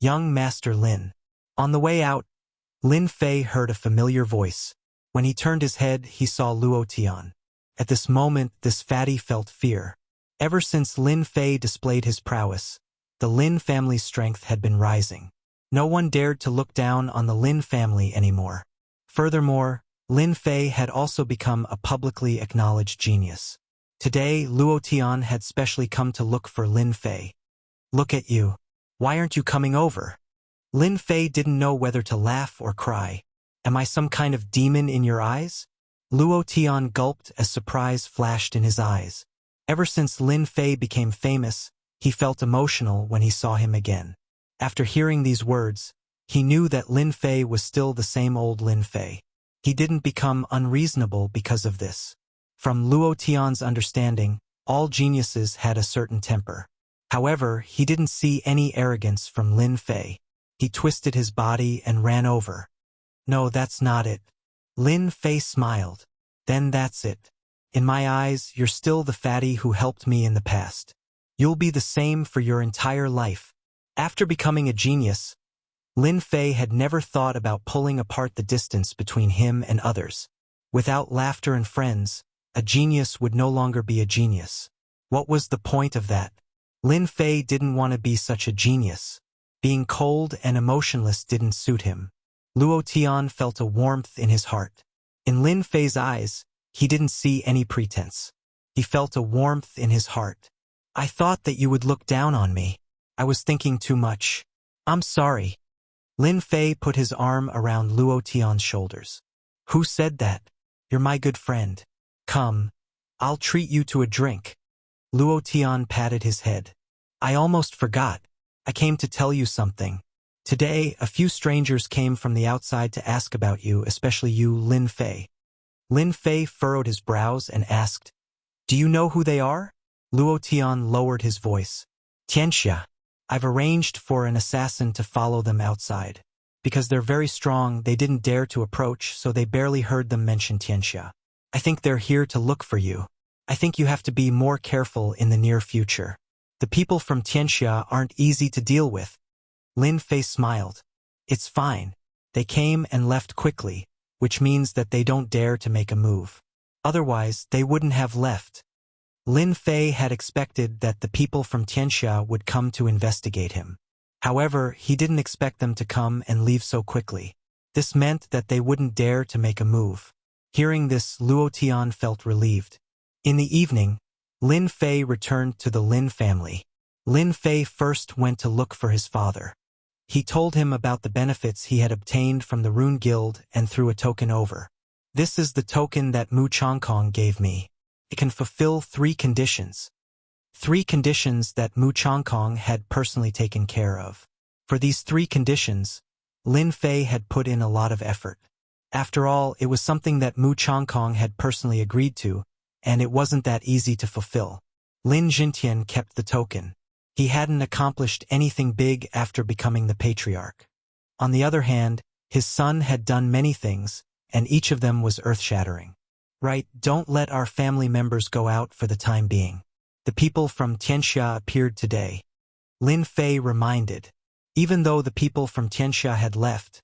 Young Master Lin. On the way out, Lin Fei heard a familiar voice. When he turned his head, he saw Luo Tian. At this moment, this fatty felt fear. Ever since Lin Fei displayed his prowess, the Lin family's strength had been rising. No one dared to look down on the Lin family anymore. Furthermore, Lin Fei had also become a publicly acknowledged genius. Today, Luo Tian had specially come to look for Lin Fei. Look at you. Why aren't you coming over? Lin Fei didn't know whether to laugh or cry. Am I some kind of demon in your eyes? Luo Tian gulped as surprise flashed in his eyes. Ever since Lin Fei became famous, he felt emotional when he saw him again. After hearing these words, he knew that Lin Fei was still the same old Lin Fei. He didn't become unreasonable because of this. From Luo Tian's understanding, all geniuses had a certain temper. However, he didn't see any arrogance from Lin Fei. He twisted his body and ran over. No, that's not it. Lin Fei smiled. Then that's it. In my eyes, you're still the fatty who helped me in the past. You'll be the same for your entire life. After becoming a genius, Lin Fei had never thought about pulling apart the distance between him and others. Without laughter and friends, a genius would no longer be a genius. What was the point of that? Lin Fei didn't want to be such a genius. Being cold and emotionless didn't suit him. Luo Tian felt a warmth in his heart. In Lin Fei's eyes, he didn't see any pretense. He felt a warmth in his heart. I thought that you would look down on me. I was thinking too much. I'm sorry. Lin Fei put his arm around Luo Tian's shoulders. Who said that? You're my good friend. Come, I'll treat you to a drink. Luo Tian patted his head. I almost forgot. I came to tell you something. Today, a few strangers came from the outside to ask about you, especially you, Lin Fei. Lin Fei furrowed his brows and asked, Do you know who they are? Luo Tian lowered his voice. Tianxia, I've arranged for an assassin to follow them outside. Because they're very strong, they didn't dare to approach, so they barely heard them mention Tianxia. I think they're here to look for you. I think you have to be more careful in the near future. The people from Tianxia aren't easy to deal with. Lin Fei smiled. It's fine. They came and left quickly, which means that they don't dare to make a move. Otherwise, they wouldn't have left. Lin Fei had expected that the people from Tianxia would come to investigate him. However, he didn't expect them to come and leave so quickly. This meant that they wouldn't dare to make a move. Hearing this, Luo Tian felt relieved. In the evening, Lin Fei returned to the Lin family. Lin Fei first went to look for his father. He told him about the benefits he had obtained from the Rune Guild and threw a token over. This is the token that Mu Changkong gave me. It can fulfill 3 conditions. 3 conditions that Mu Changkong had personally taken care of. For these 3 conditions, Lin Fei had put in a lot of effort. After all, it was something that Mu Changkong had personally agreed to, and it wasn't that easy to fulfill. Lin Jintian kept the token. He hadn't accomplished anything big after becoming the patriarch. On the other hand, his son had done many things, and each of them was earth-shattering. Right, don't let our family members go out for the time being. The people from Tianxia appeared today. Lin Fei reminded. Even though the people from Tianxia had left,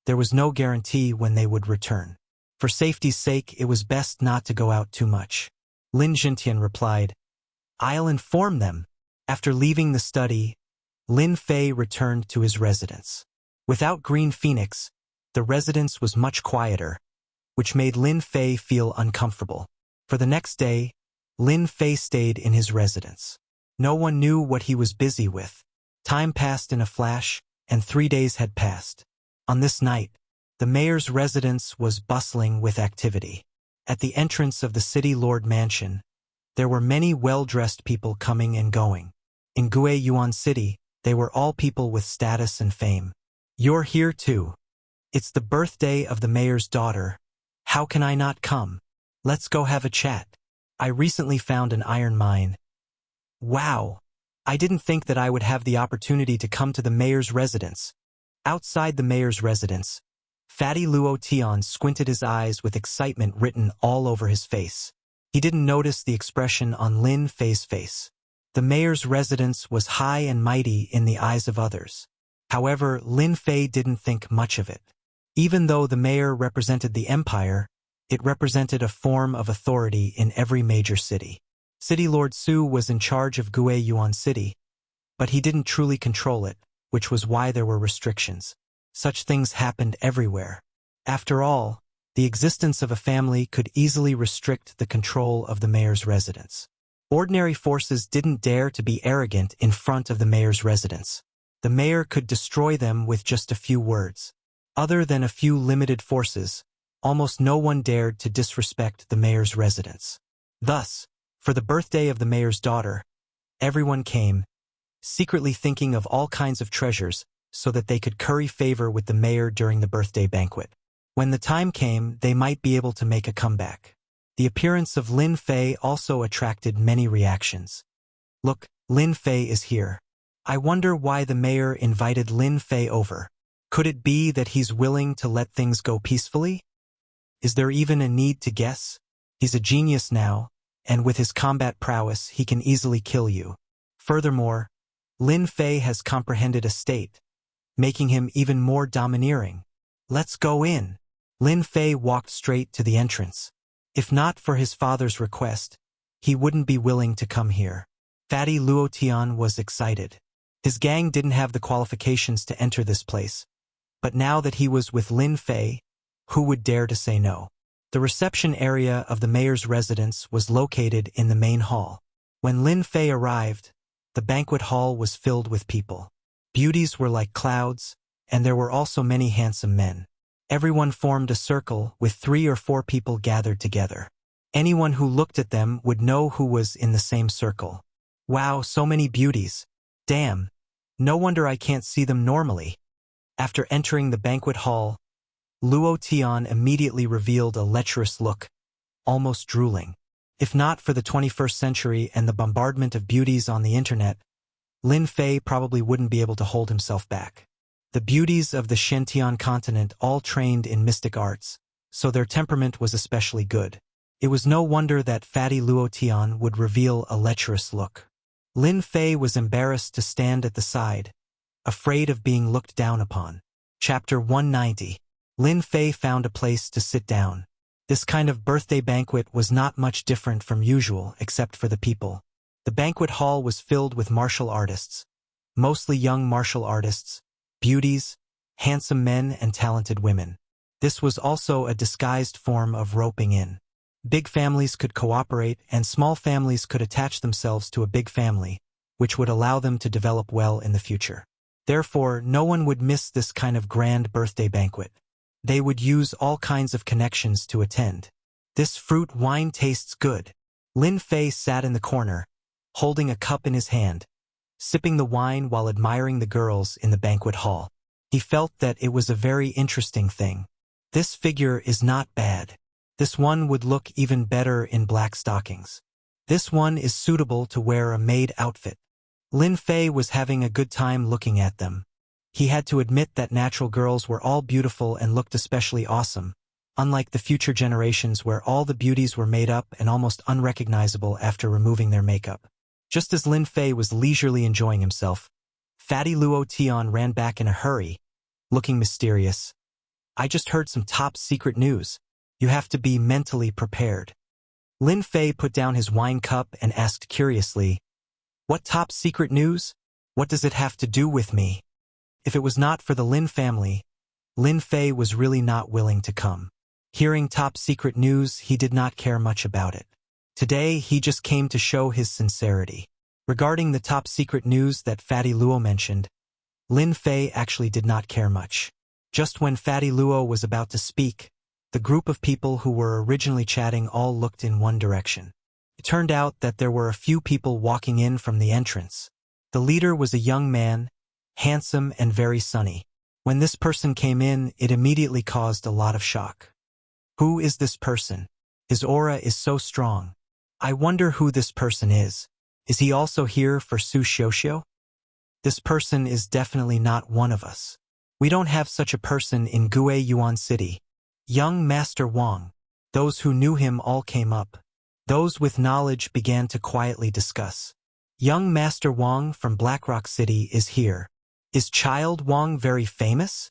there was no guarantee when they would return. For safety's sake, it was best not to go out too much. Lin Jintian replied, I'll inform them. After leaving the study, Lin Fei returned to his residence. Without Green Phoenix, the residence was much quieter, which made Lin Fei feel uncomfortable. For the next day, Lin Fei stayed in his residence. No one knew what he was busy with. Time passed in a flash, and 3 days had passed. On this night, the mayor's residence was bustling with activity. At the entrance of the city lord mansion, there were many well-dressed people coming and going. In Guiyuan City, they were all people with status and fame. You're here too. It's the birthday of the mayor's daughter. How can I not come? Let's go have a chat. I recently found an iron mine. Wow! I didn't think that I would have the opportunity to come to the mayor's residence. Outside the mayor's residence, Fatty Luo Tian squinted his eyes with excitement written all over his face. He didn't notice the expression on Lin Fei's face. The mayor's residence was high and mighty in the eyes of others. However, Lin Fei didn't think much of it. Even though the mayor represented the empire, it represented a form of authority in every major city. City Lord Su was in charge of Guiyuan City, but he didn't truly control it, which was why there were restrictions. Such things happened everywhere. After all, the existence of a family could easily restrict the control of the mayor's residence. Ordinary forces didn't dare to be arrogant in front of the mayor's residence. The mayor could destroy them with just a few words. Other than a few limited forces, almost no one dared to disrespect the mayor's residence. Thus, for the birthday of the mayor's daughter, everyone came, secretly thinking of all kinds of treasures so that they could curry favor with the mayor during the birthday banquet. When the time came, they might be able to make a comeback. The appearance of Lin Fei also attracted many reactions. Look, Lin Fei is here. I wonder why the mayor invited Lin Fei over. Could it be that he's willing to let things go peacefully? Is there even a need to guess? He's a genius now, and with his combat prowess, he can easily kill you. Furthermore, Lin Fei has comprehended a state, making him even more domineering. Let's go in. Lin Fei walked straight to the entrance. If not for his father's request, he wouldn't be willing to come here. Fatty Luo Tian was excited. His gang didn't have the qualifications to enter this place, but now that he was with Lin Fei, who would dare to say no? The reception area of the mayor's residence was located in the main hall. When Lin Fei arrived, the banquet hall was filled with people. Beauties were like clouds, and there were also many handsome men. Everyone formed a circle with 3 or 4 people gathered together. Anyone who looked at them would know who was in the same circle. Wow, so many beauties. Damn, no wonder I can't see them normally. After entering the banquet hall, Luo Tian immediately revealed a lecherous look, almost drooling. If not for the 21st century and the bombardment of beauties on the internet, Lin Fei probably wouldn't be able to hold himself back. The beauties of the Shentian continent all trained in mystic arts, so their temperament was especially good. It was no wonder that fatty Luo Tian would reveal a lecherous look. Lin Fei was embarrassed to stand at the side, afraid of being looked down upon. Chapter 190. Lin Fei found a place to sit down. This kind of birthday banquet was not much different from usual except for the people. The banquet hall was filled with martial artists, mostly young martial artists, beauties, handsome men and talented women. This was also a disguised form of roping in. Big families could cooperate and small families could attach themselves to a big family, which would allow them to develop well in the future. Therefore, no one would miss this kind of grand birthday banquet. They would use all kinds of connections to attend. This fruit wine tastes good. Lin Fei sat in the corner, holding a cup in his hand, sipping the wine while admiring the girls in the banquet hall. He felt that it was a very interesting thing. This figure is not bad. This one would look even better in black stockings. This one is suitable to wear a maid outfit. Lin Fei was having a good time looking at them. He had to admit that natural girls were all beautiful and looked especially awesome, unlike the future generations where all the beauties were made up and almost unrecognizable after removing their makeup. Just as Lin Fei was leisurely enjoying himself, fatty Luo Tian ran back in a hurry, looking mysterious. I just heard some top secret news. You have to be mentally prepared. Lin Fei put down his wine cup and asked curiously, "What top secret news? What does it have to do with me?" If it was not for the Lin family, Lin Fei was really not willing to come. Hearing top secret news, he did not care much about it. Today, he just came to show his sincerity. Regarding the top secret news that Fatty Luo mentioned, Lin Fei actually did not care much. Just when Fatty Luo was about to speak, the group of people who were originally chatting all looked in one direction. It turned out that there were a few people walking in from the entrance. The leader was a young man, handsome and very sunny. When this person came in, it immediately caused a lot of shock. Who is this person? His aura is so strong. I wonder who this person is. Is he also here for Su Xiuxiu? This person is definitely not one of us. We don't have such a person in Gue Yuan City. Young Master Wang. Those who knew him all came up. Those with knowledge began to quietly discuss. Young Master Wang from Blackrock City is here. Is Child Wang very famous?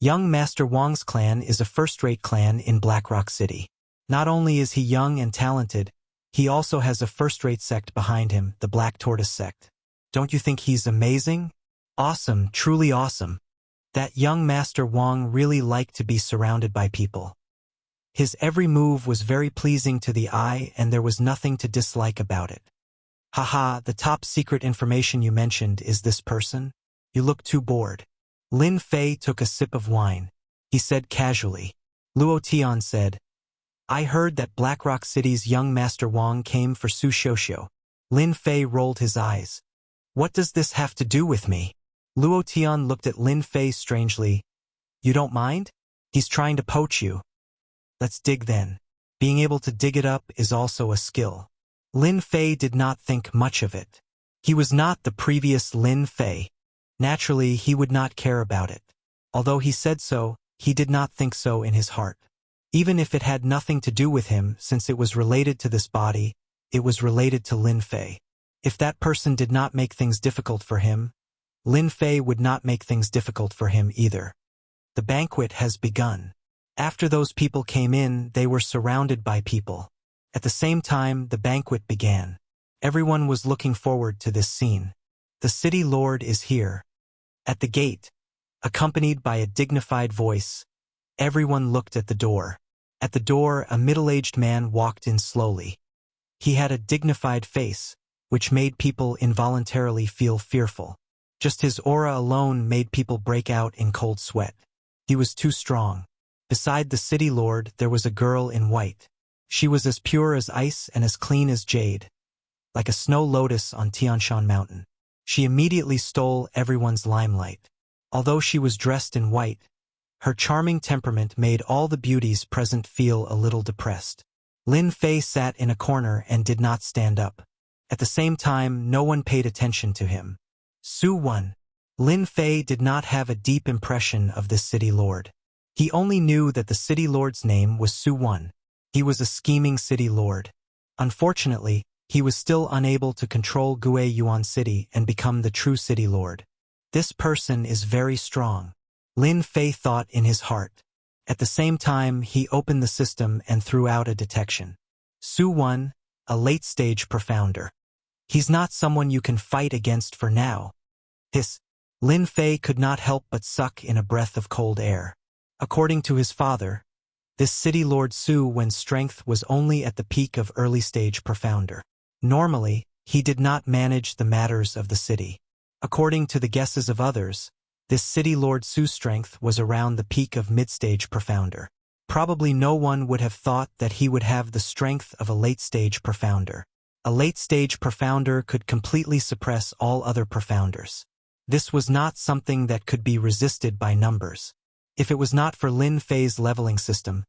Young Master Wang's clan is a first-rate clan in Blackrock City. Not only is he young and talented, he also has a first-rate sect behind him, the Black Tortoise sect. Don't you think he's amazing? Awesome, truly awesome. That young Master Wang really liked to be surrounded by people. His every move was very pleasing to the eye and there was nothing to dislike about it. Haha, the top secret information you mentioned is this person? You look too bored. Lin Fei took a sip of wine. He said casually. Luo Tian said, I heard that Blackrock City's young Master Wang came for Su Xiuxiu. Lin Fei rolled his eyes. What does this have to do with me? Luo Tian looked at Lin Fei strangely. You don't mind? He's trying to poach you. Let's dig then. Being able to dig it up is also a skill. Lin Fei did not think much of it. He was not the previous Lin Fei. Naturally, he would not care about it. Although he said so, he did not think so in his heart. Even if it had nothing to do with him, since it was related to this body, it was related to Lin Fei. If that person did not make things difficult for him, Lin Fei would not make things difficult for him either. The banquet has begun. After those people came in, they were surrounded by people. At the same time, the banquet began. Everyone was looking forward to this scene. The city lord is here. At the gate, accompanied by a dignified voice, everyone looked at the door. At the door, a middle-aged man walked in slowly. He had a dignified face, which made people involuntarily feel fearful. Just his aura alone made people break out in cold sweat. He was too strong. Beside the city lord, there was a girl in white. She was as pure as ice and as clean as jade, like a snow lotus on Tianshan Mountain. She immediately stole everyone's limelight. Although she was dressed in white, her charming temperament made all the beauties present feel a little depressed. Lin Fei sat in a corner and did not stand up. At the same time, no one paid attention to him. Su Wan. Lin Fei did not have a deep impression of this city lord. He only knew that the city lord's name was Su Wan. He was a scheming city lord. Unfortunately, he was still unable to control Guiyuan City and become the true city lord. This person is very strong, Lin Fei thought in his heart. At the same time, he opened the system and threw out a detection. Su Wan, a late-stage profounder. He's not someone you can fight against for now. Lin Fei could not help but suck in a breath of cold air. According to his father, this city lord Su Wan's strength was only at the peak of early-stage profounder. Normally, he did not manage the matters of the city. According to the guesses of others, this city lord Su's strength was around the peak of mid-stage profounder. Probably no one would have thought that he would have the strength of a late-stage profounder. A late-stage profounder could completely suppress all other profounders. This was not something that could be resisted by numbers. If it was not for Lin Fei's leveling system,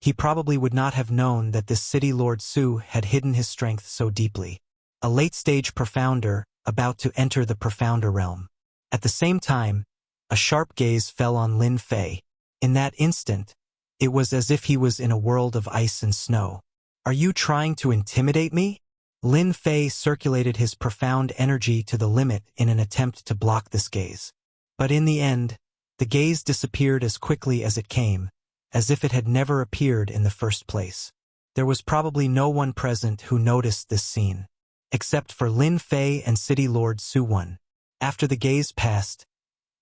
he probably would not have known that this city lord Su had hidden his strength so deeply. A late-stage profounder, about to enter the profounder realm. At the same time, a sharp gaze fell on Lin Fei. In that instant, it was as if he was in a world of ice and snow. Are you trying to intimidate me? Lin Fei circulated his profound energy to the limit in an attempt to block this gaze. But in the end, the gaze disappeared as quickly as it came, as if it had never appeared in the first place. There was probably no one present who noticed this scene, except for Lin Fei and City Lord Su Wan. After the gaze passed,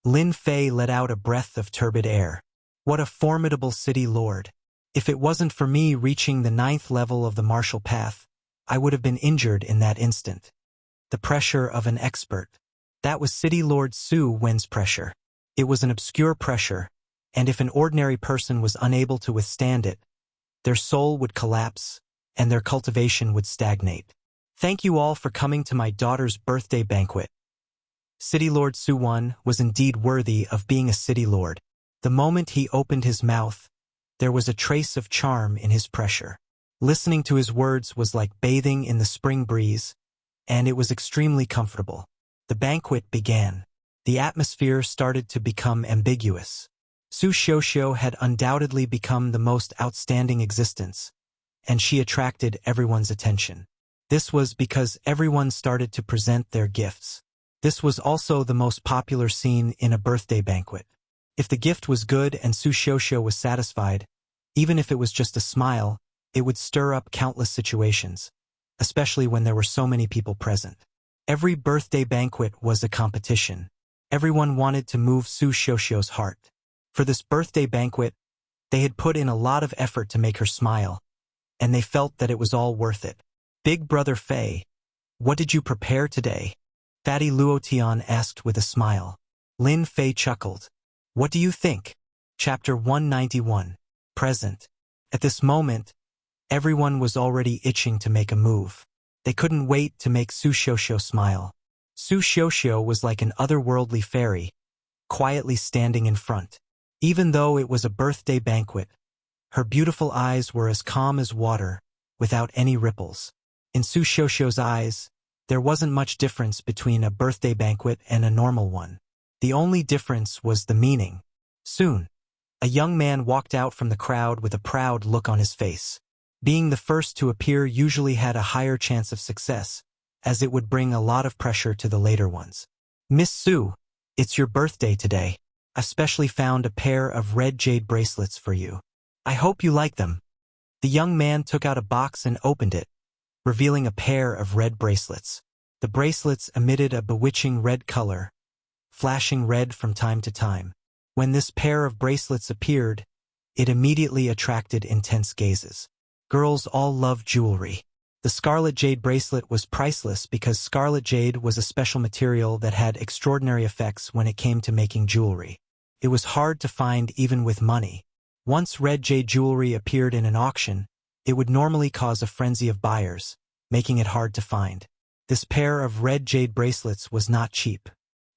Lin Fei let out a breath of turbid air. What a formidable city lord. If it wasn't for me reaching the 9th level of the martial path, I would have been injured in that instant. The pressure of an expert. That was City Lord Su Wan's pressure. It was an obscure pressure, and if an ordinary person was unable to withstand it, their soul would collapse, and their cultivation would stagnate. Thank you all for coming to my daughter's birthday banquet. City Lord Su Wan was indeed worthy of being a city lord. The moment he opened his mouth, there was a trace of charm in his pressure. Listening to his words was like bathing in the spring breeze, and it was extremely comfortable. The banquet began. The atmosphere started to become ambiguous. Su Xiuxiu had undoubtedly become the most outstanding existence, and she attracted everyone's attention. This was because everyone started to present their gifts. This was also the most popular scene in a birthday banquet. If the gift was good and Su Xiuxiu was satisfied, even if it was just a smile, it would stir up countless situations, especially when there were so many people present. Every birthday banquet was a competition. Everyone wanted to move Su Xiuxiu's heart. For this birthday banquet, they had put in a lot of effort to make her smile, and they felt that it was all worth it. Big Brother Fei, what did you prepare today? Fatty Luotian asked with a smile. Lin Fei chuckled. What do you think? Chapter 191. Present. At this moment, everyone was already itching to make a move. They couldn't wait to make Su Xiuxiu smile. Su Xiuxiu was like an otherworldly fairy, quietly standing in front. Even though it was a birthday banquet, her beautiful eyes were as calm as water, without any ripples. In Su Xiuxiu's eyes, there wasn't much difference between a birthday banquet and a normal one. The only difference was the meaning. Soon, a young man walked out from the crowd with a proud look on his face. Being the first to appear usually had a higher chance of success, as it would bring a lot of pressure to the later ones. Miss Su, it's your birthday today. I specially found a pair of red jade bracelets for you. I hope you like them. The young man took out a box and opened it, revealing a pair of red bracelets. The bracelets emitted a bewitching red color, flashing red from time to time. When this pair of bracelets appeared, it immediately attracted intense gazes. Girls all love jewelry. The scarlet jade bracelet was priceless because scarlet jade was a special material that had extraordinary effects when it came to making jewelry. It was hard to find even with money. Once red jade jewelry appeared in an auction, it would normally cause a frenzy of buyers, making it hard to find. This pair of red jade bracelets was not cheap.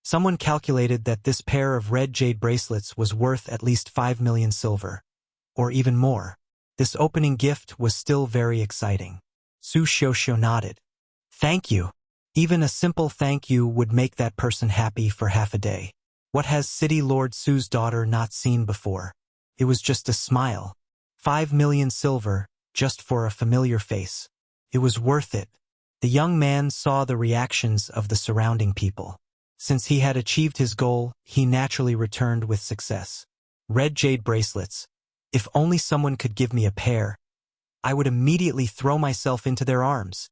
Someone calculated that this pair of red jade bracelets was worth at least 5 million silver, or even more. This opening gift was still very exciting. Su Xiaoxiao nodded. Thank you. Even a simple thank you would make that person happy for half a day. What has City Lord Su's daughter not seen before? It was just a smile. 5 million silver, just for a familiar face. It was worth it. The young man saw the reactions of the surrounding people. Since he had achieved his goal, he naturally returned with success. Red jade bracelets. If only someone could give me a pair, I would immediately throw myself into their arms.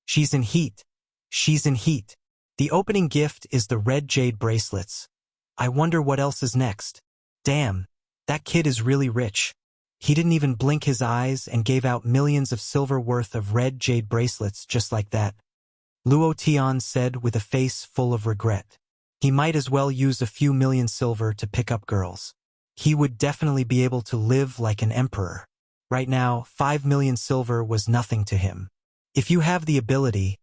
She's in heat. She's in heat. The opening gift is the red jade bracelets. I wonder what else is next. Damn, that kid is really rich. He didn't even blink his eyes and gave out millions of silver worth of red jade bracelets just like that. Luo Tian said with a face full of regret. He might as well use a few million silver to pick up girls. He would definitely be able to live like an emperor. Right now, 5 million silver was nothing to him. If you have the ability,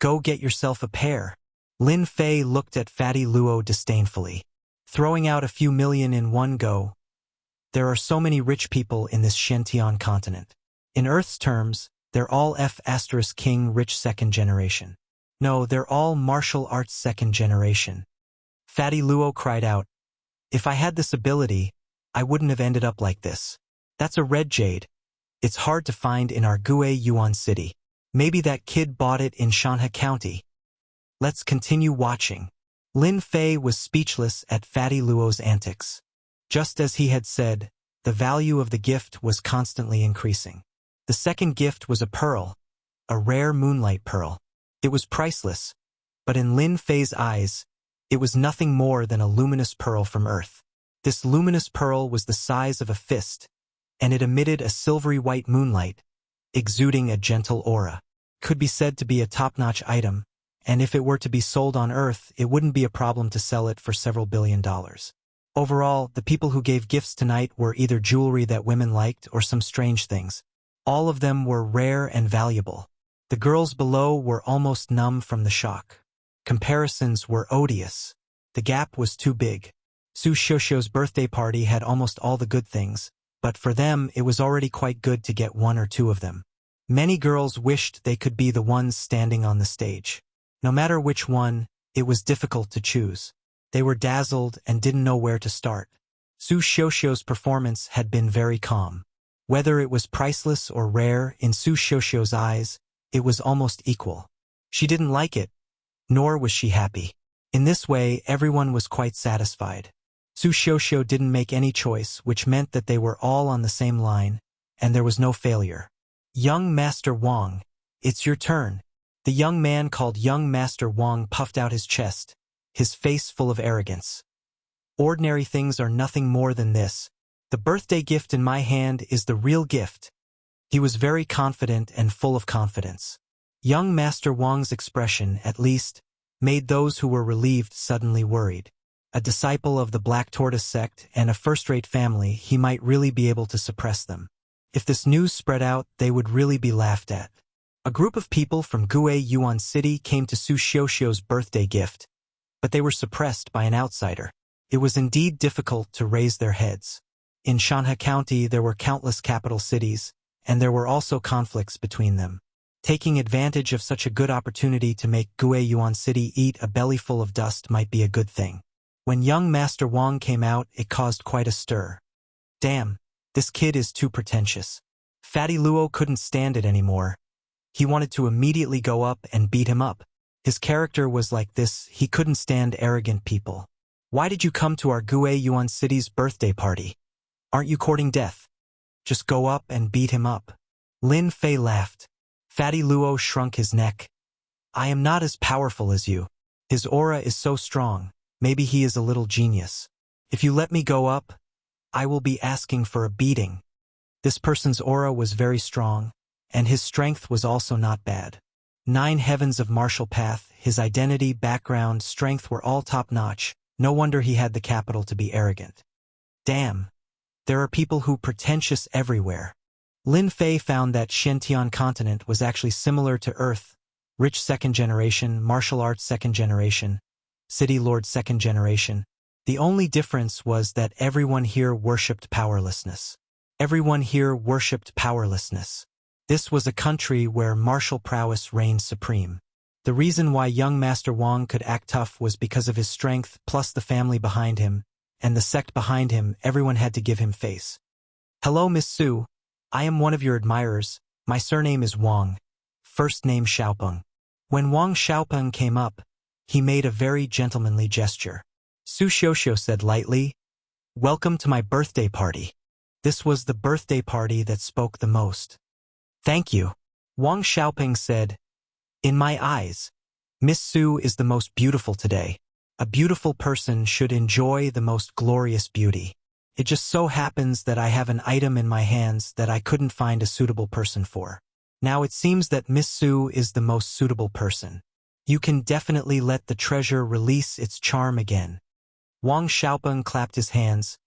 go get yourself a pair. Lin Fei looked at Fatty Luo disdainfully. Throwing out a few million in one go. There are so many rich people in this Shentian continent. In Earth's terms, they're all F*King rich second generation. No, they're all martial arts second generation. Fatty Luo cried out. If I had this ability, I wouldn't have ended up like this. That's a red jade. It's hard to find in our Gue Yuan city. Maybe that kid bought it in Shanha County. Let's continue watching. Lin Fei was speechless at Fatty Luo's antics. Just as he had said, the value of the gift was constantly increasing. The second gift was a pearl, a rare moonlight pearl. It was priceless, but in Lin Fei's eyes, it was nothing more than a luminous pearl from Earth. This luminous pearl was the size of a fist, and it emitted a silvery white moonlight, exuding a gentle aura. Could be said to be a top-notch item, and if it were to be sold on Earth, it wouldn't be a problem to sell it for several $billion. Overall, the people who gave gifts tonight were either jewelry that women liked or some strange things. All of them were rare and valuable. The girls below were almost numb from the shock. Comparisons were odious. The gap was too big. Su Xiaoxiao's birthday party had almost all the good things, but for them it was already quite good to get one or two of them. Many girls wished they could be the ones standing on the stage. No matter which one, it was difficult to choose. They were dazzled and didn't know where to start. Su Xiaoxiao's performance had been very calm. Whether it was priceless or rare, in Su Xiaoxiao's eyes, it was almost equal. She didn't like it, nor was she happy. In this way, everyone was quite satisfied. Su Xiaoxiao didn't make any choice, which meant that they were all on the same line, and there was no failure. Young Master Wang, it's your turn. The young man called Young Master Wang puffed out his chest, his face full of arrogance. Ordinary things are nothing more than this. The birthday gift in my hand is the real gift. He was very confident and full of confidence. Young Master Wang's expression, at least, made those who were relieved suddenly worried. A disciple of the Black Tortoise sect and a first-rate family, he might really be able to suppress them. If this news spread out, they would really be laughed at. A group of people from Gue Yuan City came to Su Xiaoxiao's birthday gift, but they were suppressed by an outsider. It was indeed difficult to raise their heads. In Shanha County there were countless capital cities, and there were also conflicts between them. Taking advantage of such a good opportunity to make Gue Yuan City eat a bellyful of dust might be a good thing. When young Master Wang came out, it caused quite a stir. Damn, this kid is too pretentious. Fatty Luo couldn't stand it anymore. He wanted to immediately go up and beat him up. His character was like this, he couldn't stand arrogant people. Why did you come to our Gue Yuan City's birthday party? Aren't you courting death? Just go up and beat him up. Lin Fei laughed. Fatty Luo shrunk his neck. I am not as powerful as you. His aura is so strong. Maybe he is a little genius. If you let me go up, I will be asking for a beating. This person's aura was very strong, and his strength was also not bad. 9 heavens of martial path, his identity, background, strength were all top-notch. No wonder he had the capital to be arrogant. Damn. There are people who pretentious everywhere. Lin Fei found that Shentian continent was actually similar to Earth. Rich second generation, martial arts second generation, city lord second generation. The only difference was that everyone here worshipped powerlessness. Everyone here worshipped powerlessness. This was a country where martial prowess reigned supreme. The reason why young Master Wang could act tough was because of his strength plus the family behind him, and the sect behind him. Everyone had to give him face. Hello, Miss Su. I am one of your admirers. My surname is Wang. First name Xiaopeng. When Wang Xiaopeng came up, he made a very gentlemanly gesture. Su Xiuxiu said lightly, "Welcome to my birthday party." This was the birthday party that spoke the most. Thank you. Wang Xiaopeng said, "In my eyes, Miss Su is the most beautiful today. A beautiful person should enjoy the most glorious beauty. It just so happens that I have an item in my hands that I couldn't find a suitable person for. Now it seems that Miss Su is the most suitable person. You can definitely let the treasure release its charm again." Wang Xiaopeng clapped his hands,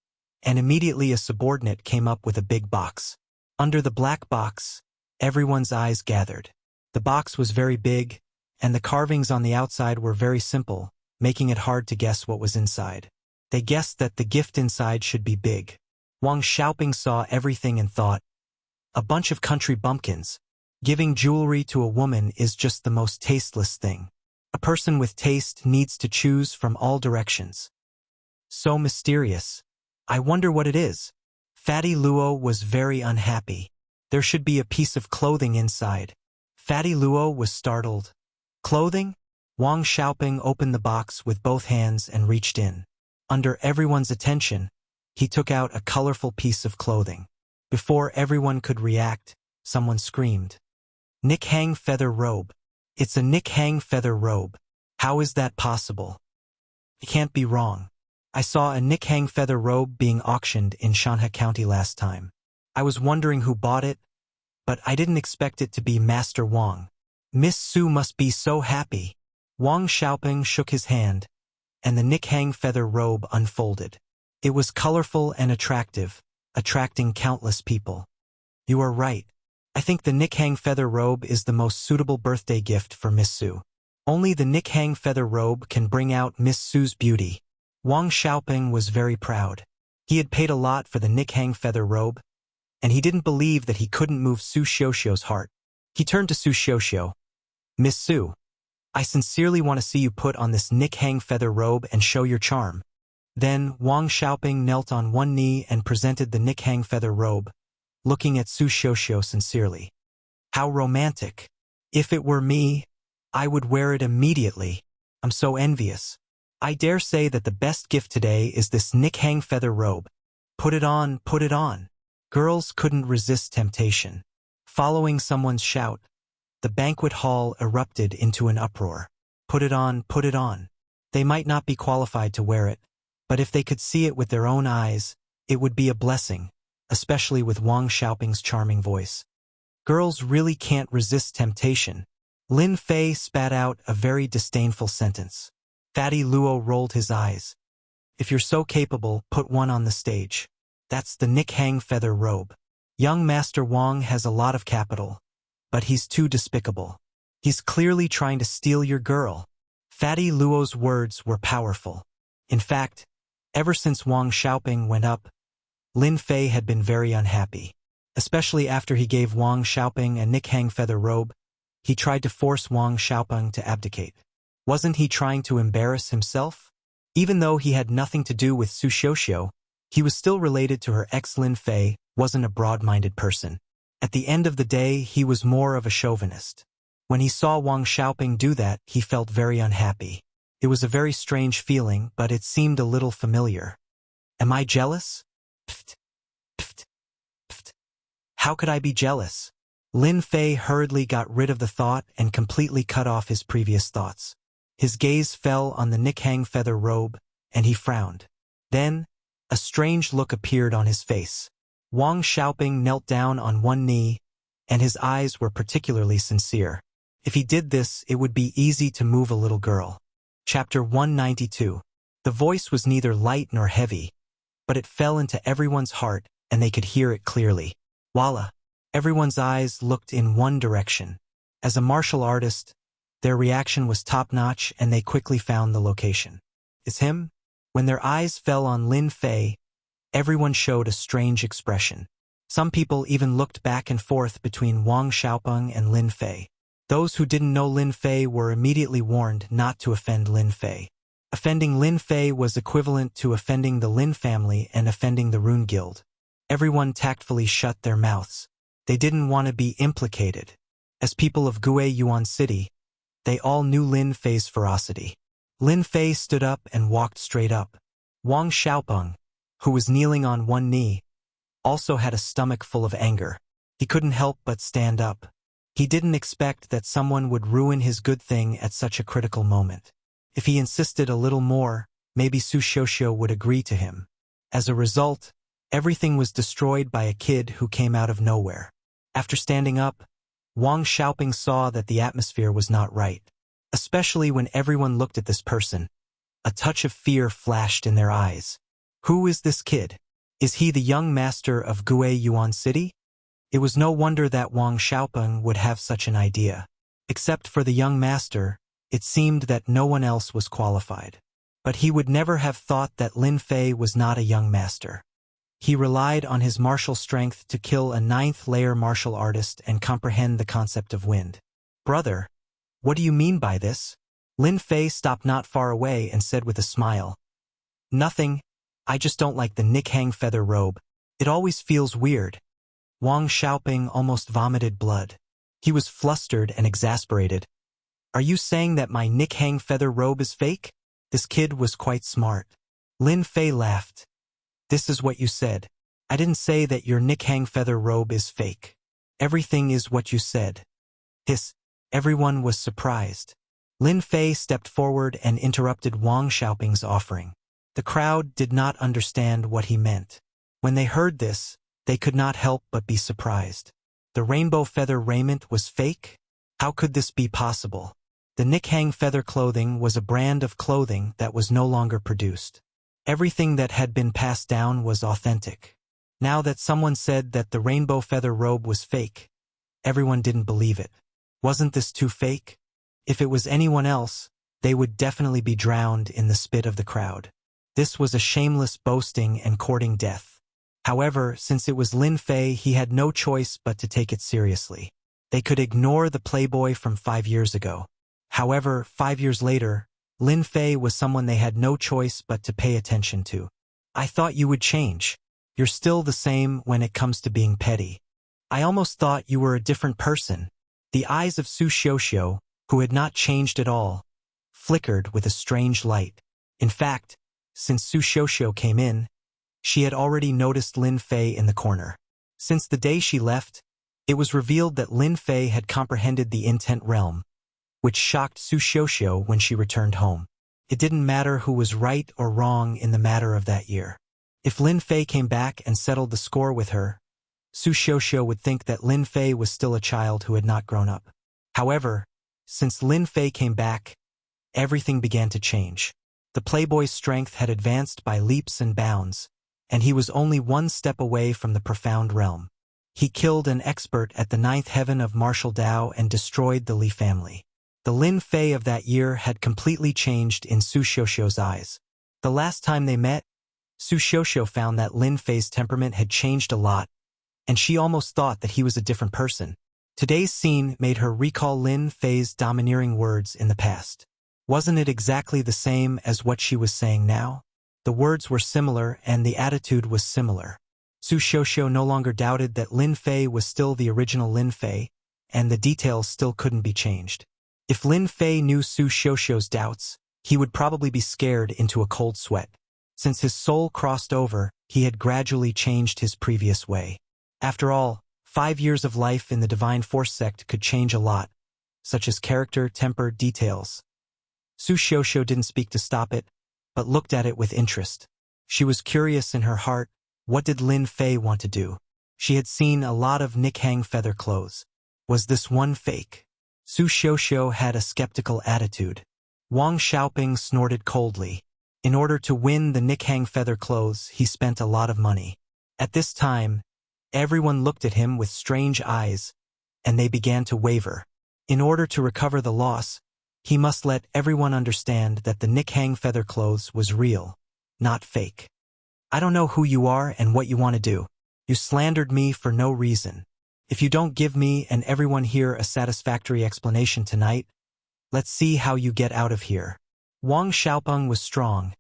and immediately a subordinate came up with a big box. Under the black box, everyone's eyes gathered. The box was very big, and the carvings on the outside were very simple, making it hard to guess what was inside. They guessed that the gift inside should be big. Wang Xiaopeng saw everything and thought, a bunch of country bumpkins. Giving jewelry to a woman is just the most tasteless thing. A person with taste needs to choose from all directions. So mysterious. I wonder what it is. Fatty Luo was very unhappy. There should be a piece of clothing inside. Fatty Luo was startled. Clothing? Wang Xiaopeng opened the box with both hands and reached in. Under everyone's attention, he took out a colorful piece of clothing. Before everyone could react, someone screamed. Nick Hang feather robe. It's a Nick Hang feather robe. How is that possible? It can't be wrong. I saw a Nick Hang feather robe being auctioned in Shanhe County last time. I was wondering who bought it, but I didn't expect it to be Master Wang. Miss Su must be so happy. Wang Xiaopeng shook his hand, and the Nick Hang feather robe unfolded. It was colorful and attractive, attracting countless people. You are right. I think the Nick Hang feather robe is the most suitable birthday gift for Miss Su. Only the Nick Hang feather robe can bring out Miss Su's beauty. Wang Xiaopeng was very proud. He had paid a lot for the Nick Hang feather robe, and he didn't believe that he couldn't move Su Xiuxiu's heart. He turned to Su Xiuxiu. Miss Su, I sincerely want to see you put on this Nick Hang feather robe and show your charm. Then Wang Xiaopeng knelt on one knee and presented the Nick Hang feather robe, looking at Su Xiuxiu sincerely. How romantic. If it were me, I would wear it immediately. I'm so envious. I dare say that the best gift today is this Nick Hang feather robe. Put it on, put it on. Girls couldn't resist temptation. Following someone's shout, the banquet hall erupted into an uproar. Put it on, put it on. They might not be qualified to wear it, but if they could see it with their own eyes, it would be a blessing, especially with Wang Xiaopeng's charming voice. Girls really can't resist temptation. Lin Fei spat out a very disdainful sentence. Fatty Luo rolled his eyes. If you're so capable, put one on the stage. That's the Nick Hang feather robe. Young Master Wang has a lot of capital, but he's too despicable. He's clearly trying to steal your girl. Fatty Luo's words were powerful. In fact, ever since Wang Xiaopeng went up, Lin Fei had been very unhappy. Especially after he gave Wang Xiaopeng a Nick Hang feather robe, he tried to force Wang Xiaopeng to abdicate. Wasn't he trying to embarrass himself? Even though he had nothing to do with Su Xiuxiu, he was still related to her ex. Lin Fei wasn't a broad-minded person. At the end of the day, he was more of a chauvinist. When he saw Wang Xiaopeng do that, he felt very unhappy. It was a very strange feeling, but it seemed a little familiar. Am I jealous? Pfft, pfft, pfft. How could I be jealous? Lin Fei hurriedly got rid of the thought and completely cut off his previous thoughts. His gaze fell on the Nick Hang feather robe, and he frowned. Then, a strange look appeared on his face. Wang Xiaopeng knelt down on one knee, and his eyes were particularly sincere. If he did this, it would be easy to move a little girl. Chapter 192. The voice was neither light nor heavy, but it fell into everyone's heart, and they could hear it clearly. Voila! Everyone's eyes looked in one direction. As a martial artist, their reaction was top-notch, and they quickly found the location. It's him? When their eyes fell on Lin Fei, everyone showed a strange expression. Some people even looked back and forth between Wang Xiaopeng and Lin Fei. Those who didn't know Lin Fei were immediately warned not to offend Lin Fei. Offending Lin Fei was equivalent to offending the Lin family and offending the Rune Guild. Everyone tactfully shut their mouths. They didn't want to be implicated. As people of Gui Yuan City, they all knew Lin Fei's ferocity. Lin Fei stood up and walked straight up. Wang Xiaopeng, who was kneeling on one knee, also had a stomach full of anger. He couldn't help but stand up. He didn't expect that someone would ruin his good thing at such a critical moment. If he insisted a little more, maybe Su Xiuxiu would agree to him. As a result, everything was destroyed by a kid who came out of nowhere. After standing up, Wang Xiaopeng saw that the atmosphere was not right. Especially when everyone looked at this person. A touch of fear flashed in their eyes. Who is this kid? Is he the young master of Gui Yuan City? It was no wonder that Wang Xiaopeng would have such an idea. Except for the young master, it seemed that no one else was qualified. But he would never have thought that Lin Fei was not a young master. He relied on his martial strength to kill a 9th-layer martial artist and comprehend the concept of wind. Brother, what do you mean by this? Lin Fei stopped not far away and said with a smile. Nothing, I just don't like the Nikhang feather robe. It always feels weird. Wang Xiaopeng almost vomited blood. He was flustered and exasperated. Are you saying that my Nikhang feather robe is fake? This kid was quite smart. Lin Fei laughed. This is what you said. I didn't say that your Nikhang feather robe is fake. Everything is what you said. Hiss. Everyone was surprised. Lin Fei stepped forward and interrupted Wang Xiaopeng's offering. The crowd did not understand what he meant. When they heard this, they could not help but be surprised. The rainbow feather raiment was fake? How could this be possible? The Nikhang feather clothing was a brand of clothing that was no longer produced. Everything that had been passed down was authentic. Now that someone said that the rainbow feather robe was fake, everyone didn't believe it. Wasn't this too fake? If it was anyone else, they would definitely be drowned in the spit of the crowd. This was a shameless boasting and courting death. However, since it was Lin Fei, he had no choice but to take it seriously. They could ignore the playboy from 5 years ago. However, 5 years later, Lin Fei was someone they had no choice but to pay attention to. I thought you would change. You're still the same when it comes to being petty. I almost thought you were a different person. The eyes of Su Xiuxiu, who had not changed at all, flickered with a strange light. In fact, since Su Xiuxiu came in, she had already noticed Lin Fei in the corner. Since the day she left, it was revealed that Lin Fei had comprehended the intent realm, which shocked Su Xiuxiu when she returned home. It didn't matter who was right or wrong in the matter of that year. If Lin Fei came back and settled the score with her, Su Xiuxiu would think that Lin Fei was still a child who had not grown up. However, since Lin Fei came back, everything began to change. The playboy's strength had advanced by leaps and bounds, and he was only one step away from the profound realm. He killed an expert at the 9th heaven of martial Dao and destroyed the Li family. The Lin Fei of that year had completely changed in Su Xiuxiu's eyes. The last time they met, Su Xiuxiu found that Lin Fei's temperament had changed a lot, and she almost thought that he was a different person. Today's scene made her recall Lin Fei's domineering words in the past. Wasn't it exactly the same as what she was saying now? The words were similar and the attitude was similar. Su Xiuxiu no longer doubted that Lin Fei was still the original Lin Fei, and the details still couldn't be changed. If Lin Fei knew Su Xiuxiu's doubts, he would probably be scared into a cold sweat. Since his soul crossed over, he had gradually changed his previous way. After all, 5 years of life in the Divine Force sect could change a lot, such as character, temper, details. Su Xiuxiu didn't speak to stop it, but looked at it with interest. She was curious in her heart, what did Lin Fei want to do? She had seen a lot of Nikhang feather clothes. Was this one fake? Su Xiuxiu had a skeptical attitude. Wang Xiaopeng snorted coldly. In order to win the Nikhang feather clothes, he spent a lot of money. At this time, everyone looked at him with strange eyes, and they began to waver. In order to recover the loss, he must let everyone understand that the Nikhang feather clothes was real, not fake. I don't know who you are and what you want to do. You slandered me for no reason. If you don't give me and everyone here a satisfactory explanation tonight, let's see how you get out of here." Wang Xiaopeng was strong,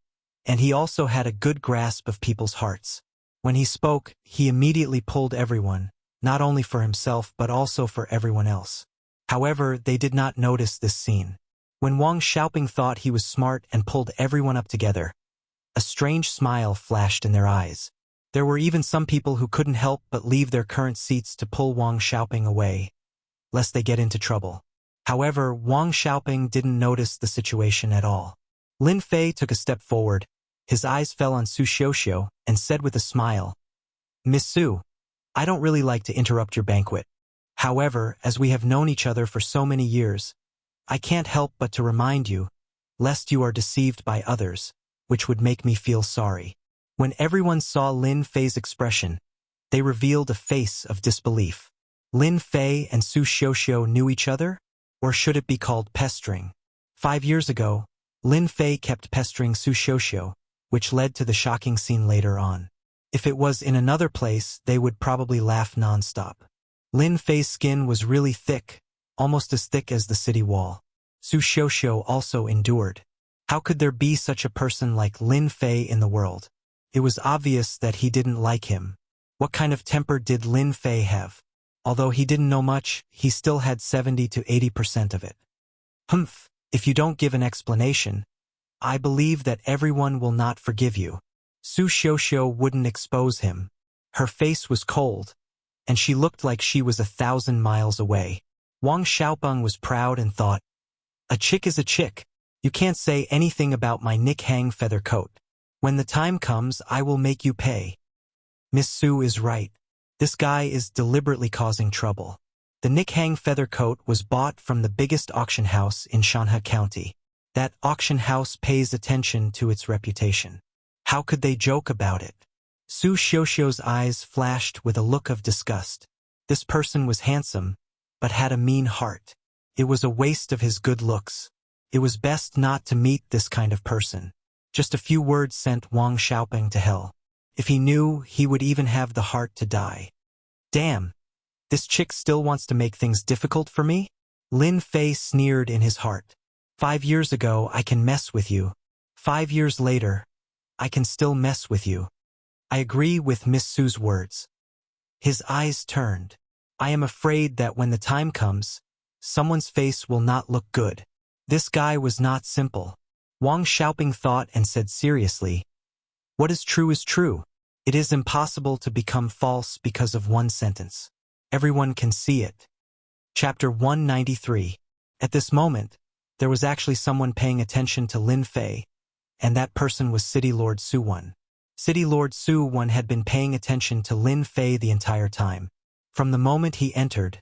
and he also had a good grasp of people's hearts. When he spoke, he immediately pulled everyone, not only for himself but also for everyone else. However, they did not notice this scene. When Wang Xiaopeng thought he was smart and pulled everyone up together, a strange smile flashed in their eyes. There were even some people who couldn't help but leave their current seats to pull Wang Xiaopeng away, lest they get into trouble. However, Wang Xiaopeng didn't notice the situation at all. Lin Fei took a step forward. His eyes fell on Su Xiuxiu and said with a smile, "Miss Su, I don't really like to interrupt your banquet. However, as we have known each other for so many years, I can't help but to remind you, lest you are deceived by others, which would make me feel sorry." When everyone saw Lin Fei's expression, they revealed a face of disbelief. Lin Fei and Su Xiuxiu knew each other? Or should it be called pestering? 5 years ago, Lin Fei kept pestering Su Xiuxiu, which led to the shocking scene later on. If it was in another place, they would probably laugh non-stop. Lin Fei's skin was really thick, almost as thick as the city wall. Su Xiuxiu also endured. How could there be such a person like Lin Fei in the world? It was obvious that he didn't like him. What kind of temper did Lin Fei have? Although he didn't know much, he still had 70 to 80% of it. "Humph, if you don't give an explanation, I believe that everyone will not forgive you." Su Xiuxiu wouldn't expose him. Her face was cold, and she looked like she was 1,000 miles away. Wang Xiaopeng was proud and thought, "A chick is a chick. You can't say anything about my Nick Hang feather coat. When the time comes, I will make you pay." Miss Su is right. This guy is deliberately causing trouble. The Nick Hang feather coat was bought from the biggest auction house in Shanhe County. That auction house pays attention to its reputation. How could they joke about it? Su Xiuxiu's eyes flashed with a look of disgust. This person was handsome, but had a mean heart. It was a waste of his good looks. It was best not to meet this kind of person. Just a few words sent Wang Xiaopeng to hell. If he knew, he would even have the heart to die. Damn, this chick still wants to make things difficult for me? Lin Fei sneered in his heart. 5 years ago, I can mess with you. 5 years later, I can still mess with you. I agree with Miss Su's words. His eyes turned. I am afraid that when the time comes, someone's face will not look good. This guy was not simple. Wang Xiaopeng thought and said seriously, "What is true is true. It is impossible to become false because of one sentence. Everyone can see it." Chapter 193. At this moment, there was actually someone paying attention to Lin Fei, and that person was City Lord Su Wan. City Lord Su Wan had been paying attention to Lin Fei the entire time. From the moment he entered,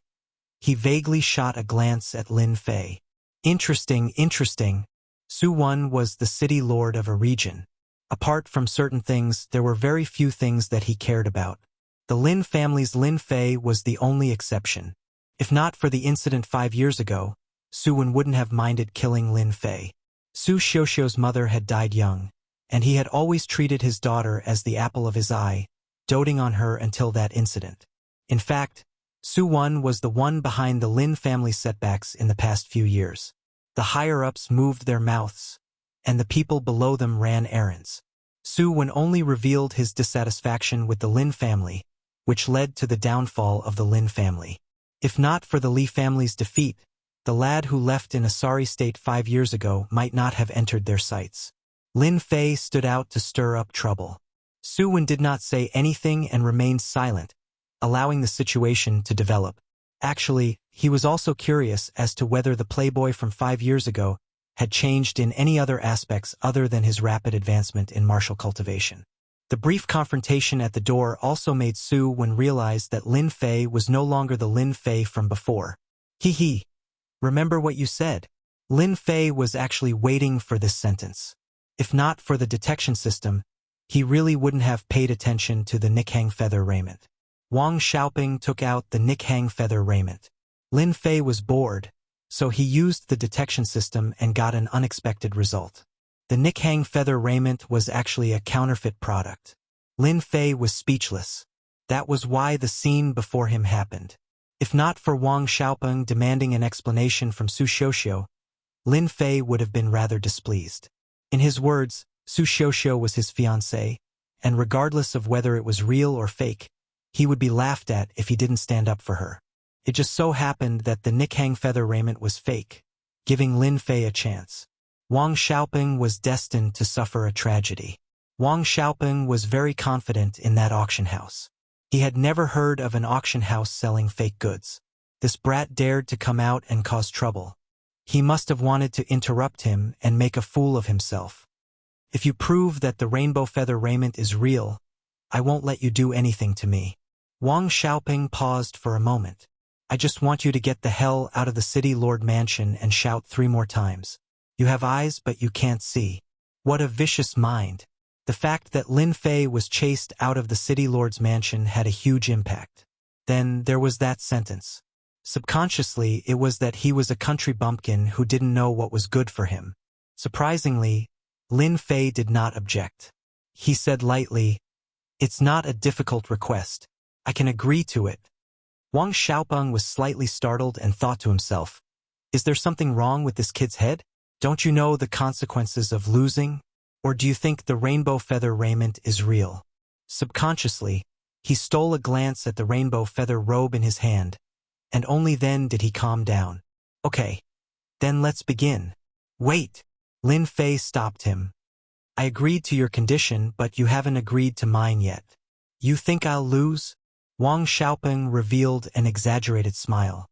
he vaguely shot a glance at Lin Fei. Interesting. Su Wan was the city lord of a region. Apart from certain things, there were very few things that he cared about. The Lin family's Lin Fei was the only exception. If not for the incident 5 years ago, Su Wan wouldn't have minded killing Lin Fei. Su Xiuxiu's mother had died young, and he had always treated his daughter as the apple of his eye, doting on her until that incident. In fact, Su Wan was the one behind the Lin family setbacks in the past few years. The higher-ups moved their mouths, and the people below them ran errands. Su Wan only revealed his dissatisfaction with the Lin family, which led to the downfall of the Lin family. If not for the Li family's defeat, the lad who left in a sorry state 5 years ago might not have entered their sights. Lin Fei stood out to stir up trouble. Su Wan did not say anything and remained silent, allowing the situation to develop. Actually, he was also curious as to whether the playboy from 5 years ago had changed in any other aspects other than his rapid advancement in martial cultivation. The brief confrontation at the door also made Su Wan realize that Lin Fei was no longer the Lin Fei from before. Hee. Remember what you said. Lin Fei was actually waiting for this sentence. If not for the detection system, he really wouldn't have paid attention to the Nick Hang feather raiment. Wang Xiaopeng took out the Nick Hang feather raiment. Lin Fei was bored, so he used the detection system and got an unexpected result. The Nick Hang feather raiment was actually a counterfeit product. Lin Fei was speechless. That was why the scene before him happened. If not for Wang Xiaopeng demanding an explanation from Su Xiuxiu, Lin Fei would have been rather displeased. In his words, Su Xiuxiu was his fiancée, and regardless of whether it was real or fake, he would be laughed at if he didn't stand up for her. It just so happened that the Nikhang feather raiment was fake, giving Lin Fei a chance. Wang Xiaopeng was destined to suffer a tragedy. Wang Xiaopeng was very confident in that auction house. He had never heard of an auction house selling fake goods. This brat dared to come out and cause trouble. He must have wanted to interrupt him and make a fool of himself. If you prove that the rainbow feather raiment is real, I won't let you do anything to me. Wang Xiaopeng paused for a moment. I just want you to get the hell out of the city lord mansion and shout 3 more times. You have eyes but you can't see. What a vicious mind. The fact that Lin Fei was chased out of the city lord's mansion had a huge impact. Then there was that sentence. Subconsciously, it was that he was a country bumpkin who didn't know what was good for him. Surprisingly, Lin Fei did not object. He said lightly, "It's not a difficult request. I can agree to it." Wang Xiaopeng was slightly startled and thought to himself, "Is there something wrong with this kid's head? Don't you know the consequences of losing? Or do you think the rainbow feather raiment is real?" Subconsciously, he stole a glance at the rainbow feather robe in his hand, and only then did he calm down. "Okay, then let's begin." "Wait!" Lin Fei stopped him. "I agreed to your condition, but you haven't agreed to mine yet. You think I'll lose?" Wang Xiaopeng revealed an exaggerated smile.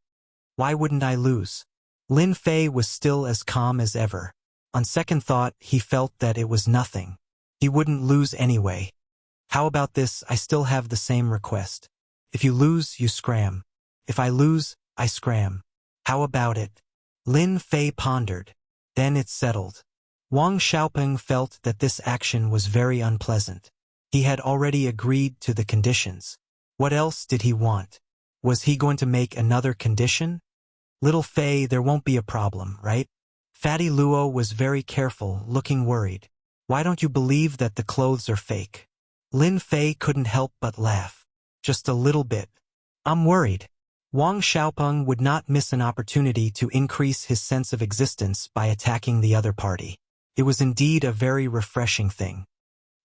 "Why wouldn't I lose?" Lin Fei was still as calm as ever. On second thought, he felt that it was nothing. He wouldn't lose anyway. "How about this? I still have the same request. If you lose, you scram. If I lose, I scram. How about it?" Lin Fei pondered. Then it's settled. Wang Xiaopeng felt that this action was very unpleasant. He had already agreed to the conditions. What else did he want? Was he going to make another condition? "Little Fei, there won't be a problem, right?" Fatty Luo was very careful, looking worried. "Why don't you believe that the clothes are fake?" Lin Fei couldn't help but laugh. "Just a little bit. I'm worried." Wang Xiaopeng would not miss an opportunity to increase his sense of existence by attacking the other party. It was indeed a very refreshing thing.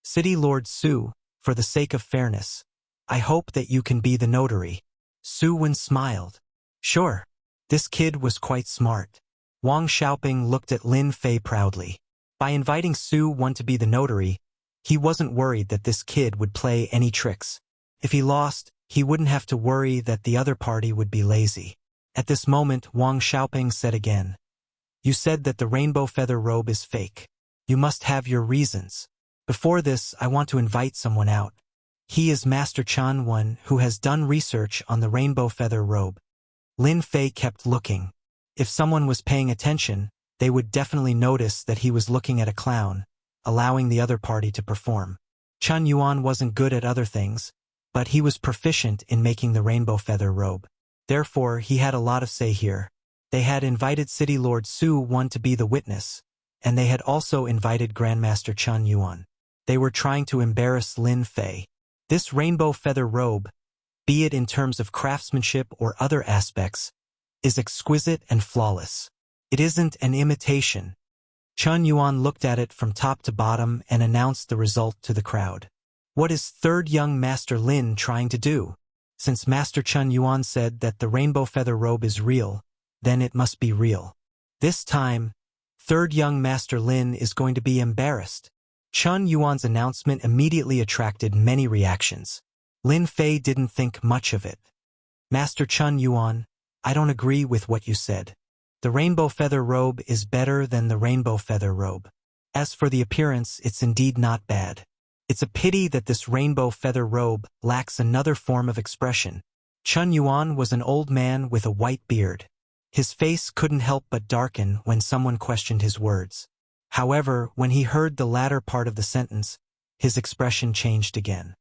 "City Lord Su, for the sake of fairness, I hope that you can be the notary." Su Wen smiled. "Sure." This kid was quite smart. Wang Xiaopeng looked at Lin Fei proudly. By inviting Su Wen to be the notary, he wasn't worried that this kid would play any tricks. If he lost, he wouldn't have to worry that the other party would be lazy. At this moment, Wang Xiaopeng said again, "You said that the rainbow feather robe is fake. You must have your reasons. Before this, I want to invite someone out. He is Master Chan Wen, who has done research on the rainbow feather robe." Lin Fei kept looking. If someone was paying attention, they would definitely notice that he was looking at a clown, allowing the other party to perform. Chun Yuan wasn't good at other things, but he was proficient in making the rainbow feather robe. Therefore, he had a lot of say here. They had invited City Lord Su Wen to be the witness, and they had also invited Grandmaster Chun Yuan. They were trying to embarrass Lin Fei. This rainbow feather robe, be it in terms of craftsmanship or other aspects, is exquisite and flawless. It isn't an imitation. Chun Yuan looked at it from top to bottom and announced the result to the crowd. What is third young Master Lin trying to do? Since Master Chun Yuan said that the rainbow feather robe is real, then it must be real. This time, third young Master Lin is going to be embarrassed. Chun Yuan's announcement immediately attracted many reactions. Lin Fei didn't think much of it. "Master Chun Yuan, I don't agree with what you said. The rainbow feather robe is better than the rainbow feather robe. As for the appearance, it's indeed not bad. It's a pity that this rainbow feather robe lacks another form of expression." Chun Yuan was an old man with a white beard. His face couldn't help but darken when someone questioned his words. However, when he heard the latter part of the sentence, his expression changed again.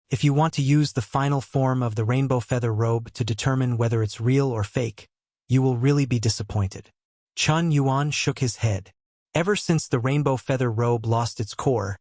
"If you want to use the final form of the rainbow feather robe to determine whether it's real or fake, you will really be disappointed." Chun Yuan shook his head. Ever since the rainbow feather robe lost its core,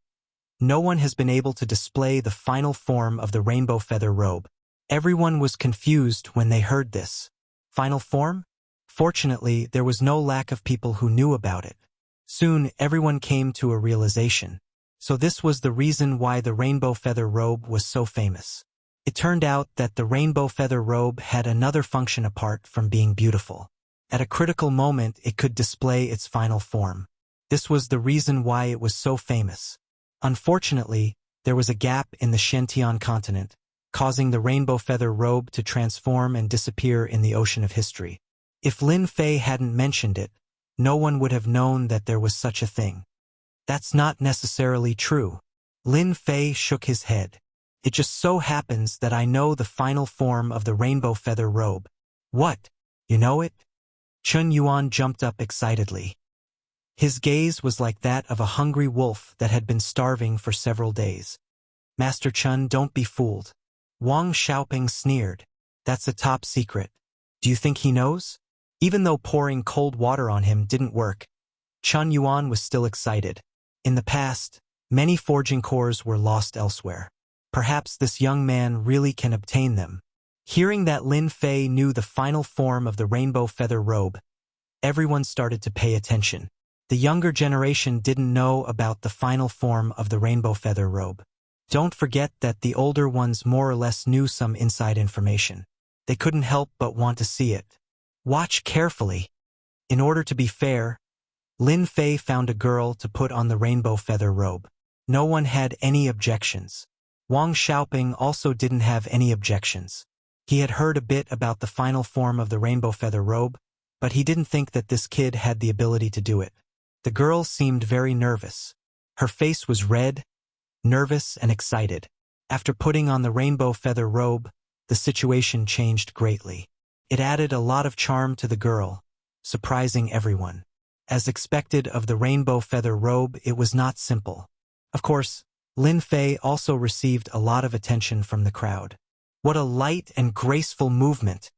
No one has been able to display the final form of the rainbow feather robe. Everyone was confused when they heard this. Final form? Fortunately, there was no lack of people who knew about it. Soon, everyone came to a realization. So this was the reason why the rainbow feather robe was so famous. It turned out that the rainbow feather robe had another function apart from being beautiful. At a critical moment, it could display its final form. This was the reason why it was so famous. Unfortunately, there was a gap in the Shentian continent, causing the rainbow feather robe to transform and disappear in the ocean of history. If Lin Fei hadn't mentioned it, no one would have known that there was such a thing. That's not necessarily true. Lin Fei shook his head. It just so happens that I know the final form of the rainbow feather robe. What? You know it? Chun Yuan jumped up excitedly. His gaze was like that of a hungry wolf that had been starving for several days. Master Chun, don't be fooled. Wang Xiaoping sneered. That's a top secret. Do you think he knows? Even though pouring cold water on him didn't work, Chun Yuan was still excited. In the past, many forging cores were lost elsewhere. Perhaps this young man really can obtain them. Hearing that Lin Fei knew the final form of the rainbow feather robe, everyone started to pay attention. The younger generation didn't know about the final form of the rainbow feather robe. Don't forget that the older ones more or less knew some inside information. They couldn't help but want to see it. Watch carefully. In order to be fair, Lin Fei found a girl to put on the rainbow feather robe. No one had any objections. Wang Xiaoping also didn't have any objections. He had heard a bit about the final form of the rainbow feather robe, but he didn't think that this kid had the ability to do it. The girl seemed very nervous. Her face was red, nervous and excited. After putting on the rainbow feather robe, the situation changed greatly. It added a lot of charm to the girl, surprising everyone. As expected of the rainbow feather robe, it was not simple. Of course, Lin Fei also received a lot of attention from the crowd. What a light and graceful movement!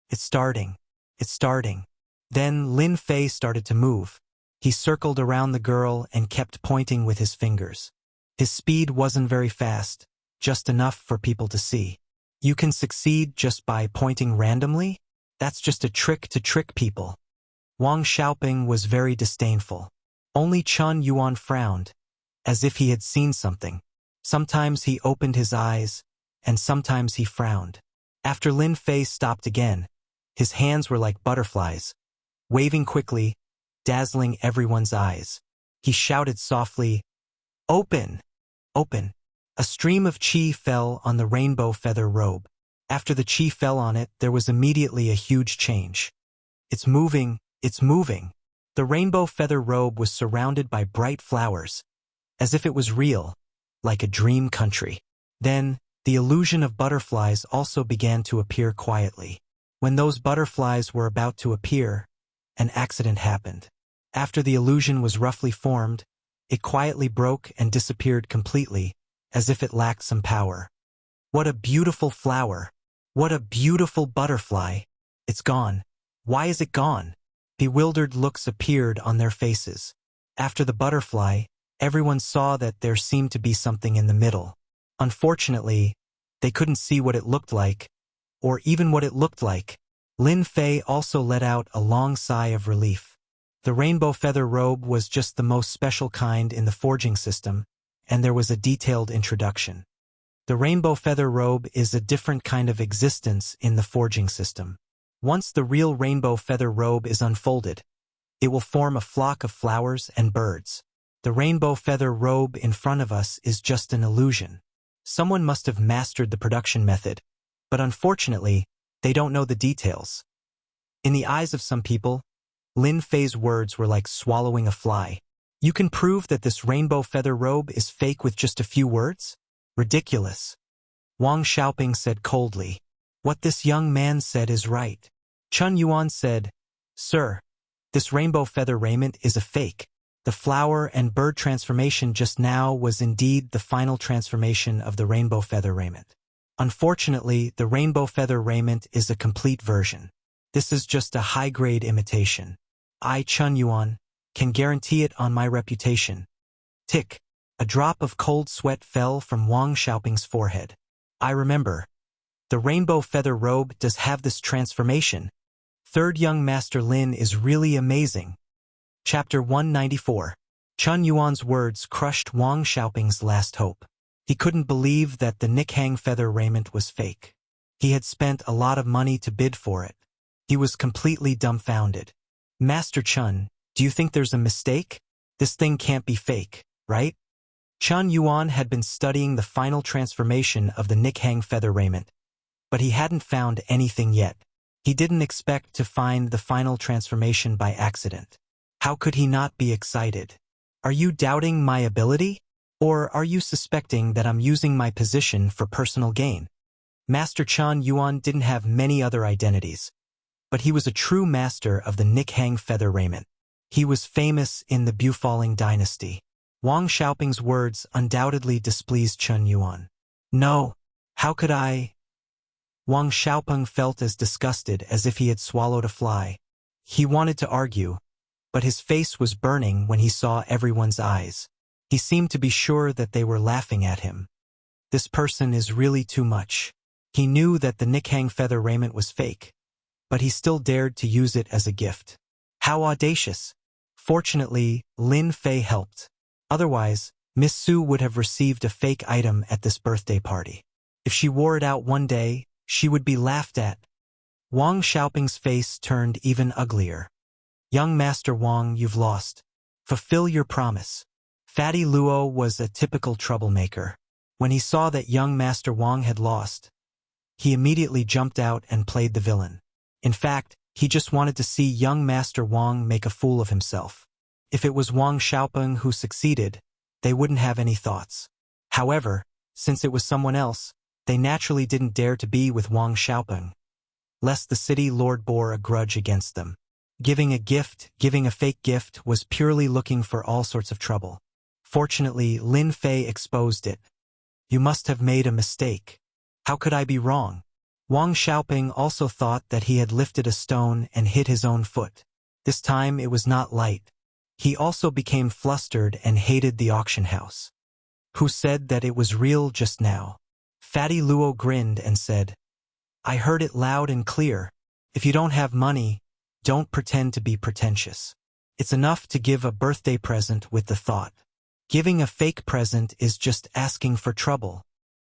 It's starting. It's starting. Then Lin Fei started to move. He circled around the girl and kept pointing with his fingers. His speed wasn't very fast, just enough for people to see. You can succeed just by pointing randomly? That's just a trick to trick people. Wang Xiaoping was very disdainful. Only Chun Yuan frowned, as if he had seen something. Sometimes he opened his eyes, and sometimes he frowned. After Lin Fei stopped again, his hands were like butterflies, waving quickly, dazzling everyone's eyes. He shouted softly, "Open! Open!" A stream of qi fell on the rainbow feather robe. After the qi fell on it, there was immediately a huge change. It's moving, it's moving. The rainbow feather robe was surrounded by bright flowers, as if it was real, like a dream country. Then, the illusion of butterflies also began to appear quietly. When those butterflies were about to appear, an accident happened. After the illusion was roughly formed, it quietly broke and disappeared completely, as if it lacked some power. What a beautiful flower! What a beautiful butterfly! It's gone. Why is it gone? Bewildered looks appeared on their faces. After the butterfly, everyone saw that there seemed to be something in the middle. Unfortunately, they couldn't see what it looked like, or even what it looked like. Lin Fei also let out a long sigh of relief. The rainbow feather robe was just the most special kind in the forging system, and there was a detailed introduction. The rainbow feather robe is a different kind of existence in the forging system. Once the real rainbow feather robe is unfolded, it will form a flock of flowers and birds. The rainbow feather robe in front of us is just an illusion. Someone must have mastered the production method, but unfortunately, they don't know the details. In the eyes of some people, Lin Fei's words were like swallowing a fly. You can prove that this rainbow feather robe is fake with just a few words? Ridiculous. Wang Xiaoping said coldly. What this young man said is right. Chun Yuan said, Sir, this rainbow feather raiment is a fake. The flower and bird transformation just now was indeed the final transformation of the rainbow feather raiment. Unfortunately, the rainbow feather raiment is a complete version. This is just a high-grade imitation. I, Chun Yuan, can guarantee it on my reputation. Tick. A drop of cold sweat fell from Wang Xiaoping's forehead. I remember. The rainbow feather robe does have this transformation. Third young Master Lin is really amazing. Chapter 194. Chun Yuan's words crushed Wang Xiaoping's last hope. He couldn't believe that the Nikhang feather raiment was fake. He had spent a lot of money to bid for it. He was completely dumbfounded. Master Chun, do you think there's a mistake? This thing can't be fake, right? Chun Yuan had been studying the final transformation of the Nikhang feather raiment, but he hadn't found anything yet. He didn't expect to find the final transformation by accident. How could he not be excited? Are you doubting my ability? Or are you suspecting that I'm using my position for personal gain? Master Chun Yuan didn't have many other identities, but he was a true master of the Nikhang feather raiment. He was famous in the Bufalling dynasty. Wang Xiaoping's words undoubtedly displeased Chun Yuan. No, how could I? Wang Xiaoping felt as disgusted as if he had swallowed a fly. He wanted to argue, but his face was burning when he saw everyone's eyes. He seemed to be sure that they were laughing at him. This person is really too much. He knew that the Nikhang feather raiment was fake, but he still dared to use it as a gift. How audacious! Fortunately, Lin Fei helped. Otherwise, Miss Su would have received a fake item at this birthday party. If she wore it out one day, she would be laughed at. Wang Xiaoping's face turned even uglier. Young Master Wang, you've lost. Fulfill your promise. Fatty Luo was a typical troublemaker. When he saw that young Master Wang had lost, he immediately jumped out and played the villain. In fact, he just wanted to see young Master Wang make a fool of himself. If it was Wang Xiaoping who succeeded, they wouldn't have any thoughts. However, since it was someone else, they naturally didn't dare to be with Wang Xiaoping, lest the city lord bore a grudge against them. Giving a fake gift, was purely looking for all sorts of trouble. Fortunately, Lin Fei exposed it. You must have made a mistake. How could I be wrong? Wang Xiaoping also thought that he had lifted a stone and hit his own foot. This time it was not light. He also became flustered and hated the auction house. Who said that it was real just now? Fatty Luo grinned and said, I heard it loud and clear. If you don't have money, don't pretend to be pretentious. It's enough to give a birthday present with the thought. Giving a fake present is just asking for trouble.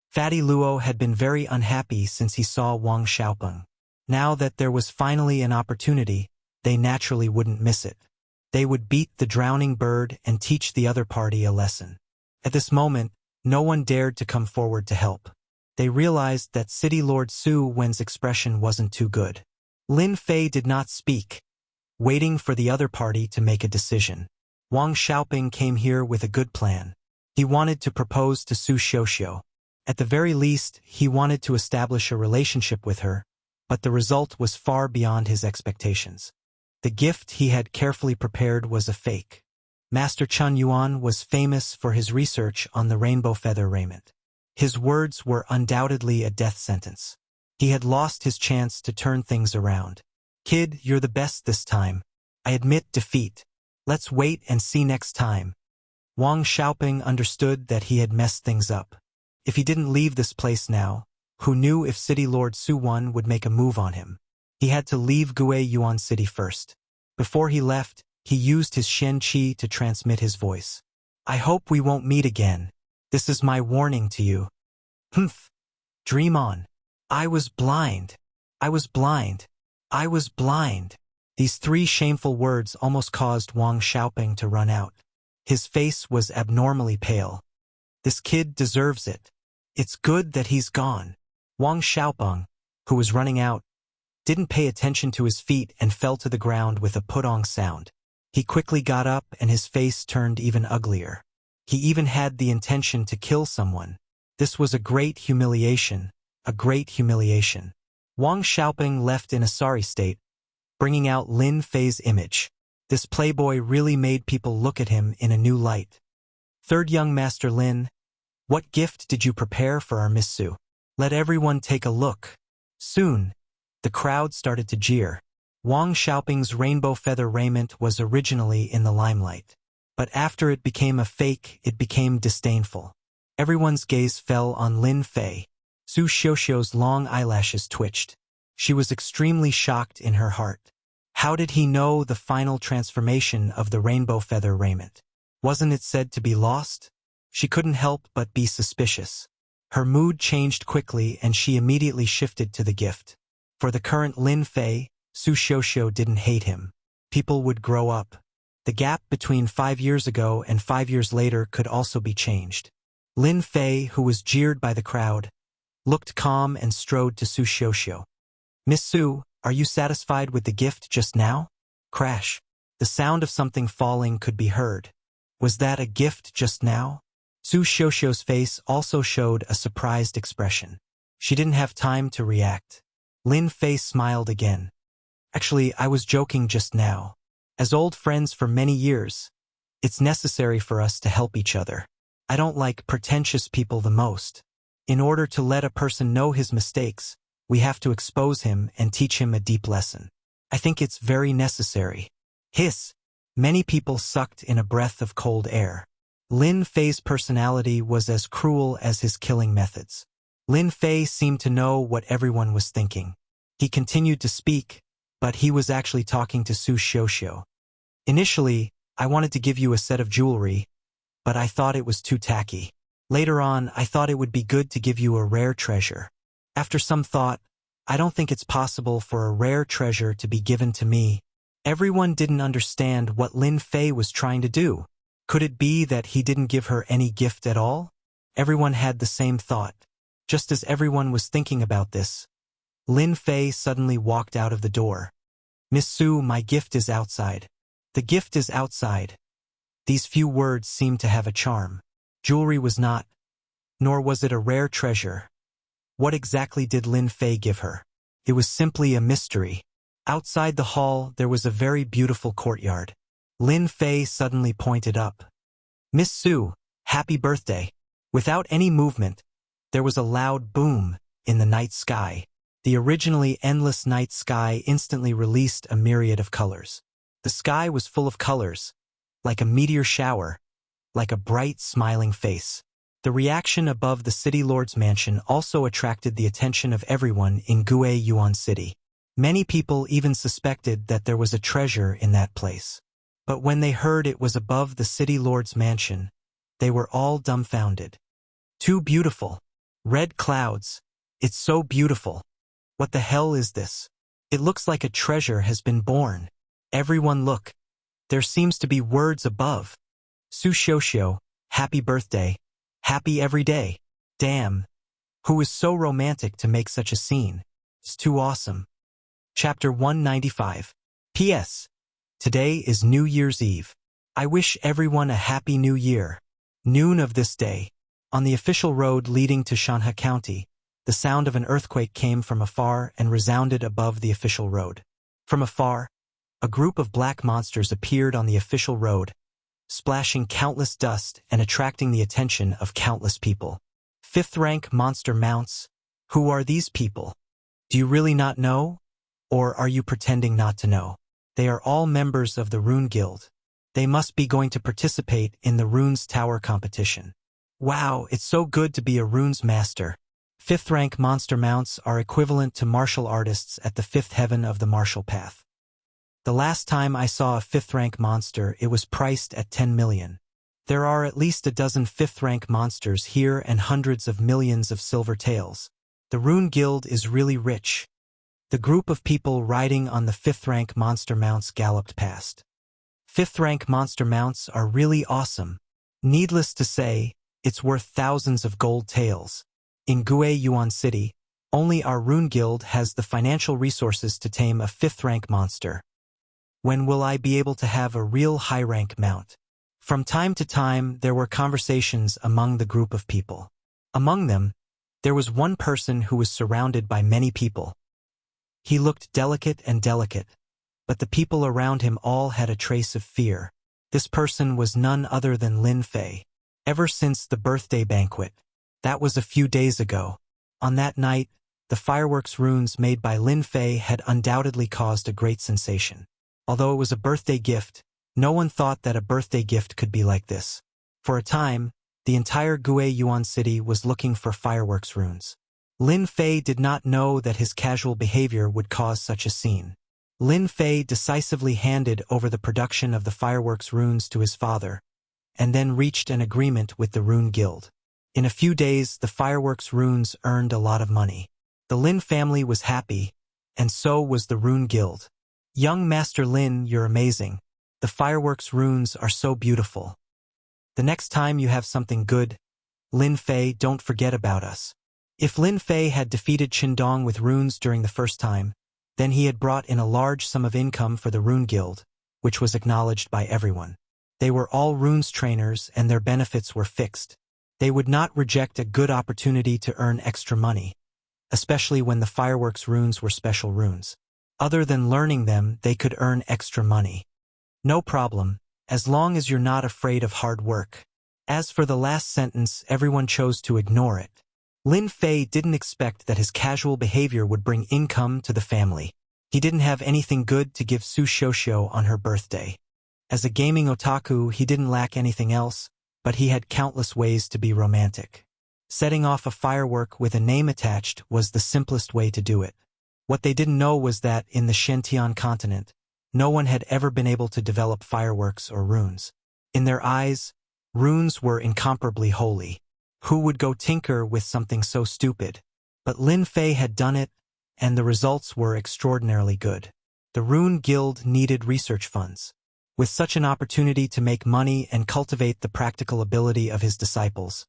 Fatty Luo had been very unhappy since he saw Wang Xiaoping. Now that there was finally an opportunity, they naturally wouldn't miss it. They would beat the drowning bird and teach the other party a lesson. At this moment, no one dared to come forward to help. They realized that City Lord Su Wen's expression wasn't too good. Lin Fei did not speak, waiting for the other party to make a decision. Wang Xiaoping came here with a good plan. He wanted to propose to Su Xiuxiu. At the very least, he wanted to establish a relationship with her, but the result was far beyond his expectations. The gift he had carefully prepared was a fake. Master Chun Yuan was famous for his research on the rainbow feather raiment. His words were undoubtedly a death sentence. He had lost his chance to turn things around. Kid, you're the best this time. I admit defeat. Let's wait and see next time. Wang Xiaoping understood that he had messed things up. If he didn't leave this place now, who knew if City Lord Su Wen would make a move on him? He had to leave Gui Yuan City first. Before he left, he used his Shen Qi to transmit his voice. I hope we won't meet again. This is my warning to you. Humph. Dream on. I was blind. I was blind. I was blind. These three shameful words almost caused Wang Xiaoping to run out. His face was abnormally pale. This kid deserves it. It's good that he's gone. Wang Xiaoping, who was running out, didn't pay attention to his feet and fell to the ground with a putong sound. He quickly got up and his face turned even uglier. He even had the intention to kill someone. This was a great humiliation, a great humiliation. Wang Xiaoping left in a sorry state, bringing out Lin Fei's image. This playboy really made people look at him in a new light. Third young Master Lin, what gift did you prepare for our Miss Su? Let everyone take a look. Soon, the crowd started to jeer. Wang Xiaoping's rainbow feather raiment was originally in the limelight. But after it became a fake, it became disdainful. Everyone's gaze fell on Lin Fei. Su Xiuxiu's long eyelashes twitched. She was extremely shocked in her heart. How did he know the final transformation of the rainbow feather raiment? Wasn't it said to be lost? She couldn't help but be suspicious. Her mood changed quickly and she immediately shifted to the gift. For the current Lin Fei, Su Xiuxiu didn't hate him. People would grow up. The gap between 5 years ago and 5 years later could also be changed. Lin Fei, who was jeered by the crowd, looked calm and strode to Su Xiuxiu. "Miss Su, are you satisfied with the gift just now?" Crash. The sound of something falling could be heard. Was that a gift just now? Su Xiuxiu's face also showed a surprised expression. She didn't have time to react. Lin Fei smiled again. "Actually, I was joking just now. As old friends for many years, it's necessary for us to help each other. I don't like pretentious people the most. In order to let a person know his mistakes, we have to expose him and teach him a deep lesson. I think it's very necessary." Hiss. Many people sucked in a breath of cold air. Lin Fei's personality was as cruel as his killing methods. Lin Fei seemed to know what everyone was thinking. He continued to speak, but he was actually talking to Su Xiuxiu. "Initially, I wanted to give you a set of jewelry, but I thought it was too tacky. Later on, I thought it would be good to give you a rare treasure. After some thought, I don't think it's possible for a rare treasure to be given to me." Everyone didn't understand what Lin Fei was trying to do. Could it be that he didn't give her any gift at all? Everyone had the same thought. Just as everyone was thinking about this, Lin Fei suddenly walked out of the door. "Miss Su, my gift is outside. The gift is outside." These few words seemed to have a charm. Jewelry was not, nor was it a rare treasure. What exactly did Lin Fei give her? It was simply a mystery. Outside the hall, there was a very beautiful courtyard. Lin Fei suddenly pointed up. "Miss Su, happy birthday." Without any movement, there was a loud boom in the night sky. The originally endless night sky instantly released a myriad of colors. The sky was full of colors, like a meteor shower, like a bright, smiling face. The reaction above the city lord's mansion also attracted the attention of everyone in Guiyuan City. Many people even suspected that there was a treasure in that place. But when they heard it was above the city lord's mansion, they were all dumbfounded. "Too beautiful. Red clouds. It's so beautiful. What the hell is this? It looks like a treasure has been born. Everyone look. There seems to be words above. Su Xiuxiu, happy birthday. Happy every day. Damn. Who is so romantic to make such a scene? It's too awesome." Chapter 195. P.S. Today is New Year's Eve. I wish everyone a happy new year. Noon of this day, on the official road leading to Shanhe County, the sound of an earthquake came from afar and resounded above the official road. From afar, a group of black monsters appeared on the official road, splashing countless dust and attracting the attention of countless people. Fifth-rank monster mounts. Who are these people? Do you really not know? Or are you pretending not to know? They are all members of the Rune Guild. They must be going to participate in the Runes Tower competition. Wow, it's so good to be a Runes master. Fifth-rank monster mounts are equivalent to martial artists at the fifth heaven of the martial path. The last time I saw a fifth-rank monster, it was priced at 10 million. There are at least a dozen fifth-rank monsters here and hundreds of millions of silver tails. The Rune Guild is really rich. The group of people riding on the fifth-rank monster mounts galloped past. Fifth-rank monster mounts are really awesome. Needless to say, it's worth thousands of gold taels. In Guiyuan City, only our Rune Guild has the financial resources to tame a fifth-rank monster. When will I be able to have a real high-rank mount? From time to time, there were conversations among the group of people. Among them, there was one person who was surrounded by many people. He looked delicate, but the people around him all had a trace of fear. This person was none other than Lin Fei. Ever since the birthday banquet, that was a few days ago. On that night, the fireworks runes made by Lin Fei had undoubtedly caused a great sensation. Although it was a birthday gift, No one thought that a birthday gift could be like this. For a time, the entire Guiyuan city was looking for fireworks runes. Lin Fei did not know that his casual behavior would cause such a scene. Lin Fei decisively handed over the production of the fireworks runes to his father, and then reached an agreement with the Rune Guild. In a few days, the fireworks runes earned a lot of money. The Lin family was happy, and so was the Rune Guild. Young Master Lin, you're amazing. The fireworks runes are so beautiful. The next time you have something good, Lin Fei, don't forget about us. If Lin Fei had defeated Qindong with runes during the first time, then he had brought in a large sum of income for the Rune Guild, which was acknowledged by everyone. They were all runes trainers and their benefits were fixed. They would not reject a good opportunity to earn extra money, especially when the fireworks runes were special runes. Other than learning them, they could earn extra money. No problem, as long as you're not afraid of hard work. As for the last sentence, everyone chose to ignore it. Lin Fei didn't expect that his casual behavior would bring income to the family. He didn't have anything good to give Su Xiuxiu on her birthday. As a gaming otaku, he didn't lack anything else, but he had countless ways to be romantic. Setting off a firework with a name attached was the simplest way to do it. What they didn't know was that in the Shentian continent, no one had ever been able to develop fireworks or runes. In their eyes, runes were incomparably holy. Who would go tinker with something so stupid? But Lin Fei had done it, and the results were extraordinarily good. The Rune Guild needed research funds. With such an opportunity to make money and cultivate the practical ability of his disciples,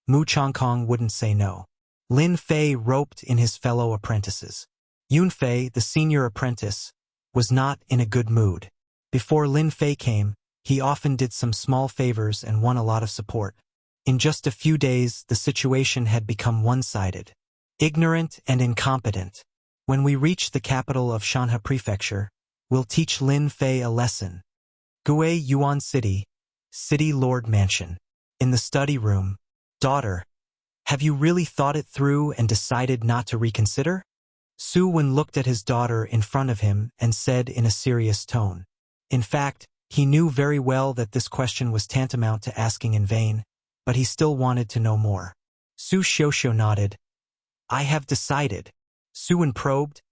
Mu Chongkong wouldn't say no. Lin Fei roped in his fellow apprentices. Yun Fei, the senior apprentice, was not in a good mood. Before Lin Fei came, he often did some small favors and won a lot of support. In just a few days, the situation had become one-sided. Ignorant and incompetent. When we reach the capital of Shanha Prefecture, we'll teach Lin Fei a lesson. Guiyuan City, City Lord Mansion. In the study room, daughter, have you really thought it through and decided not to reconsider? Su Wen looked at his daughter in front of him and said in a serious tone. In fact, he knew very well that this question was tantamount to asking in vain, but he still wanted to know more. Su Xiuxiu nodded. I have decided. Su Wen probed.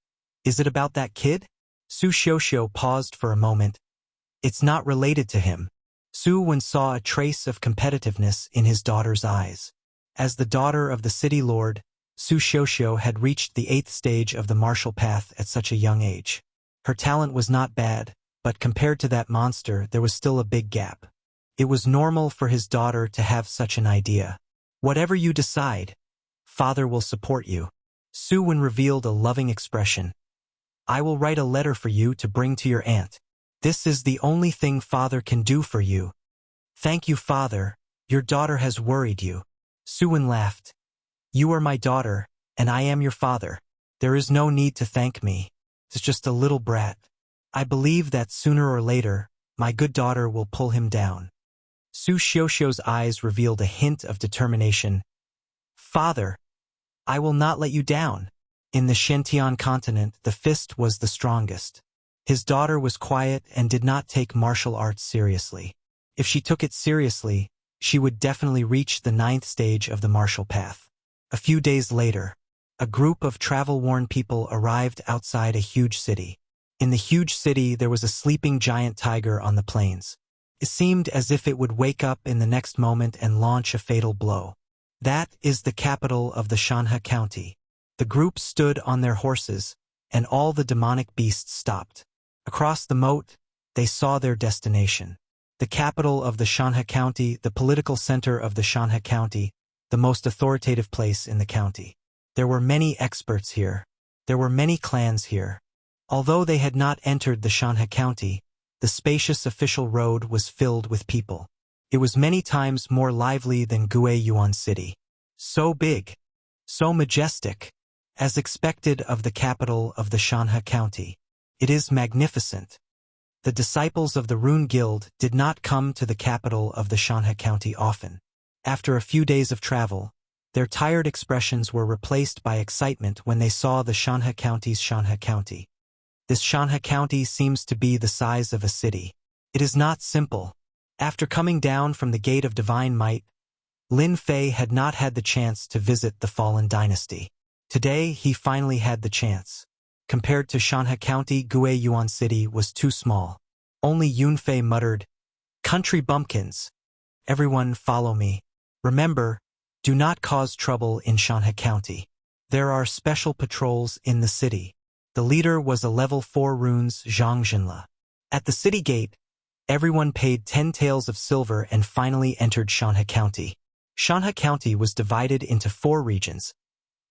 Is it about that kid? Su Xiuxiu paused for a moment. It's not related to him. Su Wen saw a trace of competitiveness in his daughter's eyes. As the daughter of the city lord, Su Xiuxiu had reached the 8th stage of the martial path at such a young age. Her talent was not bad, but compared to that monster, there was still a big gap. It was normal for his daughter to have such an idea. Whatever you decide, father will support you. Su Wen revealed a loving expression. I will write a letter for you to bring to your aunt. This is the only thing father can do for you. Thank you, father. Your daughter has worried you. Su Wen laughed. You are my daughter, and I am your father. There is no need to thank me. It's just a little brat. I believe that sooner or later, my good daughter will pull him down. Su Xiuxiu's eyes revealed a hint of determination. Father, I will not let you down. In the Shentian continent, the fist was the strongest. His daughter was quiet and did not take martial arts seriously. If she took it seriously, she would definitely reach the 9th stage of the martial path. A few days later, a group of travel-worn people arrived outside a huge city. In the huge city, there was a sleeping giant tiger on the plains. It seemed as if it would wake up in the next moment and launch a fatal blow. That is the capital of the Shanha County. The group stood on their horses, and all the demonic beasts stopped. Across the moat, they saw their destination. The capital of the Shanha County, the political center of the Shanha County, the most authoritative place in the county. There were many experts here. There were many clans here. Although they had not entered the Shanha County, the spacious official road was filled with people. It was many times more lively than Guiyuan City. So big, so majestic, as expected of the capital of the Shanha County. It is magnificent. The disciples of the Rune Guild did not come to the capital of the Shanha County often. After a few days of travel, their tired expressions were replaced by excitement when they saw the Shanha County's Shanha County. This Shanha County seems to be the size of a city. It is not simple. After coming down from the Gate of Divine Might, Lin Fei had not had the chance to visit the fallen dynasty. Today, he finally had the chance. Compared to Shanha County, Guiyuan City was too small. Only Yunfei muttered, "Country bumpkins. Everyone follow me. Remember, do not cause trouble in Shanha County. There are special patrols in the city." The leader was a level 4 runes Zhang Jinle. At the city gate, everyone paid 10 taels of silver and finally entered Shanha County. Shanha County was divided into 4 regions: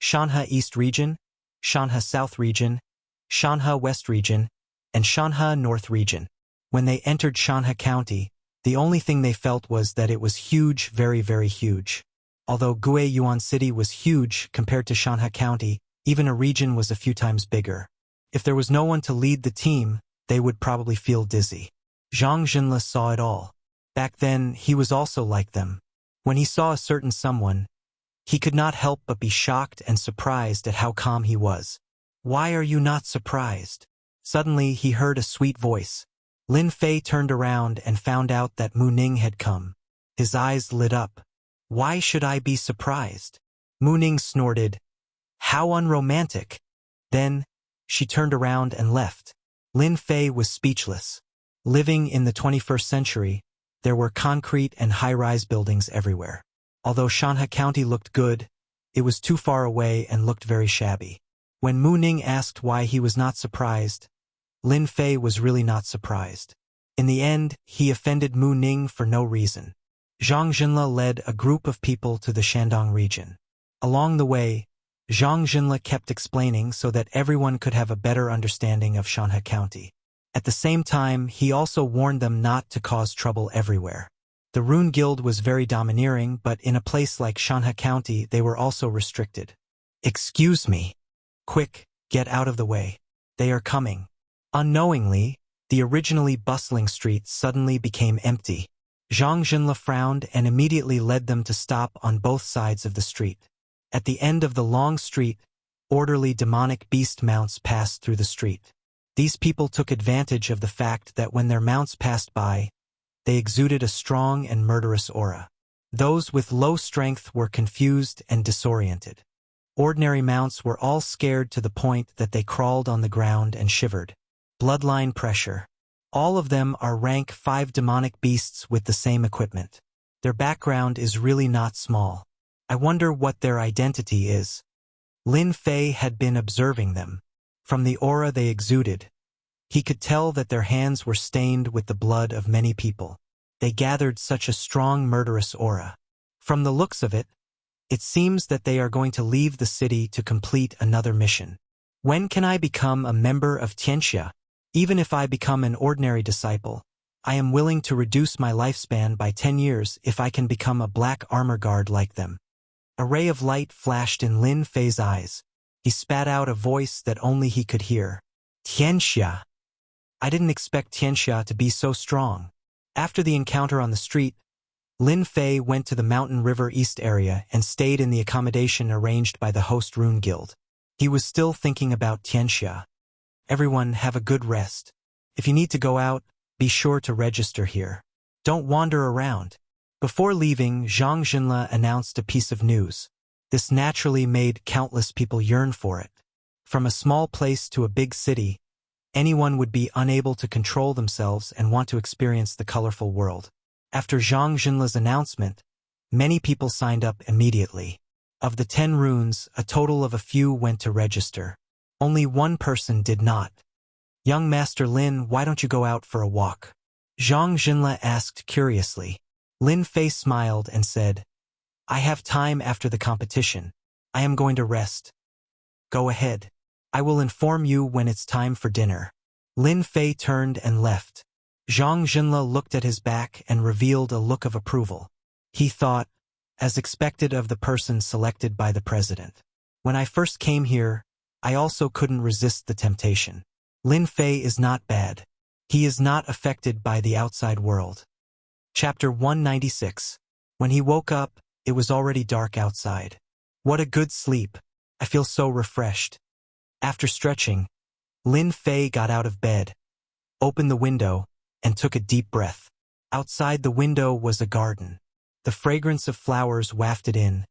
Shanha East Region, Shanha South Region, Shanha West Region, and Shanha North Region. When they entered Shanha County, the only thing they felt was that it was huge, very, very huge. Although Guiyuan City was huge compared to Shanha County, even a region was a few times bigger. If there was no one to lead the team, they would probably feel dizzy. Zhang Jinle saw it all. Back then, he was also like them. When he saw a certain someone, he could not help but be shocked and surprised at how calm he was. "Why are you not surprised?" Suddenly, he heard a sweet voice. Lin Fei turned around and found out that Mu Ning had come. His eyes lit up. "Why should I be surprised?" Mu Ning snorted. "How unromantic." Then, she turned around and left. Lin Fei was speechless. Living in the 21st century, there were concrete and high-rise buildings everywhere. Although Shanha County looked good, it was too far away and looked very shabby. When Mu Ning asked why he was not surprised, Lin Fei was really not surprised. In the end, he offended Mu Ning for no reason. Zhang Jinle led a group of people to the Shandong region. Along the way, Zhang Jinle kept explaining so that everyone could have a better understanding of Shanha County. At the same time, he also warned them not to cause trouble everywhere. The Rune Guild was very domineering, but in a place like Shanha County, they were also restricted. "Excuse me. Quick, get out of the way. They are coming." Unknowingly, the originally bustling street suddenly became empty. Zhang Jinle frowned and immediately led them to stop on both sides of the street. At the end of the long street, orderly demonic beast mounts passed through the street. These people took advantage of the fact that when their mounts passed by, they exuded a strong and murderous aura. Those with low strength were confused and disoriented. Ordinary mounts were all scared to the point that they crawled on the ground and shivered. Bloodline pressure. All of them are rank 5 demonic beasts with the same equipment. Their background is really not small. I wonder what their identity is. Lin Fei had been observing them. From the aura they exuded, he could tell that their hands were stained with the blood of many people. They gathered such a strong murderous aura. From the looks of it, it seems that they are going to leave the city to complete another mission. When can I become a member of Tianxia? Even if I become an ordinary disciple, I am willing to reduce my lifespan by 10 years if I can become a black armor guard like them. A ray of light flashed in Lin Fei's eyes. He spat out a voice that only he could hear. "Tianxia." I didn't expect Tianxia to be so strong. After the encounter on the street, Lin Fei went to the Mountain River East area and stayed in the accommodation arranged by the host Rune Guild. He was still thinking about Tianxia. "Everyone have a good rest. If you need to go out, be sure to register here. Don't wander around." Before leaving, Zhang Jinle announced a piece of news. This naturally made countless people yearn for it. From a small place to a big city, anyone would be unable to control themselves and want to experience the colorful world. After Zhang Jinle's announcement, many people signed up immediately. Of the 10 runes, a total of a few went to register. Only one person did not. "Young Master Lin, why don't you go out for a walk?" Zhang Jinle asked curiously. Lin Fei smiled and said, "I have time after the competition. I am going to rest." "Go ahead. I will inform you when it's time for dinner." Lin Fei turned and left. Zhang Jinle looked at his back and revealed a look of approval. He thought, as expected of the person selected by the president. "When I first came here, I also couldn't resist the temptation. Lin Fei is not bad. He is not affected by the outside world." Chapter 196. When he woke up, it was already dark outside. "What a good sleep. I feel so refreshed." After stretching, Lin Fei got out of bed, opened the window, and took a deep breath. Outside the window was a garden. The fragrance of flowers wafted in,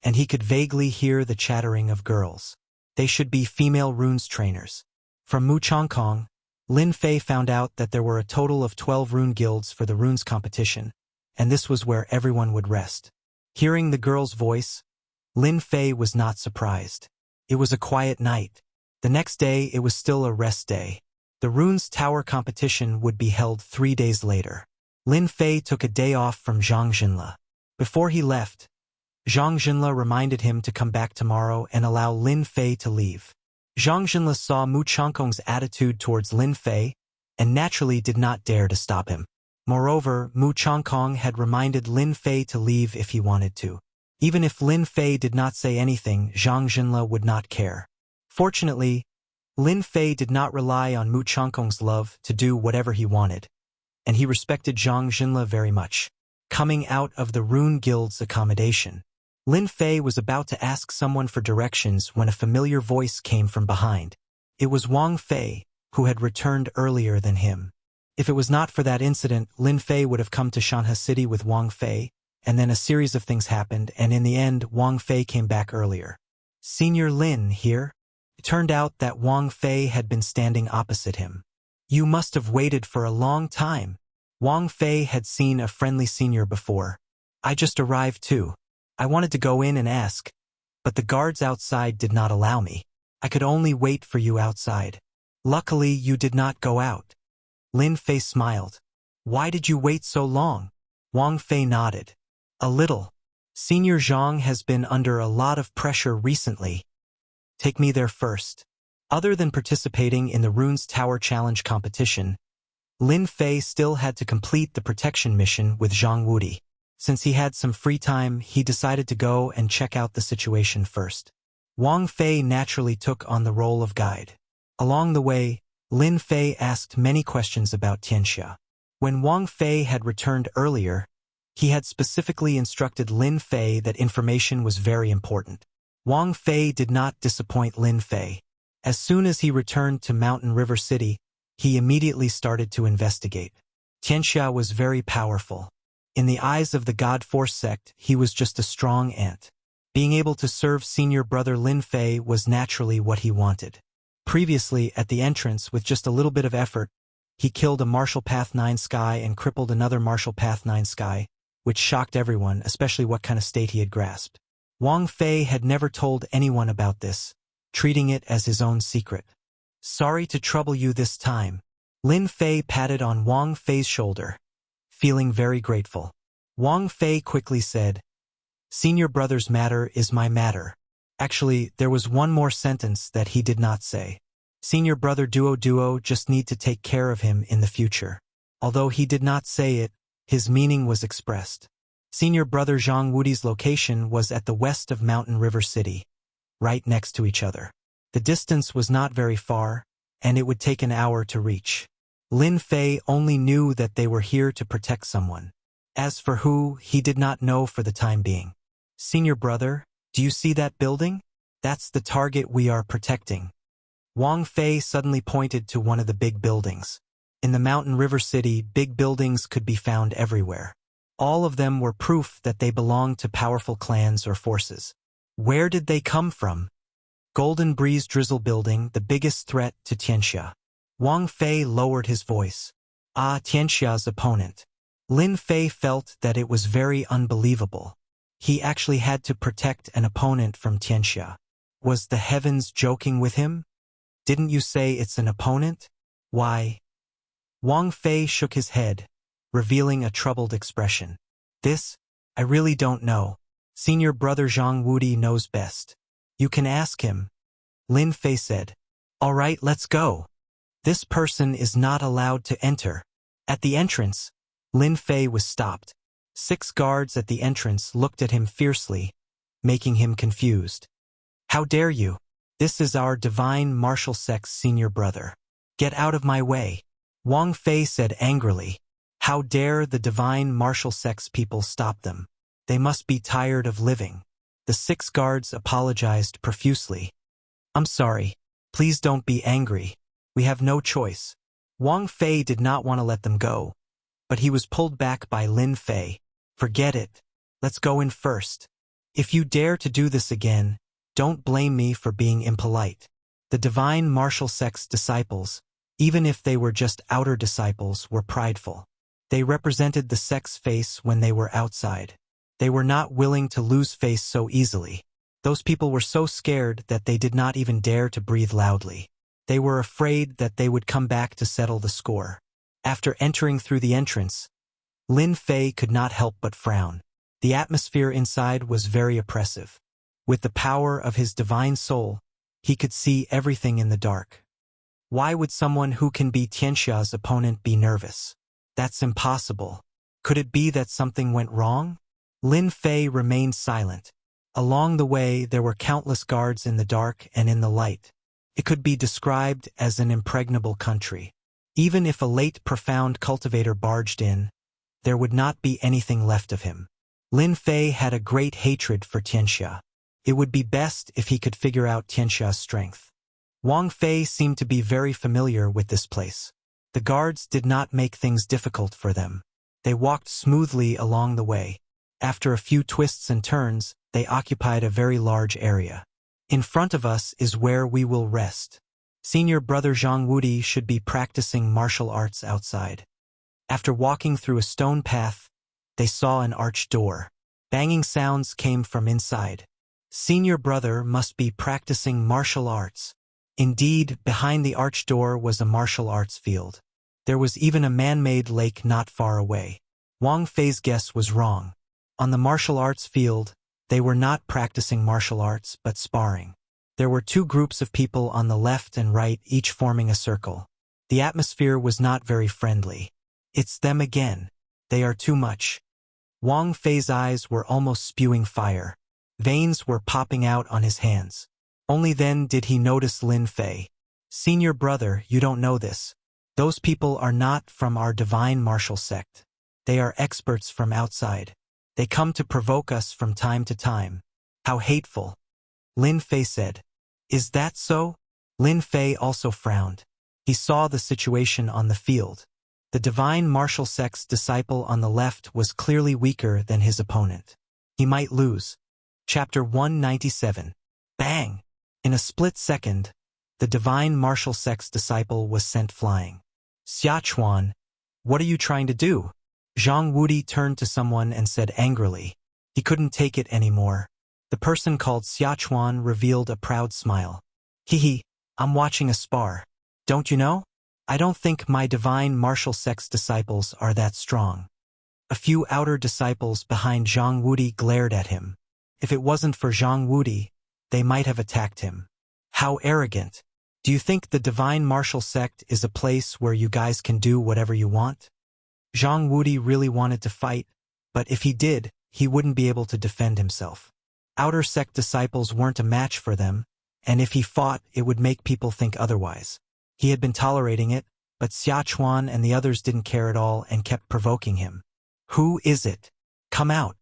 and he could vaguely hear the chattering of girls. They should be female runes trainers. From Mu Chongkong, Lin Fei found out that there were a total of 12 rune guilds for the runes competition, and this was where everyone would rest. Hearing the girl's voice, Lin Fei was not surprised. It was a quiet night. The next day it was still a rest day. The runes tower competition would be held 3 days later. Lin Fei took a day off from Zhang Jinle. Before he left, Zhang Jinle reminded him to come back tomorrow and allow Lin Fei to leave. Zhang Jinle saw Mu Chongkong's attitude towards Lin Fei and naturally did not dare to stop him. Moreover, Mu Chongkong had reminded Lin Fei to leave if he wanted to. Even if Lin Fei did not say anything, Zhang Jinle would not care. Fortunately, Lin Fei did not rely on Mu Chongkong's love to do whatever he wanted, and he respected Zhang Jinle very much. Coming out of the Rune Guild's accommodation, Lin Fei was about to ask someone for directions when a familiar voice came from behind. It was Wang Fei, who had returned earlier than him. If it was not for that incident, Lin Fei would have come to Shanhe City with Wang Fei, and then a series of things happened, and in the end, Wang Fei came back earlier. "Senior Lin here?" It turned out that Wang Fei had been standing opposite him. "You must have waited for a long time." Wang Fei had seen a friendly senior before. "I just arrived too. I wanted to go in and ask, but the guards outside did not allow me. I could only wait for you outside. Luckily, you did not go out." Lin Fei smiled. "Why did you wait so long?" Wang Fei nodded. "A little. Senior Zhang has been under a lot of pressure recently. Take me there first." Other than participating in the Runes Tower Challenge competition, Lin Fei still had to complete the protection mission with Zhang Wudi. Since he had some free time, he decided to go and check out the situation first. Wang Fei naturally took on the role of guide. Along the way, Lin Fei asked many questions about Tianxia. When Wang Fei had returned earlier, he had specifically instructed Lin Fei that information was very important. Wang Fei did not disappoint Lin Fei. As soon as he returned to Mountain River City, he immediately started to investigate. Tianxia was very powerful. In the eyes of the God Force sect, he was just a strong ant. Being able to serve senior brother Lin Fei was naturally what he wanted. Previously, at the entrance, with just a little bit of effort, he killed a Martial Path 9 Sky and crippled another Martial Path 9 Sky, which shocked everyone, especially what kind of state he had grasped. Wang Fei had never told anyone about this, treating it as his own secret. "Sorry to trouble you this time." Lin Fei patted on Wang Fei's shoulder, feeling very grateful. Wang Fei quickly said, "Senior brother's matter is my matter." Actually, there was one more sentence that he did not say. Senior brother Duo just need to take care of him in the future. Although he did not say it, his meaning was expressed. Senior brother Zhang Wudi's location was at the west of Mountain River City, right next to each other. The distance was not very far, and it would take an hour to reach. Lin Fei only knew that they were here to protect someone. As for who, he did not know for the time being. "Senior brother, do you see that building? That's the target we are protecting." Wang Fei suddenly pointed to one of the big buildings. In the Mountain River City, big buildings could be found everywhere. All of them were proof that they belonged to powerful clans or forces. Where did they come from? Golden Breeze Drizzle Building, the biggest threat to Tianxia. Wang Fei lowered his voice. Tianxia's opponent. Lin Fei felt that it was very unbelievable. He actually had to protect an opponent from Tianxia. Was the heavens joking with him? Didn't you say it's an opponent? Why? Wang Fei shook his head, revealing a troubled expression. I really don't know. Senior brother Zhang Wudi knows best. You can ask him. Lin Fei said. All right, let's go. This person is not allowed to enter. At the entrance, Lin Fei was stopped. 6 guards at the entrance looked at him fiercely, making him confused. How dare you? This is our divine martial sect's senior brother. Get out of my way. Wang Fei said angrily. How dare the divine martial sect's people stop them? They must be tired of living. The 6 guards apologized profusely. I'm sorry. Please don't be angry. We have no choice. Wang Fei did not want to let them go, but he was pulled back by Lin Fei. Forget it. Let's go in first. If you dare to do this again, don't blame me for being impolite. The divine martial sect's disciples, even if they were just outer disciples, were prideful. They represented the sect's face when they were outside. They were not willing to lose face so easily. Those people were so scared that they did not even dare to breathe loudly. They were afraid that they would come back to settle the score. After entering through the entrance, Lin Fei could not help but frown. The atmosphere inside was very oppressive. With the power of his divine soul, he could see everything in the dark. Why would someone who can be Tianxia's opponent be nervous? That's impossible. Could it be that something went wrong? Lin Fei remained silent. Along the way, there were countless guards in the dark and in the light. It could be described as an impregnable country. Even if a late profound cultivator barged in, there would not be anything left of him. Lin Fei had a great hatred for Tianxia. It would be best if he could figure out Tianxia's strength. Wang Fei seemed to be very familiar with this place. The guards did not make things difficult for them. They walked smoothly along the way. After a few twists and turns, they occupied a very large area. In front of us is where we will rest. Senior brother Zhang Wudi should be practicing martial arts outside. After walking through a stone path, they saw an arched door. Banging sounds came from inside. Senior brother must be practicing martial arts. Indeed, behind the arched door was a martial arts field. There was even a man-made lake not far away. Wang Fei's guess was wrong. On the martial arts field, they were not practicing martial arts but sparring. There were two groups of people on the left and right, each forming a circle. The atmosphere was not very friendly. It's them again. They are too much. Wang Fei's eyes were almost spewing fire. Veins were popping out on his hands. Only then did he notice Lin Fei. Senior brother, you don't know this. Those people are not from our divine martial sect. They are experts from outside. They come to provoke us from time to time. How hateful. Lin Fei said. Is that so? Lin Fei also frowned. He saw the situation on the field. The divine martial sect's disciple on the left was clearly weaker than his opponent. He might lose. Chapter 197. Bang! In a split second, the divine martial sect's disciple was sent flying. Xiachuan, what are you trying to do? Zhang Wudi turned to someone and said angrily. He couldn't take it anymore. The person called Xiachuan revealed a proud smile. Hee, I'm watching a spar. Don't you know? I don't think my divine martial sect's disciples are that strong. A few outer disciples behind Zhang Wudi glared at him. If it wasn't for Zhang Wudi, they might have attacked him. How arrogant. Do you think the divine martial sect is a place where you guys can do whatever you want? Zhang Wudi really wanted to fight, but if he did, he wouldn't be able to defend himself. Outer sect disciples weren't a match for them, and if he fought, it would make people think otherwise. He had been tolerating it, but Xiachuan and the others didn't care at all and kept provoking him. Who is it? Come out.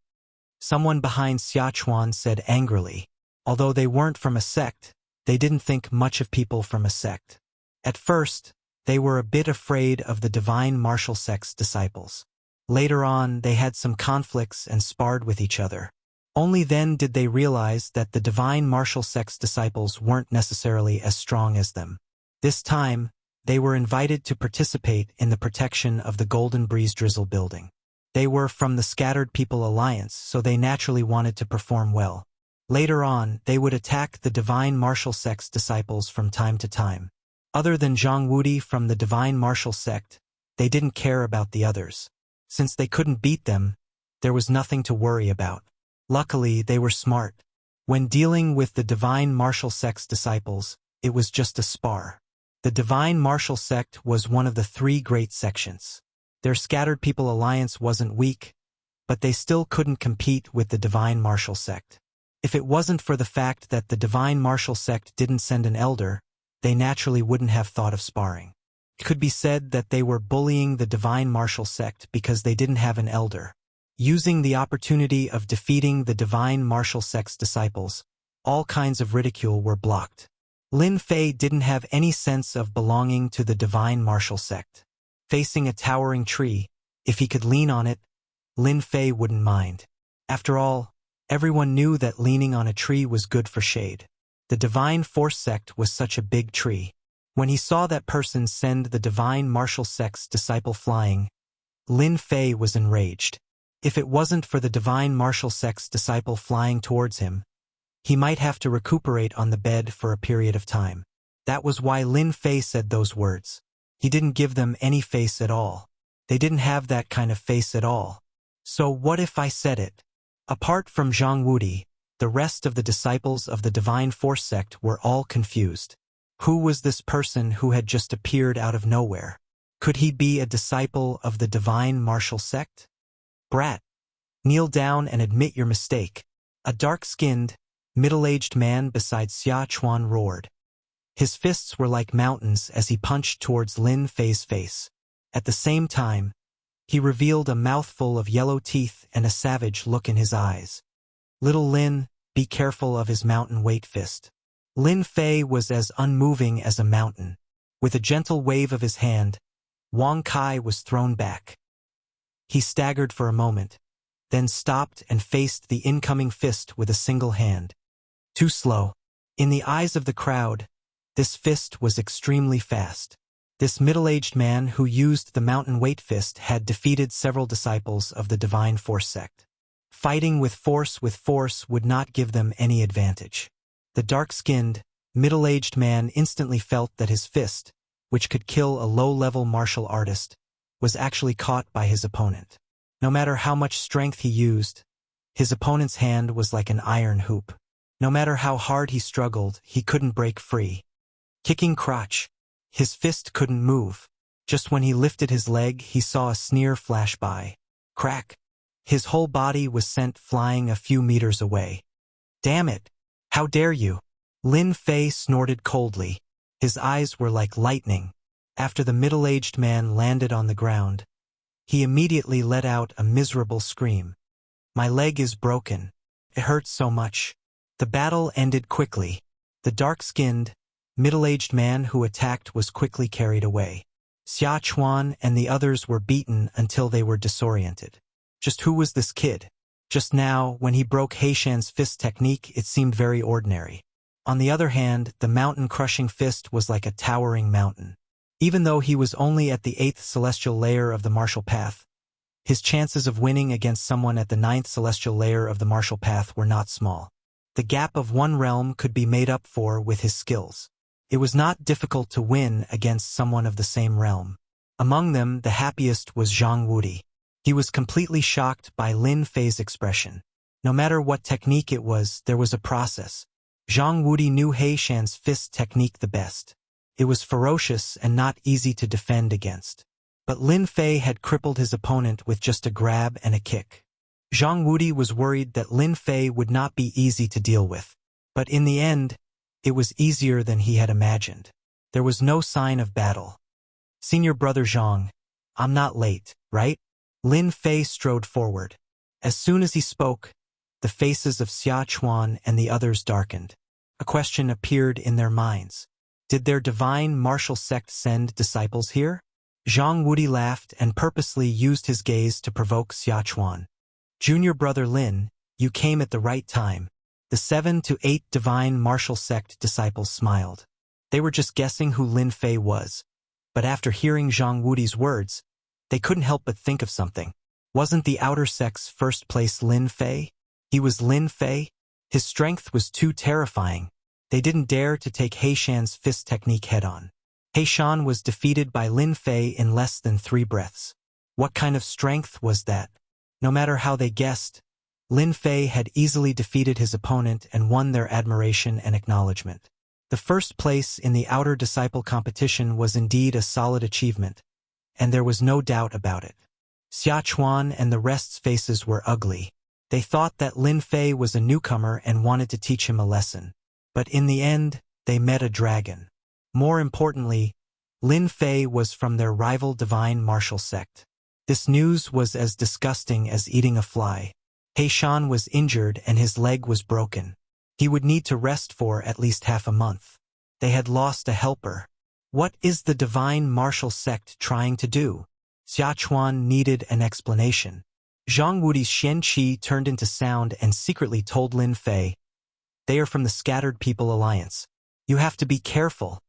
Someone behind Xiachuan said angrily. Although they weren't from a sect, they didn't think much of people from a sect. At first, they were a bit afraid of the divine martial sect's disciples. Later on, they had some conflicts and sparred with each other. Only then did they realize that the divine martial sect's disciples weren't necessarily as strong as them. This time, they were invited to participate in the protection of the Golden Breeze Drizzle building. They were from the Scattered People Alliance, so they naturally wanted to perform well. Later on, they would attack the divine martial sect's disciples from time to time. Other than Zhang Wudi from the divine martial sect, they didn't care about the others. Since they couldn't beat them, there was nothing to worry about. Luckily, they were smart. When dealing with the divine martial sect's disciples, it was just a spar. The divine martial sect was one of the three great sections. Their Scattered People Alliance wasn't weak, but they still couldn't compete with the divine martial sect. If it wasn't for the fact that the divine martial sect didn't send an elder, they naturally wouldn't have thought of sparring. It could be said that they were bullying the divine martial sect because they didn't have an elder. Using the opportunity of defeating the divine martial sect's disciples, all kinds of ridicule were blocked. Lin Fei didn't have any sense of belonging to the divine martial sect. Facing a towering tree, if he could lean on it, Lin Fei wouldn't mind. After all, everyone knew that leaning on a tree was good for shade. The divine force sect was such a big tree. When he saw that person send the divine martial sect's disciple flying, Lin Fei was enraged. If it wasn't for the divine martial sect's disciple flying towards him, he might have to recuperate on the bed for a period of time. That was why Lin Fei said those words. He didn't give them any face at all. They didn't have that kind of face at all. So what if I said it? Apart from Zhang Wudi, the rest of the disciples of the divine force sect were all confused. Who was this person who had just appeared out of nowhere? Could he be a disciple of the divine martial sect? Brat, kneel down and admit your mistake. A dark-skinned, middle-aged man beside Xia Chuan roared. His fists were like mountains as he punched towards Lin Fei's face. At the same time, he revealed a mouthful of yellow teeth and a savage look in his eyes. Little Lin, be careful of his mountain-weight fist. Lin Fei was as unmoving as a mountain. With a gentle wave of his hand, Wang Kai was thrown back. He staggered for a moment, then stopped and faced the incoming fist with a single hand. Too slow. In the eyes of the crowd, this fist was extremely fast. This middle-aged man who used the mountain-weight fist had defeated several disciples of the divine force sect. Fighting with force would not give them any advantage. The dark-skinned, middle-aged man instantly felt that his fist, which could kill a low-level martial artist, was actually caught by his opponent. No matter how much strength he used, his opponent's hand was like an iron hoop. No matter how hard he struggled, he couldn't break free. Kicking crotch, his fist couldn't move. Just when he lifted his leg, he saw a sneer flash by. Crack! His whole body was sent flying a few meters away. Damn it! How dare you! Lin Fei snorted coldly. His eyes were like lightning. After the middle-aged man landed on the ground, he immediately let out a miserable scream. My leg is broken. It hurts so much. The battle ended quickly. The dark-skinned, middle-aged man who attacked was quickly carried away. Xia Chuan and the others were beaten until they were disoriented. Just who was this kid? Just now, when he broke Heishan's fist technique, it seemed very ordinary. On the other hand, the mountain-crushing fist was like a towering mountain. Even though he was only at the 8th celestial layer of the martial path, his chances of winning against someone at the 9th celestial layer of the martial path were not small. The gap of one realm could be made up for with his skills. It was not difficult to win against someone of the same realm. Among them, the happiest was Zhang Wudi. He was completely shocked by Lin Fei's expression. No matter what technique it was, there was a process. Zhang Wudi knew Heishan's fist technique the best. It was ferocious and not easy to defend against. But Lin Fei had crippled his opponent with just a grab and a kick. Zhang Wudi was worried that Lin Fei would not be easy to deal with. But in the end, it was easier than he had imagined. There was no sign of battle. Senior brother Zhang, I'm not late, right? Lin Fei strode forward. As soon as he spoke, the faces of Xia Chuan and the others darkened. A question appeared in their minds. Did their divine martial sect send disciples here? Zhang Wudi laughed and purposely used his gaze to provoke Xia Chuan. Junior brother Lin, you came at the right time. The 7 to 8 divine martial sect disciples smiled. They were just guessing who Lin Fei was. But after hearing Zhang Wudi's words, they couldn't help but think of something. Wasn't the outer sect's first place Lin Fei? He was Lin Fei? His strength was too terrifying. They didn't dare to take Heishan's fist technique head-on. Heishan was defeated by Lin Fei in less than 3 breaths. What kind of strength was that? No matter how they guessed, Lin Fei had easily defeated his opponent and won their admiration and acknowledgement. The first place in the outer disciple competition was indeed a solid achievement, and there was no doubt about it. Xia Chuan and the rest's faces were ugly. They thought that Lin Fei was a newcomer and wanted to teach him a lesson. But in the end, they met a dragon. More importantly, Lin Fei was from their rival divine martial sect. This news was as disgusting as eating a fly. Heishan was injured and his leg was broken. He would need to rest for at least half a month. They had lost a helper. What is the divine martial sect trying to do? Xiachuan needed an explanation. Zhang Wudi's Xian Qi turned into sound and secretly told Lin Fei, "They are from the Scattered People Alliance. You have to be careful."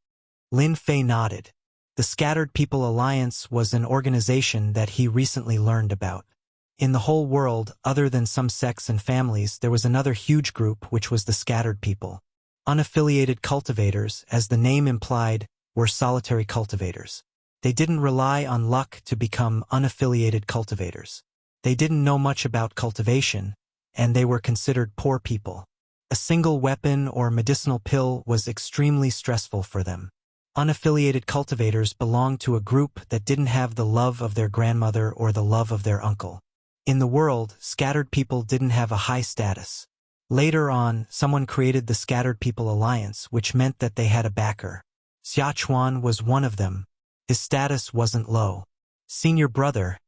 Lin Fei nodded. The Scattered People Alliance was an organization that he recently learned about. In the whole world, other than some sects and families, there was another huge group which was the Scattered People. Unaffiliated cultivators, as the name implied, were solitary cultivators. They didn't rely on luck to become unaffiliated cultivators. They didn't know much about cultivation, and they were considered poor people. A single weapon or medicinal pill was extremely stressful for them. Unaffiliated cultivators belonged to a group that didn't have the love of their grandmother or the love of their uncle. In the world, scattered people didn't have a high status. Later on, someone created the Scattered People Alliance, which meant that they had a backer. Xiachuan was one of them. His status wasn't low. "Senior brother,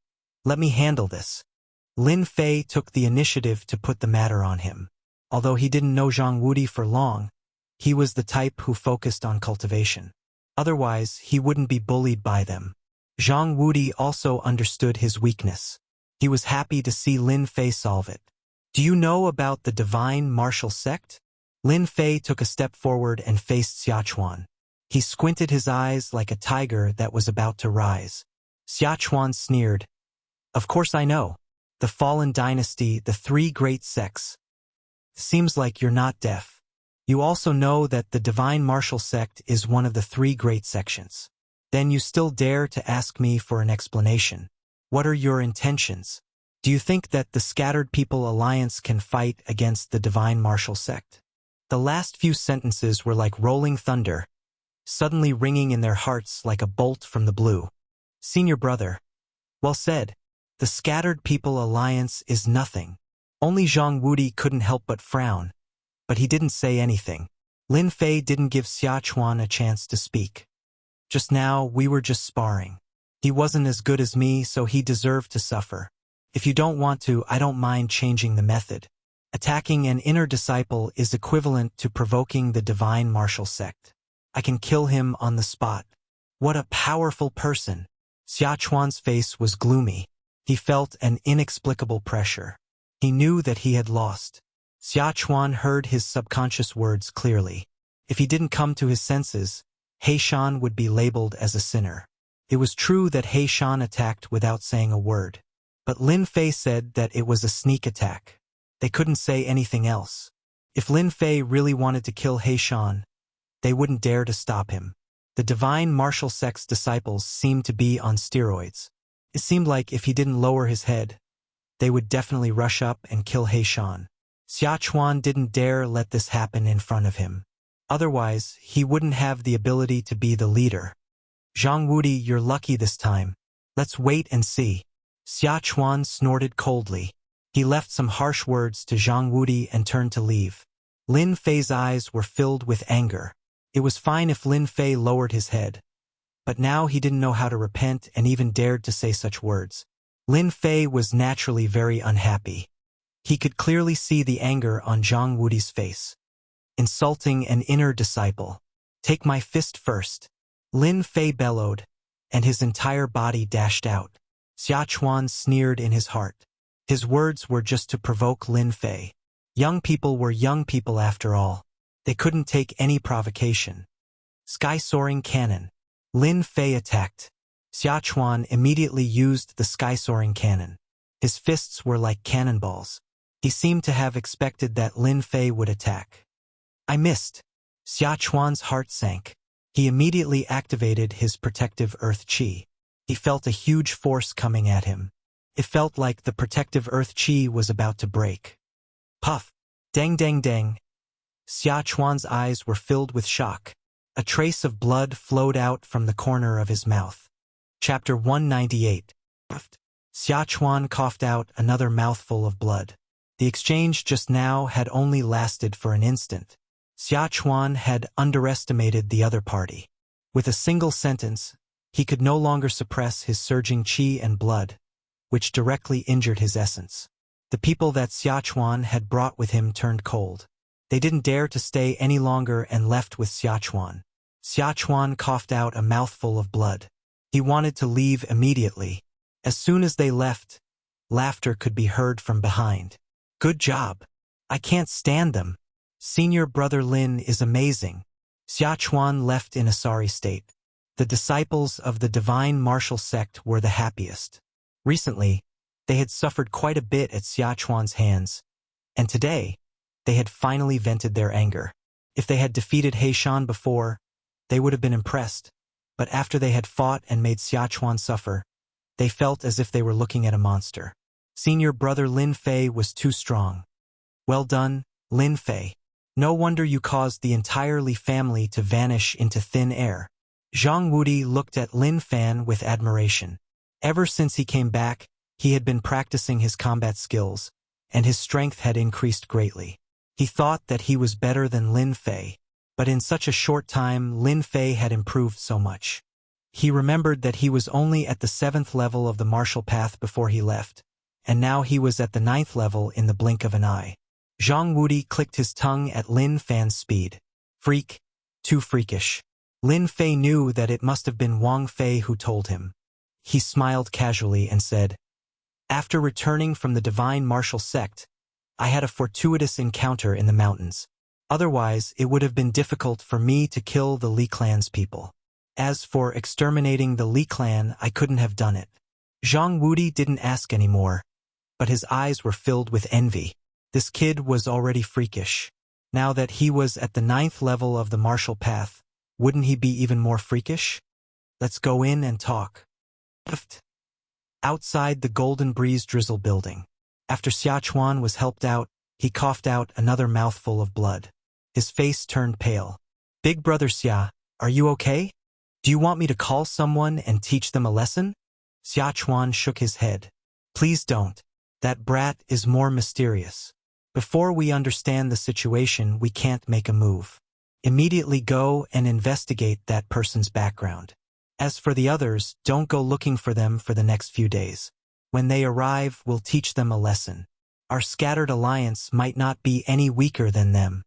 let me handle this." Lin Fei took the initiative to put the matter on him. Although he didn't know Zhang Wudi for long, he was the type who focused on cultivation. Otherwise, he wouldn't be bullied by them. Zhang Wudi also understood his weakness. He was happy to see Lin Fei solve it. "Do you know about the divine martial sect?" Lin Fei took a step forward and faced Xiachuan. He squinted his eyes like a tiger that was about to rise. Xiachuan sneered. "Of course I know. The fallen dynasty, the three great sects. Seems like you're not deaf. You also know that the divine martial sect is one of the three great sections. Then you still dare to ask me for an explanation. What are your intentions? Do you think that the Scattered People Alliance can fight against the divine martial sect?" The last few sentences were like rolling thunder, suddenly ringing in their hearts like a bolt from the blue. "Senior brother. Well said. The Scattered People Alliance is nothing." Only Zhang Wudi couldn't help but frown, but he didn't say anything. Lin Fei didn't give Xiachuan a chance to speak. "Just now, we were just sparring. He wasn't as good as me, so he deserved to suffer. If you don't want to, I don't mind changing the method. Attacking an inner disciple is equivalent to provoking the divine martial sect. I can kill him on the spot." What a powerful person! Xiachuan's face was gloomy. He felt an inexplicable pressure. He knew that he had lost. Xiachuan heard his subconscious words clearly. If he didn't come to his senses, Heishan would be labeled as a sinner. It was true that Heishan attacked without saying a word. But Lin Fei said that it was a sneak attack. They couldn't say anything else. If Lin Fei really wanted to kill Heishan, they wouldn't dare to stop him. The divine martial sect's disciples seemed to be on steroids. It seemed like if he didn't lower his head, they would definitely rush up and kill Heishan. Xiachuan didn't dare let this happen in front of him. Otherwise, he wouldn't have the ability to be the leader. "Zhang Wudi, you're lucky this time. Let's wait and see." Xiachuan snorted coldly. He left some harsh words to Zhang Wudi and turned to leave. Lin Fei's eyes were filled with anger. It was fine if Lin Fei lowered his head. But now he didn't know how to repent and even dared to say such words. Lin Fei was naturally very unhappy. He could clearly see the anger on Zhang Wudi's face. Insulting an inner disciple. "Take my fist first." Lin Fei bellowed, and his entire body dashed out. Xiachuan sneered in his heart. His words were just to provoke Lin Fei. Young people were young people after all. They couldn't take any provocation. Sky-soaring cannon. Lin Fei attacked. Xiachuan immediately used the sky-soaring cannon. His fists were like cannonballs. He seemed to have expected that Lin Fei would attack. "I missed." Xiachuan's heart sank. He immediately activated his protective earth chi. He felt a huge force coming at him. It felt like the protective earth chi was about to break. Puff! Dang dang dang! Xiachuan's eyes were filled with shock. A trace of blood flowed out from the corner of his mouth. Chapter 198. Xiachuan coughed out another mouthful of blood. The exchange just now had only lasted for an instant. Xiachuan had underestimated the other party. With a single sentence, he could no longer suppress his surging qi and blood, which directly injured his essence. The people that Xiachuan had brought with him turned cold. They didn't dare to stay any longer and left with Xiachuan. Xiachuan coughed out a mouthful of blood. He wanted to leave immediately. As soon as they left, laughter could be heard from behind. Good job. I can't stand them. Senior brother Lin is amazing. Xiachuan left in a sorry state. The disciples of the divine martial sect were the happiest. Recently, they had suffered quite a bit at Xiachuan's hands, and today, they had finally vented their anger. If they had defeated Heishan before, they would have been impressed, but after they had fought and made Xiachuan suffer, they felt as if they were looking at a monster. Senior brother Lin Fei was too strong. Well done, Lin Fei. No wonder you caused the entire Li family to vanish into thin air. Zhang Wudi looked at Lin Fan with admiration. Ever since he came back, he had been practicing his combat skills, and his strength had increased greatly. He thought that he was better than Lin Fei, but in such a short time Lin Fei had improved so much. He remembered that he was only at the 7th level of the martial path before he left, and now he was at the 9th level in the blink of an eye. Zhang Wudi clicked his tongue at Lin Fan's speed. Freak. Too freakish. Lin Fei knew that it must have been Wang Fei who told him. He smiled casually and said, "After returning from the divine martial sect, I had a fortuitous encounter in the mountains. Otherwise, it would have been difficult for me to kill the Li clan's people. As for exterminating the Li clan, I couldn't have done it." Zhang Wudi didn't ask anymore, but his eyes were filled with envy. This kid was already freakish. Now that he was at the 9th level of the martial path, wouldn't he be even more freakish? Let's go in and talk. Outside the Golden Breeze Drizzle building. After Xiachuan was helped out, he coughed out another mouthful of blood. His face turned pale. "Big brother Xia, are you okay? Do you want me to call someone and teach them a lesson?" Xiachuan shook his head. "Please don't. That brat is more mysterious. Before we understand the situation, we can't make a move. Immediately go and investigate that person's background. As for the others, don't go looking for them for the next few days. When they arrive, we'll teach them a lesson. Our scattered alliance might not be any weaker than them."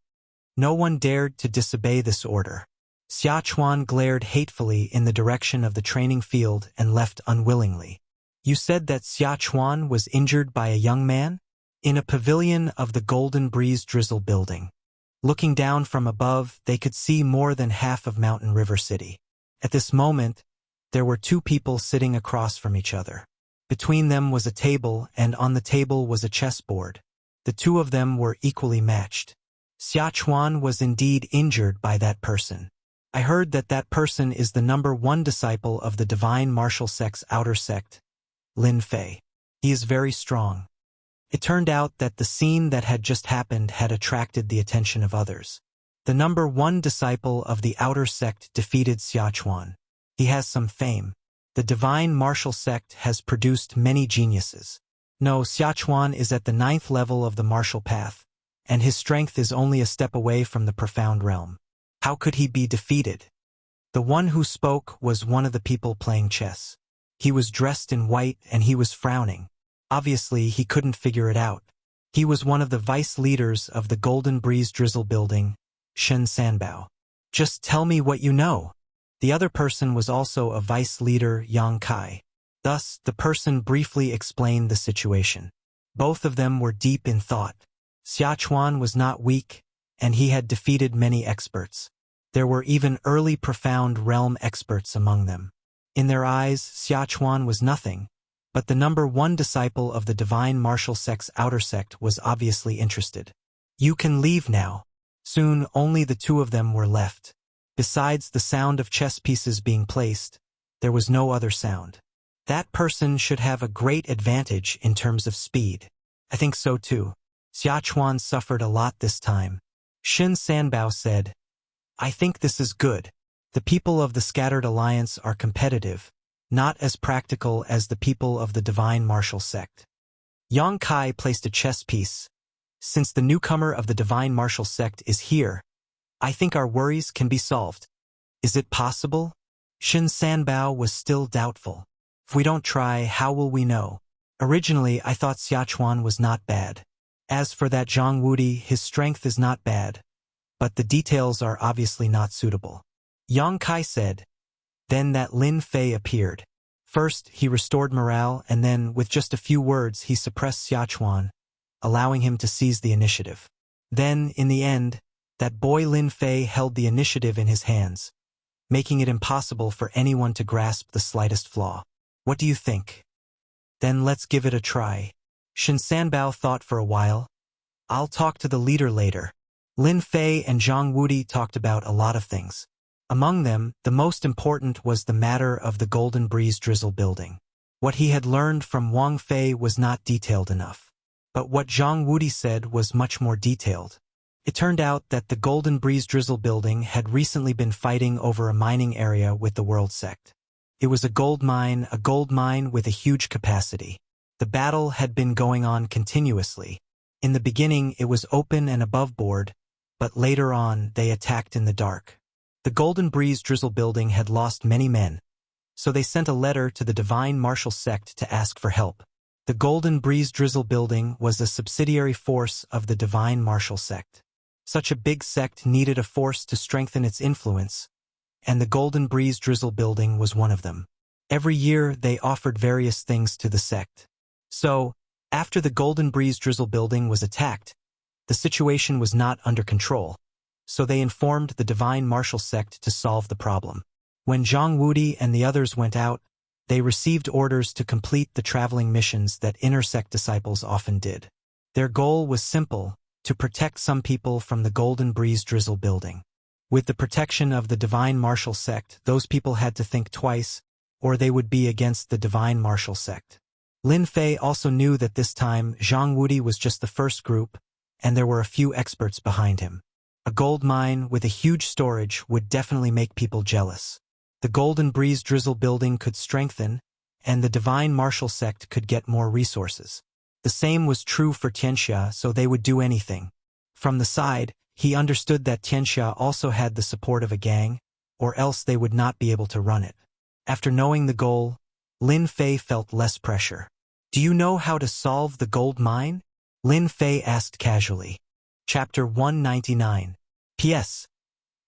No one dared to disobey this order. Xiachuan glared hatefully in the direction of the training field and left unwillingly. "You said that Xiachuan was injured by a young man?" In a pavilion of the Golden Breeze Drizzle building. Looking down from above, they could see more than half of Mountain River City. At this moment, there were two people sitting across from each other. Between them was a table, and on the table was a chessboard. The two of them were equally matched. Xiachuan was indeed injured by that person. I heard that that person is the #1 disciple of the Divine Martial Sect's outer sect, Lin Fei. He is very strong. It turned out that the scene that had just happened had attracted the attention of others. The #1 disciple of the outer sect defeated Xiachuan. He has some fame. The divine martial sect has produced many geniuses. No, Xiachuan is at the 9th level of the martial path, and his strength is only a step away from the profound realm. How could he be defeated? The one who spoke was one of the people playing chess. He was dressed in white and he was frowning. Obviously, he couldn't figure it out. He was one of the vice leaders of the Golden Breeze Drizzle building, Shen Sanbao. "Just tell me what you know." The other person was also a vice leader, Yang Kai. Thus, the person briefly explained the situation. Both of them were deep in thought. Xiachuan was not weak, and he had defeated many experts. There were even early profound realm experts among them. In their eyes, Xiachuan was nothing, but the #1 disciple of the Divine Martial Sect's outer sect was obviously interested. "You can leave now." Soon, only the two of them were left. Besides the sound of chess pieces being placed, there was no other sound. That person should have a great advantage in terms of speed. I think so too. Xiachuan suffered a lot this time. Shen Sanbao said, "I think this is good. The people of the Scattered Alliance are competitive, not as practical as the people of the Divine Martial Sect." Yang Kai placed a chess piece. "Since the newcomer of the Divine Martial Sect is here, I think our worries can be solved." "Is it possible?" Shen Sanbao was still doubtful. "If we don't try, how will we know? Originally, I thought Xiachuan was not bad. As for that Zhang Wudi, his strength is not bad, but the details are obviously not suitable. Yang Kai said. Then that Lin Fei appeared. First, he restored morale, and then, with just a few words, he suppressed Xiachuan, allowing him to seize the initiative. Then, in the end, that boy Lin Fei held the initiative in his hands, making it impossible for anyone to grasp the slightest flaw. What do you think? Then let's give it a try. Shin Sanbao thought for a while. I'll talk to the leader later. Lin Fei and Zhang Wudi talked about a lot of things. Among them, the most important was the matter of the Golden Breeze Drizzle building. What he had learned from Wang Fei was not detailed enough. But what Zhang Wudi said was much more detailed. It turned out that the Golden Breeze Drizzle building had recently been fighting over a mining area with the World Sect. It was a gold mine with a huge capacity. The battle had been going on continuously. In the beginning, it was open and above board, but later on, they attacked in the dark. The Golden Breeze Drizzle building had lost many men, so they sent a letter to the Divine Martial Sect to ask for help. The Golden Breeze Drizzle building was a subsidiary force of the Divine Martial Sect. Such a big sect needed a force to strengthen its influence, and the Golden Breeze Drizzle building was one of them. Every year, they offered various things to the sect. So, after the Golden Breeze Drizzle building was attacked, the situation was not under control, so they informed the Divine Martial Sect to solve the problem. When Zhang Wudi and the others went out, they received orders to complete the traveling missions that inner sect disciples often did. Their goal was simple, to protect some people from the Golden Breeze Drizzle building. With the protection of the Divine Martial Sect, those people had to think twice, or they would be against the Divine Martial Sect. Lin Fei also knew that this time Zhang Wudi was just the first group, and there were a few experts behind him. A gold mine with a huge storage would definitely make people jealous. The Golden Breeze Drizzle building could strengthen, and the Divine Martial Sect could get more resources. The same was true for Tianxia, so they would do anything. From the side, he understood that Tianxia also had the support of a gang, or else they would not be able to run it. After knowing the goal, Lin Fei felt less pressure. Do you know how to solve the gold mine? Lin Fei asked casually. Chapter 199. P.S.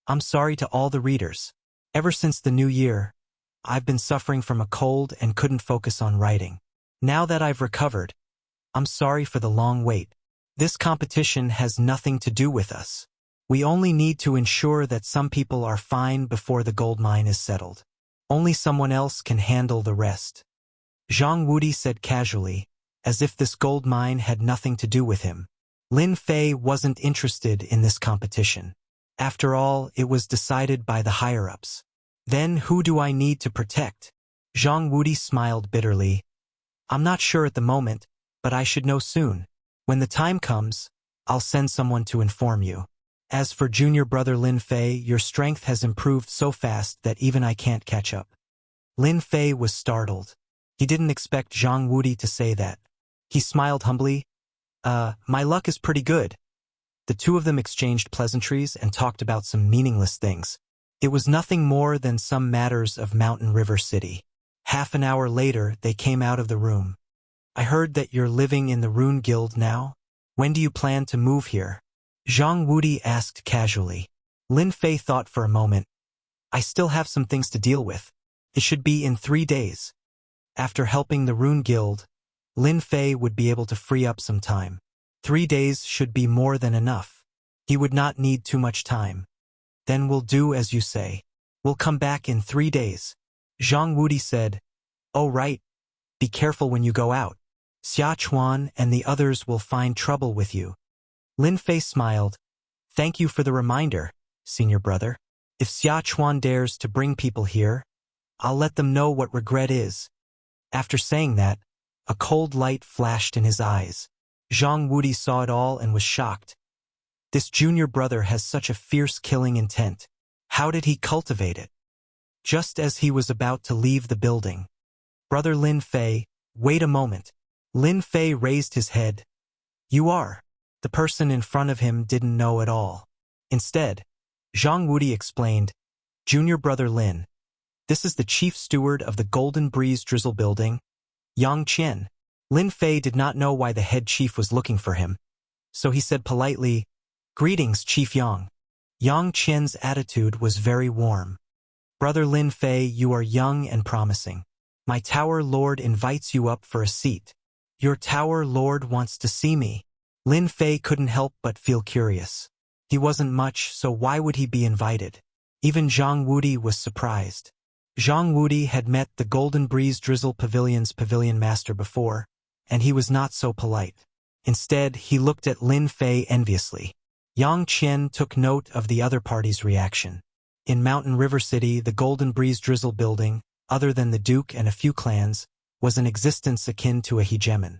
I'm sorry to all the readers. Ever since the new year, I've been suffering from a cold and couldn't focus on writing. Now that I've recovered, I'm sorry for the long wait. This competition has nothing to do with us. We only need to ensure that some people are fine before the gold mine is settled. Only someone else can handle the rest. Zhang Wudi said casually, as if this gold mine had nothing to do with him. Lin Fei wasn't interested in this competition. After all, it was decided by the higher-ups. Then who do I need to protect? Zhang Wudi smiled bitterly. I'm not sure at the moment, but I should know soon. When the time comes, I'll send someone to inform you. As for junior brother Lin Fei, your strength has improved so fast that even I can't catch up. Lin Fei was startled. He didn't expect Zhang Wudi to say that. He smiled humbly. My luck is pretty good. The two of them exchanged pleasantries and talked about some meaningless things. It was nothing more than some matters of Mountain River City. Half an hour later, they came out of the room. I heard that you're living in the Rune Guild now. When do you plan to move here? Zhang Wudi asked casually. Lin Fei thought for a moment. I still have some things to deal with. It should be in 3 days. After helping the Rune Guild, Lin Fei would be able to free up some time. 3 days should be more than enough. He would not need too much time. Then we'll do as you say. We'll come back in 3 days. Zhang Wudi said. Oh right. Be careful when you go out. Xia Chuan and the others will find trouble with you. Lin Fei smiled. Thank you for the reminder, senior brother. If Xia Chuan dares to bring people here, I'll let them know what regret is. After saying that, a cold light flashed in his eyes. Zhang Wudi saw it all and was shocked. This junior brother has such a fierce killing intent. How did he cultivate it? Just as he was about to leave the building. Brother Lin Fei, wait a moment. Lin Fei raised his head. You are. The person in front of him didn't know at all. Instead, Zhang Wudi explained, Junior brother Lin. This is the chief steward of the Golden Breeze Drizzle building, Yang Qian. Lin Fei did not know why the head chief was looking for him, so he said politely, Greetings, Chief Yang. Yang Qian's attitude was very warm. Brother Lin Fei, you are young and promising. My tower lord invites you up for a seat. Your tower lord wants to see me. Lin Fei couldn't help but feel curious. He wasn't much, so why would he be invited? Even Zhang Wudi was surprised. Zhang Wudi had met the Golden Breeze Drizzle Pavilion's pavilion master before, and he was not so polite. Instead, he looked at Lin Fei enviously. Yang Qian took note of the other party's reaction. In Mountain River City, the Golden Breeze Drizzle building, other than the Duke and a few clans, was an existence akin to a hegemon.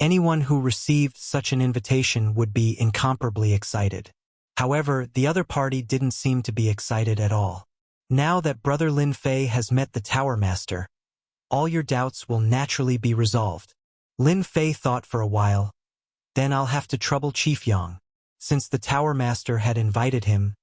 Anyone who received such an invitation would be incomparably excited. However, the other party didn't seem to be excited at all. Now that Brother Lin Fei has met the Tower Master, all your doubts will naturally be resolved. Lin Fei thought for a while. Then I'll have to trouble Chief Yang. Since the Tower Master had invited him,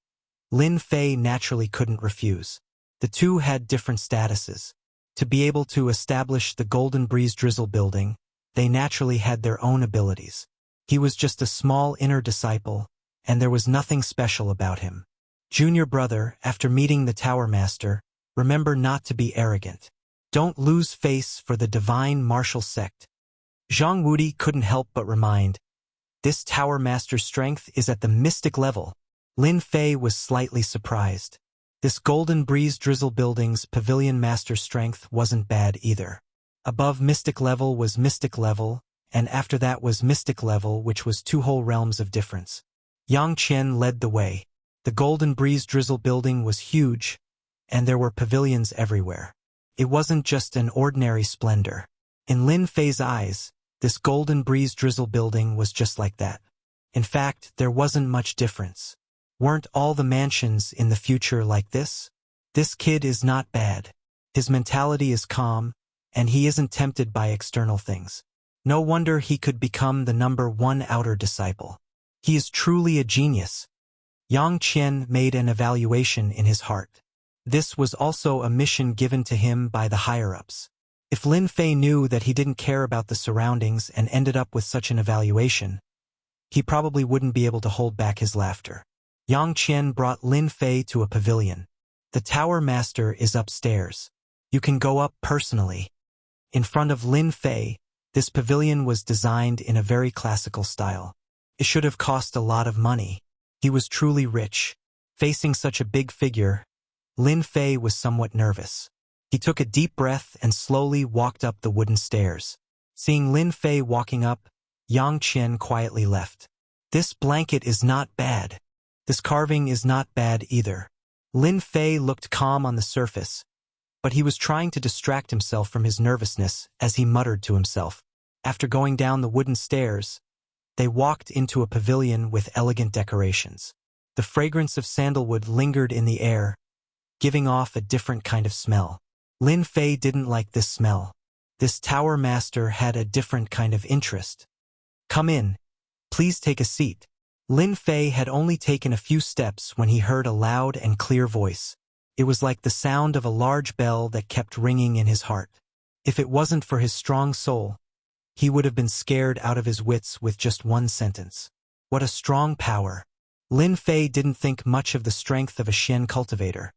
Lin Fei naturally couldn't refuse. The two had different statuses. To be able to establish the Golden Breeze Drizzle building, they naturally had their own abilities. He was just a small inner disciple, and there was nothing special about him. Junior brother, after meeting the Tower Master, remember not to be arrogant. Don't lose face for the divine martial sect. Zhang Wudi couldn't help but remind, this Tower Master's strength is at the mystic level. Lin Fei was slightly surprised. This Golden Breeze Drizzle building's pavilion master's strength wasn't bad either. Above mystic level was mystic level, and after that was mystic level, which was two whole realms of difference. Yang Qian led the way. The Golden Breeze Drizzle building was huge, and there were pavilions everywhere. It wasn't just an ordinary splendor. In Lin Fei's eyes, this Golden Breeze Drizzle building was just like that. In fact, there wasn't much difference. Weren't all the mansions in the future like this? This kid is not bad. His mentality is calm, and he isn't tempted by external things. No wonder he could become the #1 outer disciple. He is truly a genius. Yang Qian made an evaluation in his heart. This was also a mission given to him by the higher-ups. If Lin Fei knew that he didn't care about the surroundings and ended up with such an evaluation, he probably wouldn't be able to hold back his laughter. Yang Qian brought Lin Fei to a pavilion. The Tower Master is upstairs. You can go up personally. In front of Lin Fei, this pavilion was designed in a very classical style. It should have cost a lot of money. He was truly rich. Facing such a big figure, Lin Fei was somewhat nervous. He took a deep breath and slowly walked up the wooden stairs. Seeing Lin Fei walking up, Yang Qian quietly left. This blanket is not bad. This carving is not bad either. Lin Fei looked calm on the surface, but he was trying to distract himself from his nervousness as he muttered to himself. After going down the wooden stairs, they walked into a pavilion with elegant decorations. The fragrance of sandalwood lingered in the air, giving off a different kind of smell. Lin Fei didn't like this smell. This Tower Master had a different kind of interest. Come in. Please take a seat. Lin Fei had only taken a few steps when he heard a loud and clear voice. It was like the sound of a large bell that kept ringing in his heart. If it wasn't for his strong soul, he would have been scared out of his wits with just one sentence. What a strong power! Lin Fei didn't think much of the strength of a Xian cultivator.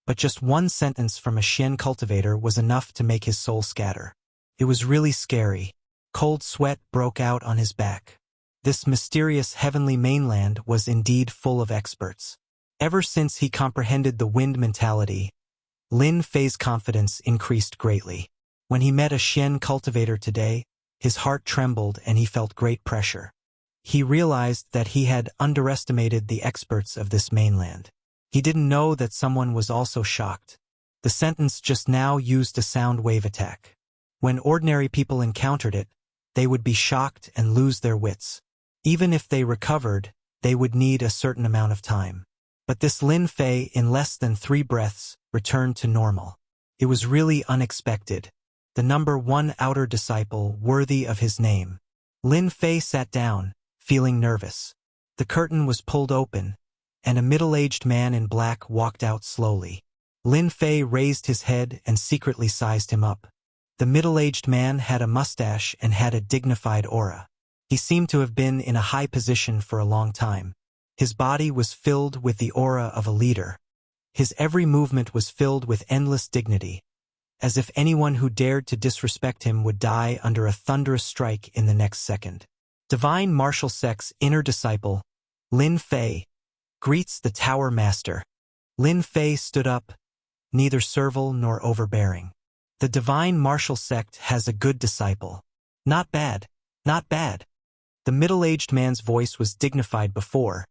But just one sentence from a Xian cultivator was enough to make his soul scatter. It was really scary. Cold sweat broke out on his back. This mysterious heavenly mainland was indeed full of experts. Ever since he comprehended the wind mentality, Lin Fei's confidence increased greatly. When he met a Xian cultivator today, his heart trembled and he felt great pressure. He realized that he had underestimated the experts of this mainland. He didn't know that someone was also shocked. The sentence just now used a sound wave attack. When ordinary people encountered it, they would be shocked and lose their wits. Even if they recovered, they would need a certain amount of time. But this Lin Fei, in less than 3 breaths, returned to normal. It was really unexpected. The #1 outer disciple worthy of his name. Lin Fei sat down, feeling nervous. The curtain was pulled open, and a middle-aged man in black walked out slowly. Lin Fei raised his head and secretly sized him up. The middle-aged man had a mustache and had a dignified aura. He seemed to have been in a high position for a long time. His body was filled with the aura of a leader. His every movement was filled with endless dignity, as if anyone who dared to disrespect him would die under a thunderous strike in the next second. Divine Martial Sect's inner disciple, Lin Fei, greets the Tower Master. Lin Fei stood up, neither servile nor overbearing. The Divine Martial Sect has a good disciple. Not bad, not bad. The middle-aged man's voice was dignified before,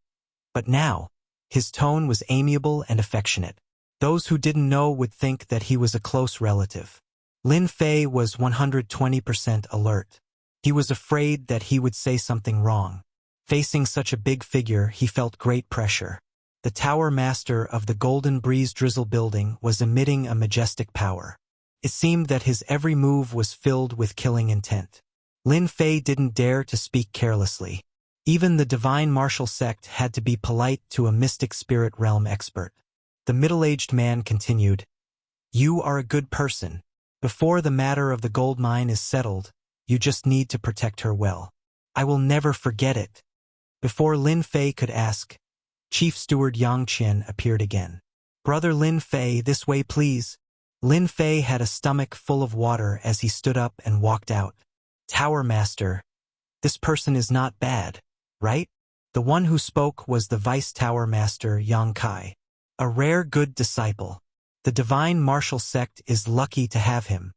but now, his tone was amiable and affectionate. Those who didn't know would think that he was a close relative. Lin Fei was 120% alert. He was afraid that he would say something wrong. Facing such a big figure, he felt great pressure. The Tower Master of the Golden Breeze Drizzle building was emitting a majestic power. It seemed that his every move was filled with killing intent. Lin Fei didn't dare to speak carelessly. Even the Divine Martial Sect had to be polite to a mystic spirit realm expert. The middle-aged man continued, "You are a good person. Before the matter of the gold mine is settled, you just need to protect her well. I will never forget it." Before Lin Fei could ask, Chief Steward Yang Qian appeared again. "Brother Lin Fei, this way please." Lin Fei had a stomach full of water as he stood up and walked out. "Tower Master, this person is not bad, right?" The one who spoke was the Vice Tower Master Yang Kai. A rare good disciple. The Divine Martial Sect is lucky to have him.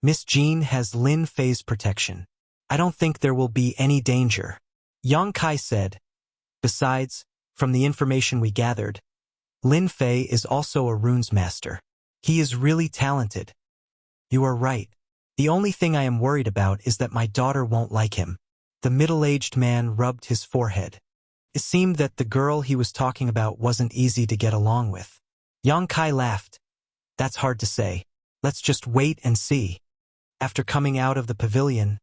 Miss Jean has Lin Fei's protection. I don't think there will be any danger, Yang Kai said. Besides, from the information we gathered, Lin Fei is also a runes master. He is really talented. You are right. The only thing I am worried about is that my daughter won't like him. The middle-aged man rubbed his forehead. It seemed that the girl he was talking about wasn't easy to get along with. Yang Kai laughed. That's hard to say. Let's just wait and see. After coming out of the pavilion,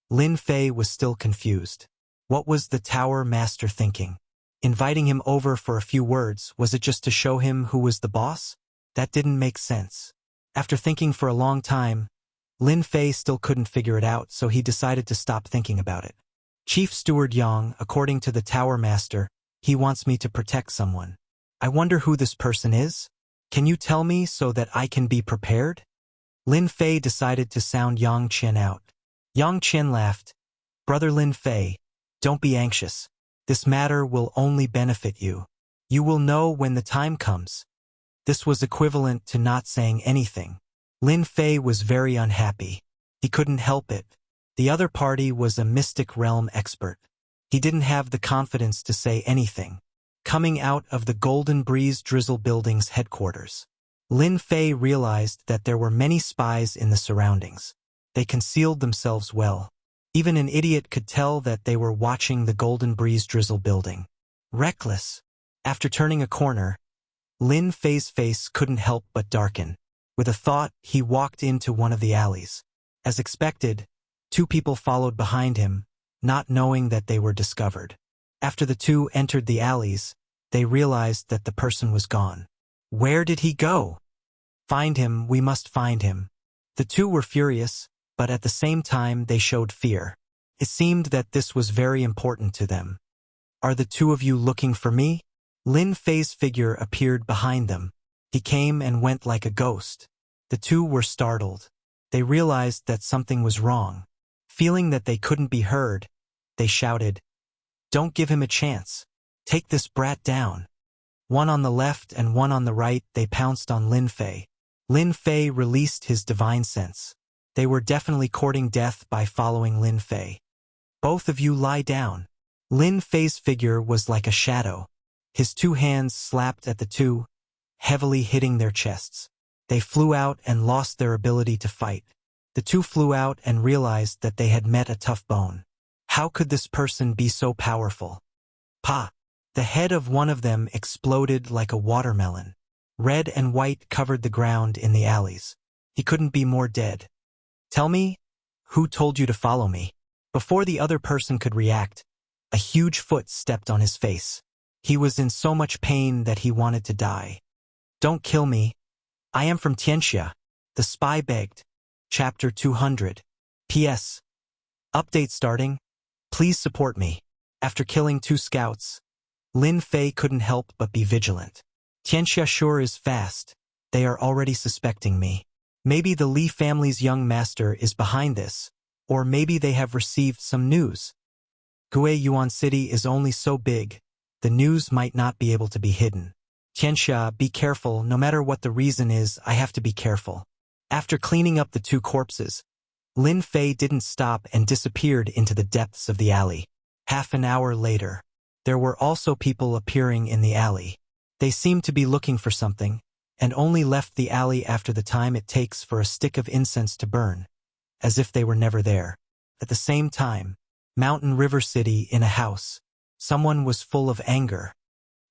Lin Fei was still confused. What was the Tower Master thinking? Inviting him over for a few words, was it just to show him who was the boss? That didn't make sense. After thinking for a long time, Lin Fei still couldn't figure it out, so he decided to stop thinking about it. Chief Steward Yang, according to the Tower Master, he wants me to protect someone. I wonder who this person is? Can you tell me so that I can be prepared? Lin Fei decided to sound Yang Qian out. Yang Qian laughed. Brother Lin Fei, don't be anxious. This matter will only benefit you. You will know when the time comes. This was equivalent to not saying anything. Lin Fei was very unhappy. He couldn't help it. The other party was a mystic realm expert. He didn't have the confidence to say anything. Coming out of the Golden Breeze Drizzle building's headquarters, Lin Fei realized that there were many spies in the surroundings. They concealed themselves well. Even an idiot could tell that they were watching the Golden Breeze Drizzle building. Reckless. After turning a corner, Lin Fei's face couldn't help but darken. With a thought, he walked into one of the alleys. As expected, two people followed behind him, not knowing that they were discovered. After the two entered the alleys, they realized that the person was gone. Where did he go? Find him, we must find him. The two were furious, but at the same time they showed fear. It seemed that this was very important to them. Are the two of you looking for me? Lin Fei's figure appeared behind them. He came and went like a ghost. The two were startled. They realized that something was wrong. Feeling that they couldn't be heard, they shouted, "Don't give him a chance. Take this brat down." One on the left and one on the right, they pounced on Lin Fei. Lin Fei released his divine sense. They were definitely courting death by following Lin Fei. Both of you lie down. Lin Fei's figure was like a shadow. His two hands slapped at the two, heavily hitting their chests. They flew out and lost their ability to fight. The two flew out and realized that they had met a tough bone. How could this person be so powerful? Pa! The head of one of them exploded like a watermelon. Red and white covered the ground in the alleys. He couldn't be more dead. Tell me, who told you to follow me? Before the other person could react, a huge foot stepped on his face. He was in so much pain that he wanted to die. Don't kill me. I am from Tianxia. The spy begged. Chapter 200. P.S. Update starting. Please support me. After killing two scouts, Lin Fei couldn't help but be vigilant. Tianxia sure is fast. They are already suspecting me. Maybe the Li family's young master is behind this, or maybe they have received some news. Yuan City is only so big, the news might not be able to be hidden. Tianxia, be careful, no matter what the reason is, I have to be careful. After cleaning up the two corpses, Lin Fei didn't stop and disappeared into the depths of the alley. Half an hour later, there were also people appearing in the alley. They seemed to be looking for something, and only left the alley after the time it takes for a stick of incense to burn, as if they were never there. At the same time, Mountain River City in a house. Someone was full of anger.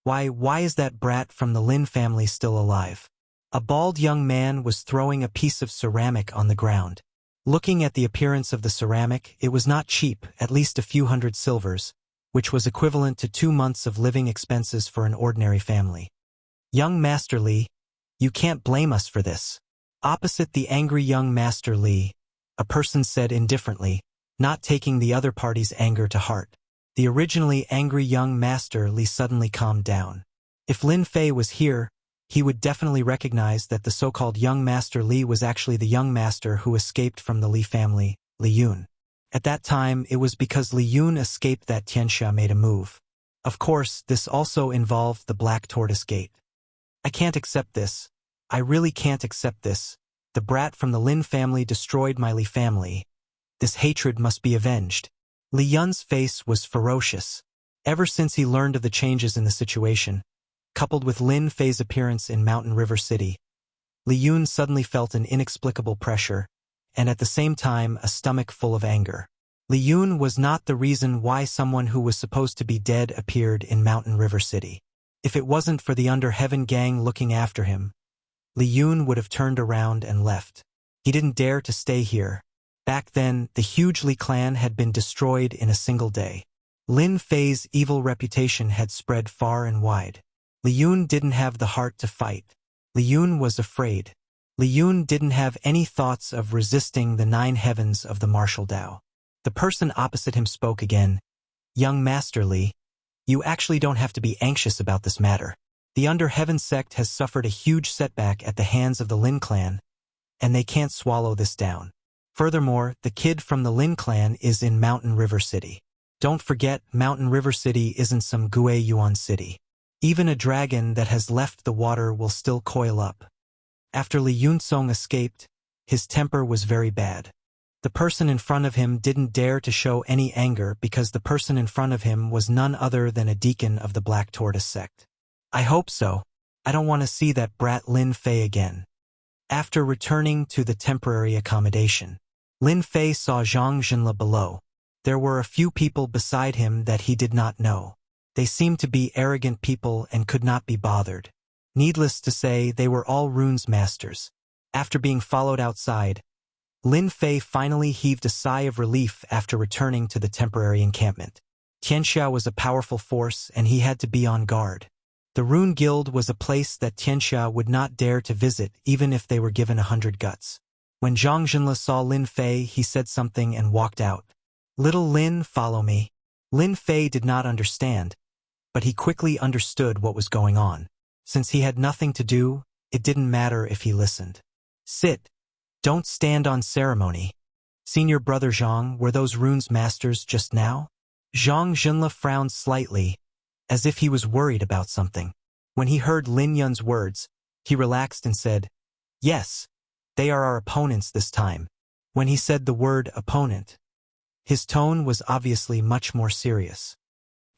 Why is that brat from the Lin family still alive? A bald young man was throwing a piece of ceramic on the ground. Looking at the appearance of the ceramic, it was not cheap, at least a few hundred silvers, which was equivalent to 2 months of living expenses for an ordinary family. Young Master Li, you can't blame us for this. Opposite the angry young Master Li, a person said indifferently, not taking the other party's anger to heart. The originally angry young Master Li suddenly calmed down. If Lin Fei was here, he would definitely recognize that the so-called young Master Li was actually the young master who escaped from the Li family, Li Yun. At that time, it was because Li Yun escaped that Tianxia made a move. Of course, this also involved the Black Tortoise Gate. I can't accept this. I really can't accept this. The brat from the Lin family destroyed my Li family. This hatred must be avenged. Li Yun's face was ferocious. Ever since he learned of the changes in the situation, coupled with Lin Fei's appearance in Mountain River City, Li Yun suddenly felt an inexplicable pressure, and at the same time a stomach full of anger. Li Yun was not the reason why someone who was supposed to be dead appeared in Mountain River City. If it wasn't for the Under Heaven gang looking after him, Li Yun would have turned around and left. He didn't dare to stay here. Back then, the huge Li clan had been destroyed in a single day. Lin Fei's evil reputation had spread far and wide. Li Yun didn't have the heart to fight. Li Yun was afraid. Li Yun didn't have any thoughts of resisting the 9 heavens of the martial Tao. The person opposite him spoke again. Young Master Li, you actually don't have to be anxious about this matter. The Under Heaven sect has suffered a huge setback at the hands of the Lin clan, and they can't swallow this down. Furthermore, the kid from the Lin clan is in Mountain River City. Don't forget, Mountain River City isn't some Yuan City. Even a dragon that has left the water will still coil up. After Li Yunsong escaped, his temper was very bad. The person in front of him didn't dare to show any anger because the person in front of him was none other than a deacon of the Black Tortoise sect. I hope so. I don't want to see that brat Lin Fei again. After returning to the temporary accommodation, Lin Fei saw Zhang Jinle below. There were a few people beside him that he did not know. They seemed to be arrogant people and could not be bothered. Needless to say, they were all runes masters. After being followed outside, Lin Fei finally heaved a sigh of relief after returning to the temporary encampment. Tianxia was a powerful force and he had to be on guard. The Rune Guild was a place that Tianxia would not dare to visit even if they were given 100 guts. When Zhang Jinle saw Lin Fei, he said something and walked out. Little Lin, follow me. Lin Fei did not understand, but he quickly understood what was going on. Since he had nothing to do, it didn't matter if he listened. Sit. Don't stand on ceremony. Senior brother Zhang, were those runes masters just now? Zhang Jinle frowned slightly, as if he was worried about something. When he heard Lin Yun's words, he relaxed and said, yes, they are our opponents this time. When he said the word opponent, his tone was obviously much more serious.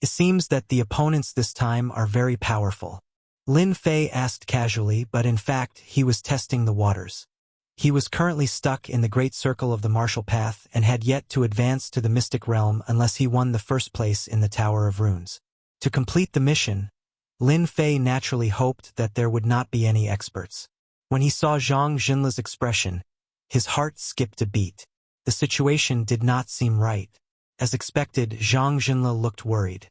It seems that the opponents this time are very powerful. Lin Fei asked casually, but in fact, he was testing the waters. He was currently stuck in the great circle of the martial path and had yet to advance to the mystic realm unless he won the first place in the Tower of Runes. To complete the mission, Lin Fei naturally hoped that there would not be any experts. When he saw Zhang Jinle's expression, his heart skipped a beat. The situation did not seem right. As expected, Zhang Jinle looked worried.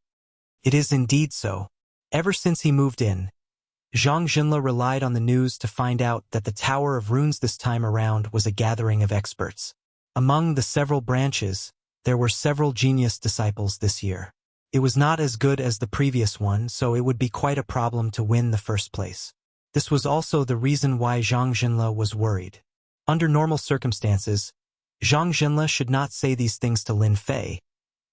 It is indeed so. Ever since he moved in, Zhang Jinle relied on the news to find out that the Tower of Runes this time around was a gathering of experts. Among the several branches, there were several genius disciples this year. It was not as good as the previous one, so it would be quite a problem to win the first place. This was also the reason why Zhang Jinle was worried. Under normal circumstances, Zhang Jinle should not say these things to Lin Fei,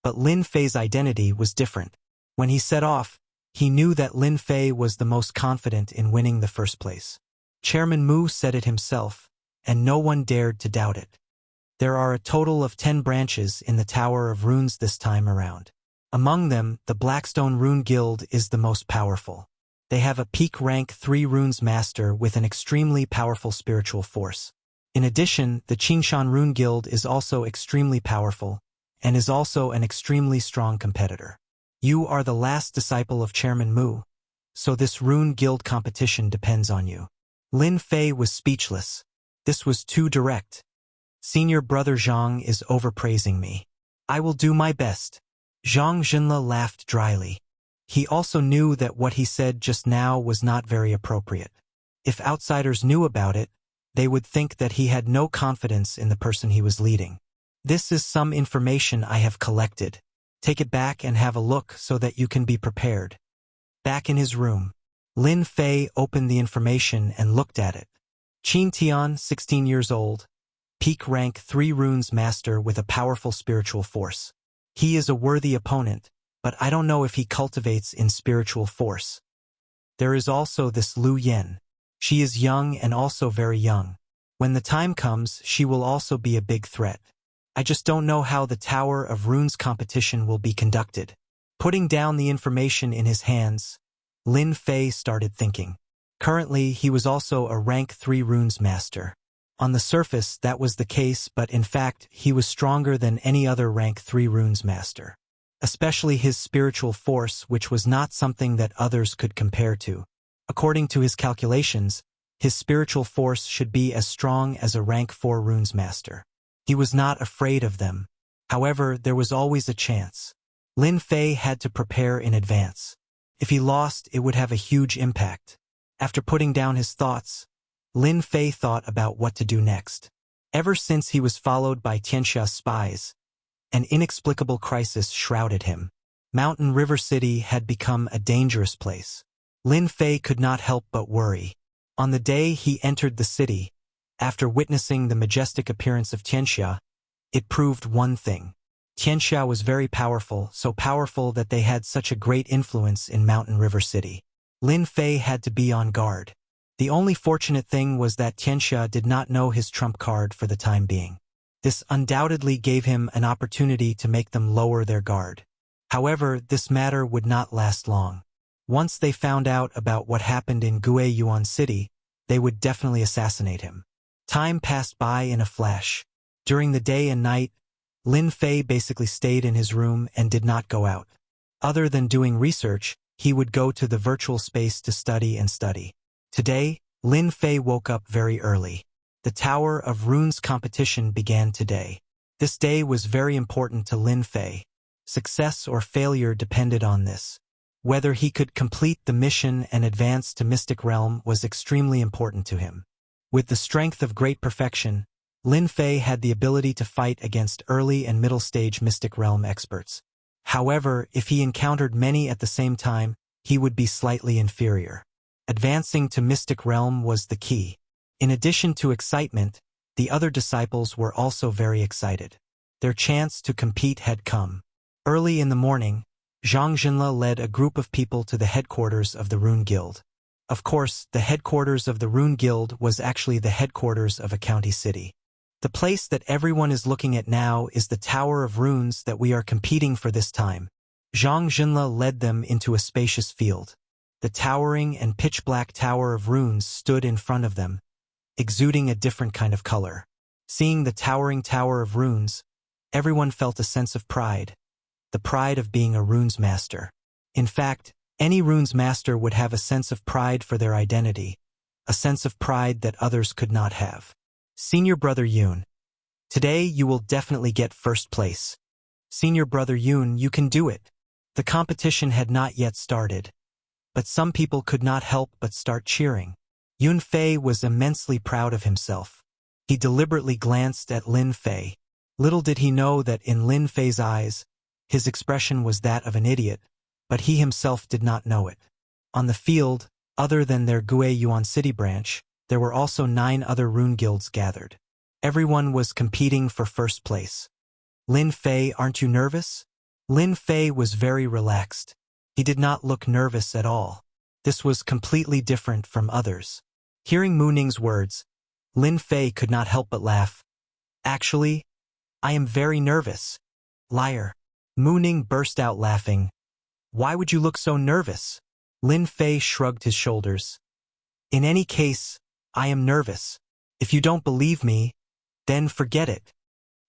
but Lin Fei's identity was different. When he set off, he knew that Lin Fei was the most confident in winning the first place. Chairman Mu said it himself, and no one dared to doubt it. There are a total of 10 branches in the Tower of Runes this time around. Among them, the Blackstone Rune Guild is the most powerful. They have a peak rank 3 runes master with an extremely powerful spiritual force. In addition, the Qingshan Rune Guild is also extremely powerful, and is also an extremely strong competitor. You are the last disciple of Chairman Mu, so this Rune Guild competition depends on you. Lin Fei was speechless. This was too direct. Senior brother Zhang is overpraising me. I will do my best. Zhang Jinle laughed dryly. He also knew that what he said just now was not very appropriate. If outsiders knew about it, they would think that he had no confidence in the person he was leading. This is some information I have collected. Take it back and have a look so that you can be prepared. Back in his room, Lin Fei opened the information and looked at it. Qin Tian, 16 years old, peak rank 3 runes master with a powerful spiritual force. He is a worthy opponent, but I don't know if he cultivates in spiritual force. There is also this Lu Yen. She is young and also very young. When the time comes, she will also be a big threat. I just don't know how the Tower of Runes competition will be conducted. Putting down the information in his hands, Lin Fei started thinking. Currently, he was also a rank 3 runes master. On the surface, that was the case, but in fact, he was stronger than any other rank 3 runes master. Especially his spiritual force, which was not something that others could compare to. According to his calculations, his spiritual force should be as strong as a rank 4 runes master. He was not afraid of them. However, there was always a chance. Lin Fei had to prepare in advance. If he lost, it would have a huge impact. After putting down his thoughts, Lin Fei thought about what to do next. Ever since he was followed by Tianxia's spies, an inexplicable crisis shrouded him. Mountain River City had become a dangerous place. Lin Fei could not help but worry. On the day he entered the city, after witnessing the majestic appearance of Tianxia, it proved one thing. Tianxia was very powerful, so powerful that they had such a great influence in Mountain River City. Lin Fei had to be on guard. The only fortunate thing was that Tianxia did not know his trump card for the time being. This undoubtedly gave him an opportunity to make them lower their guard. However, this matter would not last long. Once they found out about what happened in Guiyuan City, they would definitely assassinate him. Time passed by in a flash. During the day and night, Lin Fei basically stayed in his room and did not go out. Other than doing research, he would go to the virtual space to study and study. Today, Lin Fei woke up very early. The Tower of Runes competition began today. This day was very important to Lin Fei. Success or failure depended on this. Whether he could complete the mission and advance to Mystic Realm was extremely important to him. With the strength of great perfection, Lin Fei had the ability to fight against early and middle stage Mystic Realm experts. However, if he encountered many at the same time, he would be slightly inferior. Advancing to Mystic Realm was the key. In addition to excitement, the other disciples were also very excited. Their chance to compete had come. Early in the morning, Zhang Jinle led a group of people to the headquarters of the Rune Guild. Of course, the headquarters of the Rune Guild was actually the headquarters of a county city. The place that everyone is looking at now is the Tower of Runes that we are competing for this time. Zhang Jinle led them into a spacious field. The towering and pitch-black Tower of Runes stood in front of them, exuding a different kind of color. Seeing the towering Tower of Runes, everyone felt a sense of pride. The pride of being a runes master. In fact, any runes master would have a sense of pride for their identity, a sense of pride that others could not have. Senior Brother Yun. Today you will definitely get first place. Senior Brother Yun, you can do it. The competition had not yet started, but some people could not help but start cheering. Yun Fei was immensely proud of himself. He deliberately glanced at Lin Fei. Little did he know that in Lin Fei's eyes, His expression was that of an idiot, but he himself did not know it. On the field, other than their Yuan City branch, there were also 9 other rune guilds gathered. Everyone was competing for first place. Lin Fei, aren't you nervous? Lin Fei was very relaxed. He did not look nervous at all. This was completely different from others. Hearing Mu Ning's words, Lin Fei could not help but laugh. Actually, I am very nervous. Liar. Mu Ning burst out laughing. Why would you look so nervous? Lin Fei shrugged his shoulders. In any case, I am nervous. If you don't believe me, then forget it.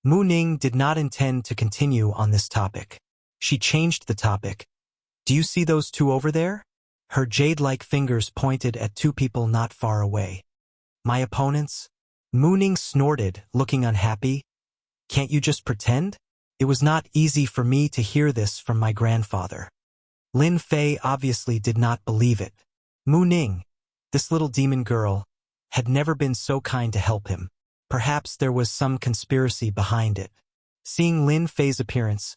Mu Ning did not intend to continue on this topic. She changed the topic. Do you see those 2 over there? Her jade-like fingers pointed at 2 people not far away. My opponents? Mu Ning snorted, looking unhappy. Can't you just pretend? It was not easy for me to hear this from my grandfather. Lin Fei obviously did not believe it. Mu Ning, this little demon girl, had never been so kind to help him. Perhaps there was some conspiracy behind it. Seeing Lin Fei's appearance,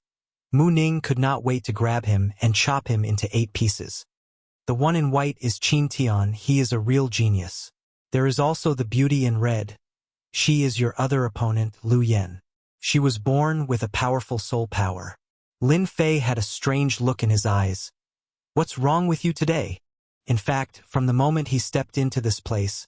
Mu Ning could not wait to grab him and chop him into 8 pieces. The one in white is Qin Tian. He is a real genius. There is also the beauty in red. She is your other opponent, Lu Yan. She was born with a powerful soul power. Lin Fei had a strange look in his eyes. What's wrong with you today? In fact, from the moment he stepped into this place,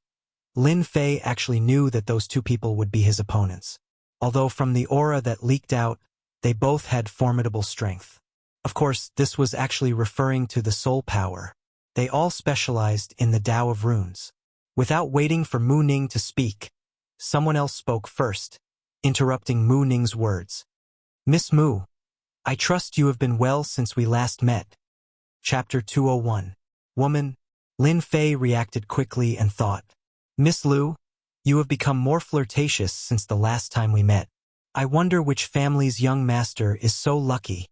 Lin Fei actually knew that those 2 people would be his opponents. Although from the aura that leaked out, they both had formidable strength. Of course, this was actually referring to the soul power. They all specialized in the Tao of Runes. Without waiting for Mu Ning to speak, someone else spoke first, interrupting Mu Ning's words. Miss Mu, I trust you have been well since we last met. Chapter 201. Woman. Lin Fei reacted quickly and thought. Miss Lu, you have become more flirtatious since the last time we met. I wonder which family's young master is so lucky.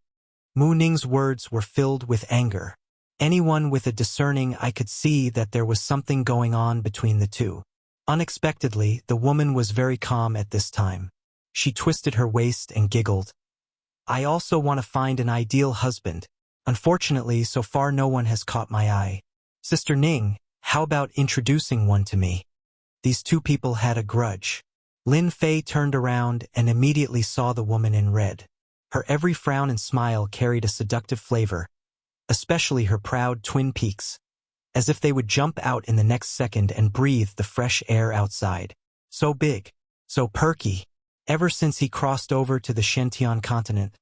Mu Ning's words were filled with anger. Anyone with a discerning eye could see that there was something going on between the 2. Unexpectedly, the woman was very calm at this time. She twisted her waist and giggled. I also want to find an ideal husband. Unfortunately, so far no one has caught my eye. Sister Ning, how about introducing one to me? These 2 people had a grudge. Lin Fei turned around and immediately saw the woman in red. Her every frown and smile carried a seductive flavor, especially her proud twin peaks, as if they would jump out in the next second and breathe the fresh air outside. So big, so perky. Ever since he crossed over to the Shentian continent,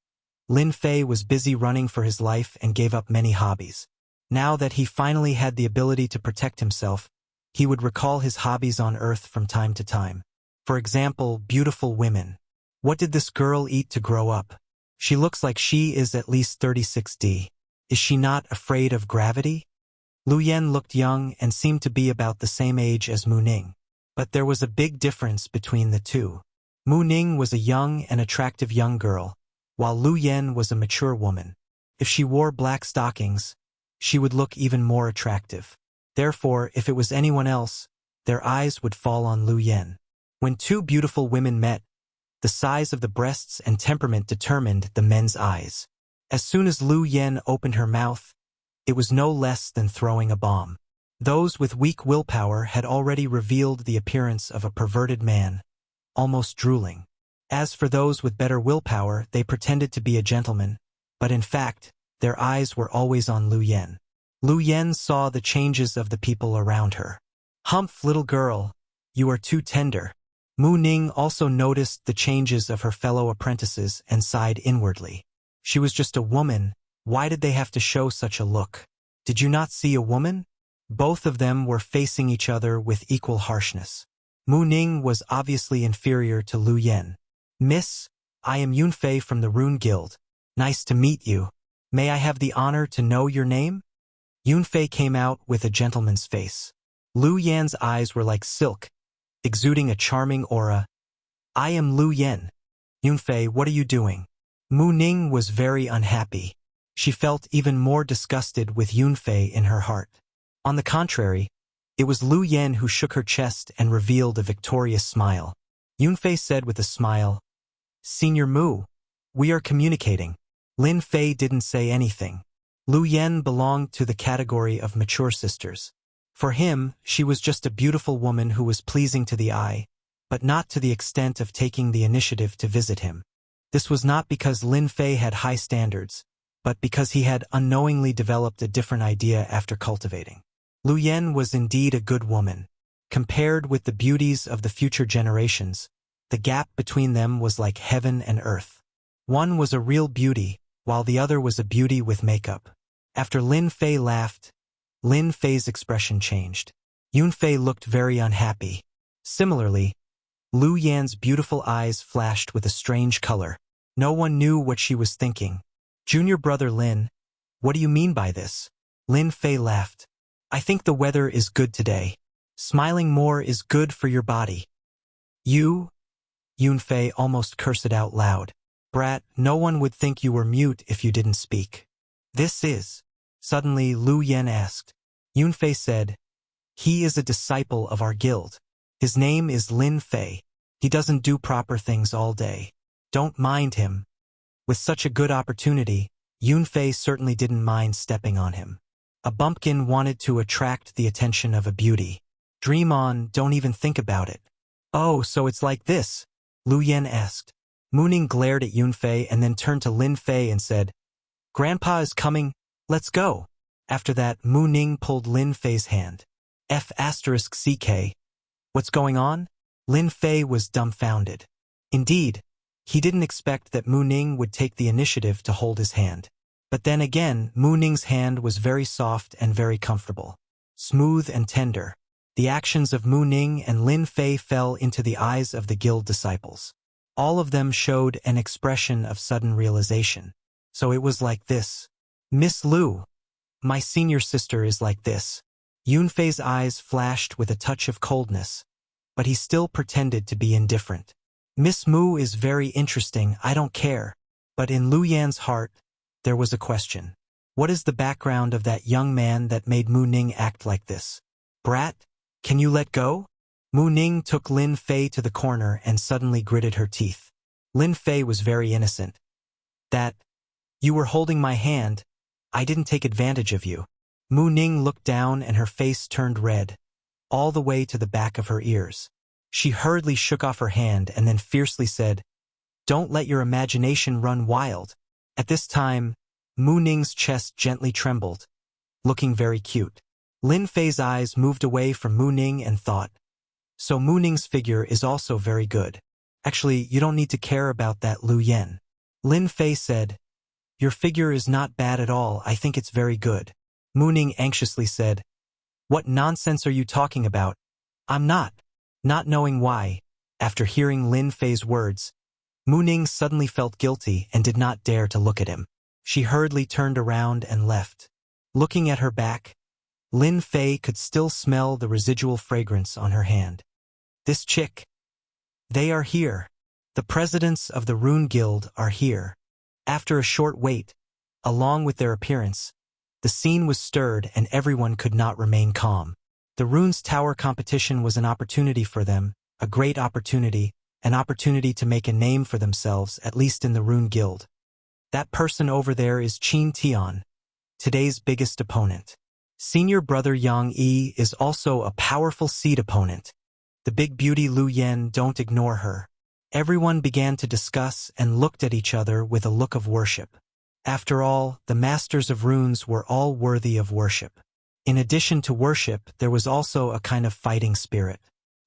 Lin Fei was busy running for his life and gave up many hobbies. Now that he finally had the ability to protect himself, he would recall his hobbies on Earth from time to time. For example, beautiful women. What did this girl eat to grow up? She looks like she is at least 36D. Is she not afraid of gravity? Lu Yan looked young and seemed to be about the same age as Mu Ning. But there was a big difference between the 2. Mu Ning was a young and attractive young girl, while Lu Yan was a mature woman. If she wore black stockings, she would look even more attractive. Therefore, if it was anyone else, their eyes would fall on Lu Yan. When 2 beautiful women met, the size of the breasts and temperament determined the men's eyes. As soon as Lu Yan opened her mouth, it was no less than throwing a bomb. Those with weak willpower had already revealed the appearance of a perverted man, almost drooling. As for those with better willpower, they pretended to be a gentleman, but in fact, their eyes were always on Lu Yan. Lu Yan saw the changes of the people around her. Humph, little girl, you are too tender. Mu Ning also noticed the changes of her fellow apprentices and sighed inwardly. She was just a woman. Why did they have to show such a look? Did you not see a woman? Both of them were facing each other with equal harshness. Mu Ning was obviously inferior to Lu Yan. Miss, I am Yunfei from the Rune Guild. Nice to meet you. May I have the honor to know your name? Yunfei came out with a gentleman's face. Lu Yan's eyes were like silk, exuding a charming aura. I am Lu Yan. Yunfei, what are you doing? Mu Ning was very unhappy. She felt even more disgusted with Yunfei in her heart. On the contrary, it was Lu Yan who shook her chest and revealed a victorious smile. Yunfei said with a smile, Senior Mu, we are communicating. Lin Fei didn't say anything. Lu Yen belonged to the category of mature sisters. For him, she was just a beautiful woman who was pleasing to the eye, but not to the extent of taking the initiative to visit him. This was not because Lin Fei had high standards, but because he had unknowingly developed a different idea after cultivating. Lu Yen was indeed a good woman. Compared with the beauties of the future generations, the gap between them was like heaven and earth. One was a real beauty, while the other was a beauty with makeup. After Lin Fei laughed, Lin Fei's expression changed. Yun Fei looked very unhappy. Similarly, Lu Yan's beautiful eyes flashed with a strange color. No one knew what she was thinking. Junior brother Lin, what do you mean by this? Lin Fei laughed. I think the weather is good today. Smiling more is good for your body. You? Yun Fei almost cursed it out loud. Brat, no one would think you were mute if you didn't speak. This is. Suddenly Lu Yen asked. Yun Fei said, he is a disciple of our guild. His name is Lin Fei. He doesn't do proper things all day. Don't mind him. With such a good opportunity, Yun Fei certainly didn't mind stepping on him. A bumpkin wanted to attract the attention of a beauty. Dream on, don't even think about it. Oh, so it's like this? Lu Yen asked. Mooning glared at Yun Fei and then turned to Lin Fei and said, Grandpa is coming, let's go. After that, Mu Ning pulled Lin Fei's hand. F***CK. What's going on? Lin Fei was dumbfounded. Indeed, he didn't expect that Mu Ning would take the initiative to hold his hand. But then again, Mu Ning's hand was very soft and very comfortable. Smooth and tender. The actions of Mu Ning and Lin Fei fell into the eyes of the guild disciples. All of them showed an expression of sudden realization. So it was like this. Miss Lu, my senior sister is like this. Yun Fei's eyes flashed with a touch of coldness, but he still pretended to be indifferent. Miss Mu is very interesting, I don't care. But in Lu Yan's heart, there was a question. What is the background of that young man that made Mu Ning act like this? Brat, can you let go? Mu Ning took Lin Fei to the corner and suddenly gritted her teeth. Lin Fei was very innocent. That, you were holding my hand, I didn't take advantage of you. Mu Ning looked down and her face turned red, all the way to the back of her ears. She hurriedly shook off her hand and then fiercely said, Don't let your imagination run wild. At this time, Mu Ning's chest gently trembled, looking very cute. Lin Fei's eyes moved away from Mu Ning and thought, so Mu Ning's figure is also very good. Actually, you don't need to care about that, Lu Yen. Lin Fei said, Your figure is not bad at all, I think it's very good. Mu Ning anxiously said, What nonsense are you talking about? I'm not. Not knowing why, after hearing Lin Fei's words, Mu Ning suddenly felt guilty and did not dare to look at him. She hurriedly turned around and left. Looking at her back, Lin Fei could still smell the residual fragrance on her hand. This chick. They are here. The presidents of the Rune Guild are here. After a short wait, along with their appearance, the scene was stirred and everyone could not remain calm. The Runes Tower competition was an opportunity for them, a great opportunity, an opportunity to make a name for themselves, at least in the Rune Guild. That person over there is Qin Tian, today's biggest opponent. Senior brother Yang Yi is also a powerful seed opponent. The big beauty Lu Yen, don't ignore her. Everyone began to discuss and looked at each other with a look of worship. After all, the masters of runes were all worthy of worship. In addition to worship, there was also a kind of fighting spirit.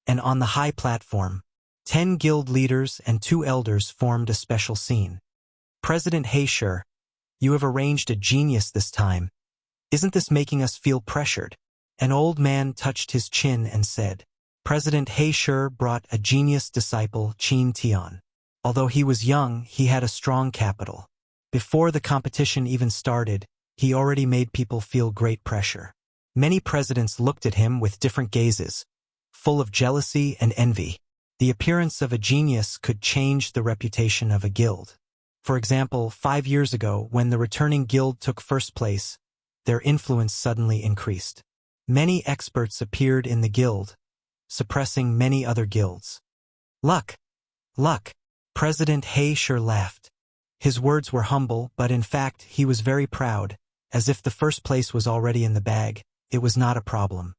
And on the high platform, 10 guild leaders and 2 elders formed a special scene. President Heisher, you have arranged a genius this time. Isn't this making us feel pressured? An old man touched his chin and said, President Heisher brought a genius disciple, Qin Tian. Although he was young, he had a strong capital. Before the competition even started, he already made people feel great pressure. Many presidents looked at him with different gazes, full of jealousy and envy. The appearance of a genius could change the reputation of a guild. For example, 5 years ago, when the returning guild took first place, their influence suddenly increased. Many experts appeared in the guild, suppressing many other guilds. Luck! Luck! President Heisher laughed. His words were humble, but in fact he was very proud, as if the first place was already in the bag. It was not a problem.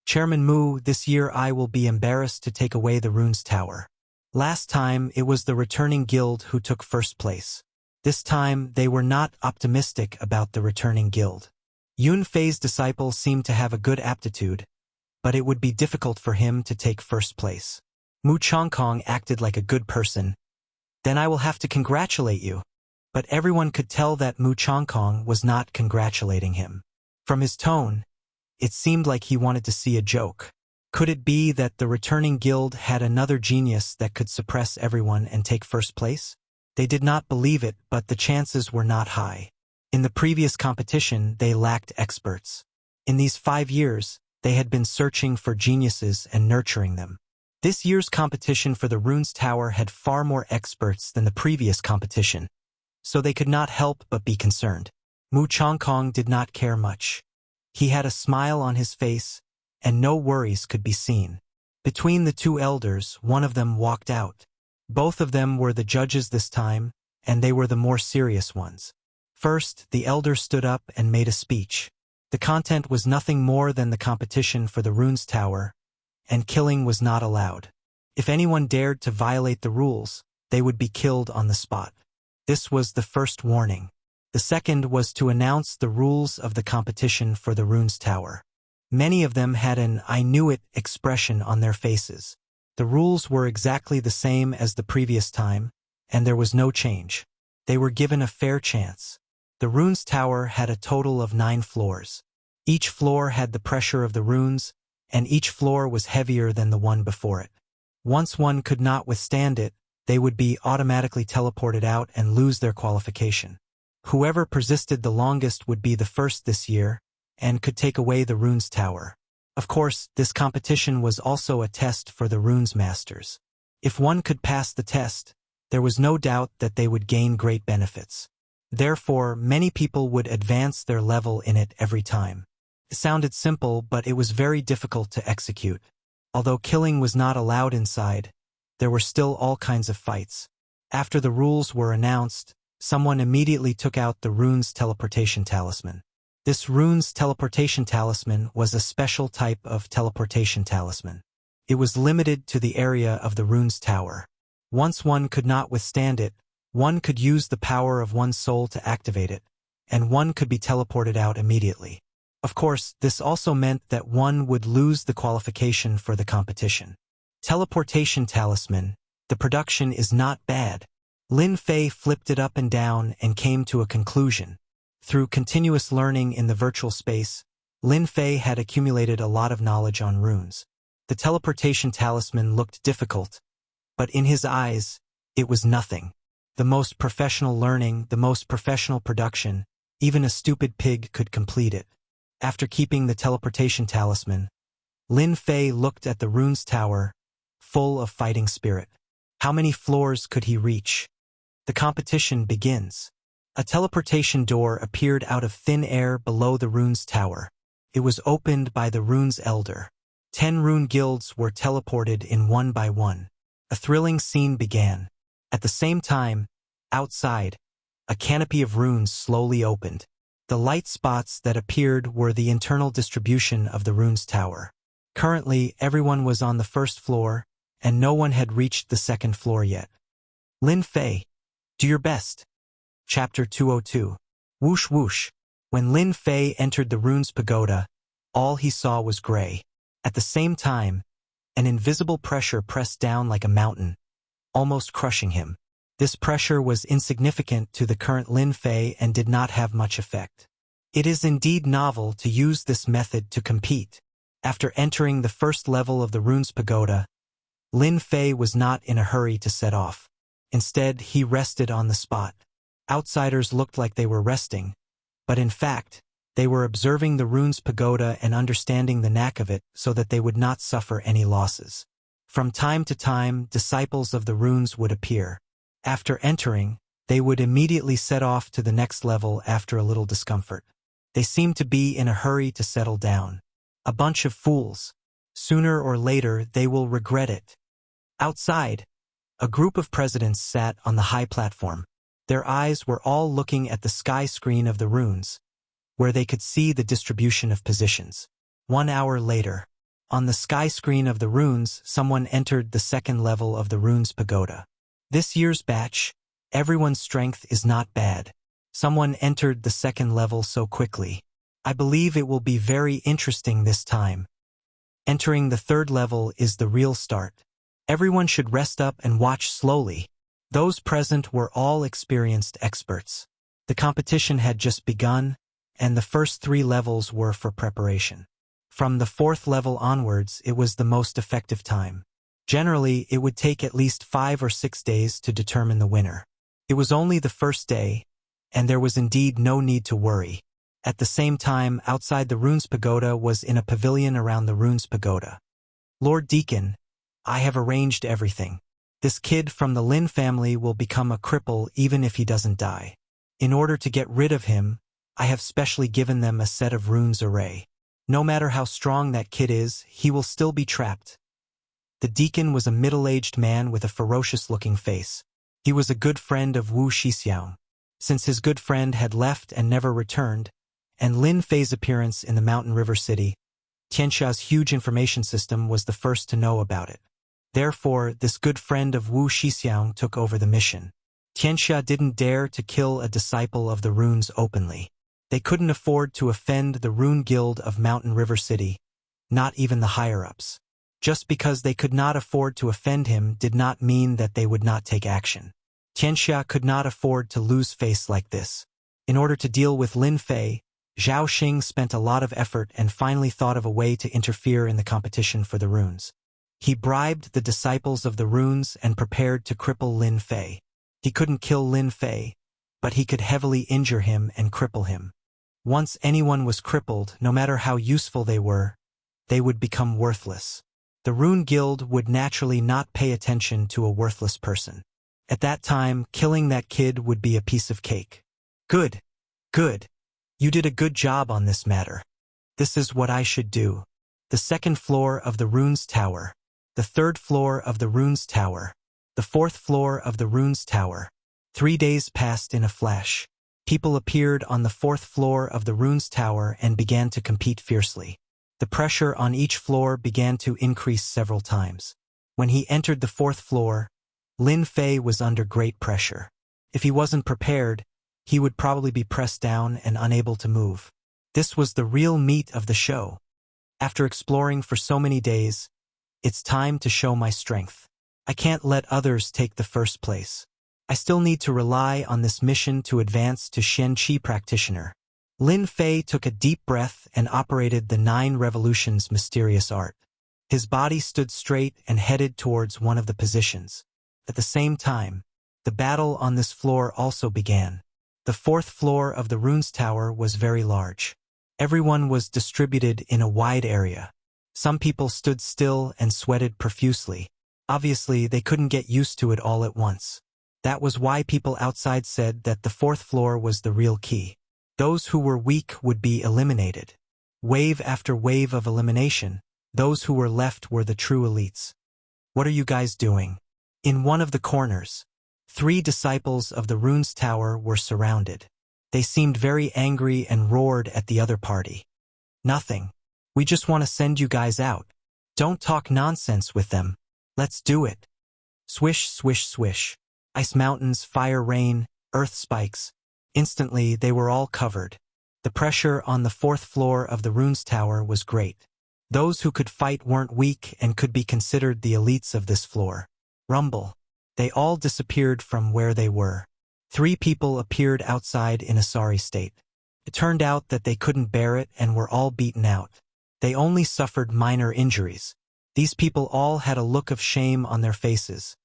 Chairman Mu, this year I will be embarrassed to take away the runes tower. Last time it was the returning guild who took first place. This time they were not optimistic about the returning guild. Yun Fei's disciple seemed to have a good aptitude, but it would be difficult for him to take first place. Mu Chongkong acted like a good person. Then I will have to congratulate you. But everyone could tell that Mu Chongkong was not congratulating him. From his tone, it seemed like he wanted to see a joke. Could it be that the returning guild had another genius that could suppress everyone and take first place? They did not believe it, but the chances were not high. In the previous competition, they lacked experts. In these 5 years, they had been searching for geniuses and nurturing them. This year's competition for the Runes Tower had far more experts than the previous competition, so they could not help but be concerned. Mu Chongkong did not care much. He had a smile on his face, and no worries could be seen. Between the two elders, one of them walked out. Both of them were the judges this time, and they were the more serious ones. First, the elder stood up and made a speech. The content was nothing more than the competition for the Runes Tower, and killing was not allowed. If anyone dared to violate the rules, they would be killed on the spot. This was the first warning. The second was to announce the rules of the competition for the Runes Tower. Many of them had an "I knew it" expression on their faces. The rules were exactly the same as the previous time, and there was no change. They were given a fair chance. The Runes Tower had a total of 9 floors. Each floor had the pressure of the runes, and each floor was heavier than the one before it. Once one could not withstand it, they would be automatically teleported out and lose their qualification. Whoever persisted the longest would be the first this year, and could take away the Runes Tower. Of course, this competition was also a test for the Runes Masters. If one could pass the test, there was no doubt that they would gain great benefits. Therefore, many people would advance their level in it every time. It sounded simple, but it was very difficult to execute. Although killing was not allowed inside, there were still all kinds of fights. After the rules were announced, someone immediately took out the Runes Teleportation Talisman. This Runes Teleportation Talisman was a special type of teleportation talisman. It was limited to the area of the Runes Tower. Once one could not withstand it, one could use the power of one's soul to activate it, and one could be teleported out immediately. Of course, this also meant that one would lose the qualification for the competition. Teleportation Talisman, the production is not bad. Lin Fei flipped it up and down and came to a conclusion. Through continuous learning in the virtual space, Lin Fei had accumulated a lot of knowledge on runes. The teleportation talisman looked difficult, but in his eyes, it was nothing. The most professional learning, the most professional production, even a stupid pig could complete it. After keeping the teleportation talisman, Lin Fei looked at the Runes Tower, full of fighting spirit. How many floors could he reach? The competition begins. A teleportation door appeared out of thin air below the Runes Tower. It was opened by the Runes Elder. 10 rune guilds were teleported in one by one. A thrilling scene began. At the same time, outside, a canopy of runes slowly opened. The light spots that appeared were the internal distribution of the Runes Tower. Currently, everyone was on the first floor, and no one had reached the second floor yet. Lin Fei, do your best. Chapter 202. Whoosh whoosh. When Lin Fei entered the Runes Pagoda, all he saw was gray. At the same time, an invisible pressure pressed down like a mountain, almost crushing him. This pressure was insignificant to the current Lin Fei and did not have much effect. It is indeed novel to use this method to compete. After entering the first level of the Runes Pagoda, Lin Fei was not in a hurry to set off. Instead, he rested on the spot. Outsiders looked like they were resting, but in fact, they were observing the Runes Pagoda and understanding the knack of it so that they would not suffer any losses. From time to time, disciples of the runes would appear. After entering, they would immediately set off to the next level after a little discomfort. They seemed to be in a hurry to settle down. A bunch of fools. Sooner or later, they will regret it. Outside, a group of presidents sat on the high platform. Their eyes were all looking at the sky screen of the runes, where they could see the distribution of positions. 1 hour later, on the sky screen of the runes, someone entered the second level of the runes pagoda. This year's batch, everyone's strength is not bad. Someone entered the second level so quickly. I believe it will be very interesting this time. Entering the third level is the real start. Everyone should rest up and watch slowly. Those present were all experienced experts. The competition had just begun, and the first 3 levels were for preparation. From the 4th level onwards, it was the most effective time. Generally, it would take at least 5 or 6 days to determine the winner. It was only the first day, and there was indeed no need to worry. At the same time, outside the Runes Pagoda was in a pavilion around the Runes Pagoda. Lord Deacon, I have arranged everything. This kid from the Lin family will become a cripple even if he doesn't die. In order to get rid of him, I have specially given them a set of runes array. No matter how strong that kid is, he will still be trapped. The deacon was a middle-aged man with a ferocious-looking face. He was a good friend of Wu Shixiang. Since his good friend had left and never returned, and Lin Fei's appearance in the Mountain River City, Tianxia's huge information system was the first to know about it. Therefore, this good friend of Wu Shixiang took over the mission. Tianxia didn't dare to kill a disciple of the runes openly. They couldn't afford to offend the Rune Guild of Mountain River City, not even the higher-ups. Just because they could not afford to offend him did not mean that they would not take action. Tianxia could not afford to lose face like this. In order to deal with Lin Fei, Zhao Xing spent a lot of effort and finally thought of a way to interfere in the competition for the runes. He bribed the disciples of the runes and prepared to cripple Lin Fei. He couldn't kill Lin Fei, but he could heavily injure him and cripple him. Once anyone was crippled, no matter how useful they were, they would become worthless. The Rune Guild would naturally not pay attention to a worthless person. At that time, killing that kid would be a piece of cake. Good. Good. You did a good job on this matter. This is what I should do. The 2nd floor of the Runes Tower. The 3rd floor of the Runes Tower. The 4th floor of the Runes Tower. 3 days passed in a flash. People appeared on the 4th floor of the Runes Tower and began to compete fiercely. The pressure on each floor began to increase several times. When he entered the 4th floor, Lin Fei was under great pressure. If he wasn't prepared, he would probably be pressed down and unable to move. This was the real meat of the show. After exploring for so many days, it's time to show my strength. I can't let others take the first place. I still need to rely on this mission to advance to Shen Qi practitioner. Lin Fei took a deep breath and operated the 9 revolutions mysterious art. His body stood straight and headed towards one of the positions. At the same time, the battle on this floor also began. The 4th floor of the Runes Tower was very large. Everyone was distributed in a wide area. Some people stood still and sweated profusely. Obviously, they couldn't get used to it all at once. That was why people outside said that the 4th floor was the real key. Those who were weak would be eliminated. Wave after wave of elimination, those who were left were the true elites. What are you guys doing? In one of the corners, 3 disciples of the Runes Tower were surrounded. They seemed very angry and roared at the other party. Nothing. We just want to send you guys out. Don't talk nonsense with them. Let's do it. Swish, swish, swish. Ice mountains, fire rain, earth spikes. Instantly, they were all covered. The pressure on the 4th floor of the Runes Tower was great. Those who could fight weren't weak and could be considered the elites of this floor. Rumble. They all disappeared from where they were. 3 people appeared outside in a sorry state. It turned out that they couldn't bear it and were all beaten out. They only suffered minor injuries. These people all had a look of shame on their faces,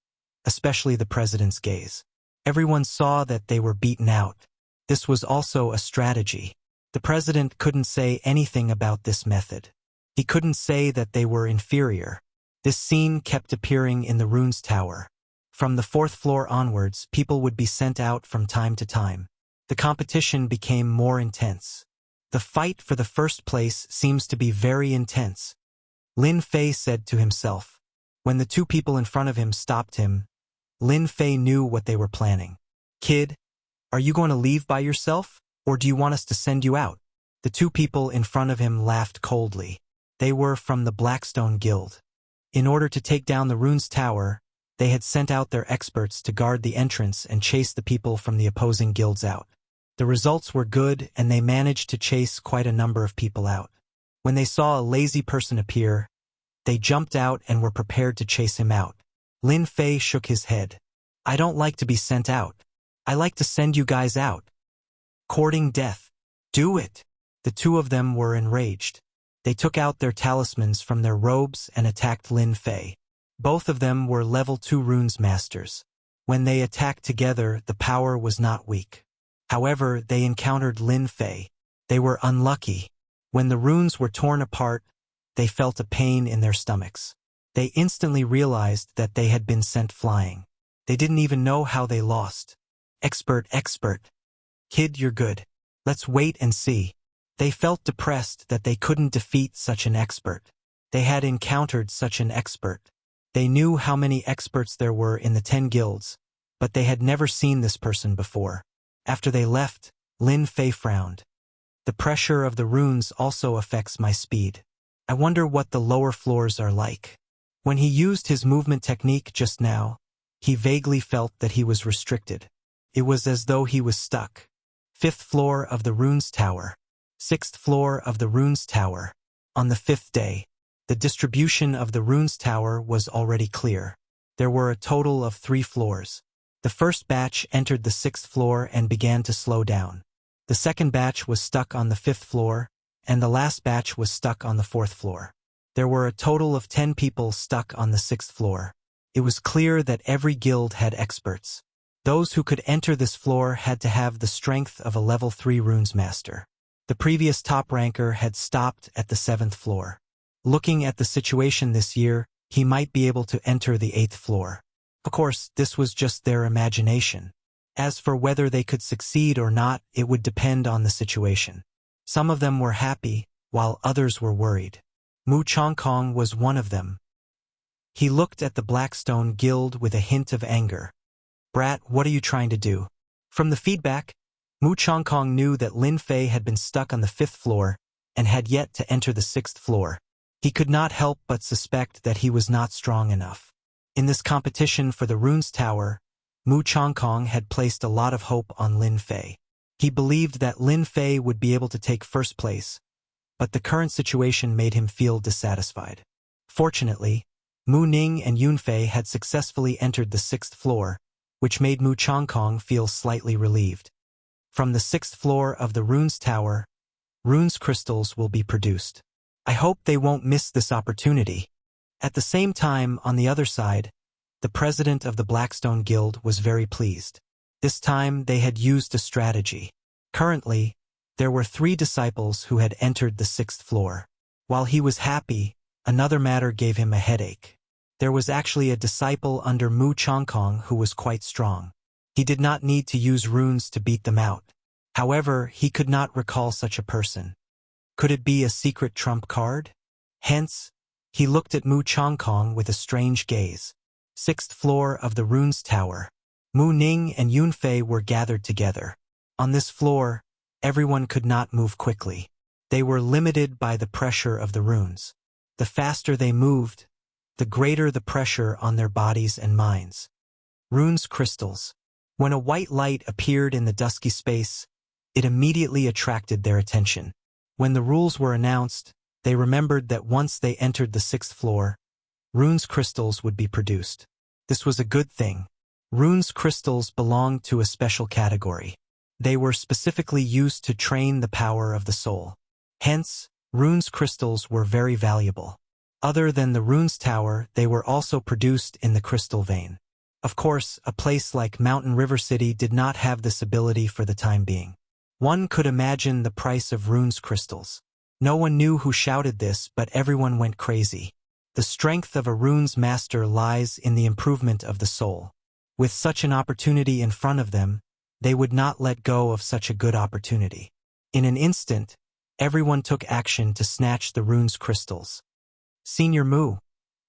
especially the president's gaze. Everyone saw that they were beaten out. This was also a strategy. The president couldn't say anything about this method. He couldn't say that they were inferior. This scene kept appearing in the Runes Tower. From the 4th floor onwards, people would be sent out from time to time. The competition became more intense. The fight for the first place seems to be very intense. Lin Fei said to himself. When the 2 people in front of him stopped him, Lin Fei knew what they were planning. Kid, Are you going to leave by yourself, or do you want us to send you out? The two people in front of him laughed coldly. They were from the Blackstone Guild. In order to take down the rune's tower, they had sent out their experts to guard the entrance and chase the people from the opposing guilds out. The results were good, and they managed to chase quite a number of people out. When they saw a lazy person appear, they jumped out and were prepared to chase him out. Lin Fei shook his head. I don't like to be sent out. I like to send you guys out. Courting death. Do it. The two of them were enraged. They took out their talismans from their robes and attacked Lin Fei. Both of them were level 2 runes masters. When they attacked together, the power was not weak. However, they encountered Lin Fei. They were unlucky. When the runes were torn apart, they felt a pain in their stomachs. They instantly realized that they had been sent flying. They didn't even know how they lost. Expert. Kid, you're good. Let's wait and see. They felt depressed that they couldn't defeat such an expert. They had encountered such an expert. They knew how many experts there were in the 10 guilds, but they had never seen this person before. After they left, Lin Fei frowned. The pressure of the runes also affects my speed. I wonder what the lower floors are like. When he used his movement technique just now, he vaguely felt that he was restricted. It was as though he was stuck. 5th floor of the runes tower. 6th floor of the runes tower. On the 5th day, the distribution of the runes tower was already clear. There were a total of 3 floors. The first batch entered the 6th floor and began to slow down. The second batch was stuck on the 5th floor, and the last batch was stuck on the 4th floor. There were a total of 10 people stuck on the 6th floor. It was clear that every guild had experts. Those who could enter this floor had to have the strength of a level 3 runes master. The previous top ranker had stopped at the 7th floor. Looking at the situation this year, he might be able to enter the 8th floor. Of course, this was just their imagination. As for whether they could succeed or not, it would depend on the situation. Some of them were happy, while others were worried. Mu Chongkong was one of them. He looked at the Blackstone Guild with a hint of anger. Brat, what are you trying to do? From the feedback, Mu Chongkong knew that Lin Fei had been stuck on the 5th floor and had yet to enter the 6th floor. He could not help but suspect that he was not strong enough. In this competition for the runes tower, Mu Chongkong had placed a lot of hope on Lin Fei. He believed that Lin Fei would be able to take first place, but the current situation made him feel dissatisfied. Fortunately, Mu Ning and Yunfei had successfully entered the 6th floor, which made Mu Chongkong feel slightly relieved. From the 6th floor of the runes tower, runes crystals will be produced. I hope they won't miss this opportunity. At the same time, on the other side, the president of the Blackstone Guild was very pleased. This time they had used a strategy. Currently, there were 3 disciples who had entered the 6th floor. While he was happy, another matter gave him a headache. There was actually a disciple under Mu Chongkong who was quite strong. He did not need to use runes to beat them out. However, he could not recall such a person. Could it be a secret trump card? Hence, he looked at Mu Chongkong with a strange gaze. 6th floor of the runes tower. Mu Ning and Yunfei were gathered together. On this floor, everyone could not move quickly. They were limited by the pressure of the runes. The faster they moved, the greater the pressure on their bodies and minds. Runes crystals. When a white light appeared in the dusky space, it immediately attracted their attention. When the rules were announced, they remembered that once they entered the 6th floor, runes crystals would be produced. This was a good thing. Runes crystals belonged to a special category. They were specifically used to train the power of the soul. Hence, runes crystals were very valuable. Other than the runes tower, they were also produced in the crystal vein. Of course, a place like Mountain River City did not have this ability for the time being. One could imagine the price of runes crystals. No one knew who shouted this, but everyone went crazy. The strength of a runes master lies in the improvement of the soul. With such an opportunity in front of them, they would not let go of such a good opportunity. In an instant, everyone took action to snatch the runes crystals. Senior Mu,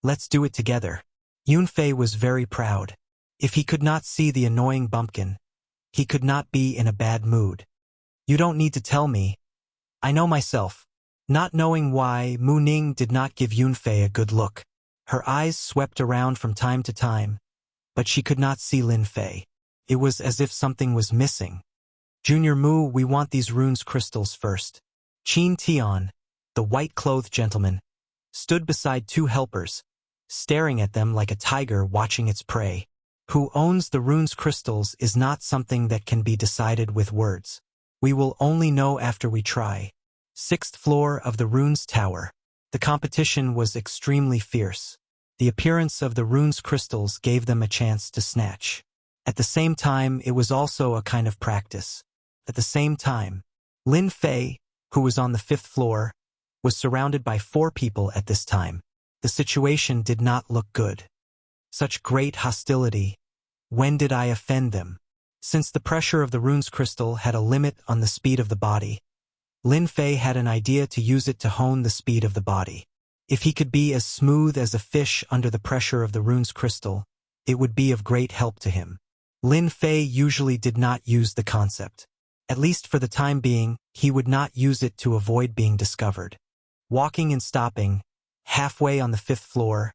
let's do it together. Yunfei was very proud. If he could not see the annoying bumpkin, He could not be in a bad mood. You don't need to tell me. I know myself. Not knowing why, Mu Ning did not give Yunfei a good look. Her eyes swept around from time to time, but she could not see Lin Fei. It was as if something was missing. Junior Mu, we want these runes crystals first. Qin Tian, the white-clothed gentleman, stood beside two helpers, staring at them like a tiger watching its prey. Who owns the runes crystals is not something that can be decided with words. We will only know after we try. 6th floor of the runes tower. The competition was extremely fierce. The appearance of the runes crystals gave them a chance to snatch. At the same time, it was also a kind of practice. At the same time, Lin Fei, who was on the 5th floor, was surrounded by 4 people at this time. The situation did not look good. Such great hostility. When did I offend them? Since the pressure of the runes crystal had a limit on the speed of the body, Lin Fei had an idea to use it to hone the speed of the body. If he could be as smooth as a fish under the pressure of the runes crystal, it would be of great help to him. Lin Fei usually did not use the concept. At least for the time being, he would not use it to avoid being discovered. Walking and stopping, halfway on the 5th floor,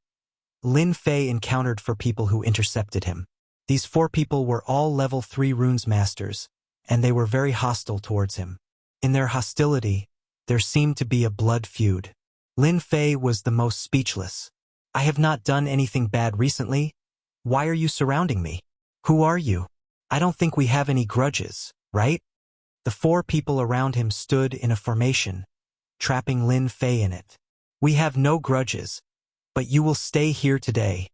Lin Fei encountered 4 people who intercepted him. These 4 people were all level 3 runes masters, and they were very hostile towards him. In their hostility, there seemed to be a blood feud. Lin Fei was the most speechless. I have not done anything bad recently. Why are you surrounding me? Who are you? I don't think we have any grudges, right? The 4 people around him stood in a formation, trapping Lin Fei in it. We have no grudges, but you will stay here today.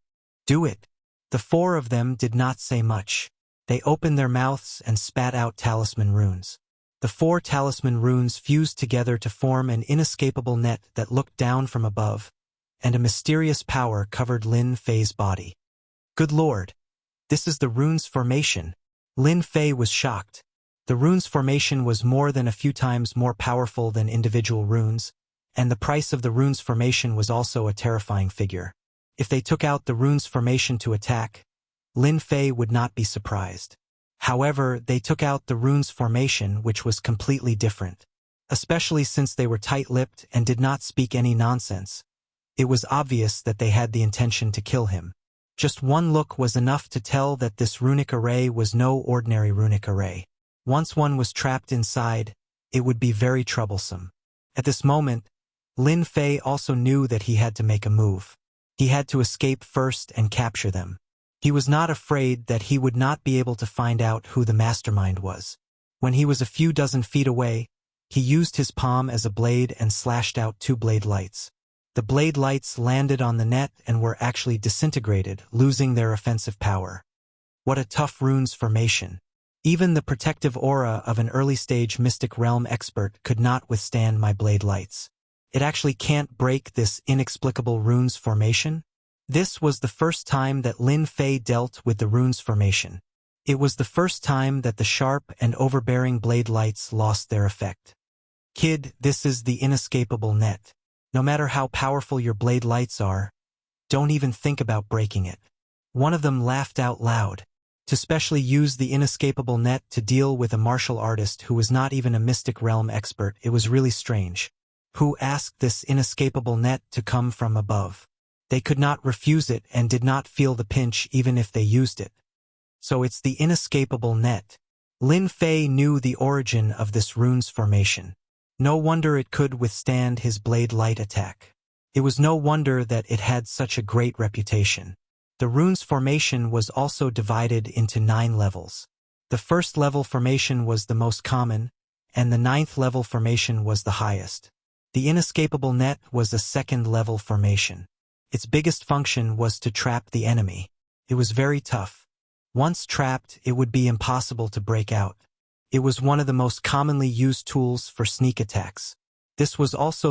Do it. The 4 of them did not say much. They opened their mouths and spat out talisman runes. The 4 talisman runes fused together to form an inescapable net that looked down from above, and a mysterious power covered Lin Fei's body. Good Lord! This is the runes formation. Lin Fei was shocked. The runes formation was more than a few times more powerful than individual runes, and the price of the runes formation was also a terrifying figure. If they took out the runes formation to attack, Lin Fei would not be surprised. However, they took out the runes formation, which was completely different. Especially since they were tight-lipped and did not speak any nonsense. It was obvious that they had the intention to kill him. Just one look was enough to tell that this runic array was no ordinary runic array. Once one was trapped inside, it would be very troublesome. At this moment, Lin Fei also knew that he had to make a move. He had to escape first and capture them. He was not afraid that he would not be able to find out who the mastermind was. When he was a few dozen feet away, he used his palm as a blade and slashed out 2 blade lights. The blade lights landed on the net and were actually disintegrated, losing their offensive power. What a tough runes formation. Even the protective aura of an early-stage Mystic Realm expert could not withstand my blade lights. It actually can't break this inexplicable runes formation? This was the first time that Lin Fei dealt with the runes formation. It was the first time that the sharp and overbearing blade lights lost their effect. Kid, this is the inescapable net. No matter how powerful your blade lights are, don't even think about breaking it. One of them laughed out loud. To specially use the inescapable net to deal with a martial artist who was not even a Mystic Realm expert, it was really strange. Who asked this inescapable net to come from above? They could not refuse it and did not feel the pinch even if they used it. So it's the inescapable net. Lin Fei knew the origin of this runes formation. No wonder it could withstand his blade light attack. It was no wonder that it had such a great reputation. The runes formation was also divided into 9 levels. The 1st level formation was the most common, and the 9th level formation was the highest. The inescapable net was a 2nd level formation. Its biggest function was to trap the enemy. It was very tough. Once trapped, it would be impossible to break out. It was one of the most commonly used tools for sneak attacks. This was also